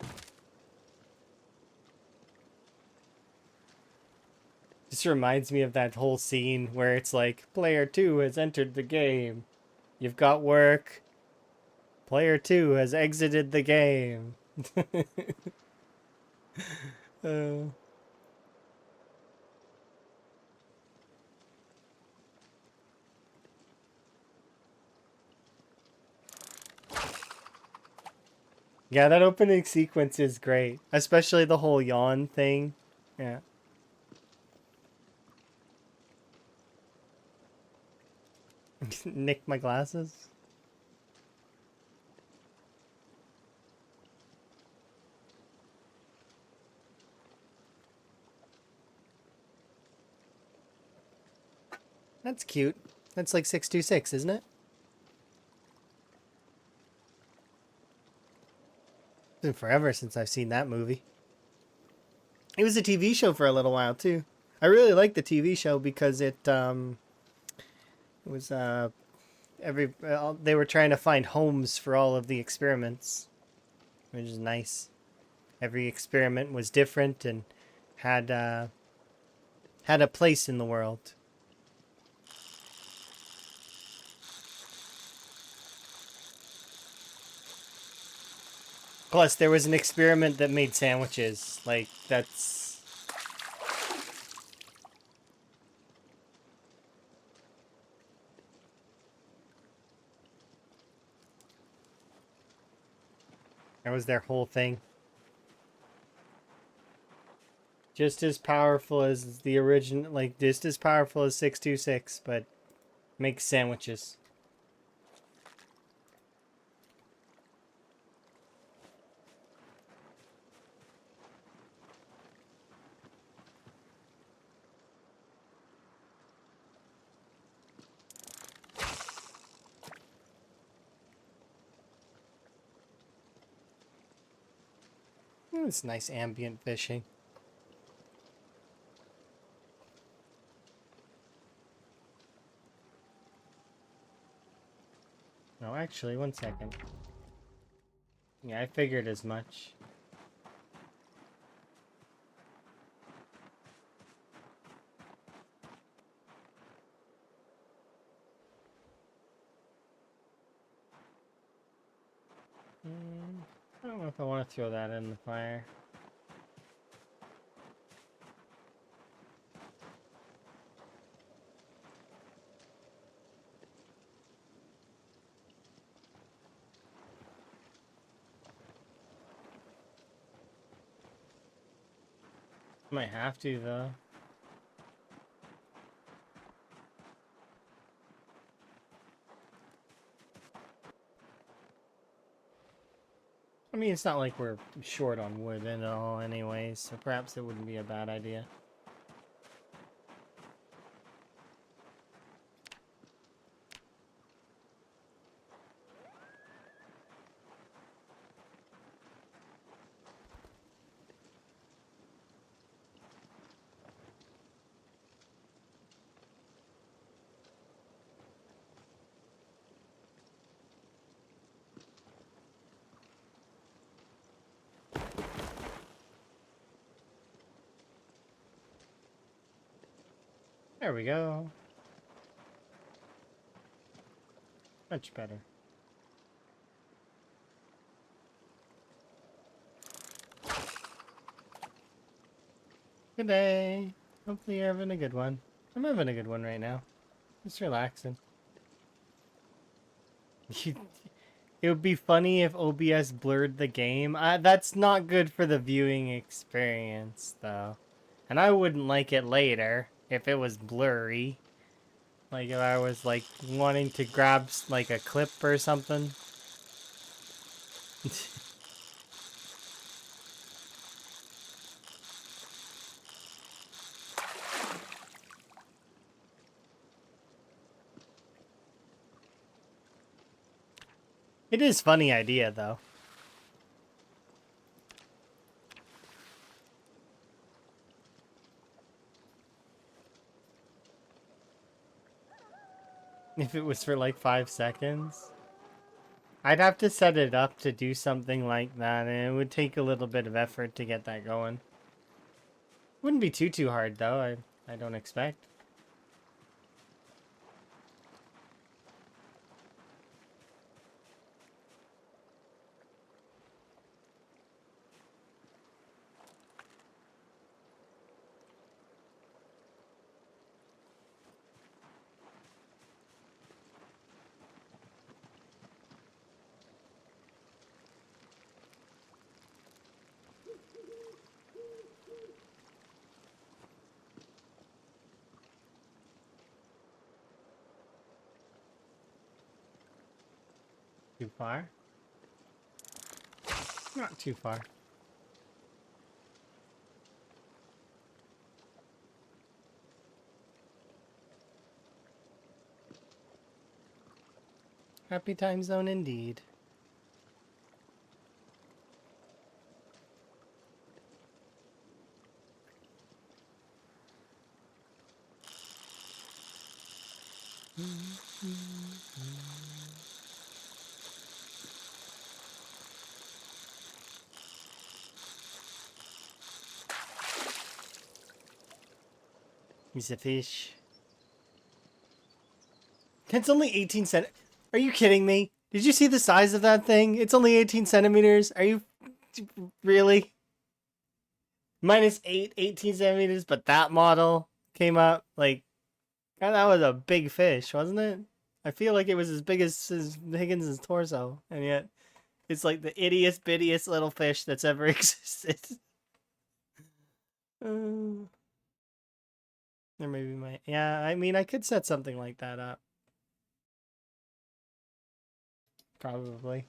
This reminds me of that whole scene where it's like, player 2 has entered the game. You've got work. Player 2 has exited the game. uh. Yeah, that opening sequence is great. Especially the whole yawn thing. Yeah. Nick my glasses. That's cute. That's like 626, isn't it? It's been forever since I've seen that movie. It was a TV show for a little while too. I really liked the TV show because it was they were trying to find homes for all of the experiments, which is nice. Every experiment was different and had a place in the world. Plus, there was an experiment that made sandwiches. Like, that's... That was their whole thing. Just as powerful as the original, like, just as powerful as 626, but makes sandwiches. It's nice ambient fishing. No, actually, one second. Yeah, I figured as much. I don't know if I want to throw that in the fire. Might have to, though. I mean, it's not like we're short on wood at all anyways, so perhaps it wouldn't be a bad idea. There we go. Much better. Good day. Hopefully you're having a good one. I'm having a good one right now. Just relaxing. It would be funny if OBS blurred the game. That's not good for the viewing experience, though. And I wouldn't like it later if it was blurry. Like if I was like wanting to grab like a clip or something. It is funny idea though. If it was for like 5 seconds. I'd have to set it up to do something like that, and it would take a little bit of effort to get that going. Wouldn't be too hard though, I don't expect. Too far? Not too far. Happy time zone indeed. He's a fish. It's only 18 cent. Are you kidding me? Did you see the size of that thing? It's only 18 centimeters. Are you really? -8, 18 centimeters, but that model came up like that was a big fish, wasn't it? I feel like it was as big as Higgins' torso, and yet it's like the ittiest bittiest little fish that's ever existed. Or maybe yeah, I mean I could set something like that up. Probably.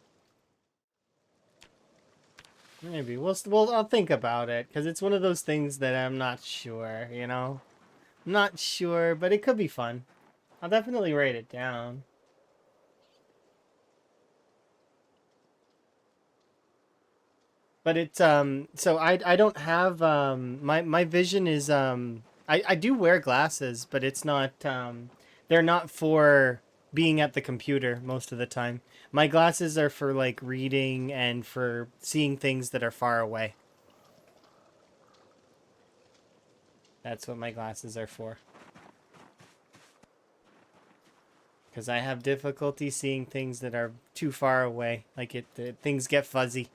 Maybe I'll think about it because it's one of those things that I'm not sure, you know. I'm not sure, but it could be fun. I'll definitely write it down. But it's so I don't have my vision is I do wear glasses, but it's not they're not for being at the computer most of the time. My glasses are for like reading and for seeing things that are far away. That's what my glasses are for. Because I have difficulty seeing things that are too far away. Like things get fuzzy.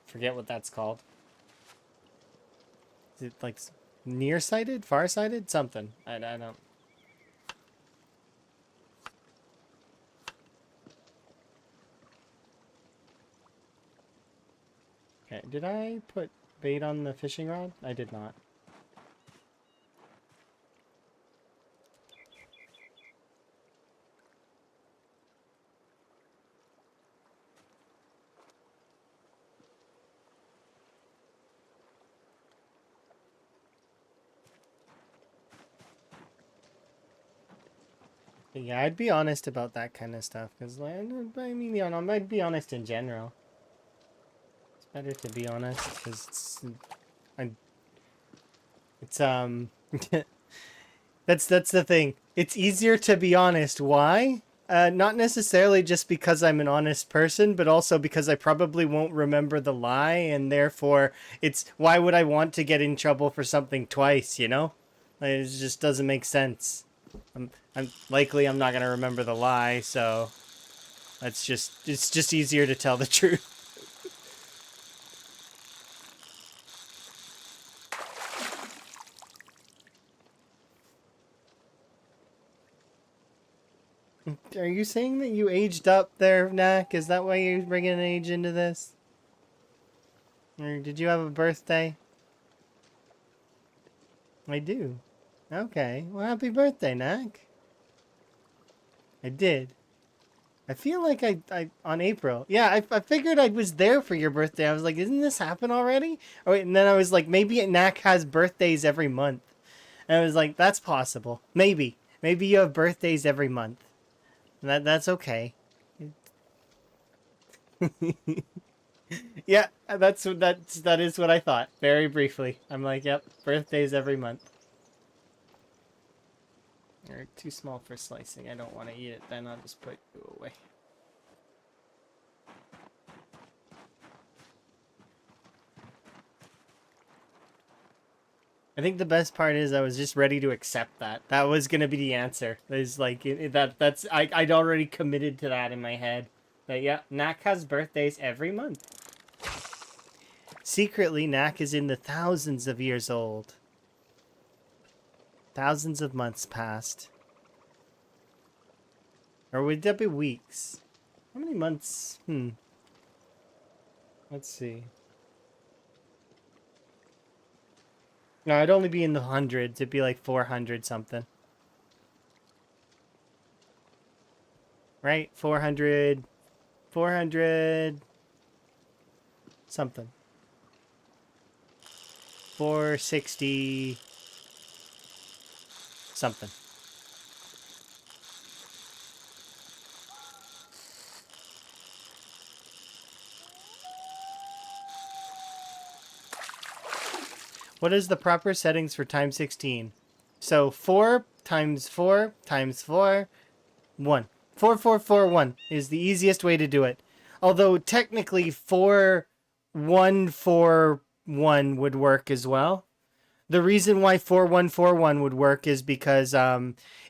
Forget what that's called. Is it like nearsighted, farsighted, something? I don't. Okay, did I put bait on the fishing rod? I did not. But yeah, I'd be honest about that kind of stuff, because like, I mean, I'd be honest in general. It's better to be honest, because it's that's the thing. It's easier to be honest. Why? Not necessarily just because I'm an honest person, but also because I probably won't remember the lie, and therefore, it's why would I want to get in trouble for something twice? You know, like, it just doesn't make sense. I'm not gonna remember the lie, so it's just easier to tell the truth. Are you saying that you aged up there, Knack? Is that why you're bringing age into this? Or did you have a birthday? I do. Okay. Well, happy birthday, Knack. I did. I feel like I on April. Yeah, I figured I was there for your birthday. I was like, isn't this happen already? Oh, wait, and then I was like, maybe Knack has birthdays every month. And I was like, that's possible. Maybe. Maybe you have birthdays every month. That's okay. Yeah, that is what I thought. Very briefly. I'm like, yep, birthdays every month. They're too small for slicing. I don't want to eat it. Then I'll just put you away. I think the best part is I was just ready to accept that. That was gonna be the answer. It's like that's I'd already committed to that in my head. That yeah, Knack has birthdays every month. Secretly, Knack is in the thousands of years old. Thousands of months passed. Or would that be weeks? How many months? Let's see. No, it'd only be in the hundreds. It'd be like 400 something. Right? 400 something. 460 something. What is the proper settings for time 16? So 4 times 4 times 4, 1. 4441 is the easiest way to do it. Although technically 4141 would work as well. The reason why 4141 would work is because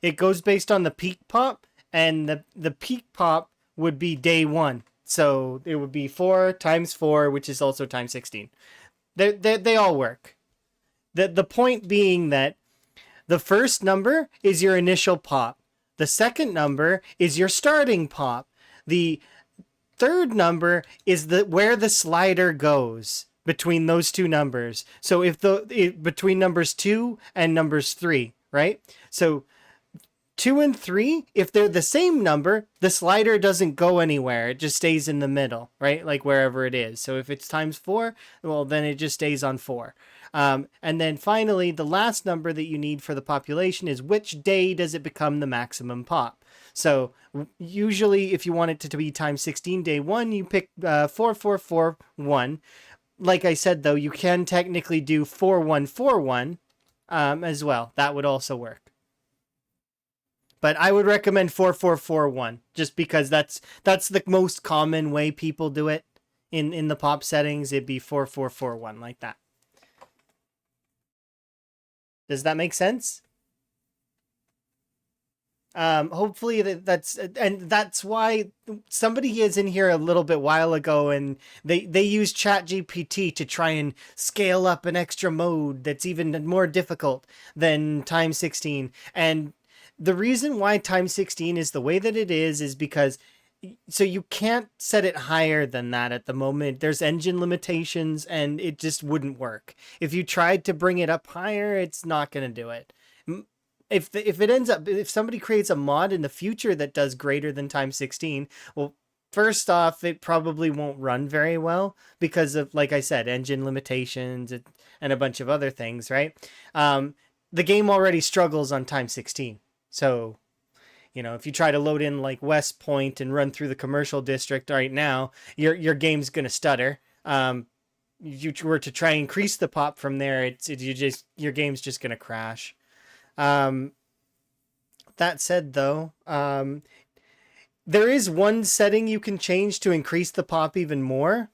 it goes based on the peak pop, and the peak pop would be day 1. So it would be 4 times 4, which is also times 16. They all work. The point being that the first number is your initial pop. The second number is your starting pop. The third number is where the slider goes between those two numbers. So between numbers 2 and numbers 3, right? So 2 and 3, if they're the same number, the slider doesn't go anywhere. It just stays in the middle, right? Like wherever it is. So if it's times 4, well, then it just stays on 4. And then finally, the last number that you need for the population is which day does it become the maximum pop. So usually, if you want it to be times 16, day 1, you pick 4441. Like I said, though, you can technically do 4141 as well. That would also work. But I would recommend 4441 just because that's the most common way people do it in the pop settings. It'd be 4441 like that. Does that make sense? Hopefully that's why somebody is in here a little bit while ago, and they use ChatGPT to try and scale up an extra mode that's even more difficult than time 16. And the reason why time 16 is the way that it is because so you can't set it higher than that at the moment. There's engine limitations and it just wouldn't work. If you tried to bring it up higher, it's not going to do it. If it ends up, if somebody creates a mod in the future that does greater than times 16, well, first off, it probably won't run very well because of, like I said, engine limitations and a bunch of other things, right? The game already struggles on time 16. So, if you try to load in like West Point and run through the commercial district right now, your game's going to stutter. If you were to try and increase the pop from there, your game's just going to crash. That said, though, there is one setting you can change to increase the pop even more.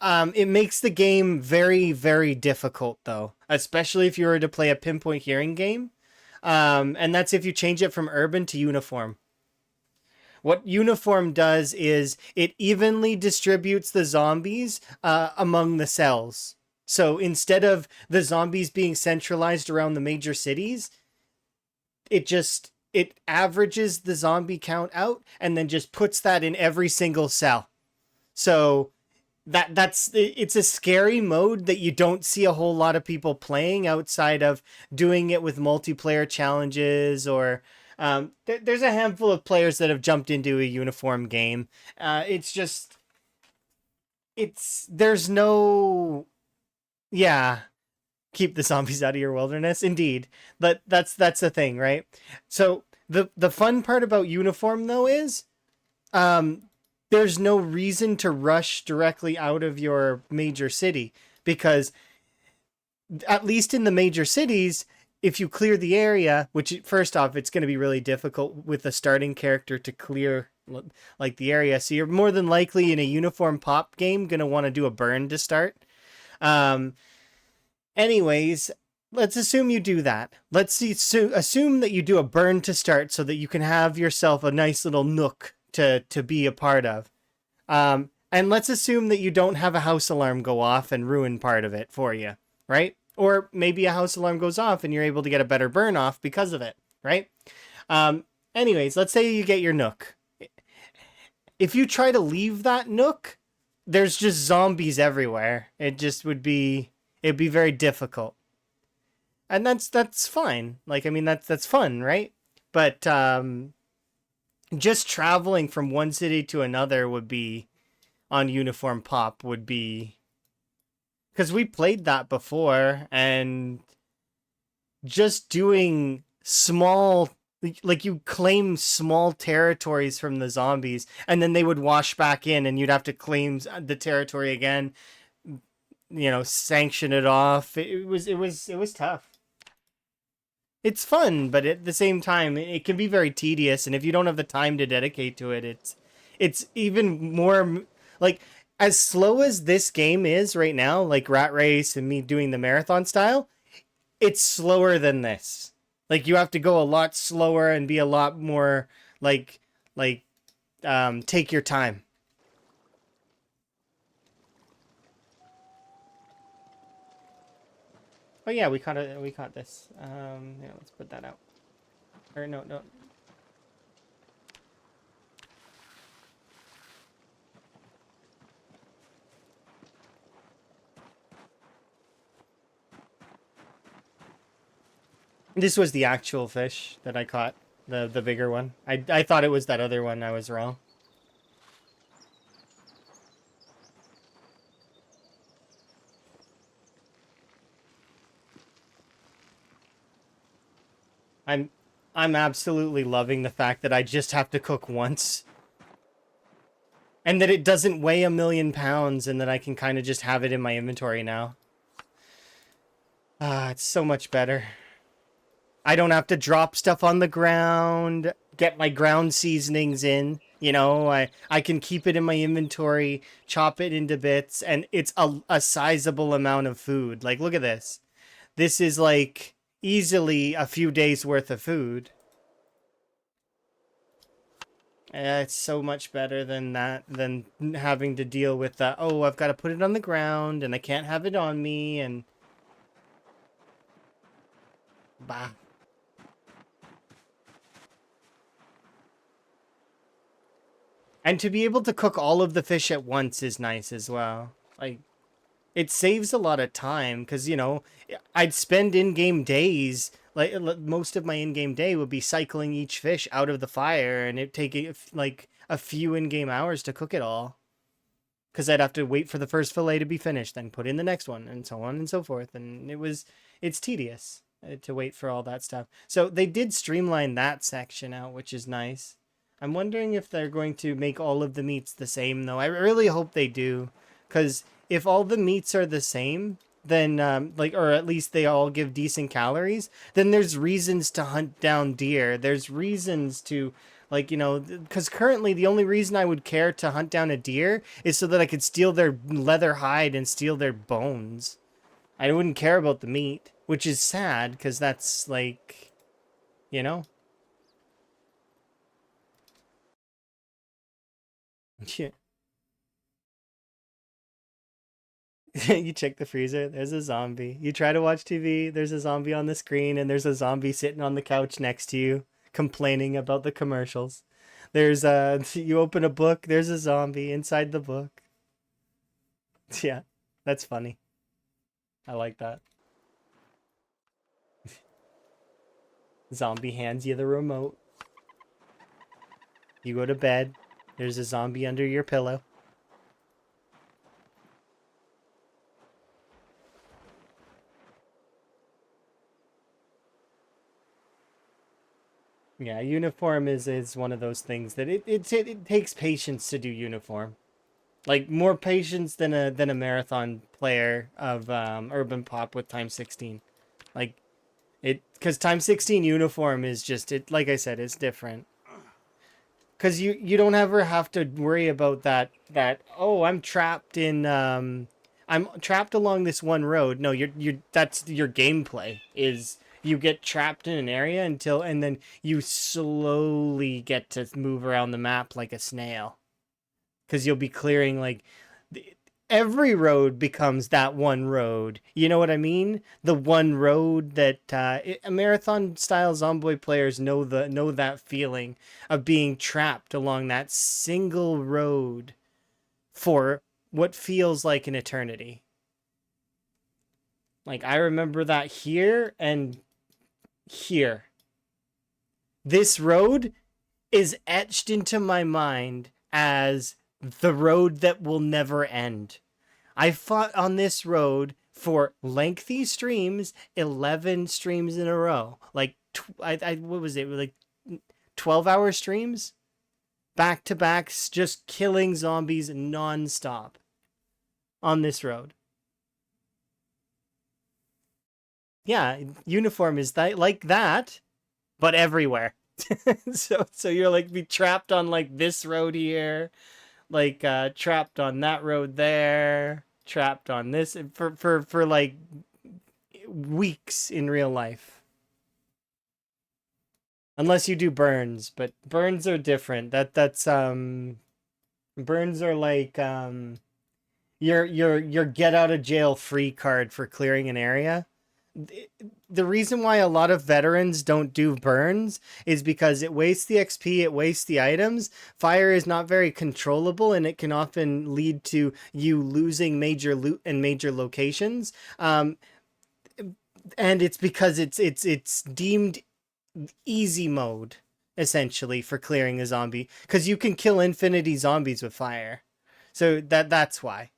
It makes the game very, very difficult, though, especially if you were to play a pinpoint hearing game. And that's if you change it from urban to uniform. What uniform does is it evenly distributes the zombies among the cells. So instead of the zombies being centralized around the major cities, it averages the zombie count out and then just puts that in every single cell. So it's a scary mode that you don't see a whole lot of people playing outside of doing it with multiplayer challenges or there's a handful of players that have jumped into a uniform game. There's no, yeah, keep the zombies out of your wilderness. Indeed. But that's the thing, right? So the fun part about uniform though is there's no reason to rush directly out of your major city because at least in the major cities, if you clear the area, which first off, it's going to be really difficult with a starting character to clear like the area. So you're more than likely in a uniform pop game going to want to do a burn to start. Anyways, let's assume you do that. Assume that you do a burn to start so that you can have yourself a nice little nook to be a part of. And let's assume that you don't have a house alarm go off and ruin part of it for you, right? Or maybe a house alarm goes off and you're able to get a better burn off because of it, right? Anyways, let's say you get your nook. If you try to leave that nook, there's just zombies everywhere. It'd be very difficult. And that's fine. Like, I mean, that's fun, right? But just traveling from one city to another would be on uniform pop would be because we played that before and just doing small, like you claim small territories from the zombies and then they would wash back in and you'd have to claim the territory again, sanction it off. It was tough. It's fun, but at the same time, it can be very tedious. And if you don't have the time to dedicate to it, it's even more like as slow as this game is right now, like Rat Race and me doing the marathon style, it's slower than this. Like you have to go a lot slower and be a lot more like take your time. Oh yeah, we caught this. Yeah, let's put that out. Or no. This was the actual fish that I caught. The bigger one. I thought it was that other one. I was wrong. I'm I'm absolutely loving the fact that I just have to cook once. And that it doesn't weigh 1,000,000 pounds and that I can kind of just have it in my inventory now. Ah, it's so much better. I don't have to drop stuff on the ground, get my ground seasonings in. You know, I can keep it in my inventory, chop it into bits, and it's a sizable amount of food. Like, look at this. This is like easily a few days worth of food. It's so much better than that, than having to deal with that. Oh, I've got to put it on the ground and I can't have it on me and bah. And to be able to cook all of the fish at once is nice as well. Like, it saves a lot of time because, you know, I'd spend in-game days, like most of my in-game day would be cycling each fish out of the fire and it taking like a few in-game hours to cook it all. Because I'd have to wait for the first fillet to be finished, then put in the next one, and so on and so forth. And it's tedious to wait for all that stuff. So they did streamline that section out, which is nice. I'm wondering if they're going to make all of the meats the same, though. I really hope they do. Because if all the meats are the same, then, or at least they all give decent calories, then there's reasons to hunt down deer. There's reasons to, like, you know, because currently the only reason I would care to hunt down a deer is so that I could steal their leather hide and steal their bones. I wouldn't care about the meat, which is sad, because that's, like, you know? Yeah. You check the freezer, there's a zombie. You try to watch TV, there's a zombie on the screen, and there's a zombie sitting on the couch next to you, complaining about the commercials. There's you open a book, there's a zombie inside the book. Yeah, that's funny. I like that. Zombie hands you the remote. You go to bed, there's a zombie under your pillow. Yeah, uniform is one of those things that it takes patience to do uniform. Like more patience than a marathon player of Urban Pop with Time 16. Like it cuz Time 16 uniform is just it like I said it's different. Cuz you don't ever have to worry about that oh, I'm trapped along this one road. No, you're that's your gameplay is you get trapped in an area until and then you slowly get to move around the map like a snail because you'll be clearing like every road becomes that one road. You know what I mean? The one road that marathon style zombie players know that feeling of being trapped along that single road for what feels like an eternity. Like I remember that here and here. This road is etched into my mind as the road that will never end. I fought on this road for lengthy streams, 11 streams in a row. Like, what was it? Like 12-hour streams? Back to backs, just killing zombies nonstop on this road. Yeah, uniform is that like that, but everywhere. So you're like be trapped on like this road here, like trapped on that road there, trapped on this for like weeks in real life. Unless you do burns, but burns are different. That's burns are like your get out of jail free card for clearing an area. The reason why a lot of veterans don't do burns is because it wastes the XP, it wastes the items. Fire is not very controllable, and it can often lead to you losing major loot and major locations. And it's because it's deemed easy mode. essentially, for clearing a zombie, because you can kill infinity zombies with fire. So that's why.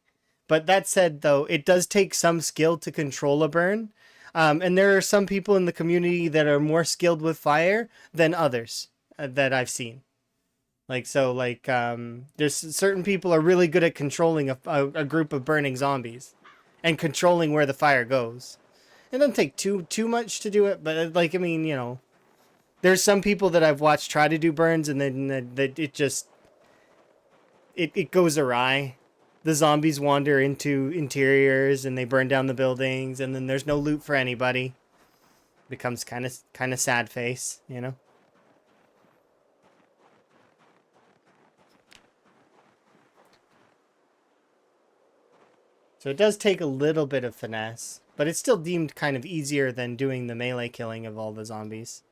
But that said, though, it does take some skill to control a burn. And there are some people in the community that are more skilled with fire than others that I've seen. There's certain people are really good at controlling a group of burning zombies and controlling where the fire goes. It doesn't take too much to do it, but like, I mean, you know, there's some people that I've watched try to do burns and then it just it goes awry. The zombies wander into interiors and they burn down the buildings, and then there's no loot for anybody. Becomes kind of sad face, you know. So it does take a little bit of finesse, but it's still deemed kind of easier than doing the melee killing of all the zombies.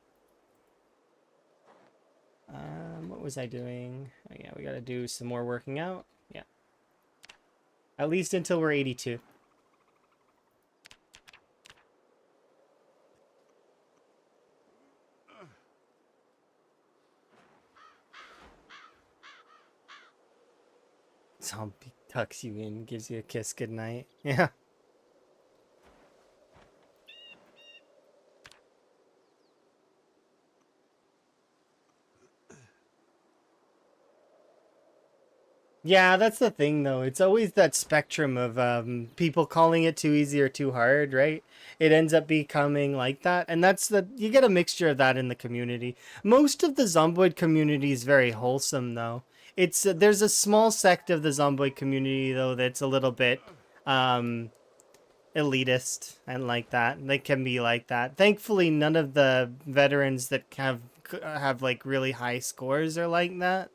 What was I doing? Oh yeah, we gotta do some more working out. Yeah. At least until we're 82. Zombie tucks you in, gives you a kiss goodnight. Yeah. Yeah, that's the thing, though. It's always that spectrum of people calling it too easy or too hard, right? It ends up becoming like that, and you get a mixture of that in the community. Most of the Zomboid community is very wholesome, though. It's there's a small sect of the Zomboid community though that's a little bit um, elitist and like that. They can be like that. Thankfully, none of the veterans that have like really high scores are like that.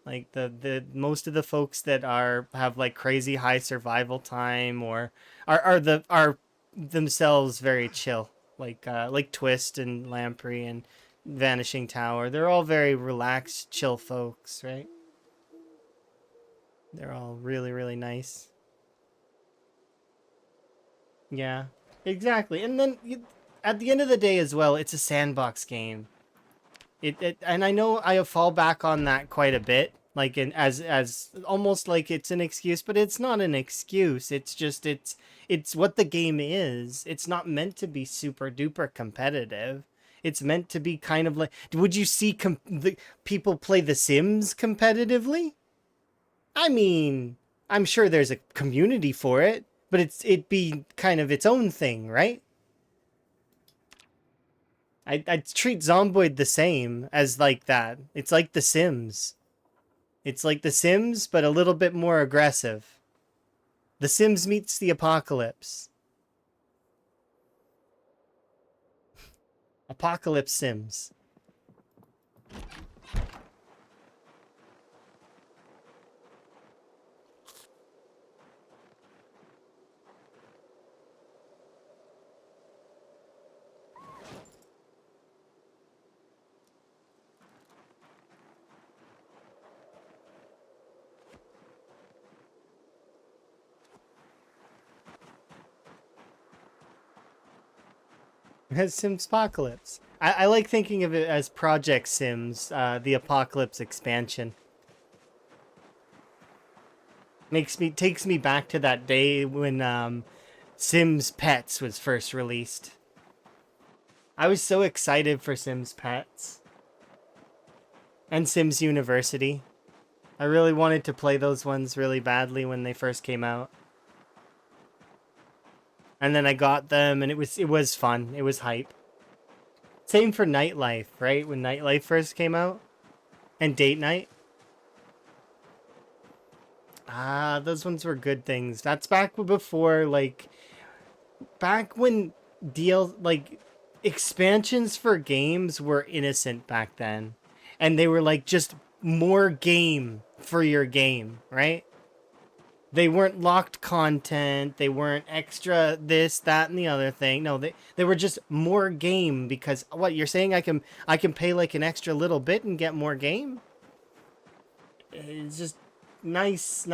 Like the most of the folks that have like crazy high survival time or are themselves very chill. Like Twist and Lamprey and Vanishing Tower. They're all very relaxed, chill folks, right? They're all really, really nice. Yeah, exactly. And then at the end of the day as well, it's a sandbox game. And I know I fall back on that quite a bit, like as almost like it's an excuse, but it's not an excuse. It's what the game is. It's not meant to be super duper competitive. It's meant to be kind of like, would you see the people play The Sims competitively? I mean, I'm sure there's a community for it, but it'd be kind of its own thing, right? I'd treat Zomboid the same as like that. It's like The Sims. It's like The Sims, but a little bit more aggressive. The Sims meets the apocalypse. Apocalypse Sims. As Sims Apocalypse. I like thinking of it as Project Sims, the Apocalypse expansion. Takes me back to that day when Sims Pets was first released. I was so excited for Sims Pets and Sims University. I really wanted to play those ones really badly when they first came out. And then I got them and it was fun. It was hype. Same for Nightlife, right? When Nightlife first came out and Date Night. Ah, those ones were good things. That's before back when expansions for games were innocent back then. And they were like just more game for your game, right? They weren't locked content. They weren't extra this, that, and the other thing. No, they were just more game because what you're saying I can pay like an extra little bit and get more game. It's just nice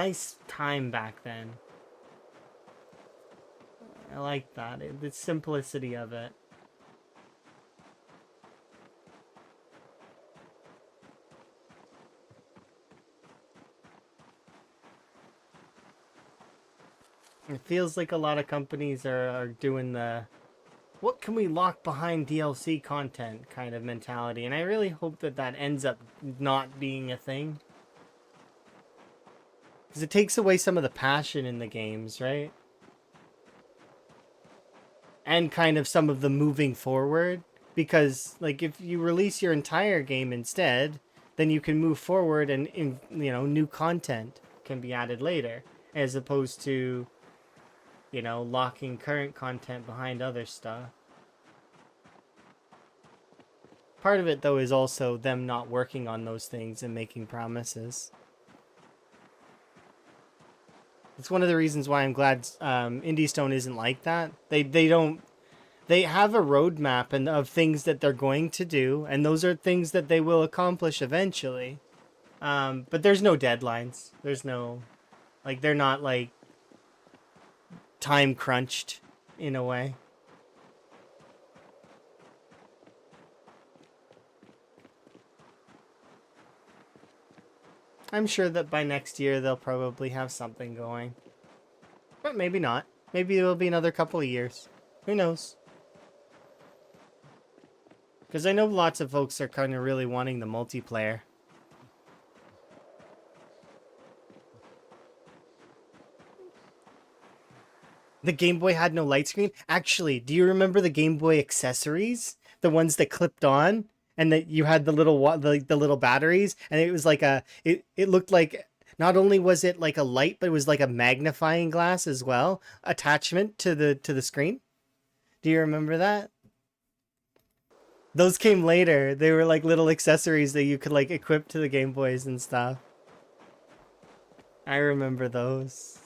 time back then. I like that. The simplicity of it. It feels like a lot of companies are doing the what can we lock behind DLC content kind of mentality, and I really hope that that ends up not being a thing. Because it takes away some of the passion in the games, right? And kind of some of the moving forward. Because, like, if you release your entire game instead, then you can move forward and, new content can be added later. As opposed to, locking current content behind other stuff. Part of it, though, is also them not working on those things and making promises. It's one of the reasons why I'm glad Indie Stone isn't like that. They have a roadmap and of things that they're going to do, and those are things that they will accomplish eventually. But there's no deadlines. There's no, like, they're not like time crunched in a way. I'm sure that by next year they'll probably have something going. But maybe not. Maybe it'll be another couple of years. Who knows? Because I know lots of folks are kind of really wanting the multiplayer. The Game Boy had no light screen? Actually, do you remember the Game Boy accessories? The ones that clipped on? And that you had the little batteries? And it was like it looked like, not only was it like a light, but it was like a magnifying glass as well. Attachment to the screen? Do you remember that? Those came later. They were like little accessories that you could like equip to the Game Boys and stuff. I remember those.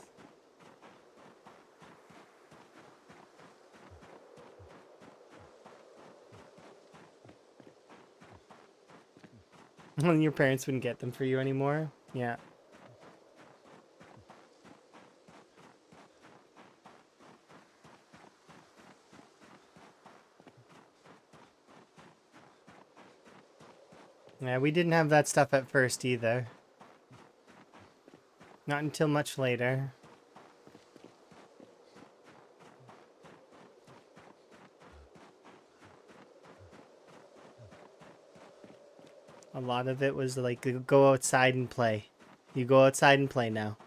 When your parents wouldn't get them for you anymore? Yeah. Yeah, we didn't have that stuff at first either. Not until much later. A lot of it was like, go outside and play. You go outside and play now.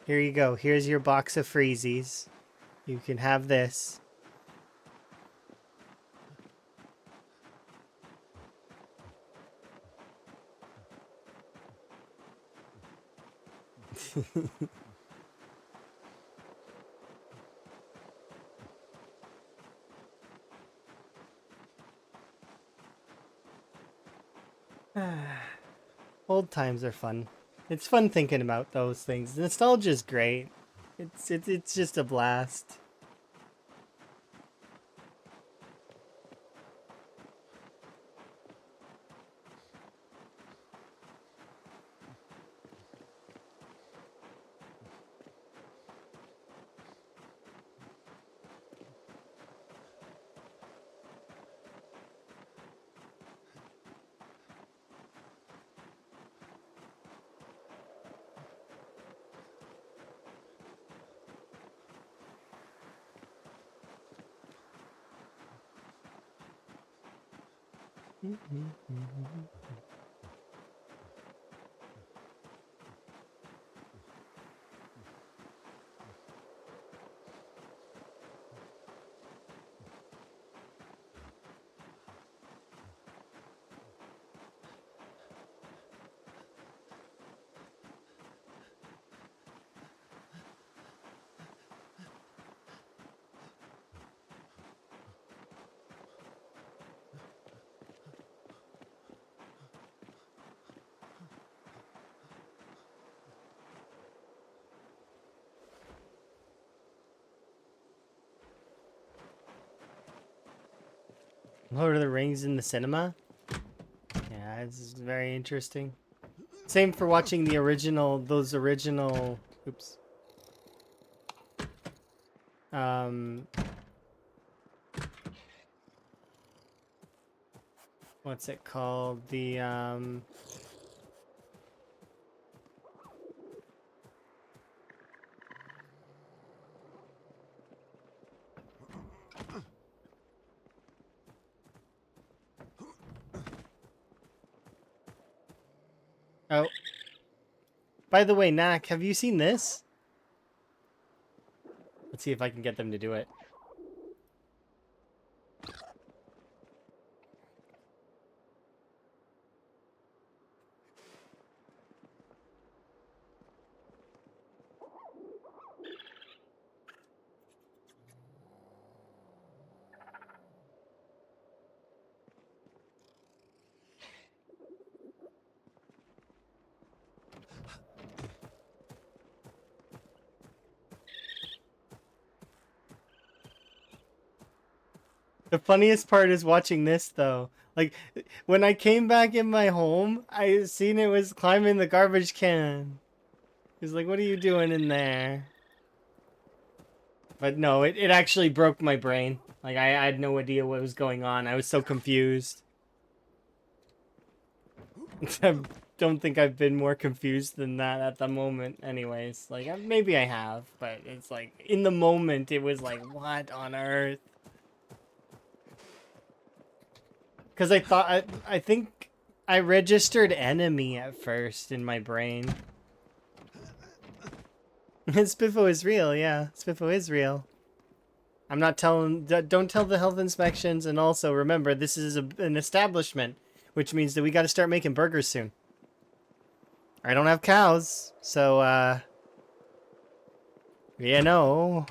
Here you go. Here's your box of freezies. You can have this. Old times are fun. It's fun thinking about those things. Nostalgia's great. It's just a blast. Lord of the Rings in the cinema? Yeah, this is very interesting. Same for watching the those original, oops. What's it called? By the way, Knack, have you seen this? Let's see if I can get them to do it. The funniest part is watching this, though. Like, when I came back in my home, I seen it was climbing the garbage can. He's like, what are you doing in there? But no, it actually broke my brain. Like, I had no idea what was going on. I was so confused. I don't think I've been more confused than that at the moment anyways. Like, maybe I have, but it's like, in the moment, it was like, what on earth? Because I think I registered enemy at first in my brain. Spiffo is real, yeah. Spiffo is real. I'm not telling... Don't tell the health inspections, and also, remember, this is an establishment, which means that we gotta start making burgers soon. I don't have cows, so, you know...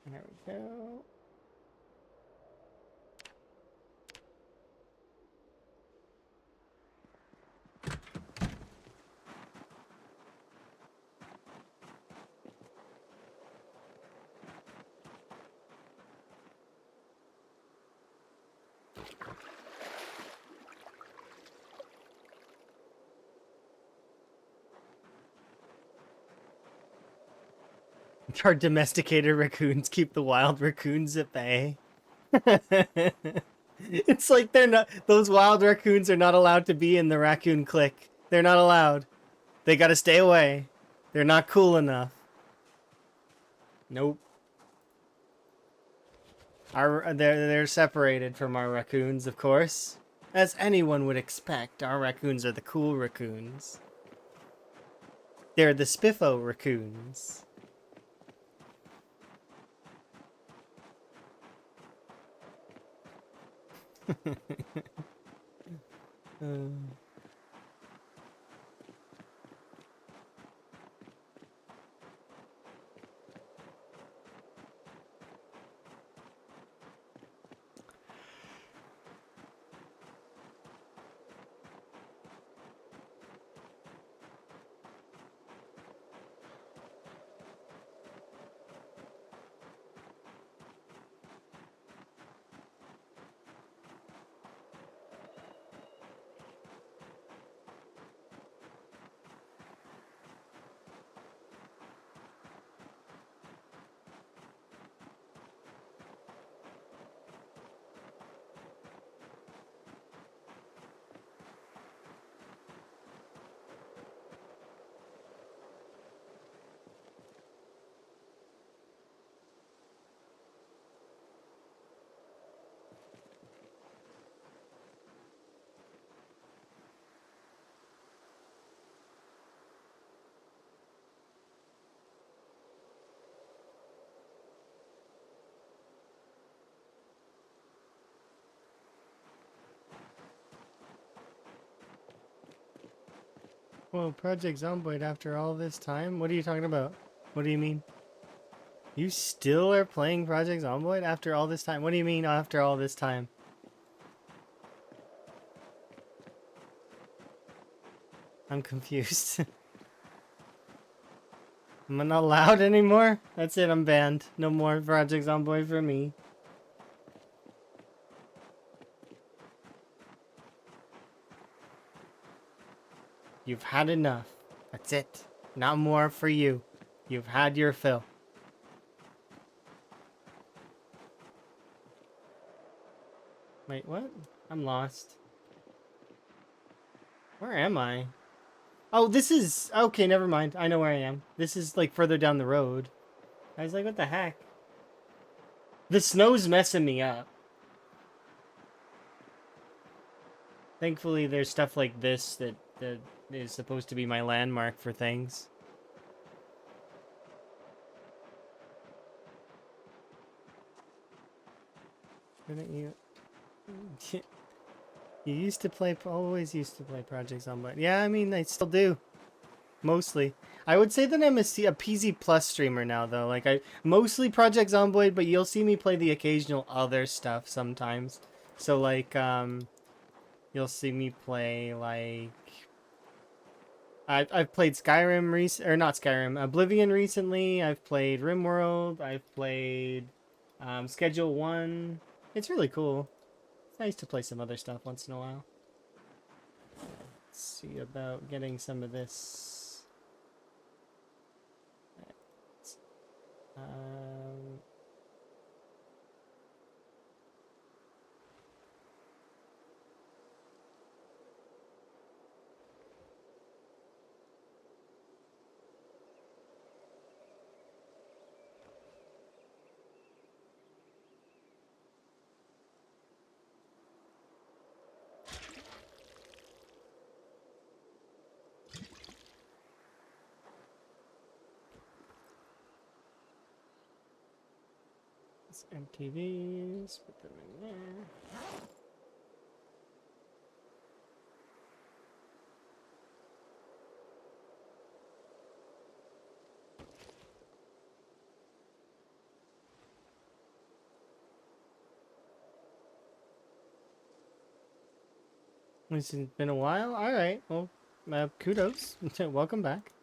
There we go. Our domesticated raccoons keep the wild raccoons at bay. It's like they're not... Those wild raccoons are not allowed to be in the raccoon clique. They're not allowed. They gotta stay away. They're not cool enough. Nope. They're separated from our raccoons, of course. As anyone would expect, our raccoons are the cool raccoons. They're the Spiffo raccoons. Whoa, Project Zomboid after all this time? What are you talking about? What do you mean? You still are playing Project Zomboid after all this time? What do you mean after all this time? I'm confused. Am I not allowed anymore? That's it, I'm banned. No more Project Zomboid for me. You've had enough. That's it. Not more for you. You've had your fill. Wait, what? I'm lost. Where am I? Oh, this is... Okay, never mind. I know where I am. This is, like, further down the road. I was like, what the heck? The snow's messing me up. Thankfully, there's stuff like this that is supposed to be my landmark for things. Couldn't you... You used to play... Always used to play Project Zomboid. Yeah, I mean, I still do. Mostly. I would say that I'm a PZ Plus streamer now, though. Like, I... Mostly Project Zomboid, but you'll see me play the occasional other stuff sometimes. So, like, you'll see me play, like... I've played Skyrim or not Skyrim, Oblivion recently. I've played RimWorld. I've played Schedule 1. It's really cool. It's nice to play some other stuff once in a while. Let's see about getting some of this. Um, let's empty these, put them in there. It's been a while. All right. Well, kudos. Welcome back.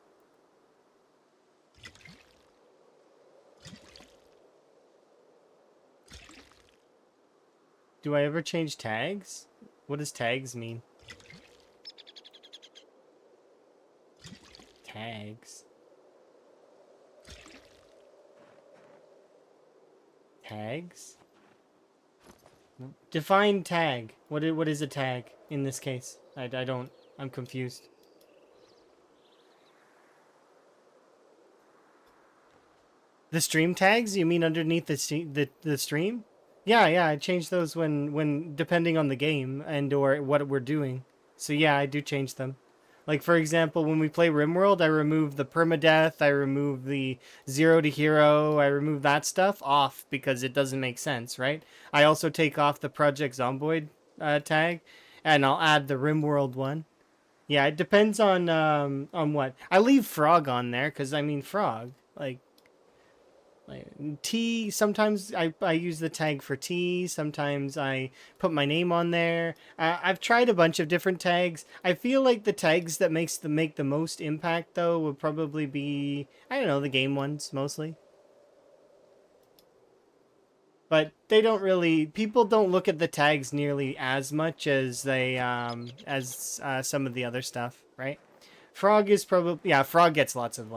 Do I ever change tags? What does tags mean? Tags. Tags? Define tag. What is a tag in this case? I don't... I'm confused. The stream tags? You mean underneath the stream? Yeah, I change those when depending on the game and or what we're doing. So yeah, I do change them. Like for example, when we play RimWorld, I remove the permadeath, I remove the 0 to hero, I remove that stuff off because it doesn't make sense, right? I also take off the Project Zomboid tag, and I'll add the RimWorld one. Yeah, it depends on what. I leave frog on there because I mean frog. Like T, sometimes I use the tag for T, sometimes I put my name on there. I've tried a bunch of different tags. I feel like the tags that make the most impact though would probably be, I don't know, the game ones mostly. But they don't really, people don't look at the tags nearly as much as they as some of the other stuff, right? Frog is probably, yeah, Frog gets lots of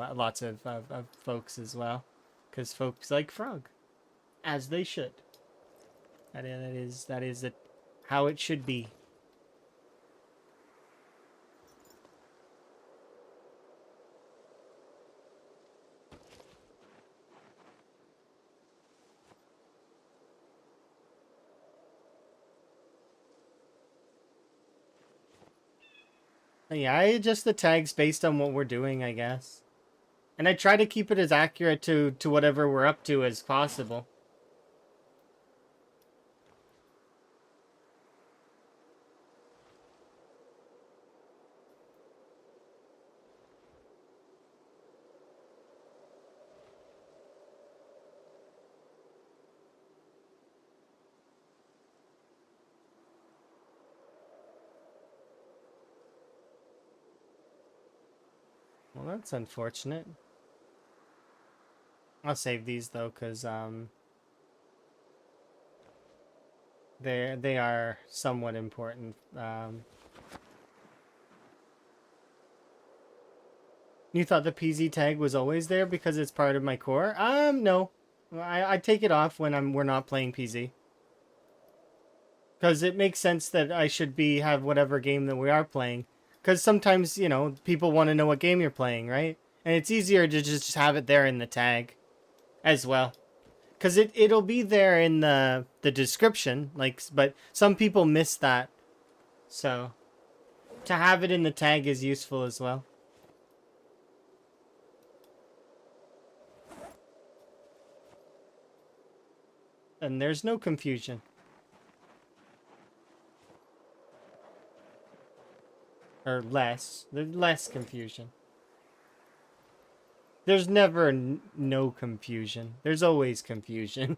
folks as well, because folks like Frog, as they should. That is it, how it should be. Yeah, I adjust the tags based on what we're doing, I guess, and I try to keep it as accurate to whatever we're up to as possible. Well, that's unfortunate. I'll save these though, cause they are somewhat important. You thought the PZ tag was always there because it's part of my core? No. I take it off when we're not playing PZ. Because it makes sense that I should have whatever game that we are playing. Because sometimes, you know, people want to know what game you're playing, right? And it's easier to just have it there in the tag as well. Because it'll be there in the description, like, but some people miss that. So, to have it in the tag is useful as well. And there's no confusion. Or less. There's less confusion. There's never no confusion. There's always confusion.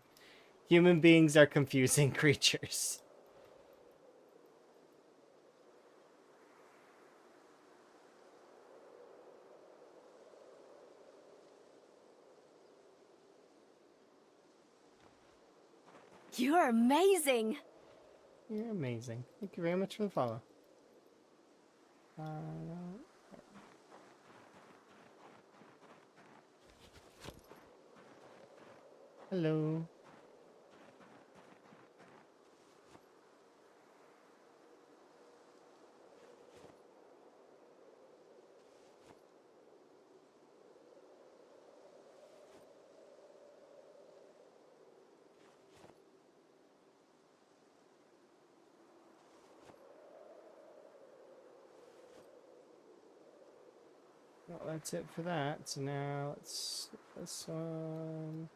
Human beings are confusing creatures. You're amazing. You're amazing. Thank you very much for the follow. Hello. Well, that's it for that. So now let's get this one.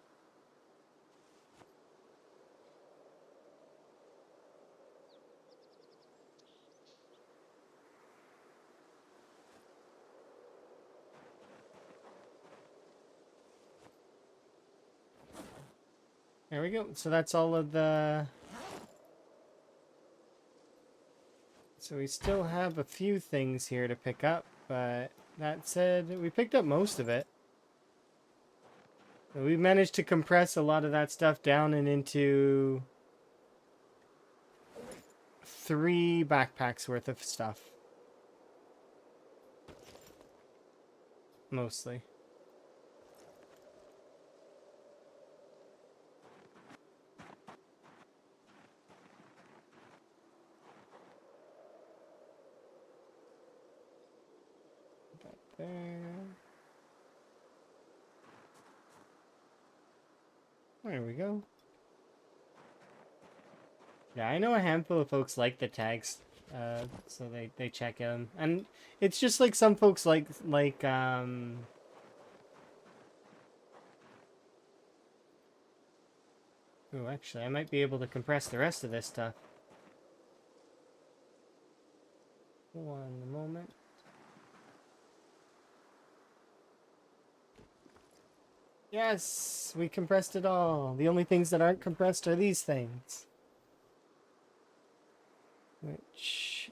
There we go. So that's all of the... So we still have a few things here to pick up, but that said, we picked up most of it. We managed to compress a lot of that stuff down and into 3 backpacks worth of stuff. Mostly. There. There we go. Yeah, I know a handful of folks like the tags, so they check them, and it's just like some folks like Oh, actually, I might be able to compress the rest of this stuff. One moment. Yes, we compressed it all. The only things that aren't compressed are these things. Which...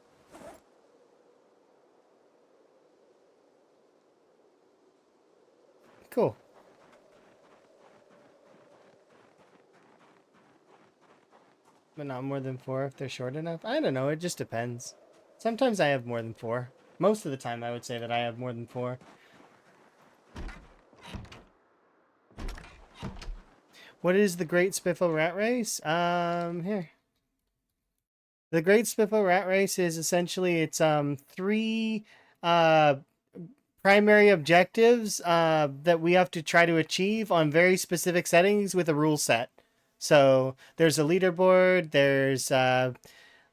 Cool. But not more than 4 if they're short enough? I don't know, it just depends. Sometimes I have more than 4. Most of the time I would say that I have more than 4. What is the Great Spiffo Rat Race? Here. The Great Spiffo Rat Race is essentially, it's 3 primary objectives that we have to try to achieve on very specific settings with a rule set. So there's a leaderboard, there's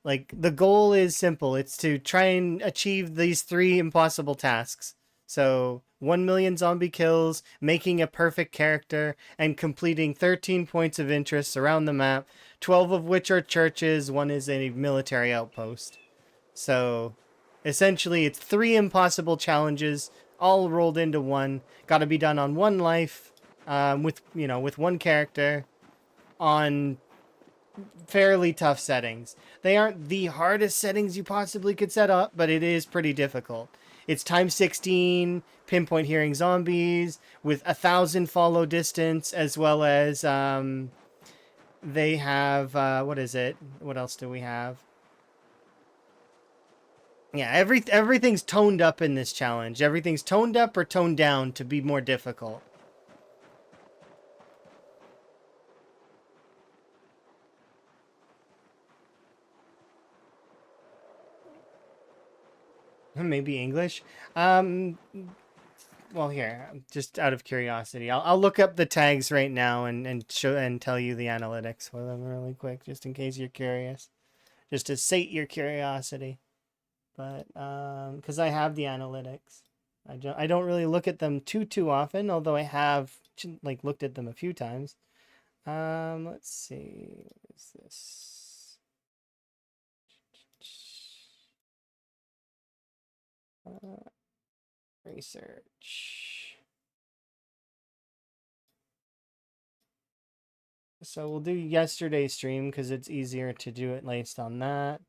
like, the goal is simple. It's to try and achieve these 3 impossible tasks. So 1 million zombie kills, making a perfect character, and completing 13 points of interest around the map, 12 of which are churches, 1 is a military outpost. So essentially it's 3 impossible challenges all rolled into one. Got to be done on 1 life, with 1 character, on fairly tough settings. They aren't the hardest settings you possibly could set up, but it is pretty difficult. It's times 16, pinpoint hearing zombies, with 1,000 follow distance, as well as they have, what is it? What else do we have? Yeah, everything's toned up in this challenge. Everything's toned up or toned down to be more difficult. Maybe English. Um, well, here, just out of curiosity, I'll look up the tags right now and show and tell you the analytics for them really quick, just in case you're curious, just to sate your curiosity. But because I have the analytics, I don't really look at them too often, although I have like looked at them a few times. Let's see, what is this? Research. So we'll do yesterday's stream because it's easier to do it based on that.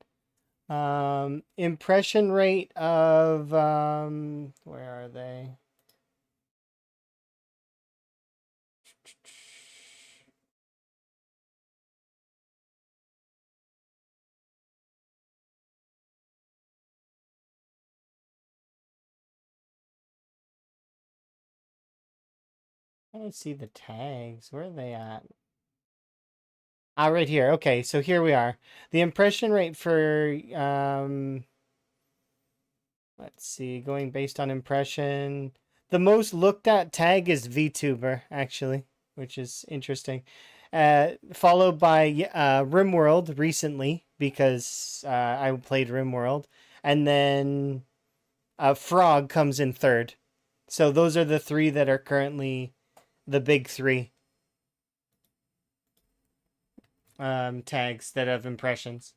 Impression rate of where are they? I don't see the tags. Where are they at? Ah, right here. Okay, so here we are. The impression rate for let's see, going based on impression. The most looked at tag is VTuber, actually, which is interesting. Followed by RimWorld recently because I played RimWorld, and then Frog comes in third. So those are the three that are currently the big three tags that have impressions.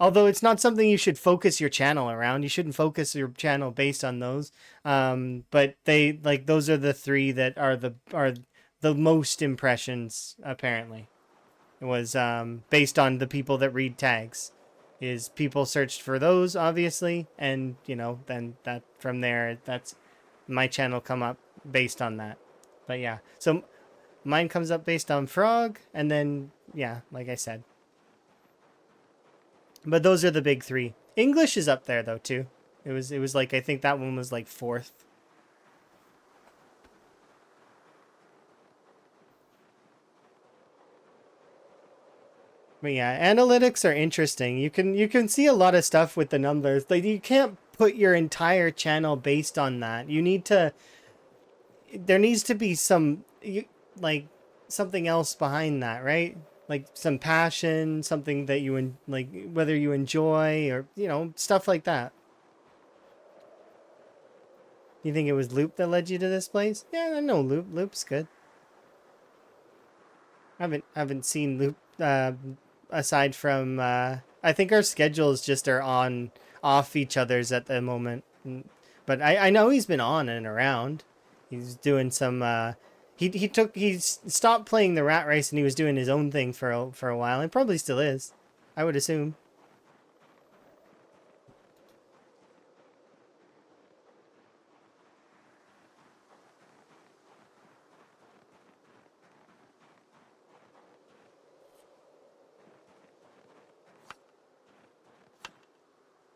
Although it's not something you should focus your channel around. You shouldn't focus your channel based on those. But they like those are the three that are the most impressions apparently. It was based on the people that read tags. Is people searched for those obviously, and then that from there that's my channel come up based on that. But yeah, so mine comes up based on Frog, and then yeah, like I said. But those are the big three. English is up there though too. It was like I think that one was like fourth. But yeah, analytics are interesting. You can see a lot of stuff with the numbers. Like you can't put your entire channel based on that. There needs to be like something else behind that, right? Like some passion, something that like whether you enjoy or stuff like that. You think it was Loop that led you to this place? Yeah, I know Loop. Loop's good. I haven't seen Loop aside from I think our schedules just are on off each other's at the moment. But I know he's been on and around. He's doing some he stopped playing the rat race and he was doing his own thing for a while and probably still is. I would assume.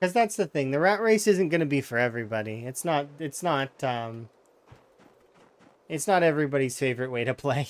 Because that's the thing. The rat race isn't going to be for everybody. It's not everybody's favorite way to play.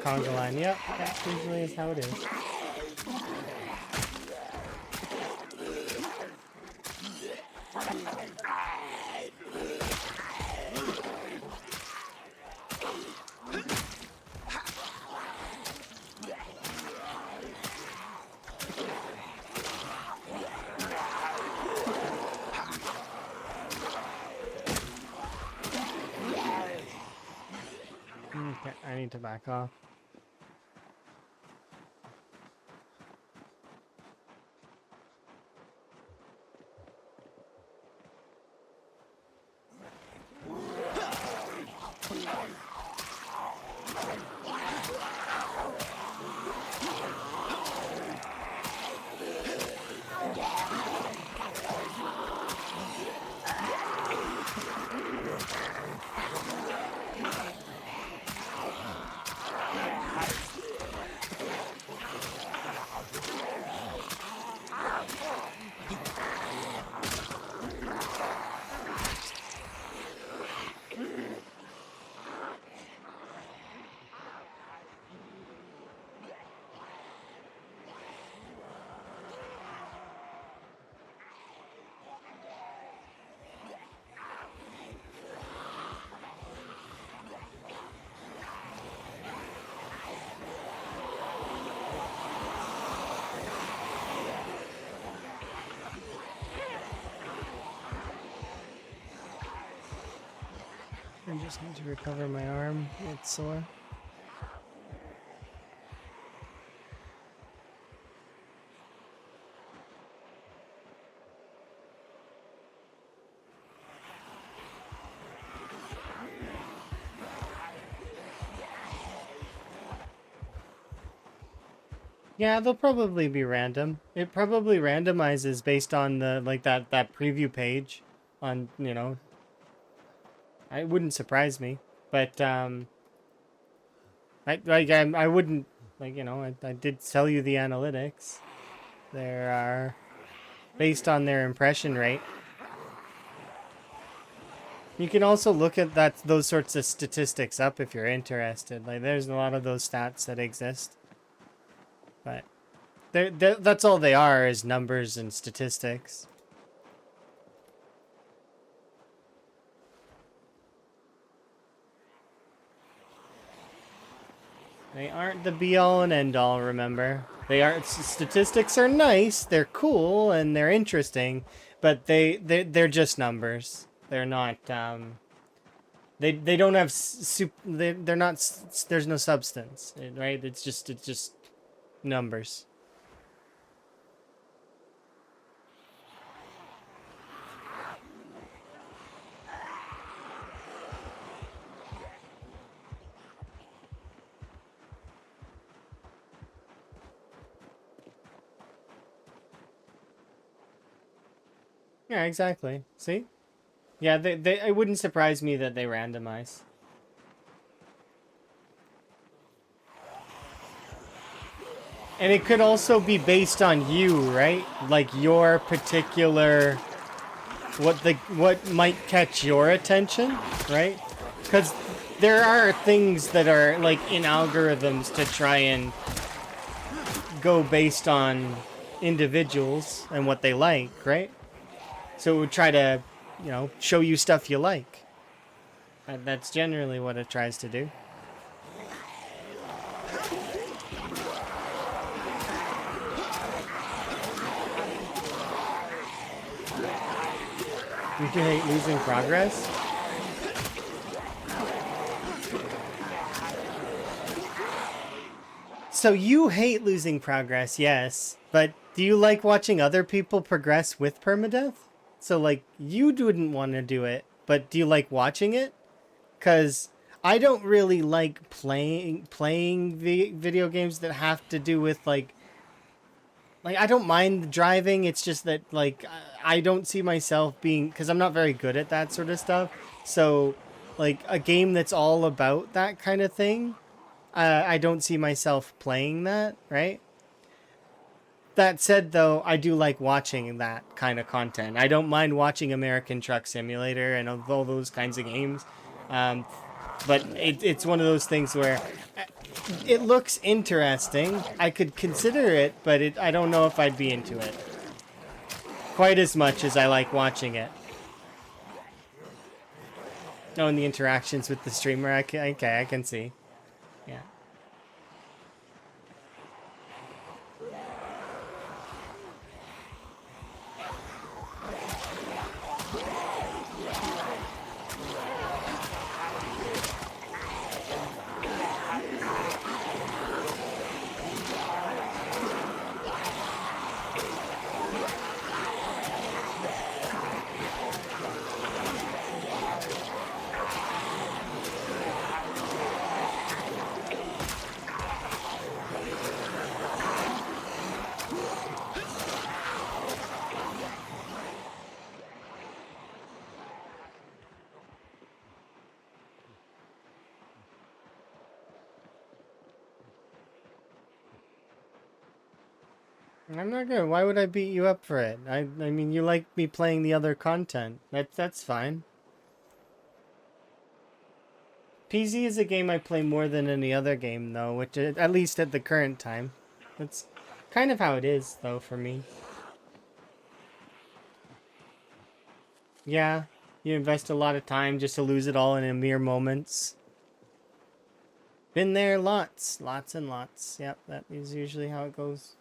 Conga line, yep, that usually is how it is. back off. I just need to recover my arm. It's sore. Yeah, they'll probably be random. It probably randomizes based on the that preview page on, you know. It wouldn't surprise me, but I wouldn't, like, you know, I did tell you the analytics. There are based on their impression rate. You can also look at those sorts of statistics up if you're interested. Like, there's a lot of those stats that exist. But that's all they are, is numbers and statistics. They aren't the be-all and end-all, remember. Statistics are nice, they're cool, and they're interesting, but they're just numbers. They're not, they don't have they're not, there's no substance, right? It's just numbers. Yeah, exactly. See? Yeah, it wouldn't surprise me that they randomize. And it could also be based on you, right? Like your particular what might catch your attention, right? Cuz there are things that are like in algorithms to try and go based on individuals and what they like, right? So it would try to, you know, show you stuff you like. That's generally what it tries to do. You hate losing progress? So you hate losing progress, yes, but do you like watching other people progress with permadeath? So, like, you wouldn't want to do it, but do you like watching it? Because I don't really like playing video games that have to do with, like, I don't mind driving. It's just that, like, I don't see myself being, because I'm not very good at that sort of stuff. So, like, a game that's all about that kind of thing, I don't see myself playing that, right? That said, though, I do like watching that kind of content. I don't mind watching American Truck Simulator and all those kinds of games. But it's one of those things where it looks interesting. I could consider it, but I don't know if I'd be into it quite as much as I like watching it. Oh, and the interactions with the streamer, I can see. Yeah. I'm not gonna. Why would I beat you up for it? I mean, you like me playing the other content. That's fine. PZ is a game I play more than any other game, though, which at least at the current time. That's kind of how it is, though, for me. Yeah, you invest a lot of time just to lose it all in a mere moments. Been there lots and lots. Yep, that is usually how it goes.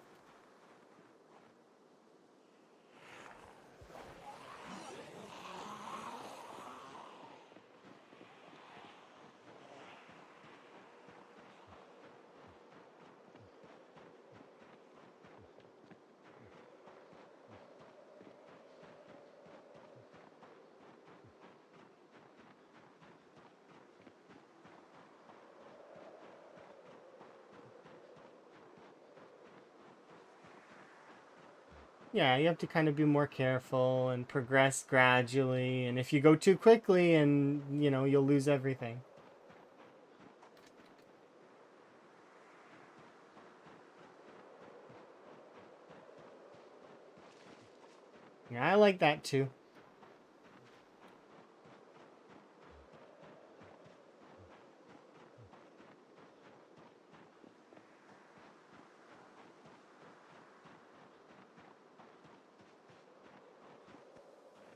Yeah, you have to kind of be more careful and progress gradually. And if you go too quickly, and you'll lose everything. Yeah, I like that too.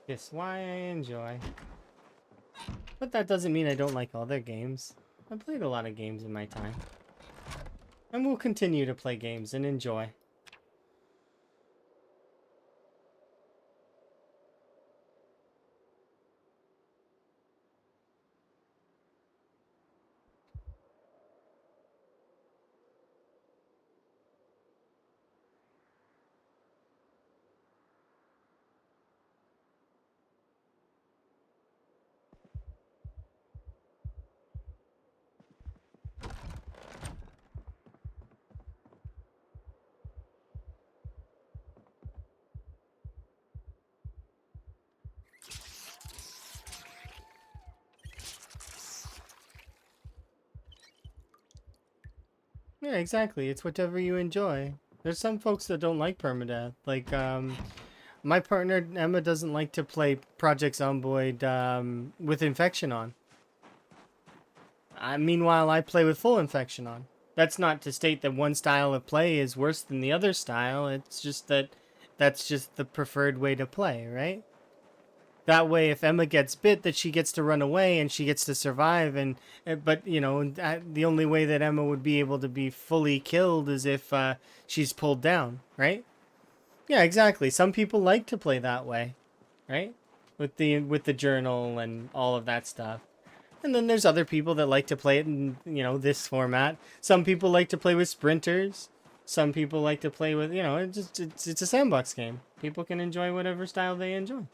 It's why I enjoy. But that doesn't mean I don't like other games. I've played a lot of games in my time. And will continue to play games and enjoy. Yeah, exactly. It's whatever you enjoy. There's some folks that don't like permadeath. Like, my partner, Emma, doesn't like to play Project Zomboid with infection on. Meanwhile, I play with full infection on. That's not to state that one style of play is worse than the other style. It's just that that's just the preferred way to play, right? That way, if Emma gets bit, that she gets to run away and she gets to survive. And but the only way that Emma would be able to be fully killed is if she's pulled down, right? Yeah, exactly. Some people like to play that way, right? With the journal and all of that stuff. And then there's other people that like to play it in this format. Some people like to play with sprinters. Some people like to play with it's a sandbox game. People can enjoy whatever style they enjoy.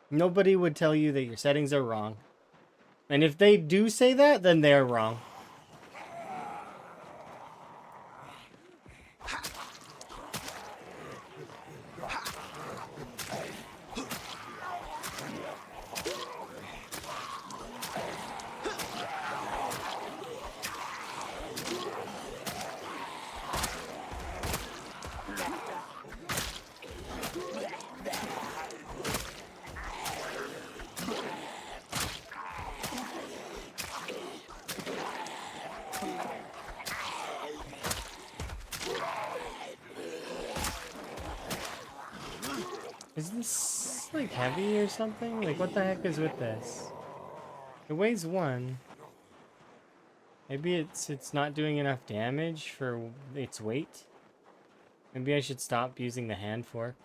Nobody would tell you that your settings are wrong. And if they do say that, then they're wrong. Is this like heavy or something? Like what the heck is with this? It weighs 1. Maybe it's not doing enough damage for its weight. Maybe I should stop using the hand fork.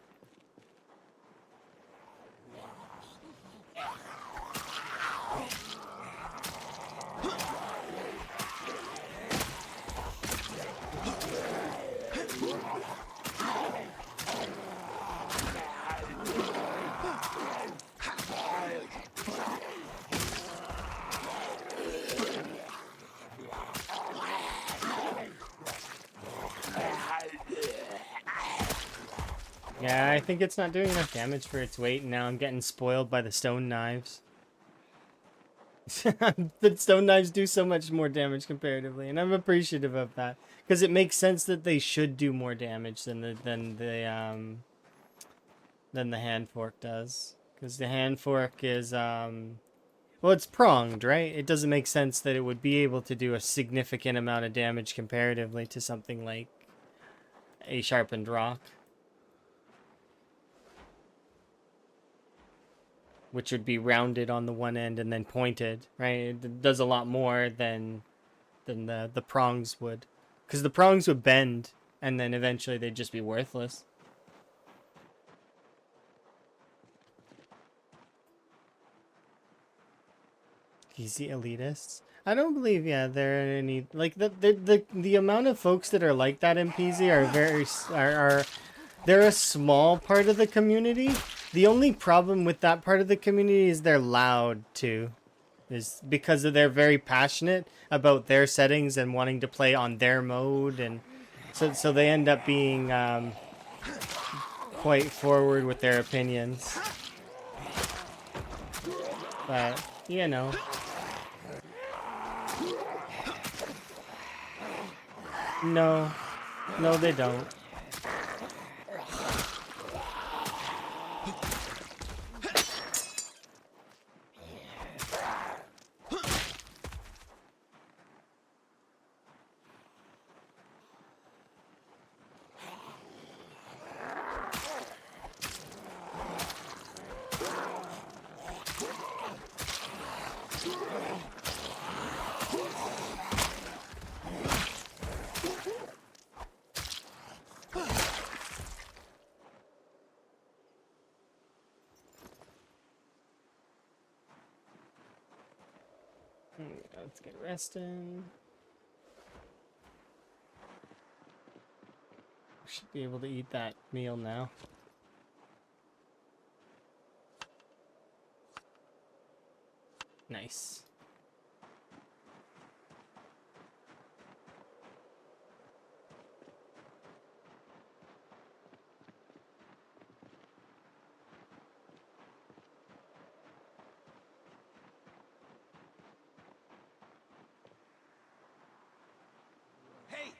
Yeah, I think it's not doing enough damage for its weight, and now I'm getting spoiled by the stone knives. that stone knives do so much more damage comparatively, and I'm appreciative of that because it makes sense that they should do more damage than the hand fork does. Because the hand fork is well, it's pronged, right? It doesn't make sense that it would be able to do a significant amount of damage comparatively to something like a sharpened rock, which would be rounded on the one end and then pointed, right? It does a lot more than the prongs would, because the prongs would bend and then eventually they'd just be worthless. Easy elitists. I don't believe, yeah, there are any like the amount of folks that are like that in PZ are they're a small part of the community. The only problem with that part of the community is they're loud too, is because they're very passionate about their settings and wanting to play on their mode, and so they end up being quite forward with their opinions. But you know. No, no, they don't. Let's get resting. Should be able to eat that meal now. Nice. Hey!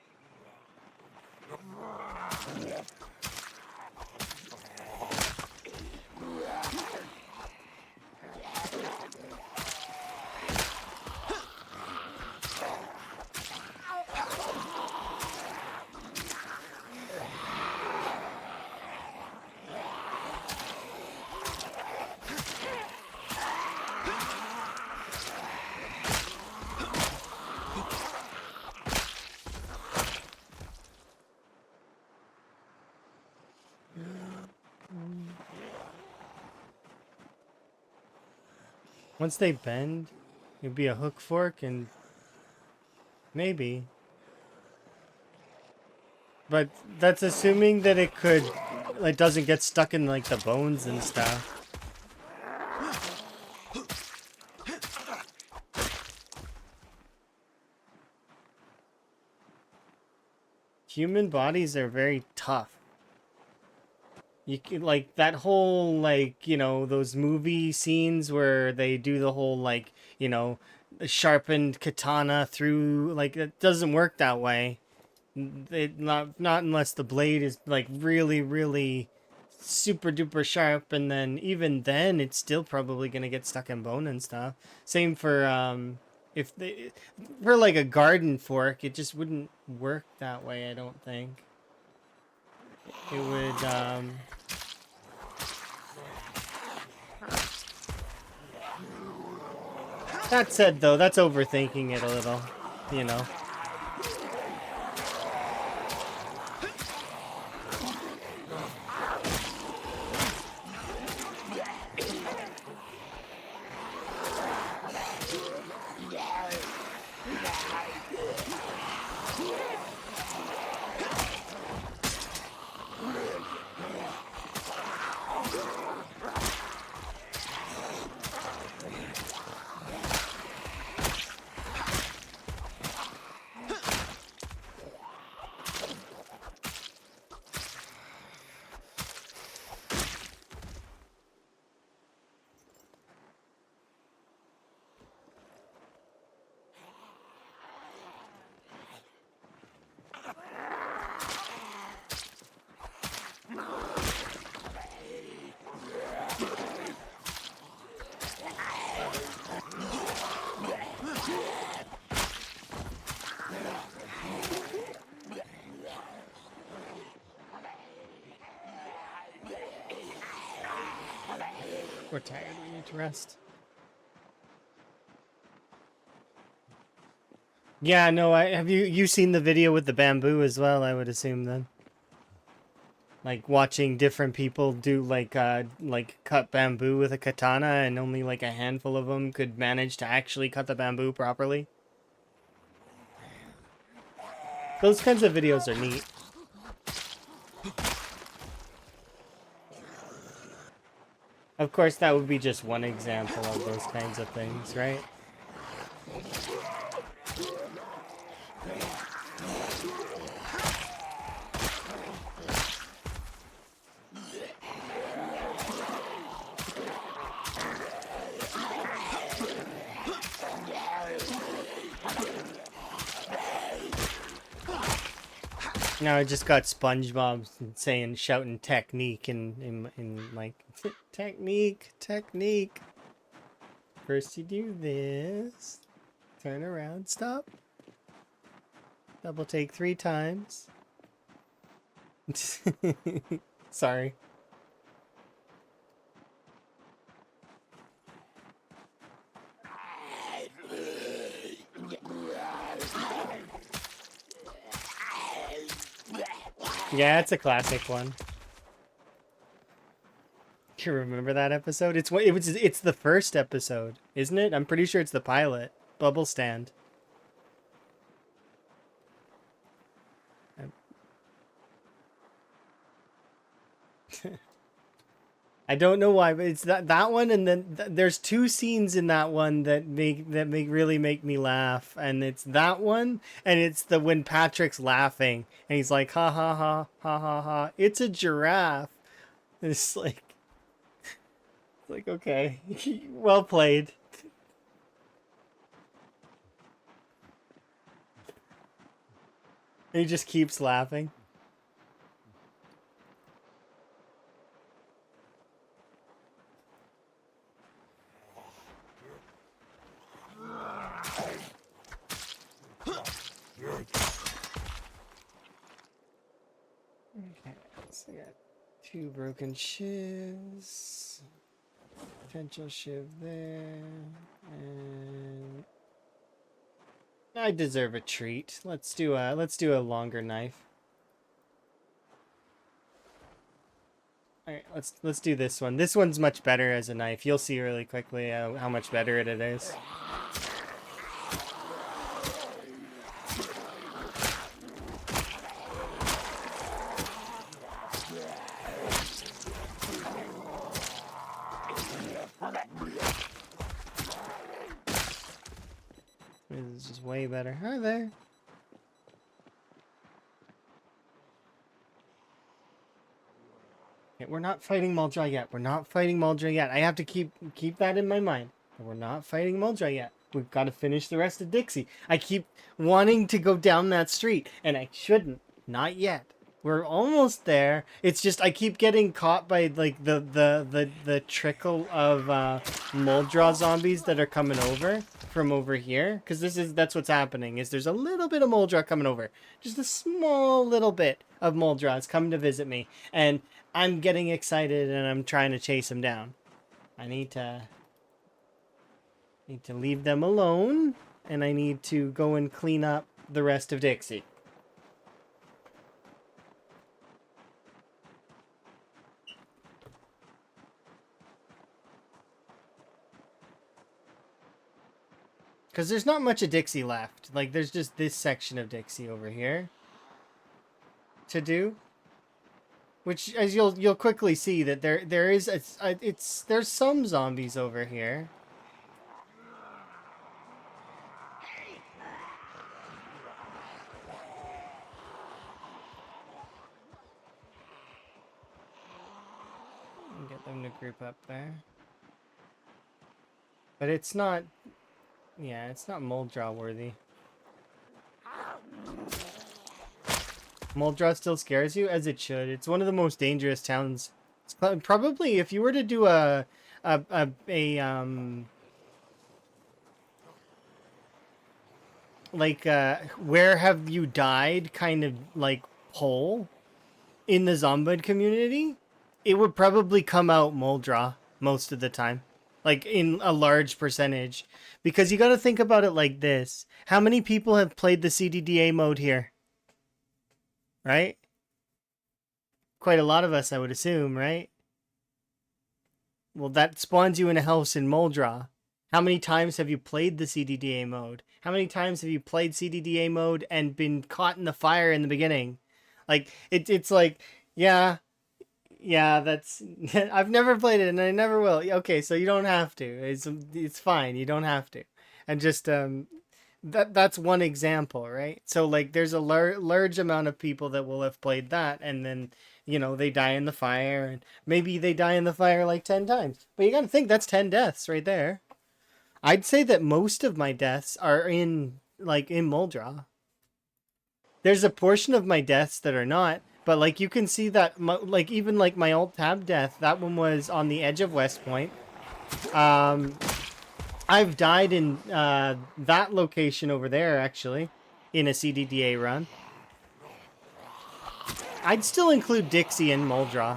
Once they bend, it'd be a hook fork and maybe. But that's assuming that it doesn't get stuck in like the bones and stuff. Human bodies are very tough. You can, like, that whole, like, you know, those movie scenes where they do the whole, like, you know, sharpened katana through, like, it doesn't work that way. Not unless the blade is, like, really, really super duper sharp, and then even then it's still probably gonna get stuck in bone and stuff. Same for, if they, for, like, a garden fork, it just wouldn't work that way, I don't think. It would, that said, though, that's overthinking it a little, you know. We're tired. We need to rest. Yeah, no. Have you seen the video with the bamboo as well? I would assume then. Like watching different people do like cut bamboo with a katana, and only like a handful of them could manage to actually cut the bamboo properly. Those kinds of videos are neat. Of course, that would be just one example of those kinds of things, right? Now I just got SpongeBob saying, shouting technique in like, technique. First you do this, turn around, stop. Double take 3 times. Sorry. Yeah, it's a classic one. Do you remember that episode? It's the first episode, isn't it? I'm pretty sure it's the pilot. Bubble stand. I don't know why, but it's that one, and then there's 2 scenes in that one that really make me laugh, and it's that one, and it's the when Patrick's laughing and he's like ha ha ha ha ha ha. It's a giraffe. And it's like okay, well played. And he just keeps laughing. Okay, so I got 2 broken shivs. Potential shiv there. And I deserve a treat. Let's do a longer knife. Alright, let's do this one. This one's much better as a knife. You'll see really quickly how much better it is. This is just way better. Hi there. Okay, we're not fighting Muldra yet. We're not fighting Muldra yet. I have to keep that in my mind. We're not fighting Muldra yet. We've got to finish the rest of Dixie. I keep wanting to go down that street, and I shouldn't. Not yet. We're almost there. It's just I keep getting caught by like the trickle of Muldra zombies that are coming over from over here, because that's what's happening. Is there's a little bit of Muldra coming over, just a small little bit of Muldras coming to visit me, and I'm getting excited and I'm trying to chase them down. I need to leave them alone, and I need to go and clean up the rest of Dixie. Because there's not much of Dixie left. Like, there's just this section of Dixie over here to do. Which, as you'll quickly see, that there's some zombies over here. Get them to group up there. But it's not... Yeah, it's not Muldra worthy. Muldra still scares you, as it should. It's one of the most dangerous towns. It's probably, if you were to do where have you died kind of like poll in the Zombud community, it would probably come out Moldra most of the time, like in a large percentage, because you got to think about it like this: how many people have played the CDDA mode here? Right? Quite a lot of us, I would assume, right? Well, that spawns you in a house in Moldra. How many times have you played the CDDA mode? How many times have you played CDDA mode and been caught in the fire in the beginning? Like it's like, yeah, yeah, that's I've never played it and I never will. Okay, so you don't have to. It's fine. You don't have to. And just that's one example, right? So like there's a large amount of people that will have played that and then, they die in the fire and maybe they die in the fire like 10 times. But you got to think that's 10 deaths right there. I'd say that most of my deaths are in Muldra. There's a portion of my deaths that are not, but like you can see that like even like my alt tab death, that one was on the edge of West Point. I've died in that location over there actually in a CDDA run. I'd still include Dixie and Muldra.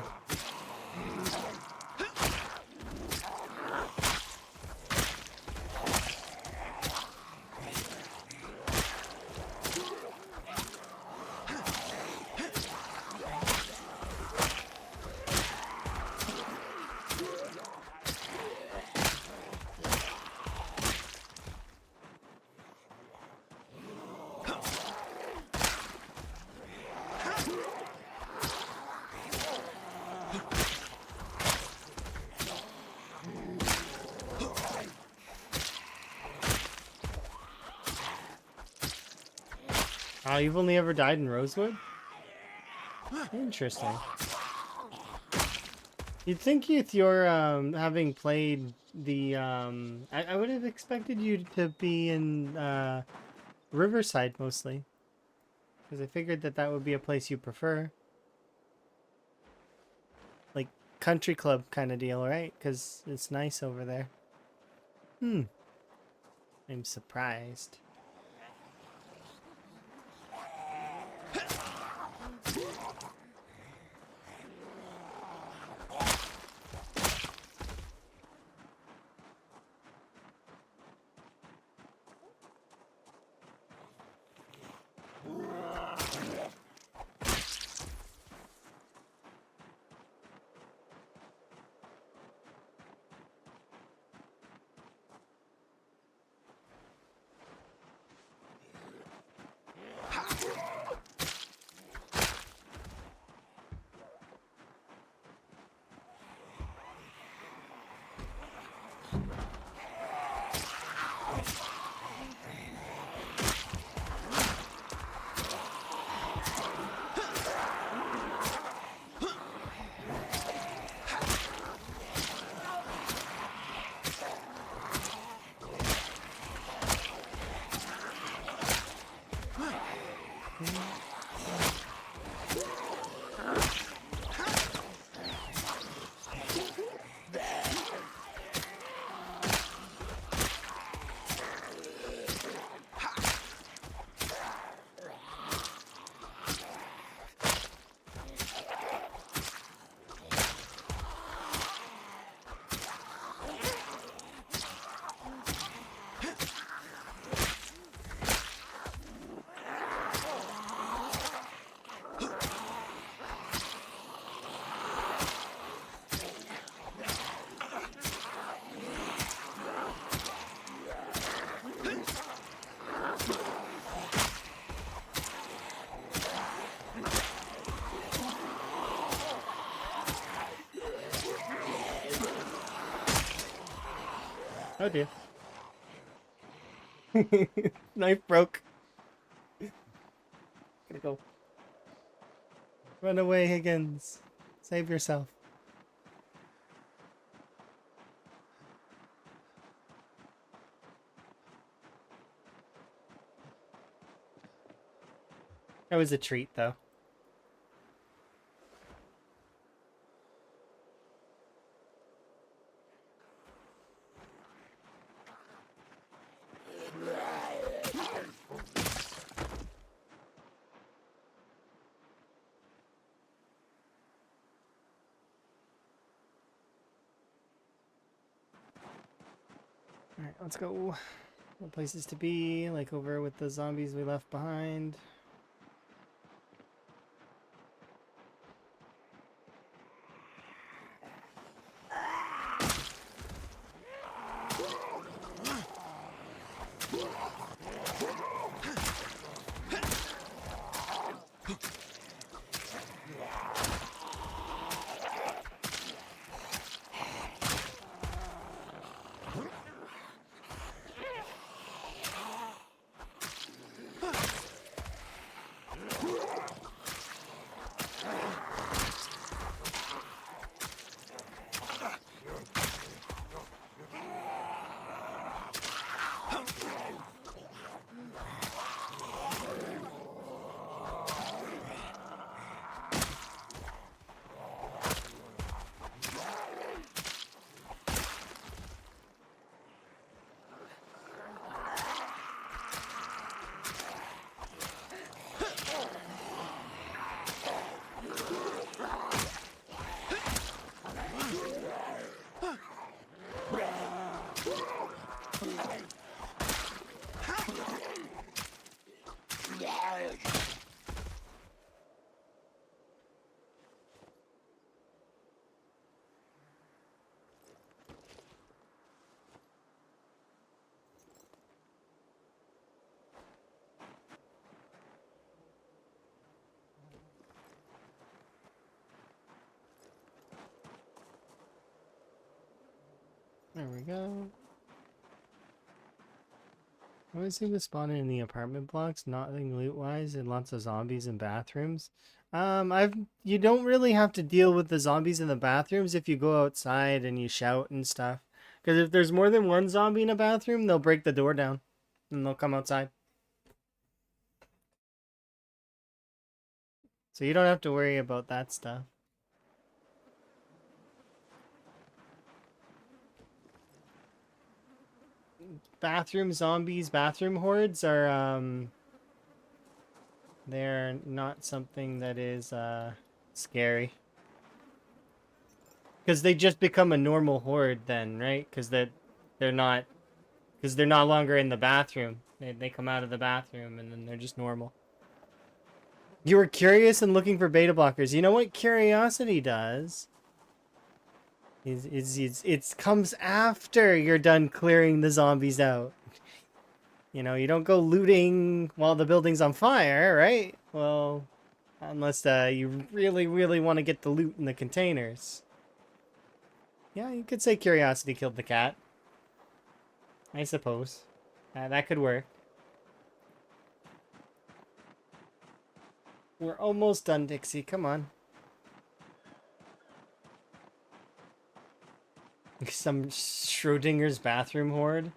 Oh, you've only ever died in Rosewood? Interesting. You'd think with your having played the I would have expected you to be in Riverside mostly. Because I figured that that would be a place you prefer. Like country club kind of deal, right? Because it's nice over there. I'm surprised. Oh dear. Knife broke. Gotta go. Run away, Higgins. Save yourself. That was a treat, though. Alright, let's go. More places to be, like over with the zombies we left behind. There we go. I always seem to spawn in the apartment blocks, nothing loot-wise, and lots of zombies in bathrooms. You don't really have to deal with the zombies in the bathrooms if you go outside and you shout and stuff. Because if there's more than one zombie in a bathroom, they'll break the door down and they'll come outside. So you don't have to worry about that stuff. Bathroom zombies, bathroom hordes are they're not something that is scary. Because they just become a normal horde then, right? Because they're not because they're no longer in the bathroom. They come out of the bathroom and then they're just normal. You were curious and looking for beta blockers. You know what curiosity does? It comes after you're done clearing the zombies out. You know, you don't go looting while the building's on fire, right? Well, unless you really, really want to get the loot in the containers. Yeah, you could say curiosity killed the cat. I suppose. That could work. We're almost done, Dixie. Come on. Some Schrodinger's bathroom horde.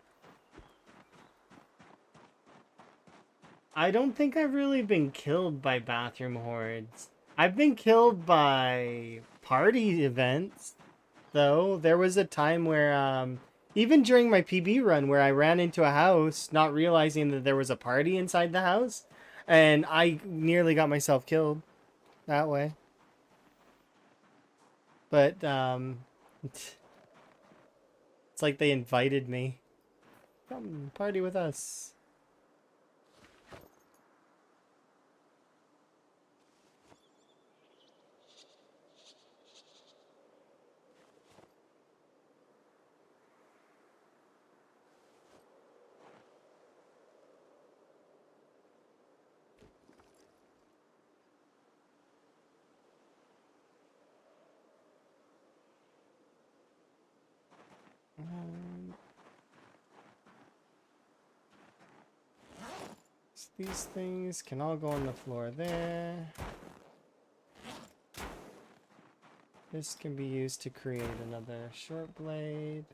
I don't think I've really been killed by bathroom hordes. I've been killed by party events, though. There was a time where, even during my PB run, where I ran into a house, not realizing that there was a party inside the house, and I nearly got myself killed that way. But, it's like they invited me. Come party with us. These things can all go on the floor there. This can be used to create another short blade.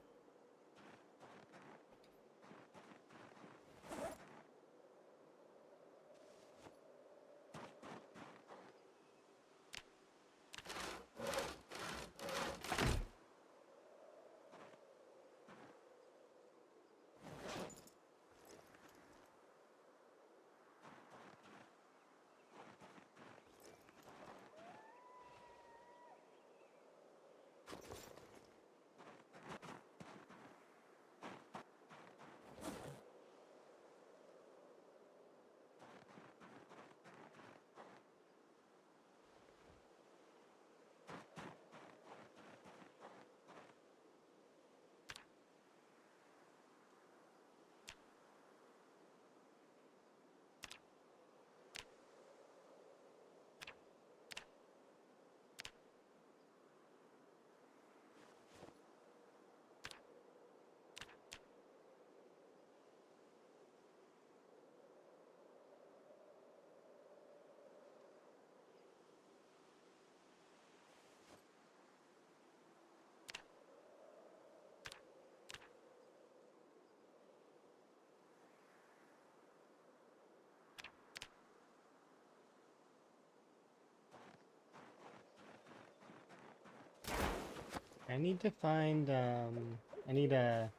I need to find, I need a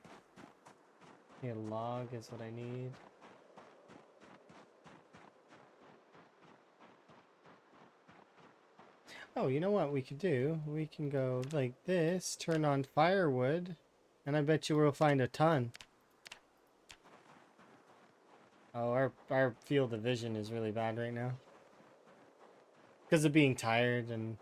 log is what I need. Oh, you know what we could do? We can go like this, turn on firewood, and I bet you we'll find a ton. Oh, our field of vision is really bad right now. Because of being tired and...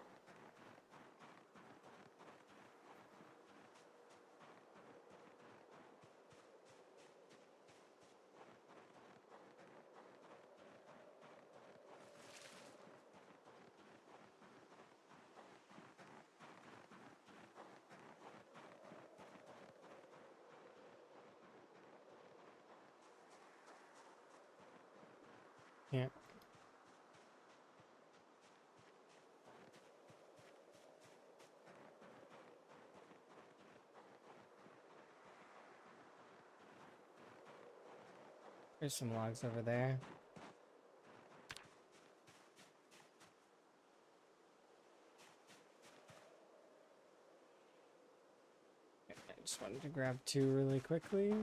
Yeah. There's some logs over there. I just wanted to grab two really quickly.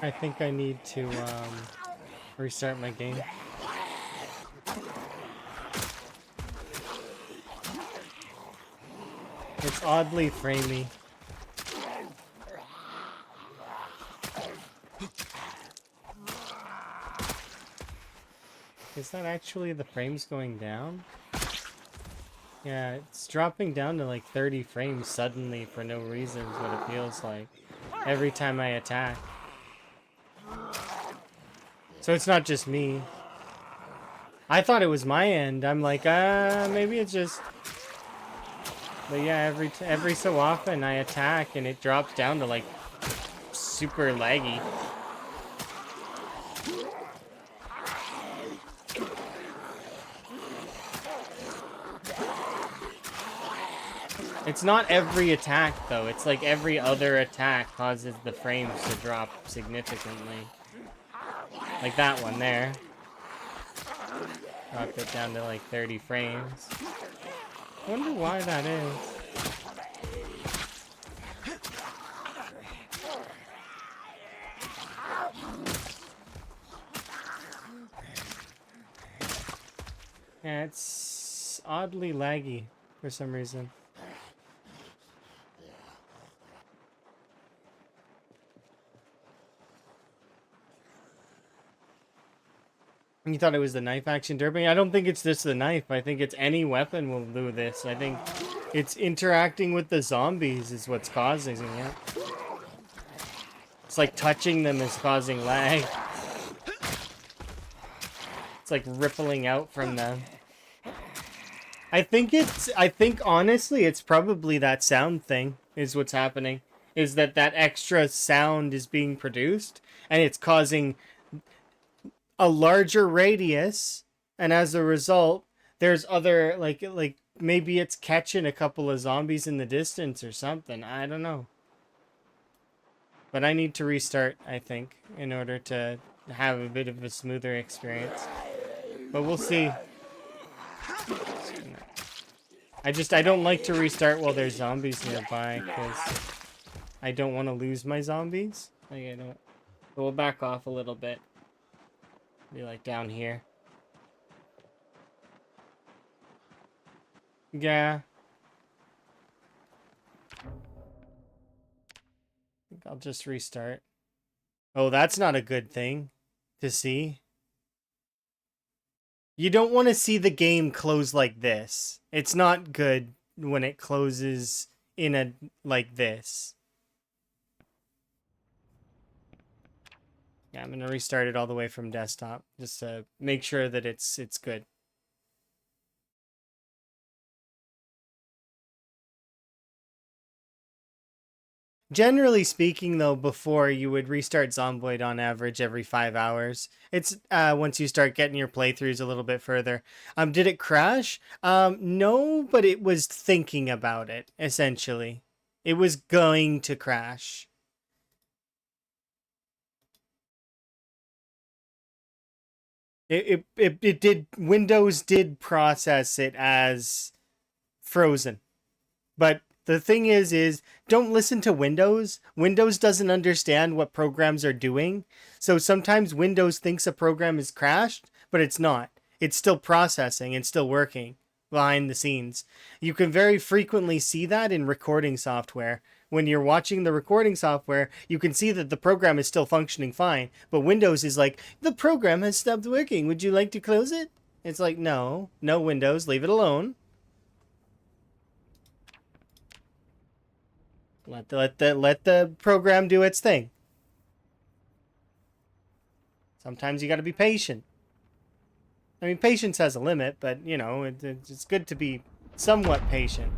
I think I need to restart my game. It's oddly framey. Is that actually the frames going down? Yeah, it's dropping down to like 30 frames suddenly for no reason is what it feels like. Every time I attack. So it's not just me. I thought it was my end. I'm like, maybe it's just... But yeah, every so often I attack and it drops down to like super laggy. It's not every attack though. It's like every other attack causes the frames to drop significantly. Like that one there. Dropped it down to like 30 frames. I wonder why that is. Yeah, it's oddly laggy for some reason. You thought it was the knife action derping? I don't think it's just the knife. I think it's any weapon will do this. I think it's interacting with the zombies is what's causing it. It's like touching them is causing lag. It's like rippling out from them. I think honestly it's probably that sound thing is what's happening. Is that extra sound is being produced and it's causing a larger radius, and as a result there's other like maybe it's catching a couple of zombies in the distance or something. I don't know, but I need to restart, I think, in order to have a bit of a smoother experience, but we'll see. I don't like to restart while there's zombies nearby because I don't want to lose my zombies. Like I don't. But we'll back off a little bit. Be like down here. Yeah. I think I'll just restart. Oh, that's not a good thing to see. You don't want to see the game close like this. It's not good when it closes in a like this. Yeah, I'm gonna restart it all the way from desktop just to make sure that it's good. Generally speaking, though, before you would restart Zomboid on average every 5 hours. It's once you start getting your playthroughs a little bit further. Did it crash? No, but it was thinking about it, essentially. It was going to crash. It did. Windows did process it as frozen, but the thing is don't listen to Windows. Windows doesn't understand what programs are doing, so sometimes Windows thinks a program is crashed, but it's not. It's still processing and still working behind the scenes. You can very frequently see that in recording software. When you're watching the recording software, you can see that the program is still functioning fine, but Windows is like, the program has stopped working. Would you like to close it? It's like, no, Windows, leave it alone. Let the program do its thing. Sometimes you got to be patient. I mean, patience has a limit, but you know, it's good to be somewhat patient.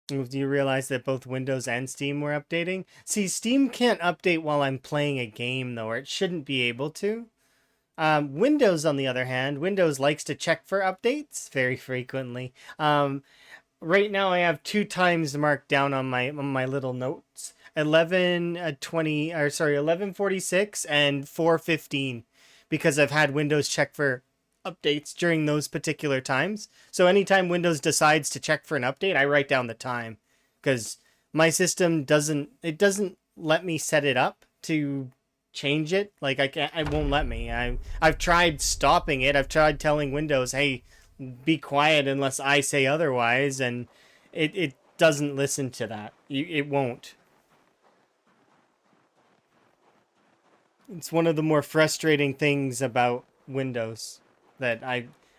Do you realize that both Windows and Steam were updating? See, Steam can't update while I'm playing a game, though, or it shouldn't be able to. Windows, on the other hand, Windows likes to check for updates very frequently. Right now, I have 2 times marked down on my little notes: 11:46 and 4:15, because I've had Windows check for updates during those particular times. So anytime Windows decides to check for an update, I write down the time, because my system doesn't let me set it up to change it. Like I won't let me. I've tried stopping it. I've tried telling Windows, "Hey, be quiet unless I say otherwise," and it doesn't listen to that. It won't. It's one of the more frustrating things about Windows, that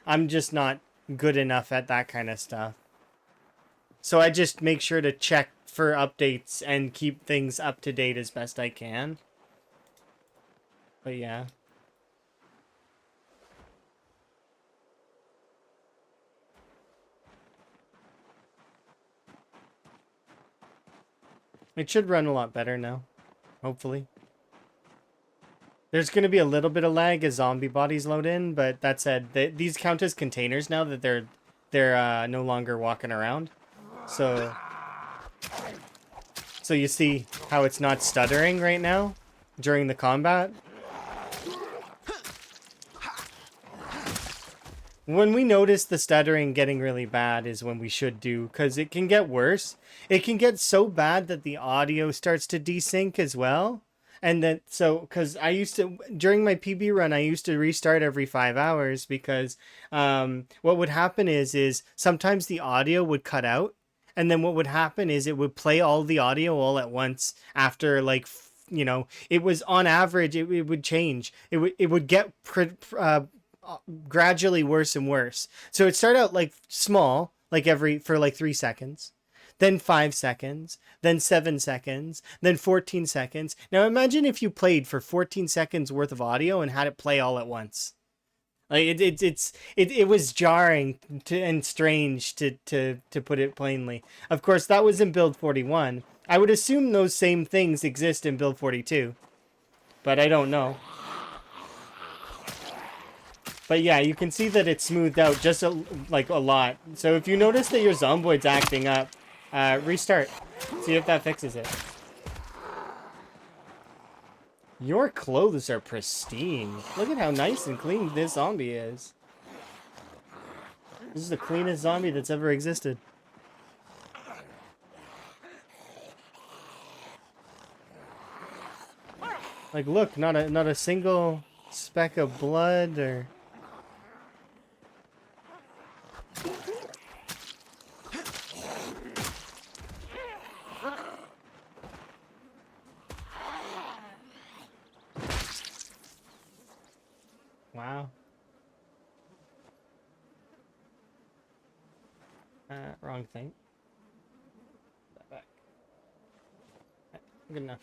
I'm just not good enough at that kind of stuff. So I just make sure to check for updates and keep things up to date as best I can. But yeah. It should run a lot better now, hopefully. There's going to be a little bit of lag as zombie bodies load in, but that said, these count as containers now that they're no longer walking around. So you see how it's not stuttering right now during the combat. When we notice the stuttering getting really bad is when we should do, because it can get worse. It can get so bad that the audio starts to desync as well. And then, so, because I used to, during my PB run, I used to restart every 5 hours, because what would happen is sometimes the audio would cut out. And then what would happen is it would play all the audio all at once after, like, it was on average, it would change. It would get gradually worse and worse. So it started out like small, like for like 3 seconds. Then 5 seconds, then 7 seconds, then 14 seconds. Now imagine if you played for 14 seconds worth of audio and had it play all at once. Like it was jarring and strange to put it plainly. Of course, that was in build 41. I would assume those same things exist in build 42, but I don't know. But yeah, you can see that it's smoothed out just a lot. So if you notice that your zomboid's acting up, restart. See if that fixes it. Your clothes are pristine. Look at how nice and clean this zombie is. This is the cleanest zombie that's ever existed. Like, look, not a single speck of blood or... Wow. Wrong thing. Back. Good enough.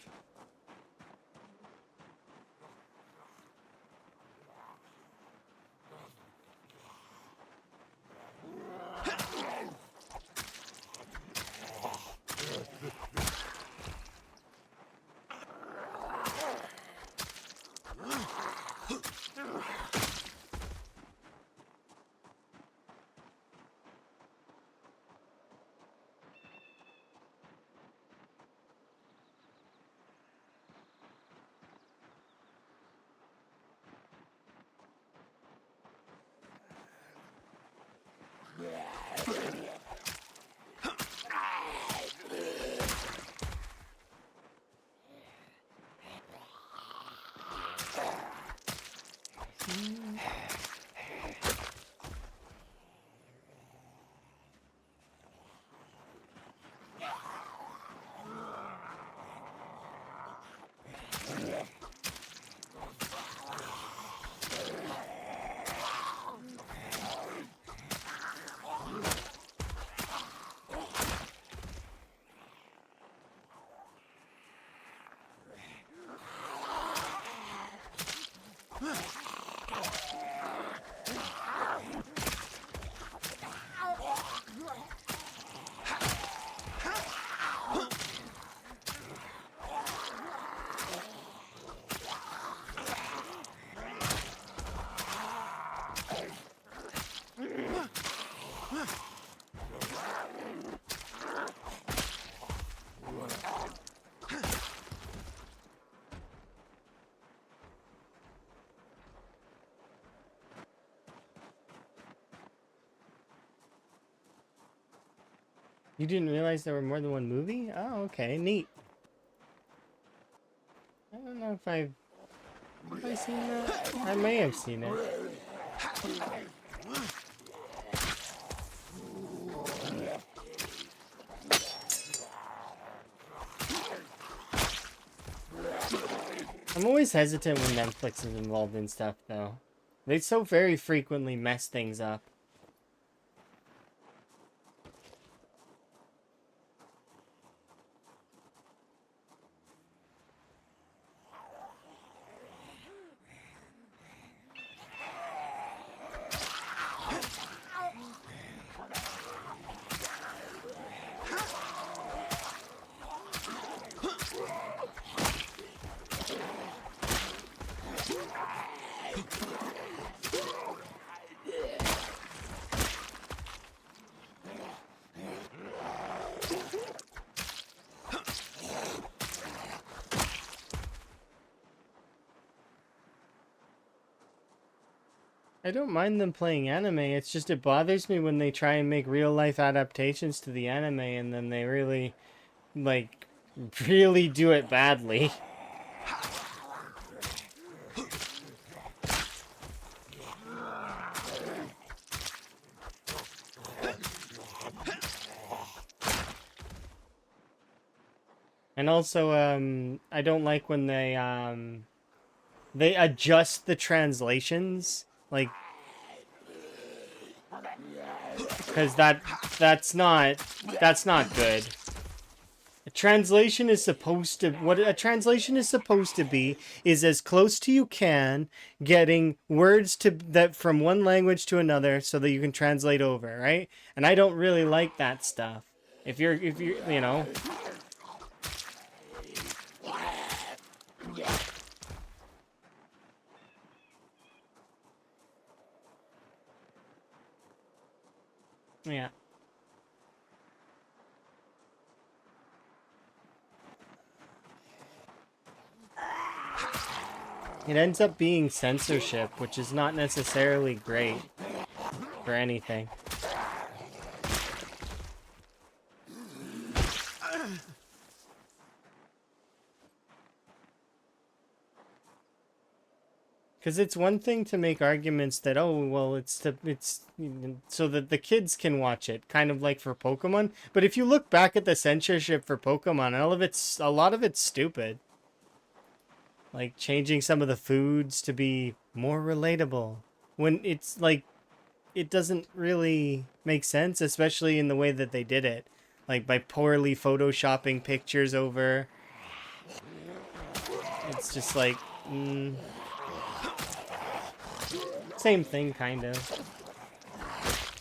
You didn't realize there were more than one movie? Oh, okay, neat. I don't know if have I seen that? I may have seen it. I'm always hesitant when Netflix is involved in stuff, though. They so very frequently mess things up. I don't mind them playing anime, it's just it bothers me when they try and make real life adaptations to the anime and then they really, like, really do it badly. And also, I don't like when they adjust the translations, like, because that's not good. A translation is supposed to, what a translation is supposed to be is as close to you can, getting words to that from one language to another so that you can translate over, right? And I don't really like that stuff. If you're, you know, yeah. It ends up being censorship, which is not necessarily great for anything. Because it's one thing to make arguments that, oh, well, it's so that the kids can watch it, kind of like for Pokemon. But if you look back at the censorship for Pokemon, a lot of it's stupid. Like changing some of the foods to be more relatable. When it's like, it doesn't really make sense, especially in the way that they did it. Like by poorly photoshopping pictures over. It's just like, same thing, kind of.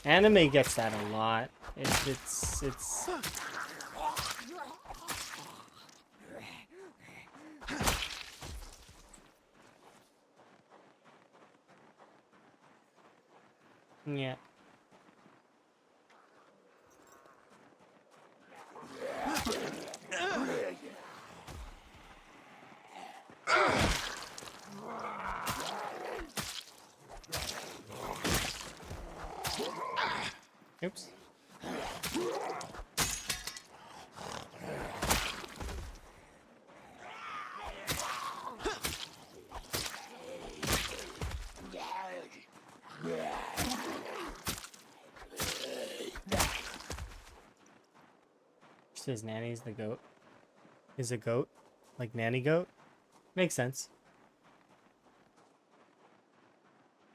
Anime gets that a lot. It's yeah. Oops. Says Nanny's the goat. Is a goat? Like nanny goat? Makes sense.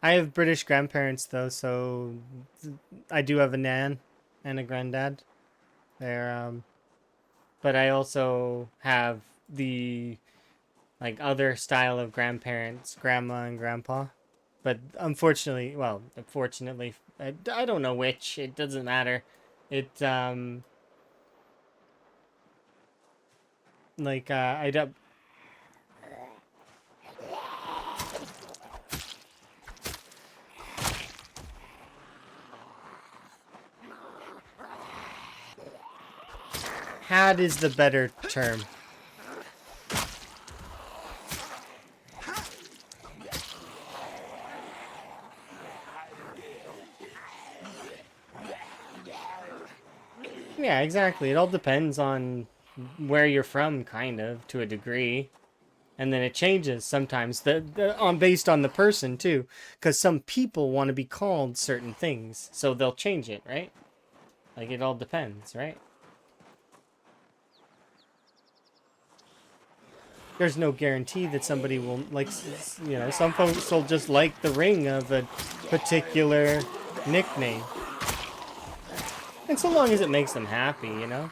I have British grandparents though, so I do have a nan and a granddad. They're but I also have the like other style of grandparents, grandma and grandpa. But unfortunately, well, unfortunately, I don't know which. It doesn't matter. It like I don't. Had is the better term. Yeah, exactly. It all depends on where you're from, kind of, to a degree. And then it changes sometimes on based on the person too, because some people want to be called certain things, so they'll change it, right? Like it all depends, right? There's no guarantee that somebody will like, you know, some folks will just like the ring of a particular nickname, and so long as it makes them happy, you know.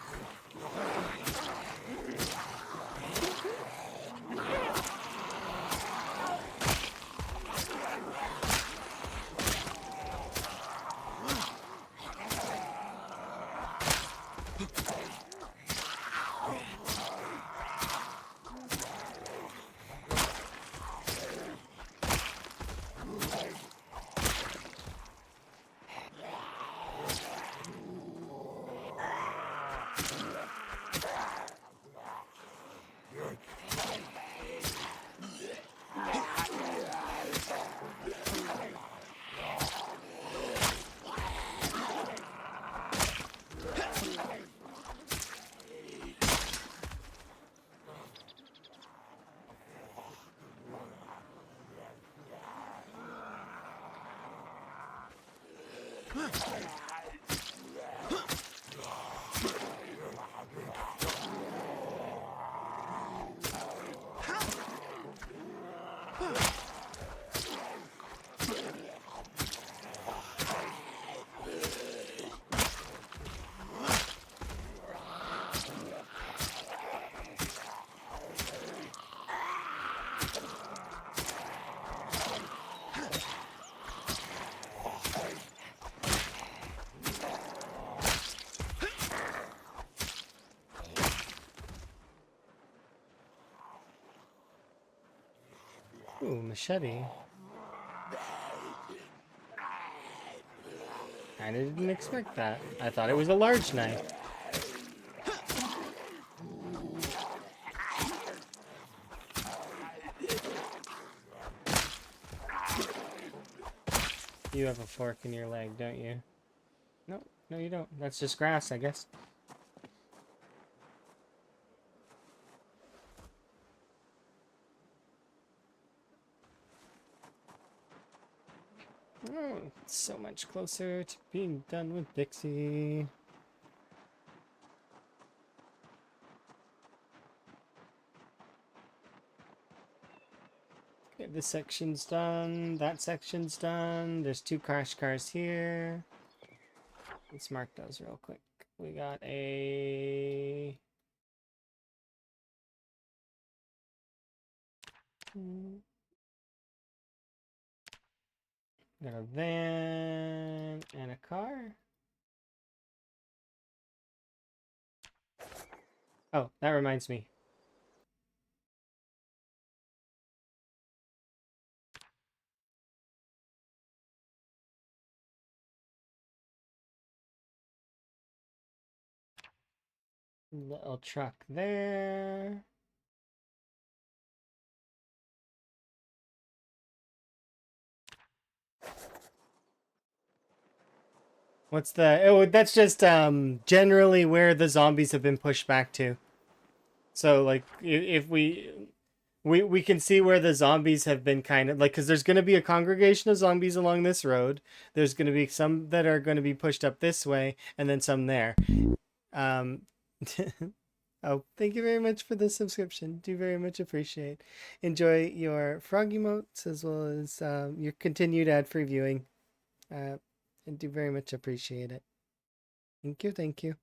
Ooh, machete. I didn't expect that. I thought it was a large knife. You have a fork in your leg, don't you? No, no, you don't. That's just grass, I guess. Oh, it's so much closer to being done with Dixie. Okay, this section's done. That section's done. There's 2 crash cars here. Let's mark those real quick. We got a... Got a van and a car. Oh, that reminds me. Little truck there. What's the... Oh, that's just generally where the zombies have been pushed back to. So like if we can see where the zombies have been kind of like, because there's going to be a congregation of zombies along this road. There's going to be some that are going to be pushed up this way, and then some there. Um, oh, thank you very much for the subscription. Do very much appreciate. Enjoy your frog emotes as well as your continued ad-free viewing. And do very much appreciate it. Thank you, thank you.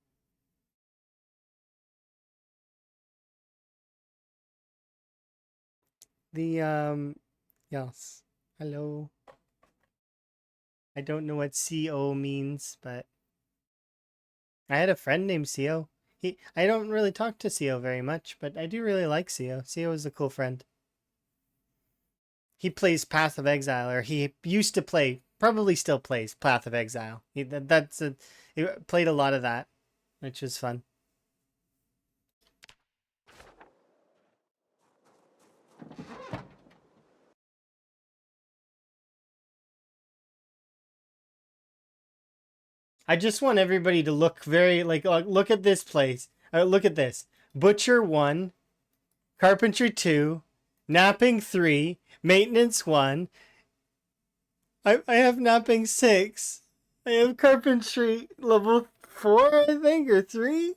The yes. Hello. I don't know what CO means, but I had a friend named CO. I don't really talk to CO very much, but I do really like CO. CO is a cool friend. He plays Path of Exile, or he used to play, probably still plays Path of Exile. He played a lot of that, which was fun. I just want everybody to look very look at this place. Look at this. Butcher 1, Carpentry 2, Napping 3, Maintenance 1. I have Napping 6. I have Carpentry level 4, I think, or 3?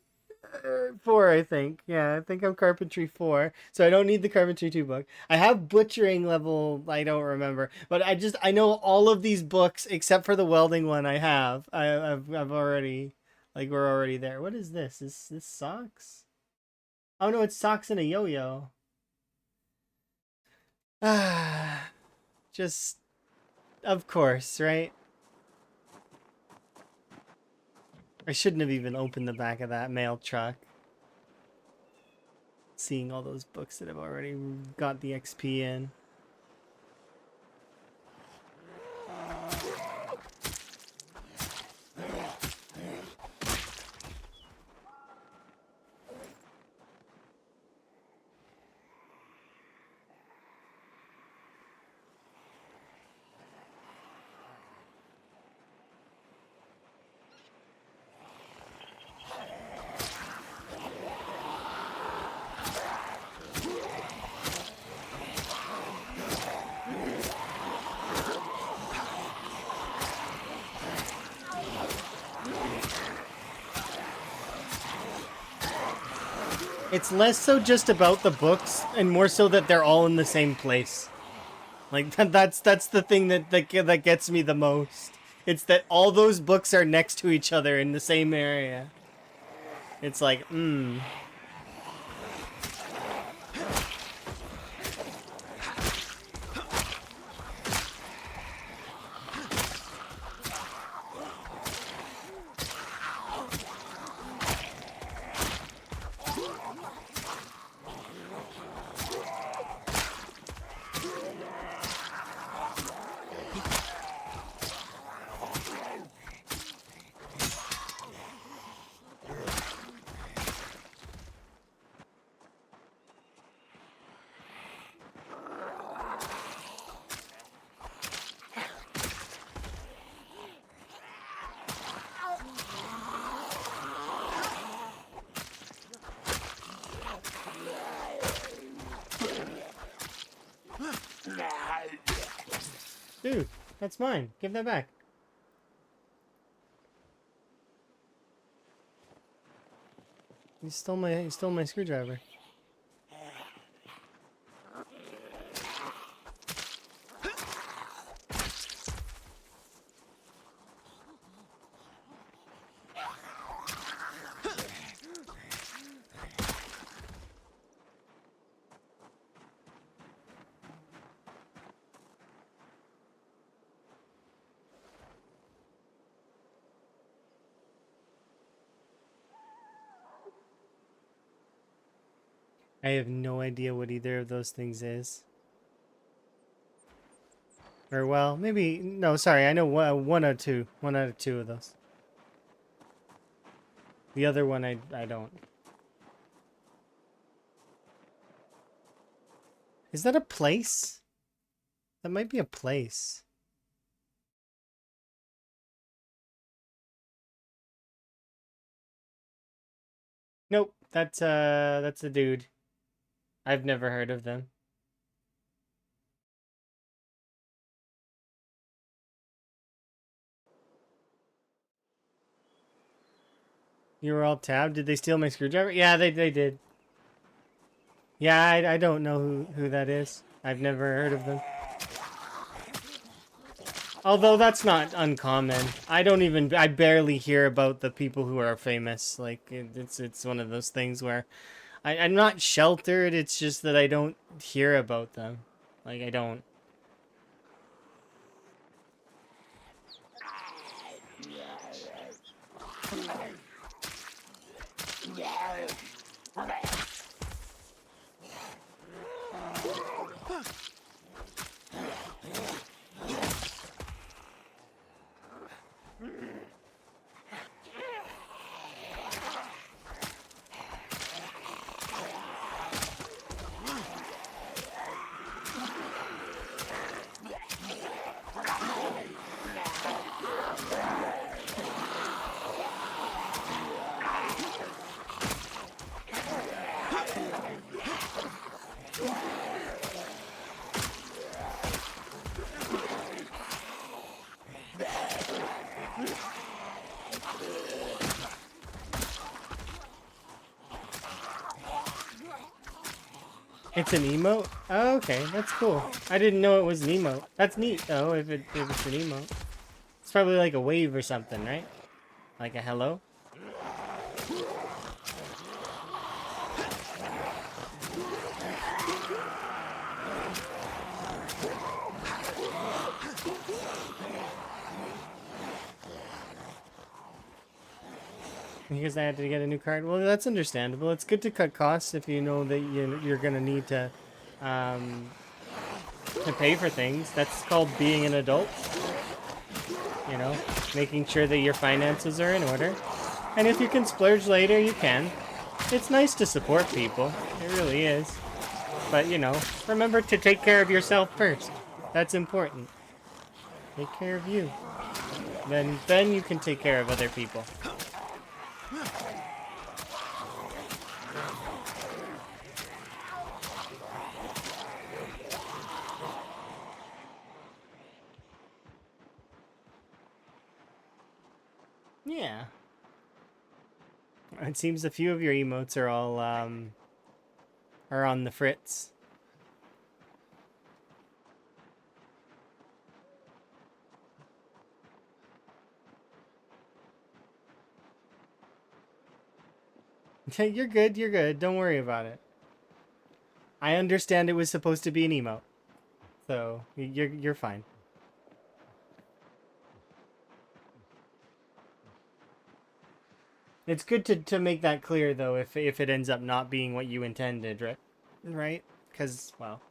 4, I think. Yeah, I think I'm Carpentry 4, so I don't need the Carpentry 2 book. I have Butchering level, I don't remember, but I know all of these books except for the welding one. I've already, like, we're already there. What is this? Is this socks? Oh no, it's socks and a yo-yo. Ah, just, of course, right? I shouldn't have even opened the back of that mail truck. Seeing all those books that have already got the XP in. It's less so just about the books and more so that they're all in the same place. Like that's the thing that gets me the most. It's that all those books are next to each other in the same area. It's like, dude, that's mine. Give that back. You stole my screwdriver. I have no idea what either of those things is. Or, well, maybe... No, sorry, I know one out of two. One out of two of those. The other one, I don't. Is that a place? That might be a place. Nope, that's a dude. I've never heard of them. You were all tabbed? Did they steal my screwdriver? Yeah, they did. Yeah, I don't know who that is. I've never heard of them. Although that's not uncommon. I barely hear about the people who are famous. Like, it's one of those things where I'm not sheltered, it's just that I don't hear about them. Like, I don't. It's an emote? Oh, okay, that's cool. I didn't know it was an emote. That's neat though, if it's an emote. It's probably like a wave or something, right? Like a hello? Because I had to get a new card. Well, that's understandable. It's good to cut costs if you know that you're gonna need um, to pay for things. That's called being an adult. You know, making sure that your finances are in order. And if you can splurge later, you can. It's nice to support people. It really is. But, you know, remember to take care of yourself first. That's important. Take care of you. Then you can take care of other people. Yeah. It seems a few of your emotes are all are on the fritz. You're good, you're good. Don't worry about it. I understand it was supposed to be an emote. So, you're fine. It's good to make that clear though if it ends up not being what you intended, right? Right? Cuz well,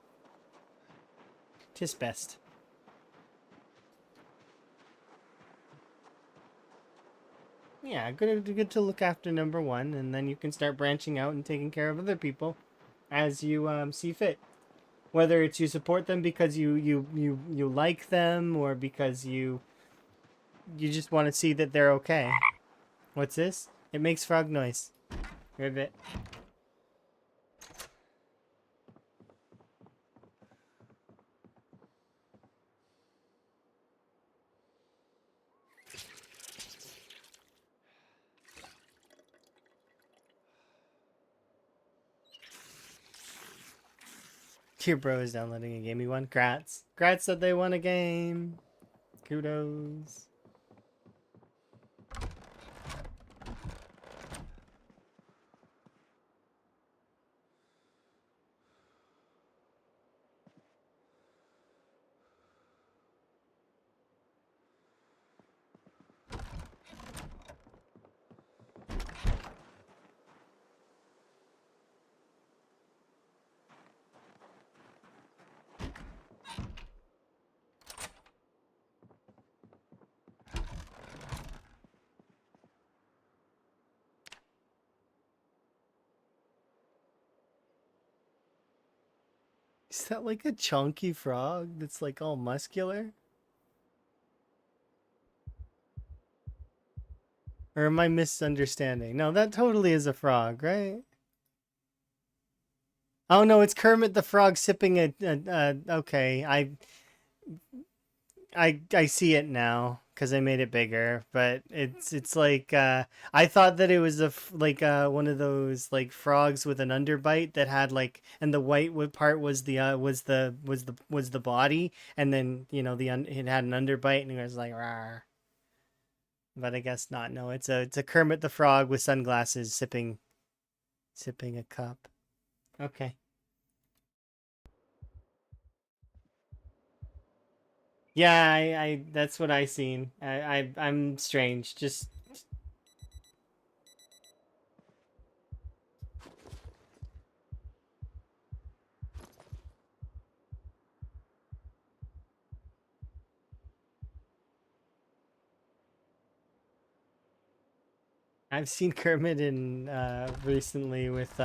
tis best. Yeah, good to look after number one, and then you can start branching out and taking care of other people as you see fit. Whether it's you support them because you like them, or because you just want to see that they're okay. What's this? It makes frog noise. Ribbit. Your bro is downloading a game. He won. Grats. Grats that they won a game. Kudos. Is that like a chunky frog that's like all muscular? Or am I misunderstanding? No, that totally is a frog, right? Oh no, it's Kermit the Frog sipping okay, I see it now because I made it bigger, but it's like I thought that it was like one of those like frogs with an underbite that had like, and the white part was the body, and then you know it had an underbite and it was like rawr. But I guess not. No, it's a Kermit the Frog with sunglasses sipping a cup. Okay. Yeah, I that's what I seen. I'm strange. Just I've seen Kermit in recently with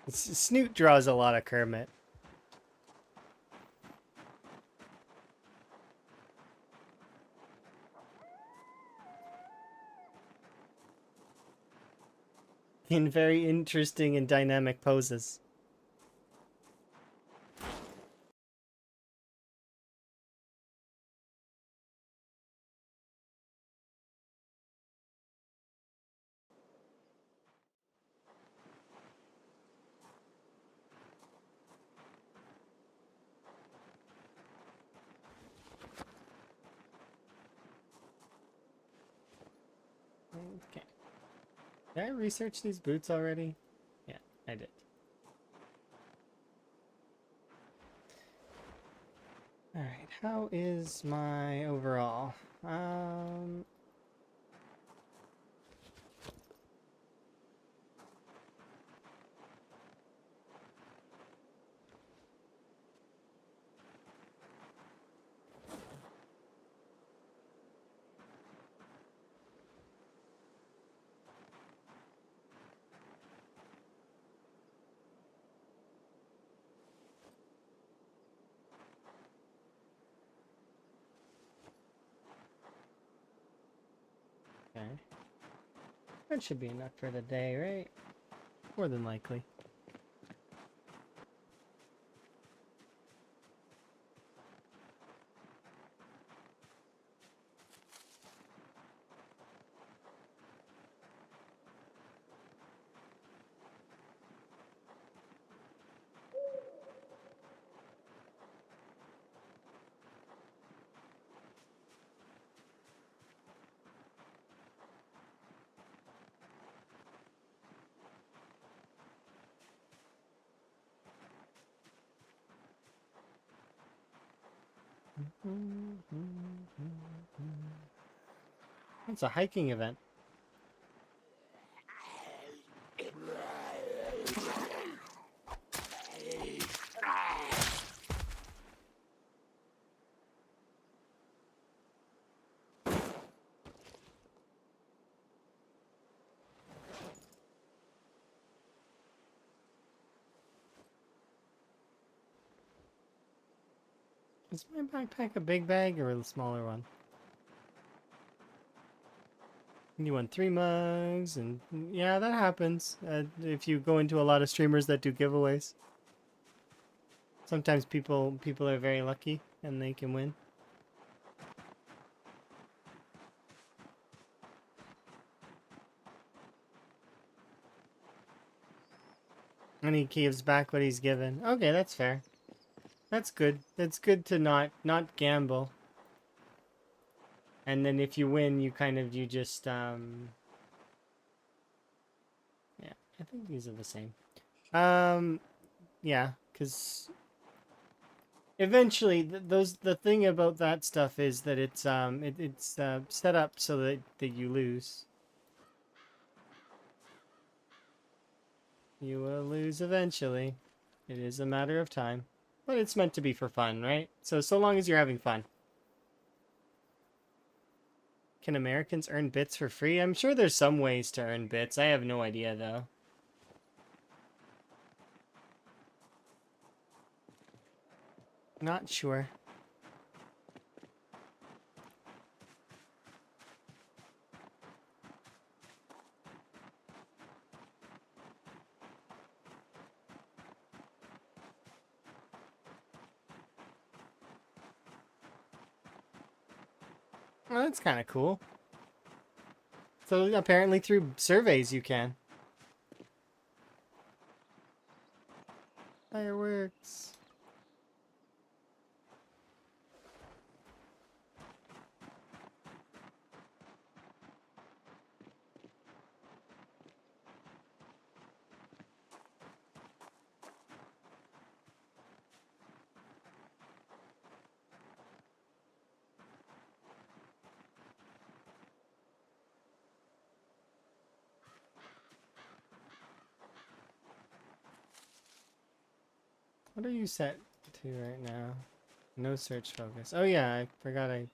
Snoot draws a lot of Kermit. In very interesting and dynamic poses. Okay. Did I research these boots already? Yeah, I did. Alright, how is my overall? Okay. That should be enough for the day, right? More than likely. It's a hiking event. Is my backpack a big bag or a smaller one? You want 3 mugs, and yeah, that happens. If you go into a lot of streamers that do giveaways, sometimes people are very lucky and they can win. And he gives back what he's given. Okay, that's fair. That's good. That's good to not gamble. And then if you win, you just yeah, I think these are the same. Yeah, because eventually the thing about that stuff is that it's set up so that you lose. You will lose eventually. It is a matter of time. But it's meant to be for fun, right? So long as you're having fun. Can Americans earn bits for free? I'm sure there's some ways to earn bits. I have no idea though. Not sure. Well, that's kind of cool. So apparently through surveys you can. Fireworks. What are you set to right now? No search focus. Oh yeah, I forgot I...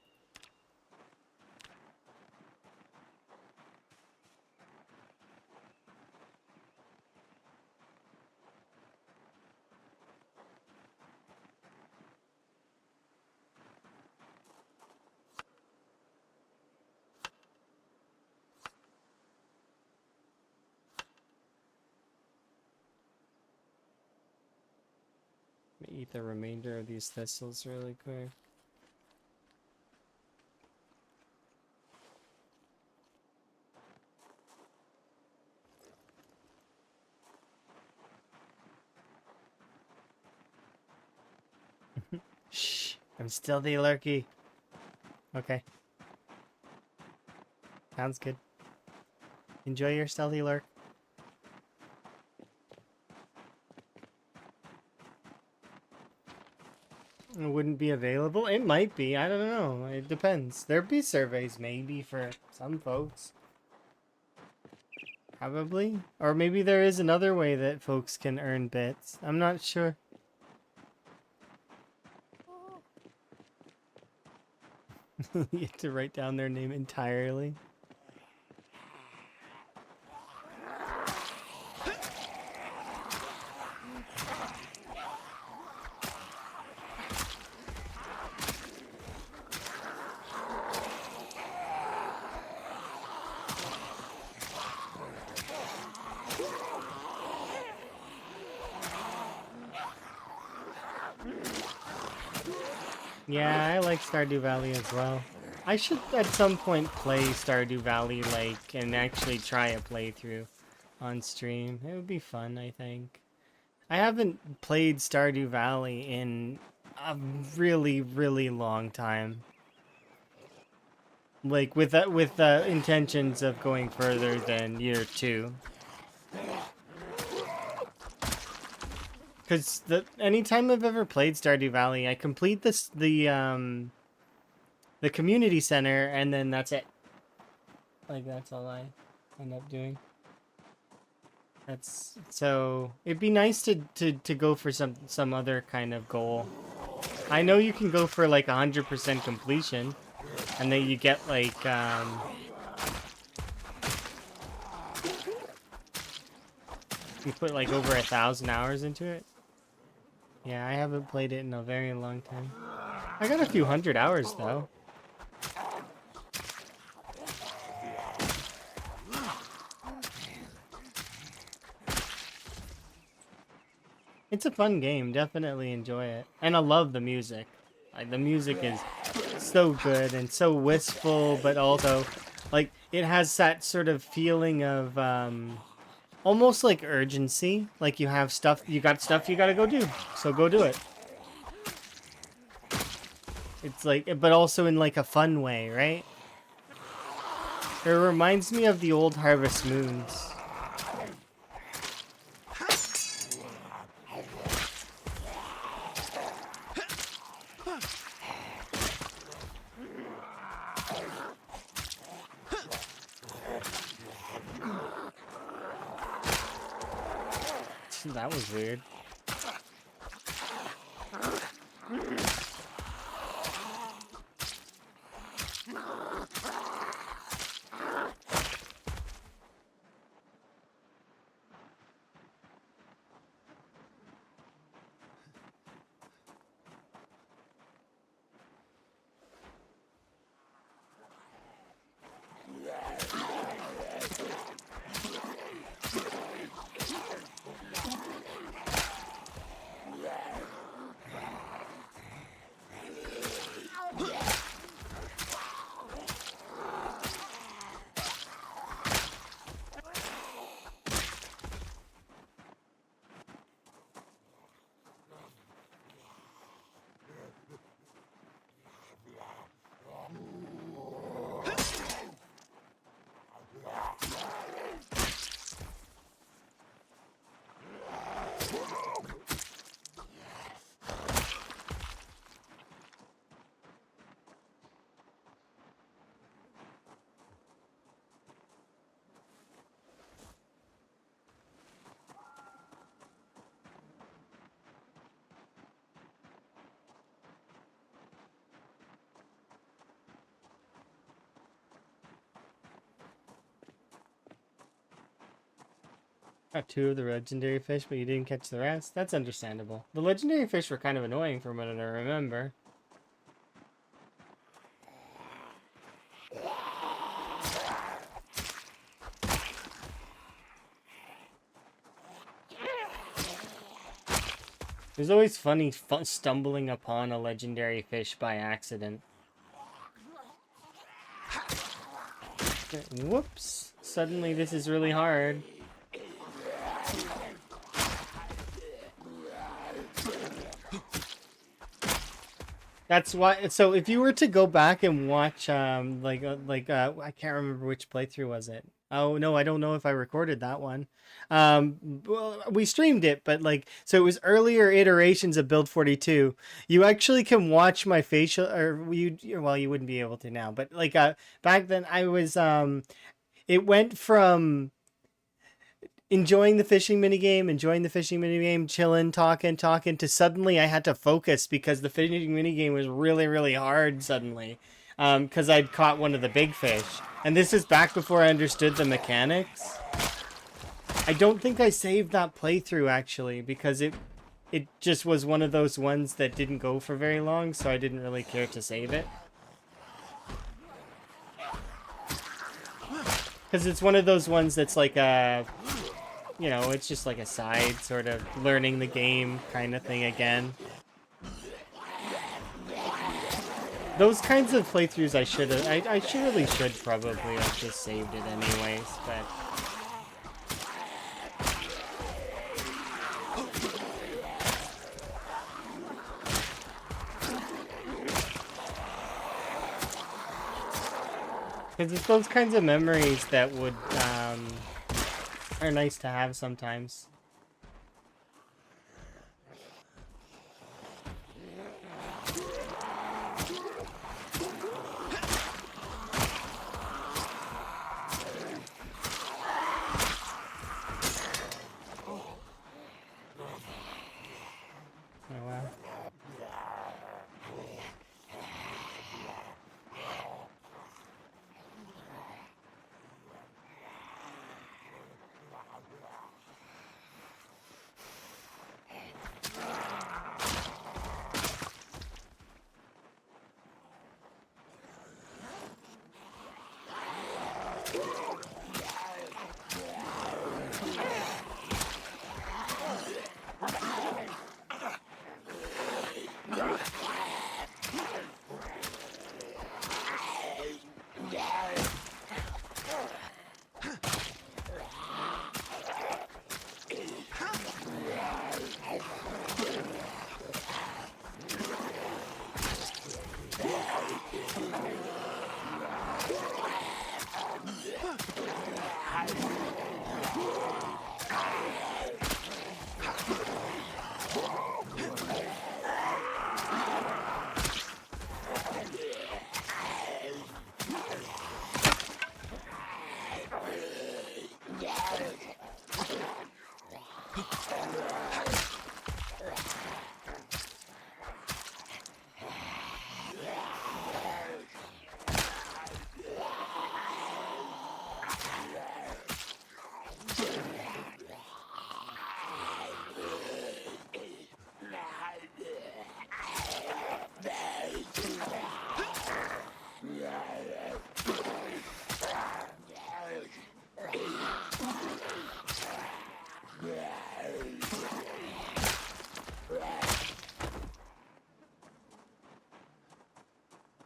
Eat the remainder of these thistles really quick. Shh, I'm still the lurky. Okay. Sounds good. Enjoy your stealthy lurk. It wouldn't be available? It might be. I don't know. It depends. There'd be surveys maybe for some folks. Probably. Or maybe there is another way that folks can earn bits. I'm not sure. You have to write down their name entirely. Yeah, I like Stardew Valley as well. I should at some point play Stardew Valley and actually try a playthrough on stream. It would be fun, I think. I haven't played Stardew Valley in a really, really long time. Like with intentions of going further than year 2. Because anytime I've ever played Stardew Valley, I complete the community center, and then that's it. Like, that's all I end up doing. So it'd be nice to go for some other kind of goal. I know you can go for like 100% completion, and then you get like you put like over 1,000 hours into it. Yeah, I haven't played it in a very long time. I got a few hundred hours though. It's a fun game, definitely enjoy it. And I love the music. Like, the music is so good and so wistful, but also, like, it has that sort of feeling of, almost like urgency. Like, you got stuff you gotta go do, so go do it. It's like, but also in like a fun way, right? It reminds me of the old Harvest Moons. That was weird. Got 2 of the legendary fish, but you didn't catch the rest? That's understandable. The legendary fish were kind of annoying from what I remember. It was always funny stumbling upon a legendary fish by accident. Whoops. Suddenly this is really hard. That's why. So if you were to go back and watch, I can't remember which playthrough was it. Oh no, I don't know if I recorded that one. Well, we streamed it, but like, so it was earlier iterations of Build 42. You actually can watch my facial, or well, you wouldn't be able to now, but like, back then I was, it went from enjoying the fishing minigame, chilling, talking, to suddenly I had to focus because the fishing minigame was really, really hard suddenly. Because I'd caught one of the big fish. And this is back before I understood the mechanics. I don't think I saved that playthrough actually, because it just was one of those ones that didn't go for very long, so I didn't really care to save it. Because it's one of those ones that's like a, you know, it's just like a side sort of learning the game kind of thing again. Those kinds of playthroughs I really should probably have just saved it anyways, but... Because it's those kinds of memories that would, are nice to have sometimes. Oh, wow.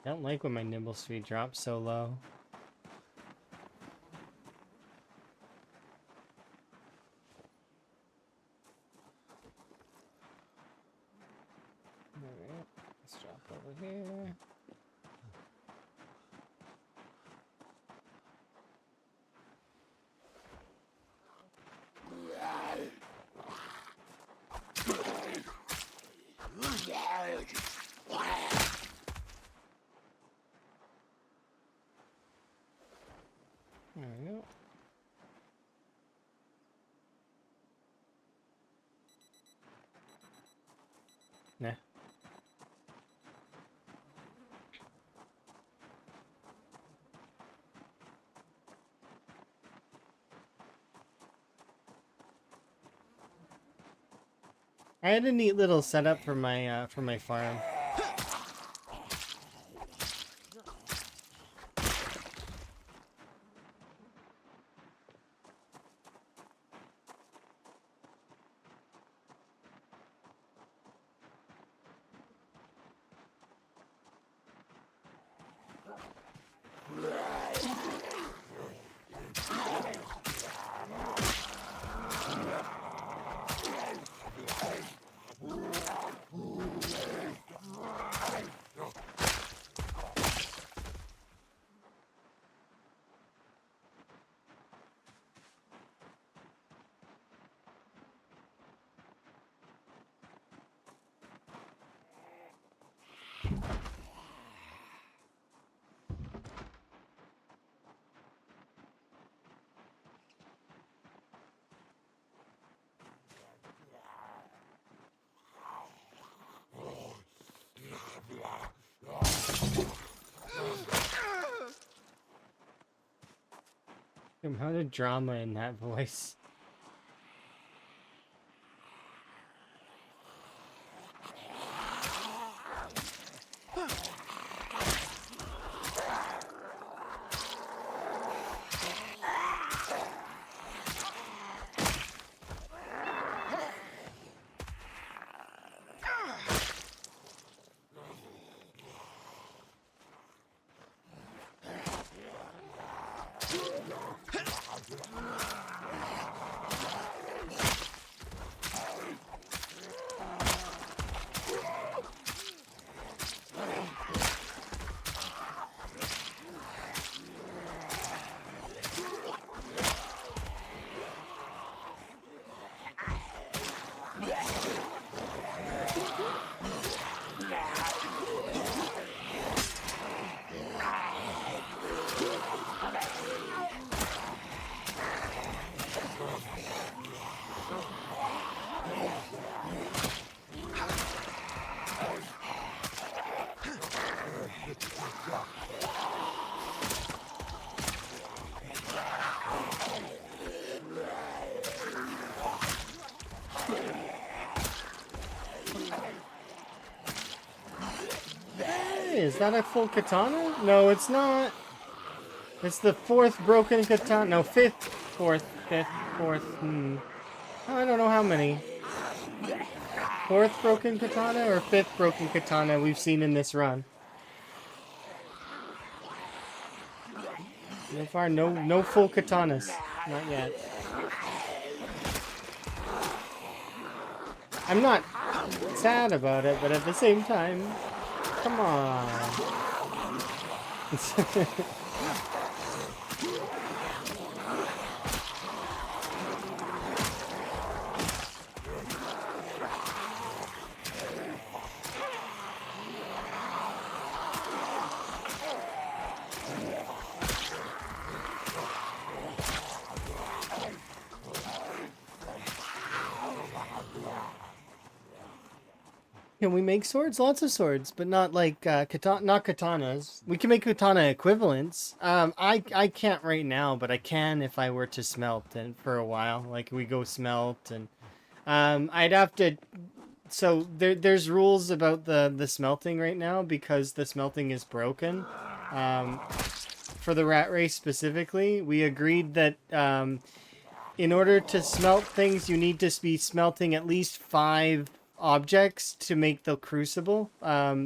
I don't like when my nibble speed drops so low. Alright, let's drop over here. There we go. Nah. I had a neat little setup for my farm. The amount of drama in that voice. Hey, is that a full katana? No, it's not. It's the fourth broken katana. No, fifth, fourth. I don't know how many. Fourth broken katana or fifth broken katana we've seen in this run. So far, no full katanas. Not yet. I'm not sad about it, but at the same time, come on. Can we make swords? Lots of swords, but not like not katanas. We can make katana equivalents. I can't right now, but I can if I were to smelt and for a while. Like we go smelt and I'd have to. So there's rules about the smelting right now because the smelting is broken. For the rat race specifically, we agreed that in order to smelt things, you need to be smelting at least 5 objects to make the crucible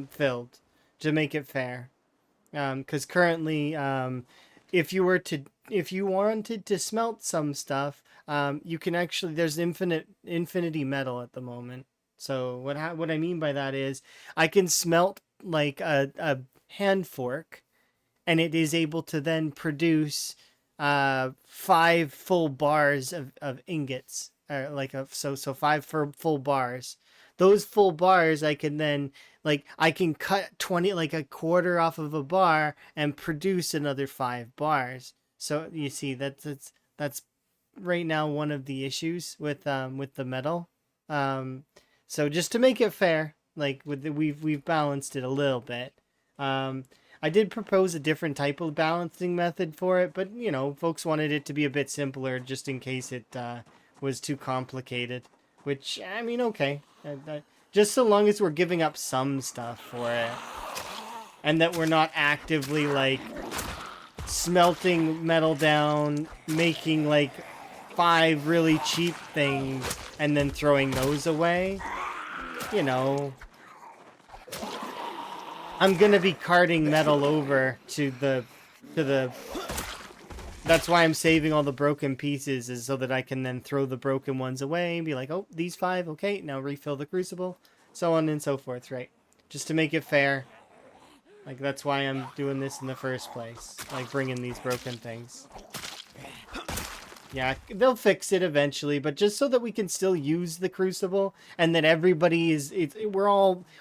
filled, to make it fair. Because currently, if you wanted to smelt some stuff, you can actually there's infinity metal at the moment. So what I mean by that is I can smelt like a hand fork, and it is able to then produce 5 full bars of ingots, or like so 5 full bars. Those full bars I can then I can cut 20 like a quarter off of a bar and produce another 5 bars. So you see that's right now one of the issues with the metal. So just to make it fair, we've balanced it a little bit. I did propose a different type of balancing method for it, but folks wanted it to be a bit simpler just in case it was too complicated. Which, I mean, okay. Just so long as we're giving up some stuff for it. And that we're not actively, smelting metal down, making, 5 really cheap things, and then throwing those away. I'm gonna be carting metal over to the that's why I'm saving all the broken pieces, is so that I can then throw the broken ones away and be like, oh, these 5, okay, now refill the crucible, so on and so forth, right? Just to make it fair. That's why I'm doing this in the first place. Bringing these broken things. Yeah, they'll fix it eventually, but just so that we can still use the crucible and that everybody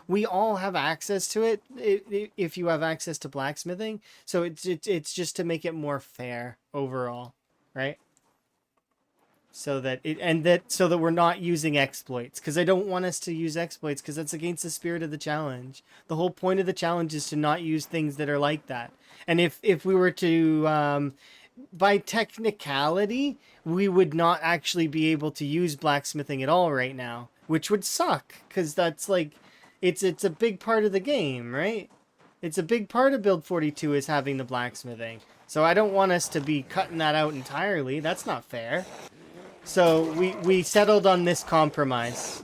we all have access to it if you have access to blacksmithing. So it's just to make it more fair overall, right? So that we're not using exploits, because I don't want us to use exploits, because that's against the spirit of the challenge. The whole point of the challenge is to not use things that are like that. And if we were to by technicality, we would not actually be able to use blacksmithing at all right now, which would suck because that's like, it's a big part of the game, right? It's a big part of Build 42 is having the blacksmithing. So I don't want us to be cutting that out entirely. That's not fair. So we settled on this compromise.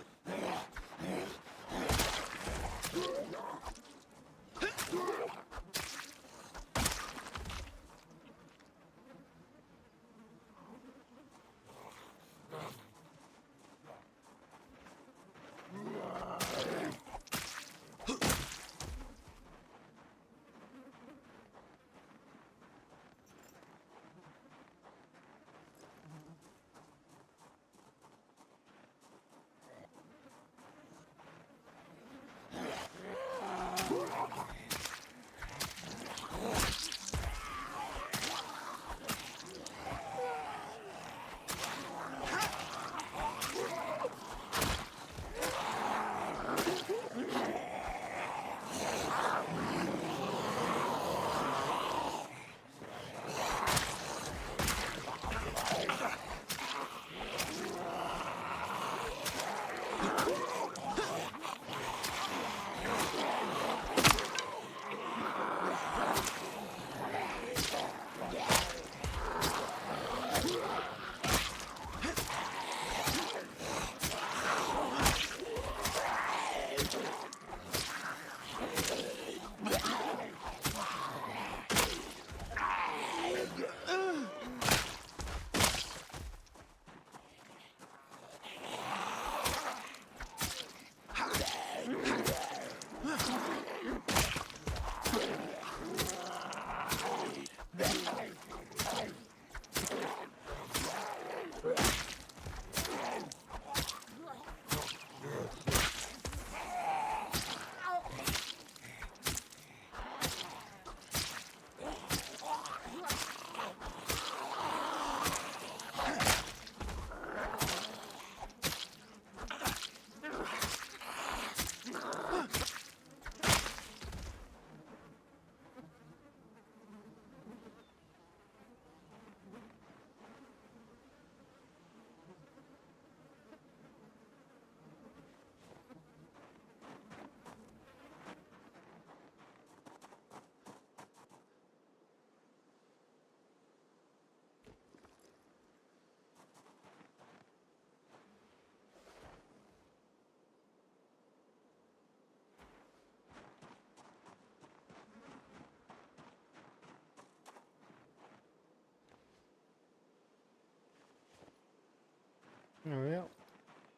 There we go.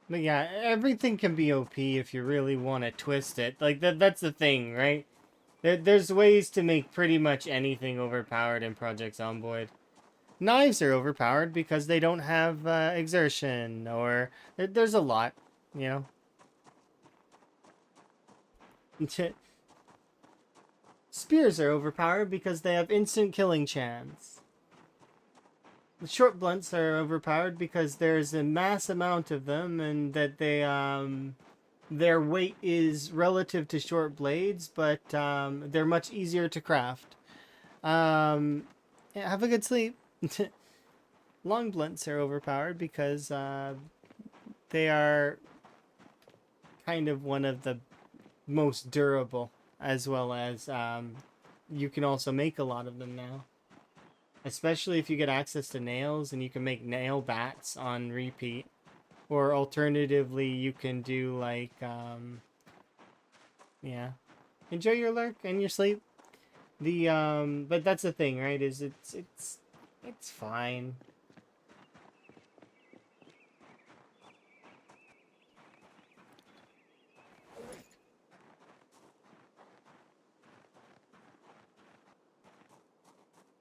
But yeah, everything can be OP if you really want to twist it. Like that's the thing, right? There's ways to make pretty much anything overpowered in Project Zomboid. Knives are overpowered because they don't have exertion, or there's a lot, you know. Spears are overpowered because they have instant killing chance. The short blunts are overpowered because there's a mass amount of them, and that their weight is relative to short blades, but they're much easier to craft. Yeah, have a good sleep. Long blunts are overpowered because they are kind of one of the most durable, as well as you can also make a lot of them now. Especially if you get access to nails, and you can make nail bats on repeat. Or alternatively, you can do like, yeah. Enjoy your lurk and your sleep. But that's the thing, right? Is it's fine.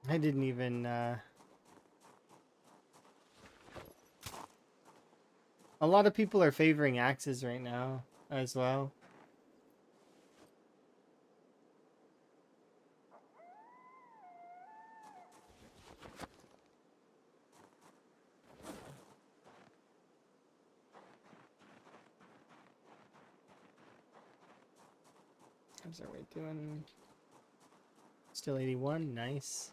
I didn't even, a lot of people are favoring axes right now, as well. How's our weight doing? Still 81, nice.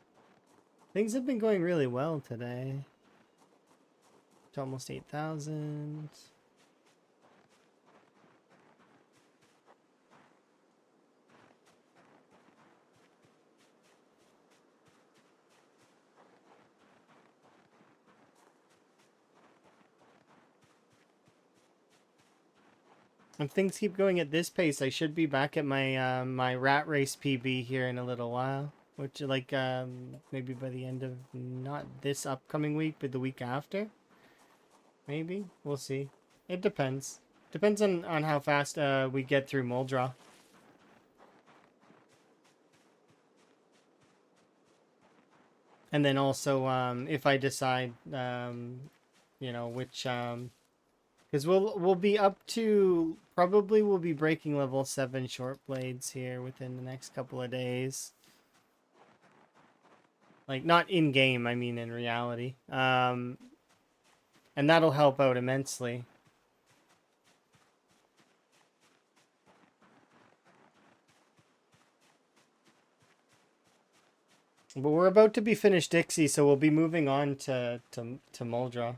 Things have been going really well today. To almost 8,000. If things keep going at this pace, I should be back at my my rat race PB here in a little while. Which like maybe by the end of not this upcoming week, but the week after. Maybe we'll see. It depends. Depends on how fast we get through Moldra. And then also if I decide you know which because we'll be up to probably we'll be breaking level 7 short blades here within the next couple of days. Like not in game, I mean in reality. And that'll help out immensely. But we're about to be finished Dixie, so we'll be moving on to Muldra.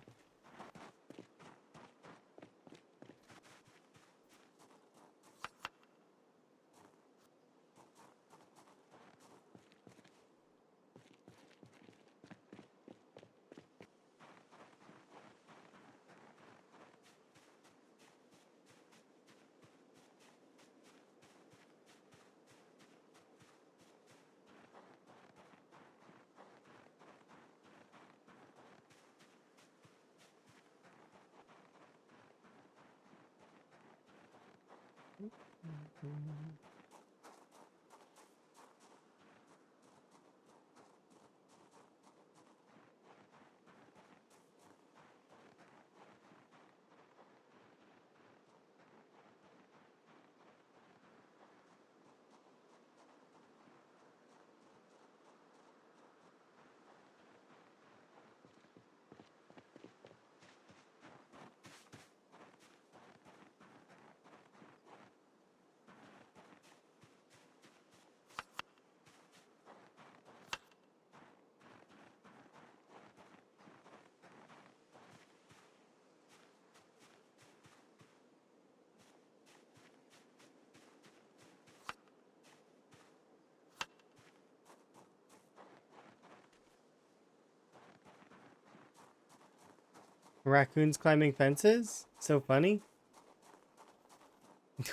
Raccoons climbing fences? So funny.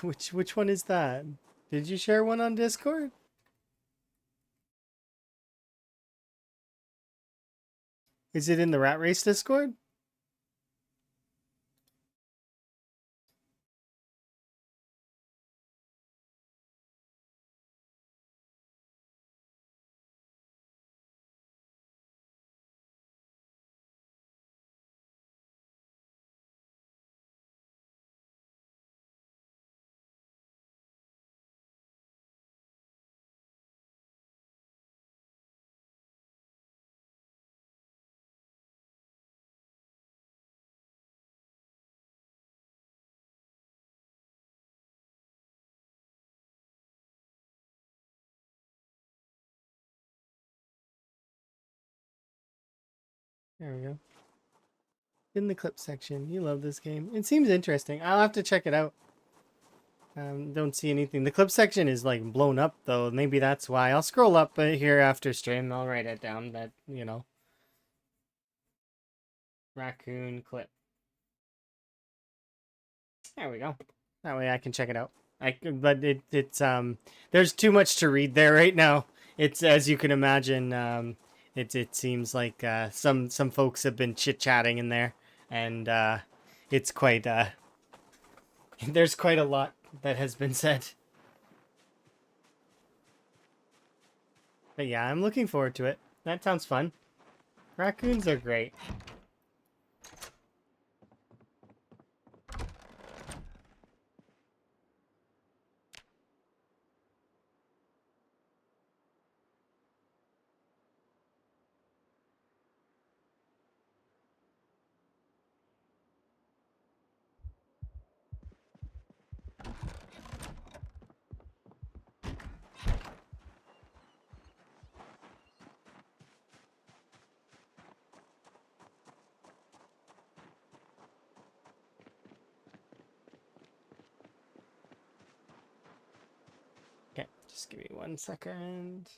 Which one is that? Did you share one on Discord? Is it in the Rat Race Discord? There we go. In the clip section. You love this game. It seems interesting. I'll have to check it out. Don't see anything. The clip section is like blown up though. Maybe that's why. I'll scroll up here after stream. I'll write it down that, you know. Raccoon clip. There we go. That way I can check it out. But it's there's too much to read there right now. It's as you can imagine, it seems like some folks have been chit-chatting in there, and it's quite there's quite a lot that has been said. But yeah, I'm looking forward to it. That sounds fun. Raccoons are great. Just give me 1 second.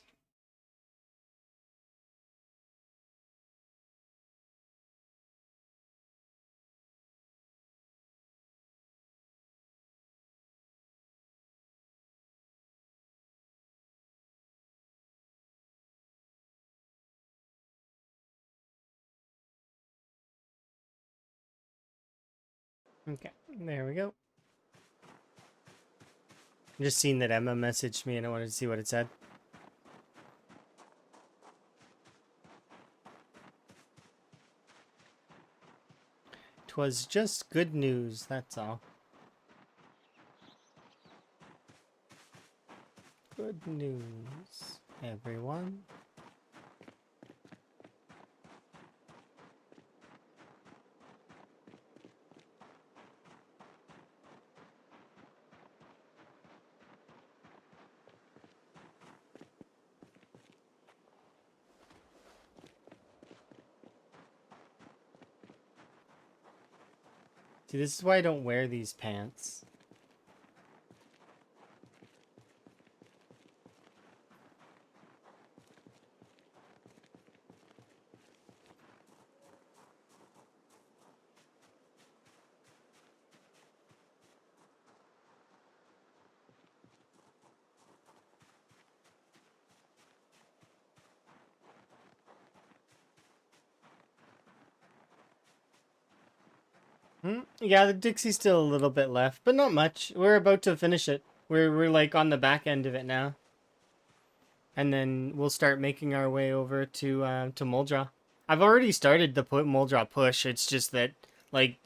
Okay, there we go. Just seen that Emma messaged me and I wanted to see what it said. 'Twas just good news, that's all. Good news, everyone. See, this is why I don't wear these pants. Yeah, the Dixie's still a little bit left, but not much. We're about to finish it. We're like on the back end of it now. And then we'll start making our way over to Moldra. I've already started the Moldra push. It's just that like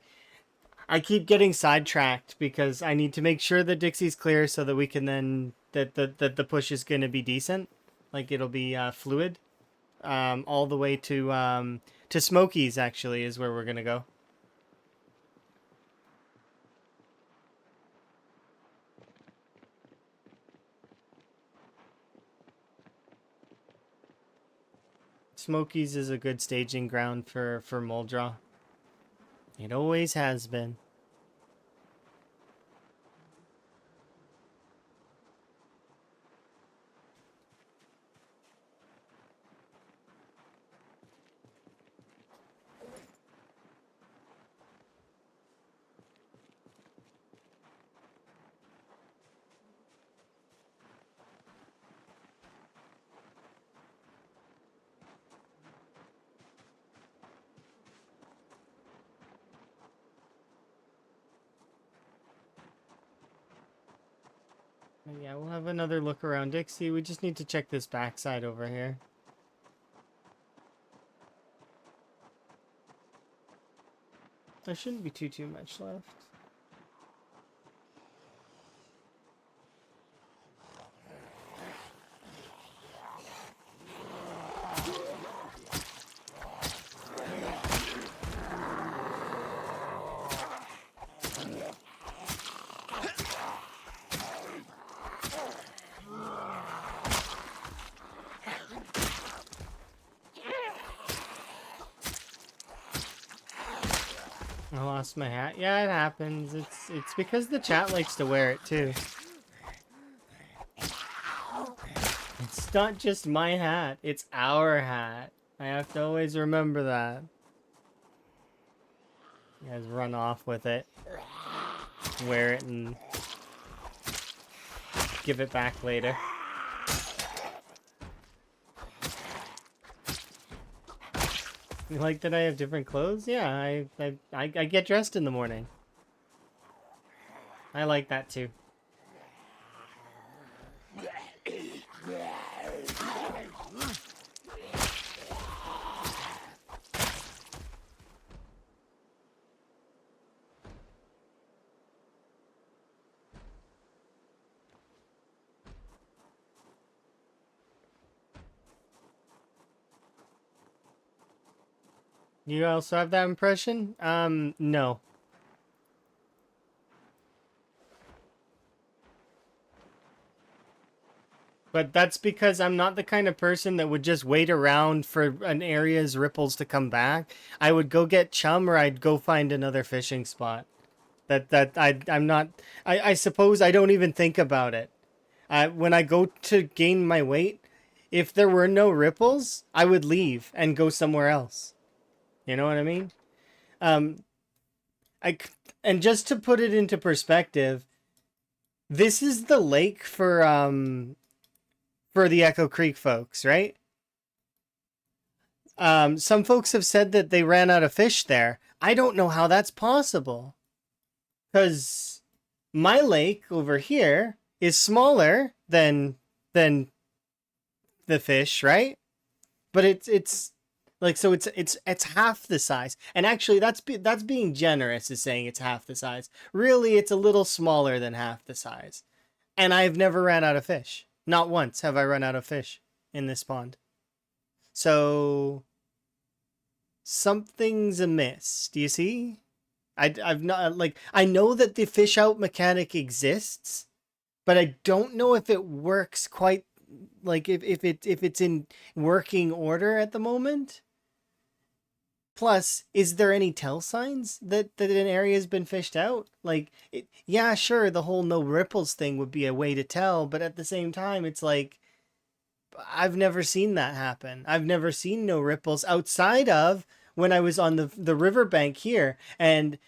I keep getting sidetracked because I need to make sure the Dixie's clear so that we can then that the push is going to be decent. Like it'll be fluid. All the way to Smokies actually is where we're going to go. Smokies is a good staging ground for Moldra. It always has been. Yeah, we'll have another look around Dixie. We just need to check this backside over here. There shouldn't be too much left. I lost my hat. Yeah, it happens. It's because the chat likes to wear it too. It's not just my hat, it's our hat. I have to always remember that. You guys run off with it. Wear it and give it back later. You like that I have different clothes? Yeah, I get dressed in the morning. I like that too. You also have that impression? No. But that's because I'm not the kind of person that would just wait around for an area's ripples to come back. I would go get chum or I'd go find another fishing spot. I'm not I suppose I don't even think about it. When I go to gain my weight, if there were no ripples, I would leave and go somewhere else. You know what I mean? Um, I and just to put it into perspective, this is the lake for the Echo Creek folks, right? Some folks have said that they ran out of fish there. I don't know how that's possible, because my lake over here is smaller than the fish, right? But it's like, so it's half the size. And actually, that's being generous, is saying it's half the size. Really, it's a little smaller than half the size. And I've never ran out of fish. Not once have I run out of fish in this pond. So something's amiss. Do you see? I've not, like, I know that the fish out mechanic exists, but I don't know if it works quite, like, if it's in working order at the moment. Plus, is there any tell signs that an area has been fished out? Like, yeah, sure, the whole no ripples thing would be a way to tell, but at the same time, it's like, I've never seen that happen. I've never seen no ripples outside of when I was on the riverbank here, and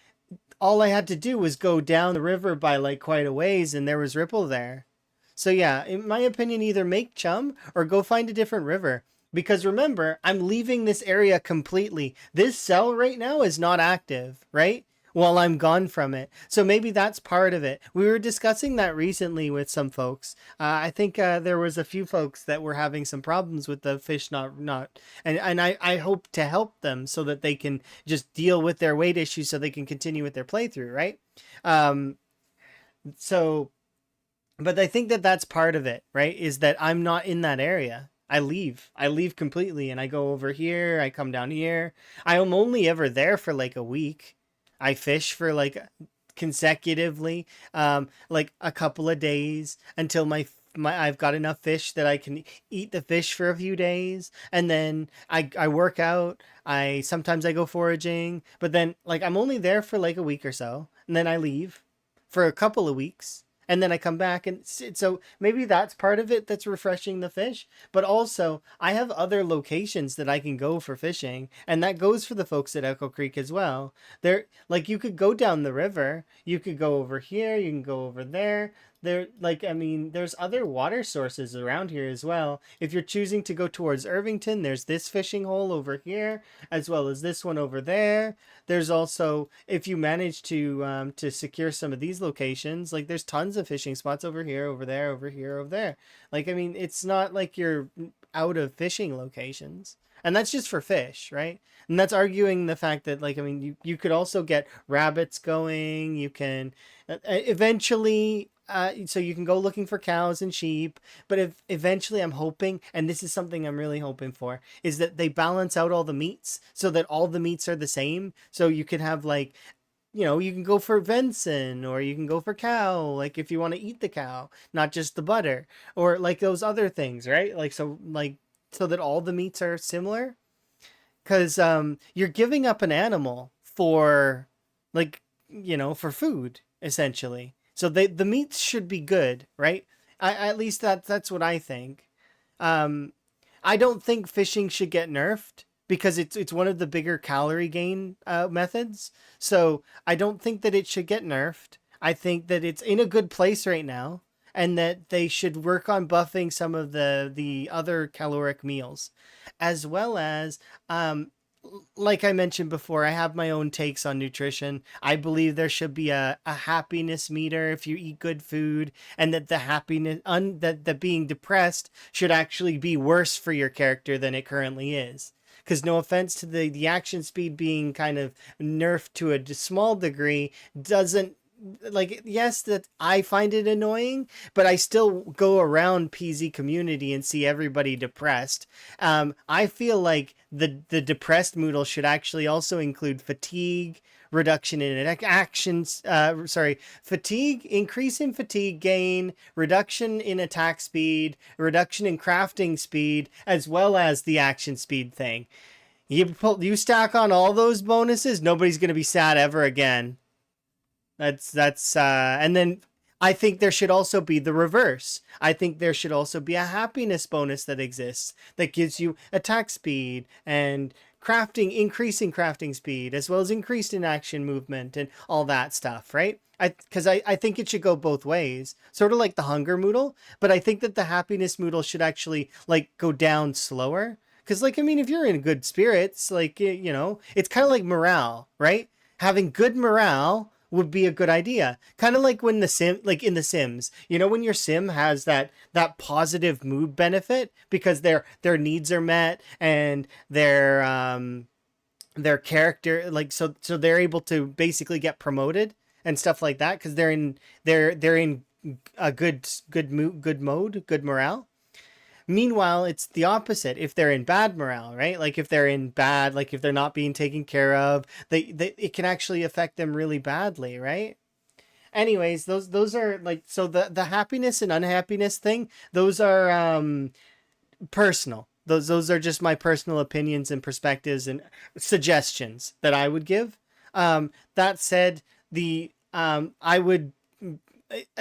all I had to do was go down the river by like quite a ways, and there was ripple there. So yeah, in my opinion, either make chum or go find a different river. Because remember, I'm leaving this area completely. This cell right now is not active, right? While I'm gone from it. So maybe that's part of it. We were discussing that recently with some folks. I think there was a few folks that were having some problems with the fish not, and I hope to help them so that they can just deal with their weight issues so they can continue with their playthrough, right? Um, so but I think that that's part of it, right? Is that I'm not in that area. I leave completely, and I go over here. I come down here. I am only ever there for like a week. I fish for like consecutively, like a couple of days until my I've got enough fish that I can eat the fish for a few days, and then I work out. I sometimes I go foraging, but then like I'm only there for like a week or so, and then I leave for a couple of weeks, and then I come back, and so maybe that's part of it that's refreshing the fish. But also, I have other locations that I can go for fishing, and that goes for the folks at Echo Creek as well. There, like, you could go down the river, you could go over here, you can go over there. There, like, I mean, there's other water sources around here as well. If you're choosing to go towards Irvington, there's this fishing hole over here, as well as this one over there. There's also, if you manage to secure some of these locations, like there's tons of fishing spots over here, over there, over here, over there. Like, I mean, it's not like you're out of fishing locations. And that's just for fish, right? And that's arguing the fact that, like, I mean, you could also get rabbits going. You can eventually, so you can go looking for cows and sheep. But if eventually, I'm hoping, and this is something I'm really hoping for, is that they balance out all the meats so that all the meats are the same. So you could have, like, you can go for venison, or you can go for cow, like if you want to eat the cow, not just the butter, or like those other things, right? Like, so, like, so that all the meats are similar. Because you're giving up an animal for, like, for food, essentially. So the meats should be good, right? At least that's what I think. um I don't think fishing should get nerfed, because it's one of the bigger calorie gain methods. So I don't think that it should get nerfed. I think that it's in a good place right now, and that they should work on buffing some of the other caloric meals, as well as, like I mentioned before, I have my own takes on nutrition. I believe there should be a happiness meter if you eat good food, and that the happiness, that being depressed should actually be worse for your character than it currently is. Because, no offense to the action speed being kind of nerfed to a small degree, doesn't, like, yes, that I find it annoying, but I still go around PZ community and see everybody depressed. I feel like the depressed Moodle should actually also include fatigue, reduction in actions, fatigue, increase in fatigue gain, reduction in attack speed, reduction in crafting speed, as well as the action speed thing. You stack on all those bonuses, nobody's gonna be sad ever again. And then I think there should also be the reverse. I think there should also be a happiness bonus that exists that gives you attack speed and crafting, increasing crafting speed, as well as increased in action movement and all that stuff, right? I think it should go both ways, sort of like the hunger moodle, but I think that the happiness moodle should actually like go down slower. Because, like, I mean, if you're in good spirits, like, you know, it's kind of like morale, right? Having good morale would be a good idea. Kind of like when the sim, like in the Sims, you know, when your sim has that positive mood benefit because their needs are met and their character, like, so they're able to basically get promoted and stuff like that because they're in a good mode, good morale. Meanwhile, it's the opposite. If they're in bad morale, right? Like if they're in bad, like if they're not being taken care of, they it can actually affect them really badly, right? Anyways, those are like, so the happiness and unhappiness thing, those are personal. Those are just my personal opinions and perspectives and suggestions that I would give. That said, the I would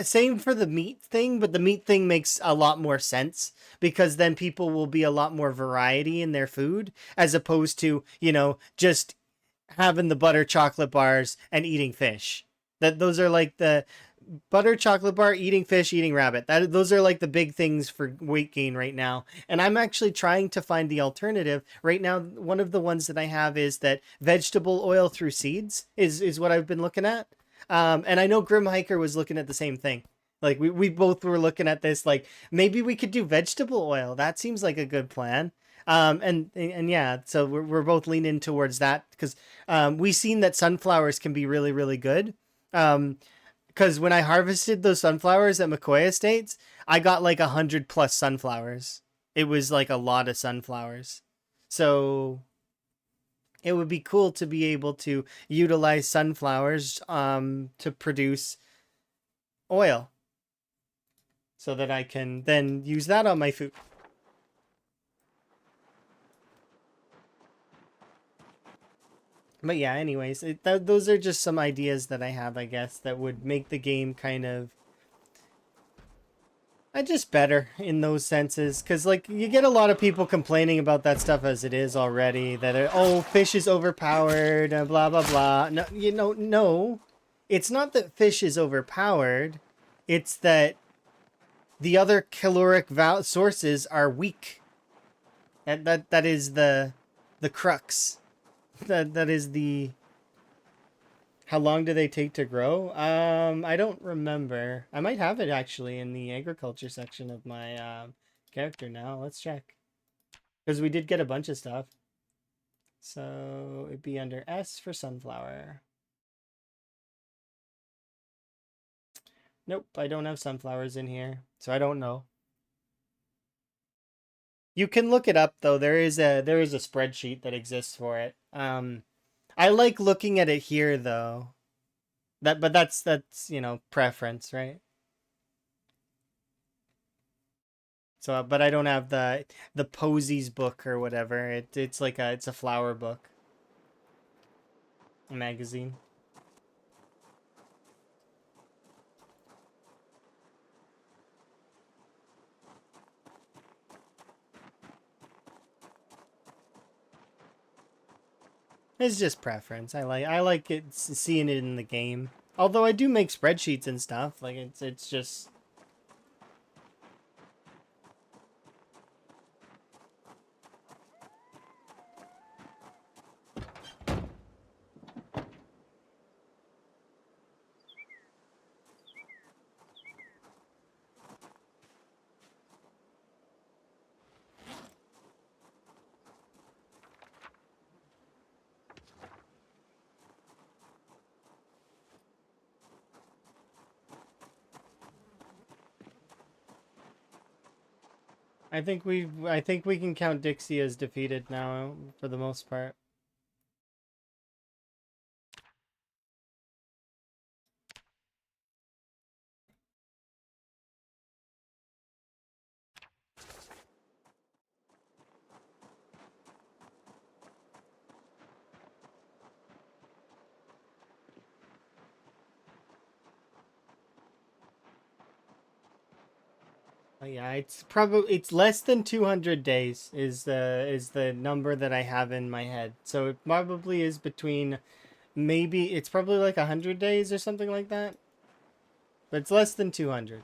same for the meat thing, but the meat thing makes a lot more sense because then people will be a lot more variety in their food as opposed to, you know, just having the butter chocolate bars and eating fish. That those are like the butter chocolate bar, eating fish, eating rabbit. That those are like the big things for weight gain right now. And I'm actually trying to find the alternative. Right now, one of the ones that I have is that vegetable oil through seeds is what I've been looking at. And I know Grim Hiker was looking at the same thing. Like we both were looking at this, like maybe we could do vegetable oil. That seems like a good plan. And yeah, so we're both leaning towards that because we've seen that sunflowers can be really, really good. Because when I harvested those sunflowers at McCoy Estates, I got like 100+ sunflowers. It was like a lot of sunflowers. So it would be cool to be able to utilize sunflowers to produce oil so that I can then use that on my food. But yeah, anyways, those are just some ideas that I have, I guess, that would make the game kind of just better in those senses. Because, like, you get a lot of people complaining about that stuff as it is already. That, oh, fish is overpowered and blah, blah, blah. No, you know, no. It's not that fish is overpowered. It's that the other caloric sources are weak. That is the crux. That is the... How long do they take to grow? I don't remember. I might have it actually in the agriculture section of my character now. Let's check. Because we did get a bunch of stuff. So it'd be under S for sunflower. Nope, I don't have sunflowers in here. So I don't know. You can look it up though. There is a spreadsheet that exists for it. I like looking at it here though. But that's, you know, preference, right? So, but I don't have the Posies book or whatever. It's like it's a flower book, a magazine. It's just preference. I like it, seeing it in the game. Although I do make spreadsheets and stuff. Like it's just... I think we can count Dixie as defeated now for the most part. Yeah, it's less than 200 days is the number that I have in my head. So it probably is between, maybe it's probably like 100 days or something like that. But it's less than 200.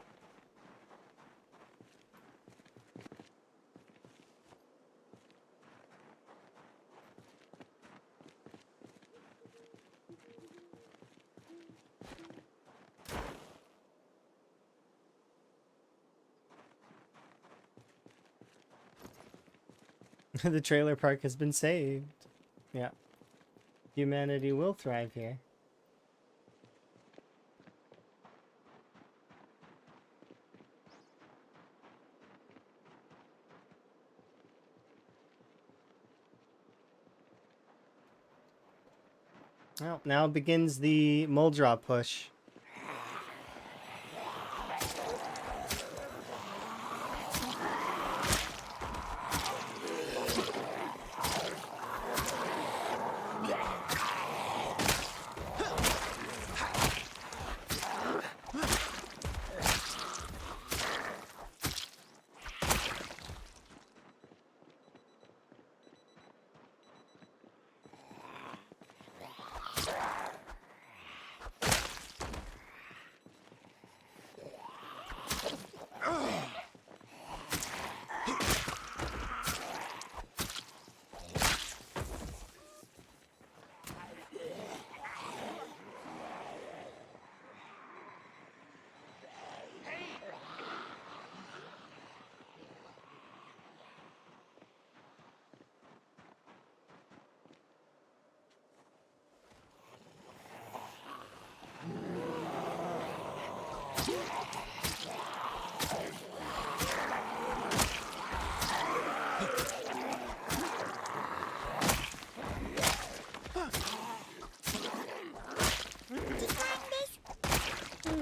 The trailer park has been saved. Yeah. Humanity will thrive here. Well, now begins the mole draw push.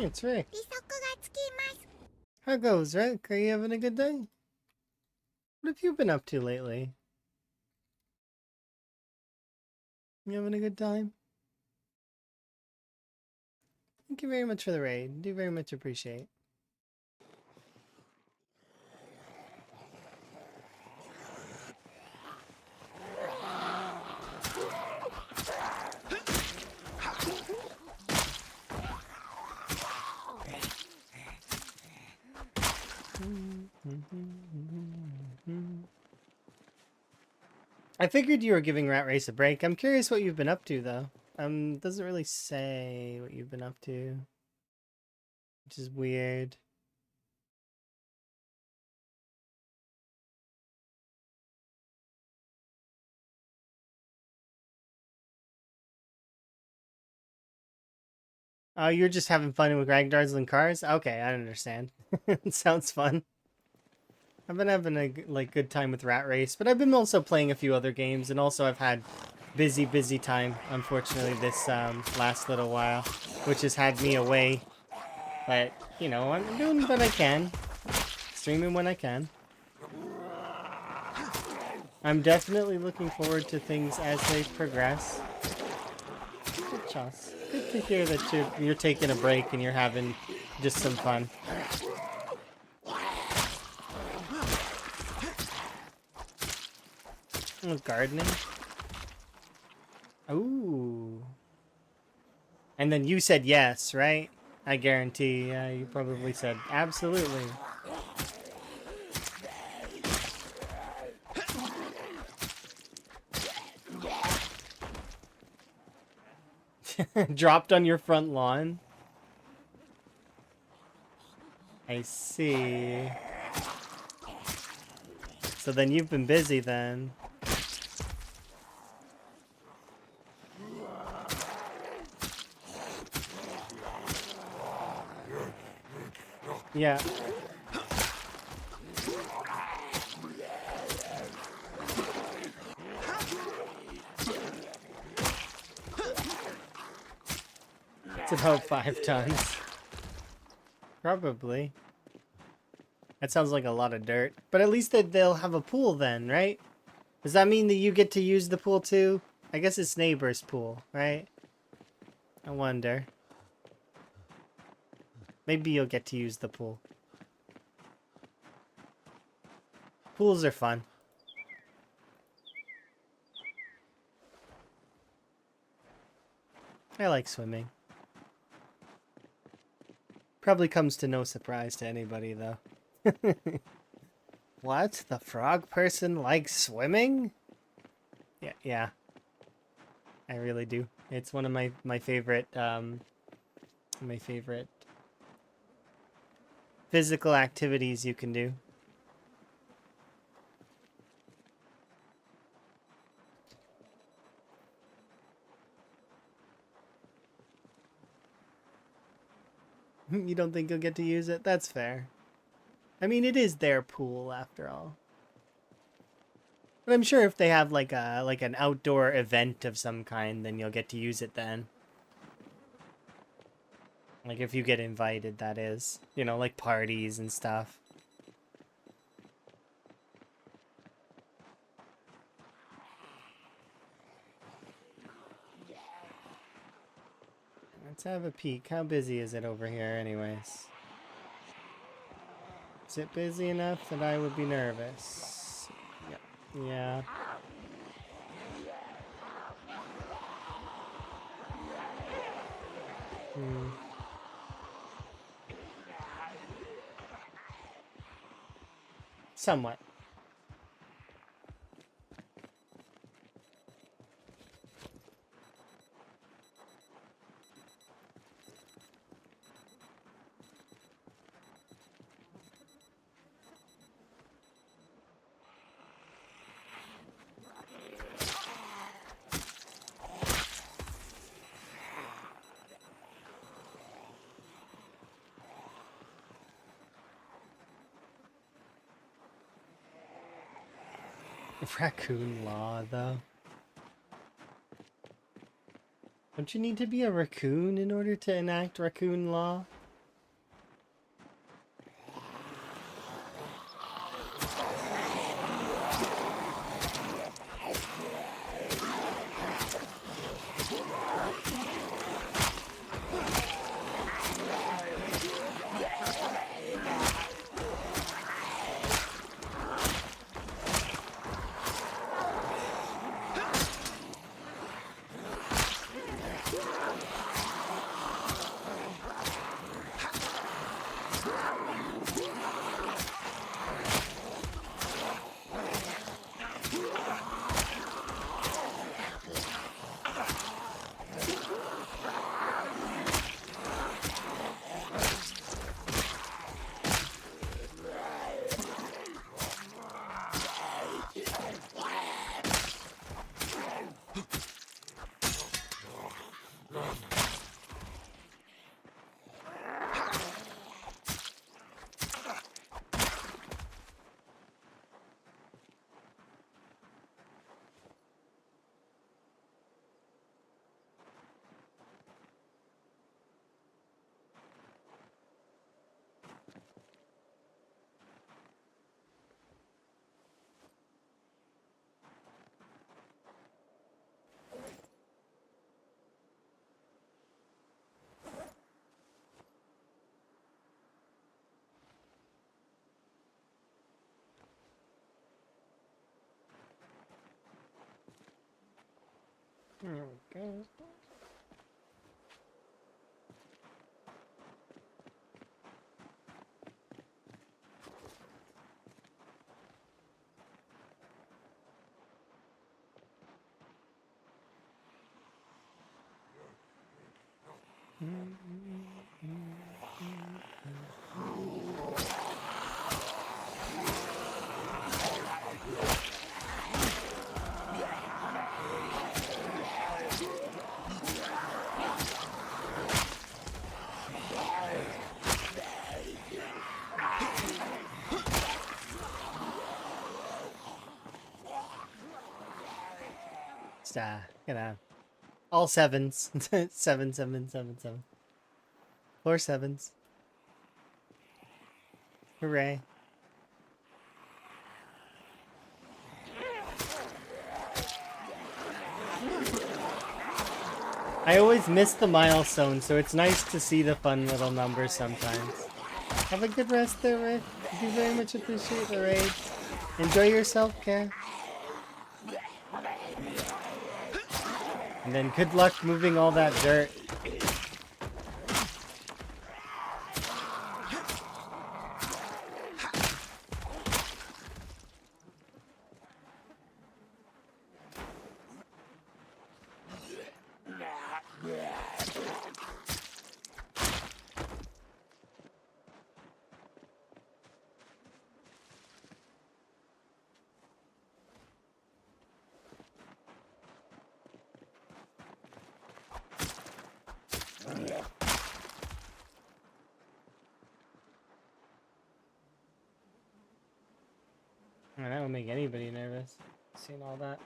Hey, it's Rick. How goes, Rick? Are you having a good day? What have you been up to lately? You having a good time? Thank you very much for the raid. Do very much appreciate. I figured you were giving Rat Race a break. I'm curious what you've been up to, though. Doesn't really say what you've been up to, which is weird. Oh, you're just having fun with Ragdars and cars? Okay, I understand. It sounds fun. I've been having a good time with Rat Race, but I've been also playing a few other games, and also I've had busy time, unfortunately, this last little while, which has had me away. But, you know, I'm doing what I can. Streaming when I can. I'm definitely looking forward to things as they progress. Good Chos. Good to hear that you're taking a break and you're having just some fun. Oh, gardening. Ooh. And then you said yes, right? I guarantee. Yeah, you probably said absolutely. Dropped on your front lawn. I see. So then you've been busy then. Yeah. It's about 5 tons. Probably. That sounds like a lot of dirt. But at least they'll have a pool then, right? Does that mean that you get to use the pool too? I guess it's neighbor's pool, right? I wonder. Maybe you'll get to use the pool. Pools are fun. I like swimming. Probably comes to no surprise to anybody, though. What? The frog person likes swimming? Yeah, yeah. I really do. It's one of my favorite physical activities you can do. You don't think you'll get to use it? That's fair. I mean, it is their pool after all. But I'm sure if they have like an outdoor event of some kind, then you'll get to use it then. Like if you get invited, that is. You know, like parties and stuff. Let's have a peek. How busy is it over here anyways? Is it busy enough that I would be nervous? Yeah. Yeah. Hmm. Somewhat. Raccoon law, though. Don't you need to be a raccoon in order to enact raccoon law? Okay. Gonna all sevens. 7, 7, 7, 7. 4 sevens. Hooray. I always miss the milestone, so it's nice to see the fun little numbers sometimes. Have a good rest there, Rick. I do very much appreciate the raid. Enjoy yourself, Kara. And then good luck moving all that dirt. That would make anybody nervous. Seeing all that.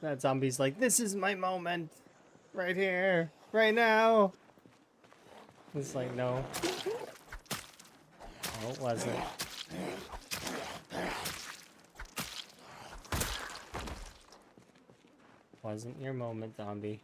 That zombie's like, this is my moment. Right here. Right now. It's like, no. Oh, it wasn't. Wasn't your moment, zombie.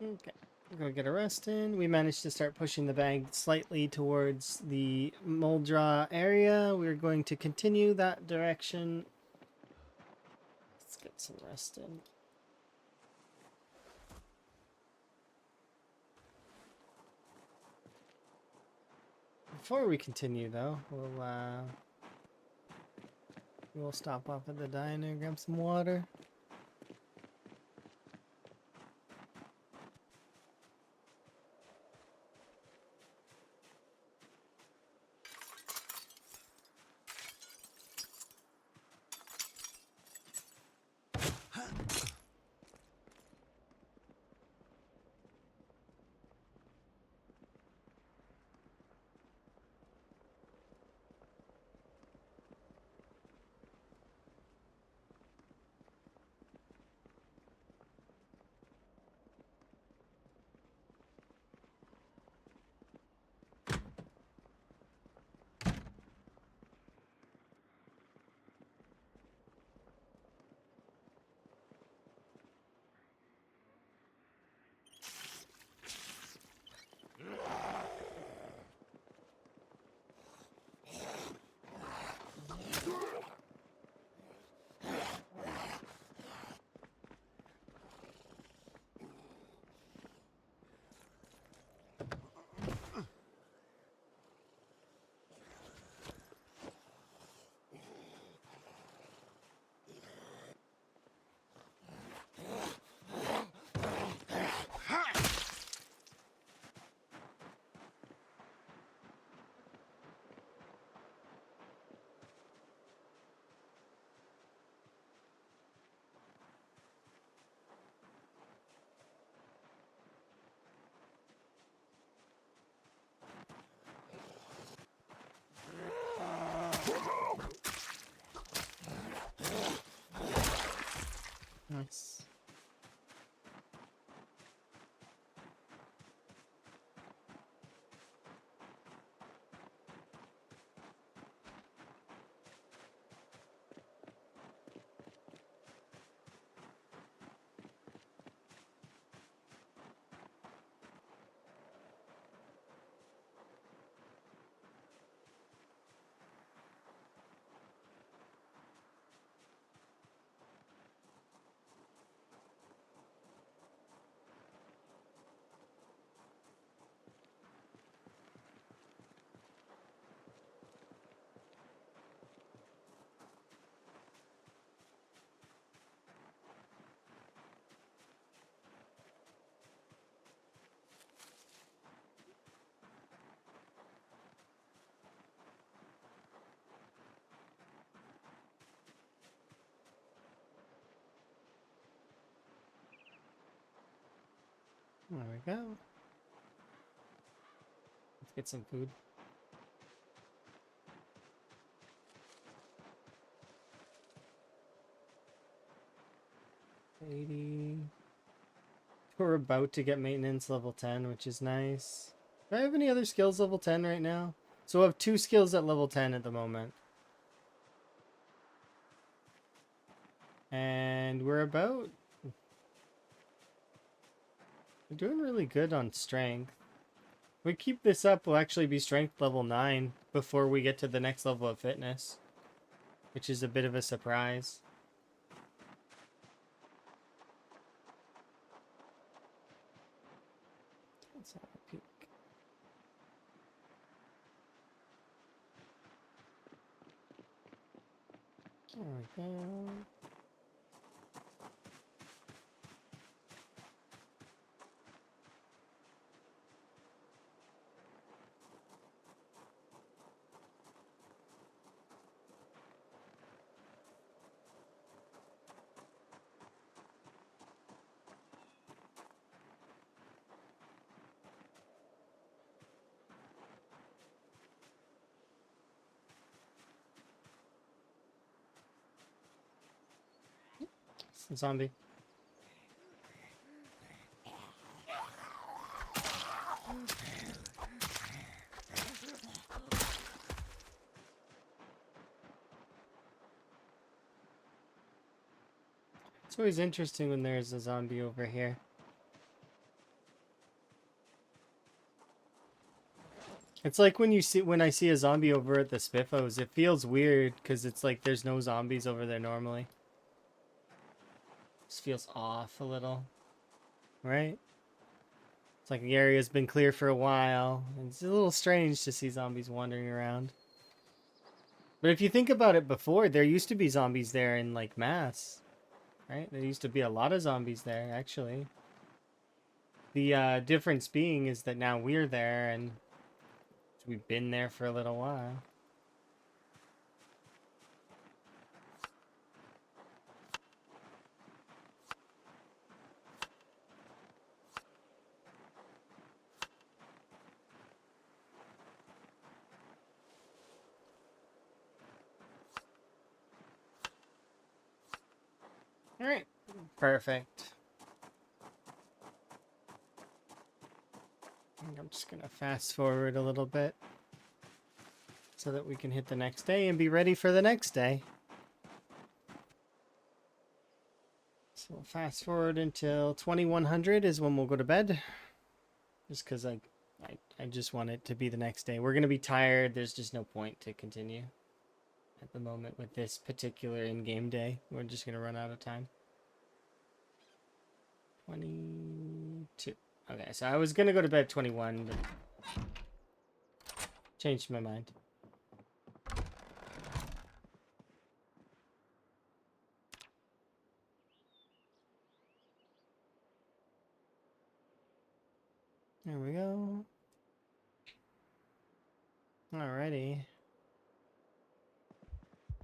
Okay, go get a rest in. We managed to start pushing the bag slightly towards the Moldra area. We're going to continue that direction. Let's get some rest in. Before we continue, though, we'll stop off at the diner, grab some water. Nice. There we go. Let's get some food. We're about to get maintenance level 10, which is nice. Do I have any other skills level 10 right now? So I have 2 skills at level 10 at the moment. And we're doing really good on strength. If we keep this up, we'll actually be strength level 9 before we get to the next level of fitness, which is a bit of a surprise. Let's have a peek. There we go. It's a zombie. It's always interesting when there's a zombie over here. It's like when I see a zombie over at the Spiffos, it feels weird because it's like there's no zombies over there normally. This feels off a little, right? It's like the area's been clear for a while. It's a little strange to see zombies wandering around. But if you think about it before, there used to be zombies there in like mass, right? There used to be a lot of zombies there, actually. The difference being is that now we're there and we've been there for a little while. All right, perfect. I'm just gonna fast forward a little bit so that we can hit the next day and be ready for the next day. So we'll fast forward until 2100 is when we'll go to bed. Just because I just want it to be the next day. We're gonna be tired. There's just no point to continue at the moment with this particular in-game day. We're just gonna run out of time. 22. Okay, so I was gonna go to bed 21, but changed my mind. There we go. Alrighty.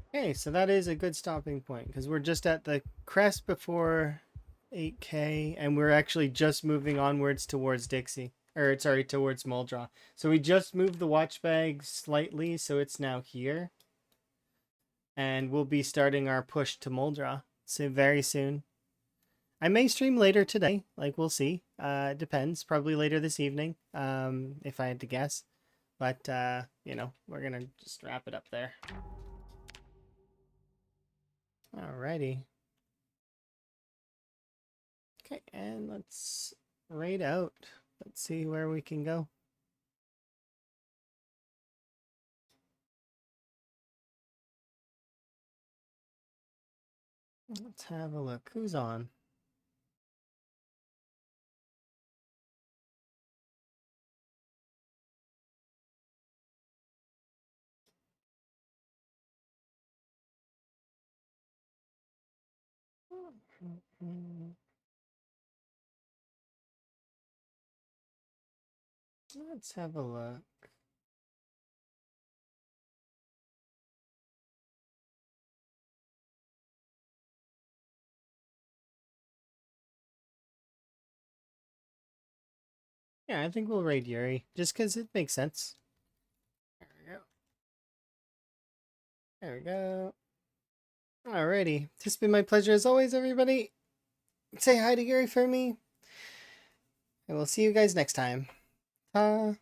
Okay, so that is a good stopping point because we're just at the crest before 8K and we're actually just moving onwards towards Dixie. Or, sorry, towards Muldraw. So we just moved the watch bag slightly, so it's now here. And we'll be starting our push to Muldraw so very soon. I may stream later today. Like, we'll see. It depends. Probably later this evening, if I had to guess. But, you know, we're gonna just wrap it up there. Alrighty. Okay, and let's raid out. Let's see where we can go. Let's have a look. Who's on? Let's have a look. Yeah, I think we'll raid Yuri, just because it makes sense. There we go. There we go. Alrighty. It's been my pleasure as always, everybody. Say hi to Yuri for me. And we'll see you guys next time. Ta.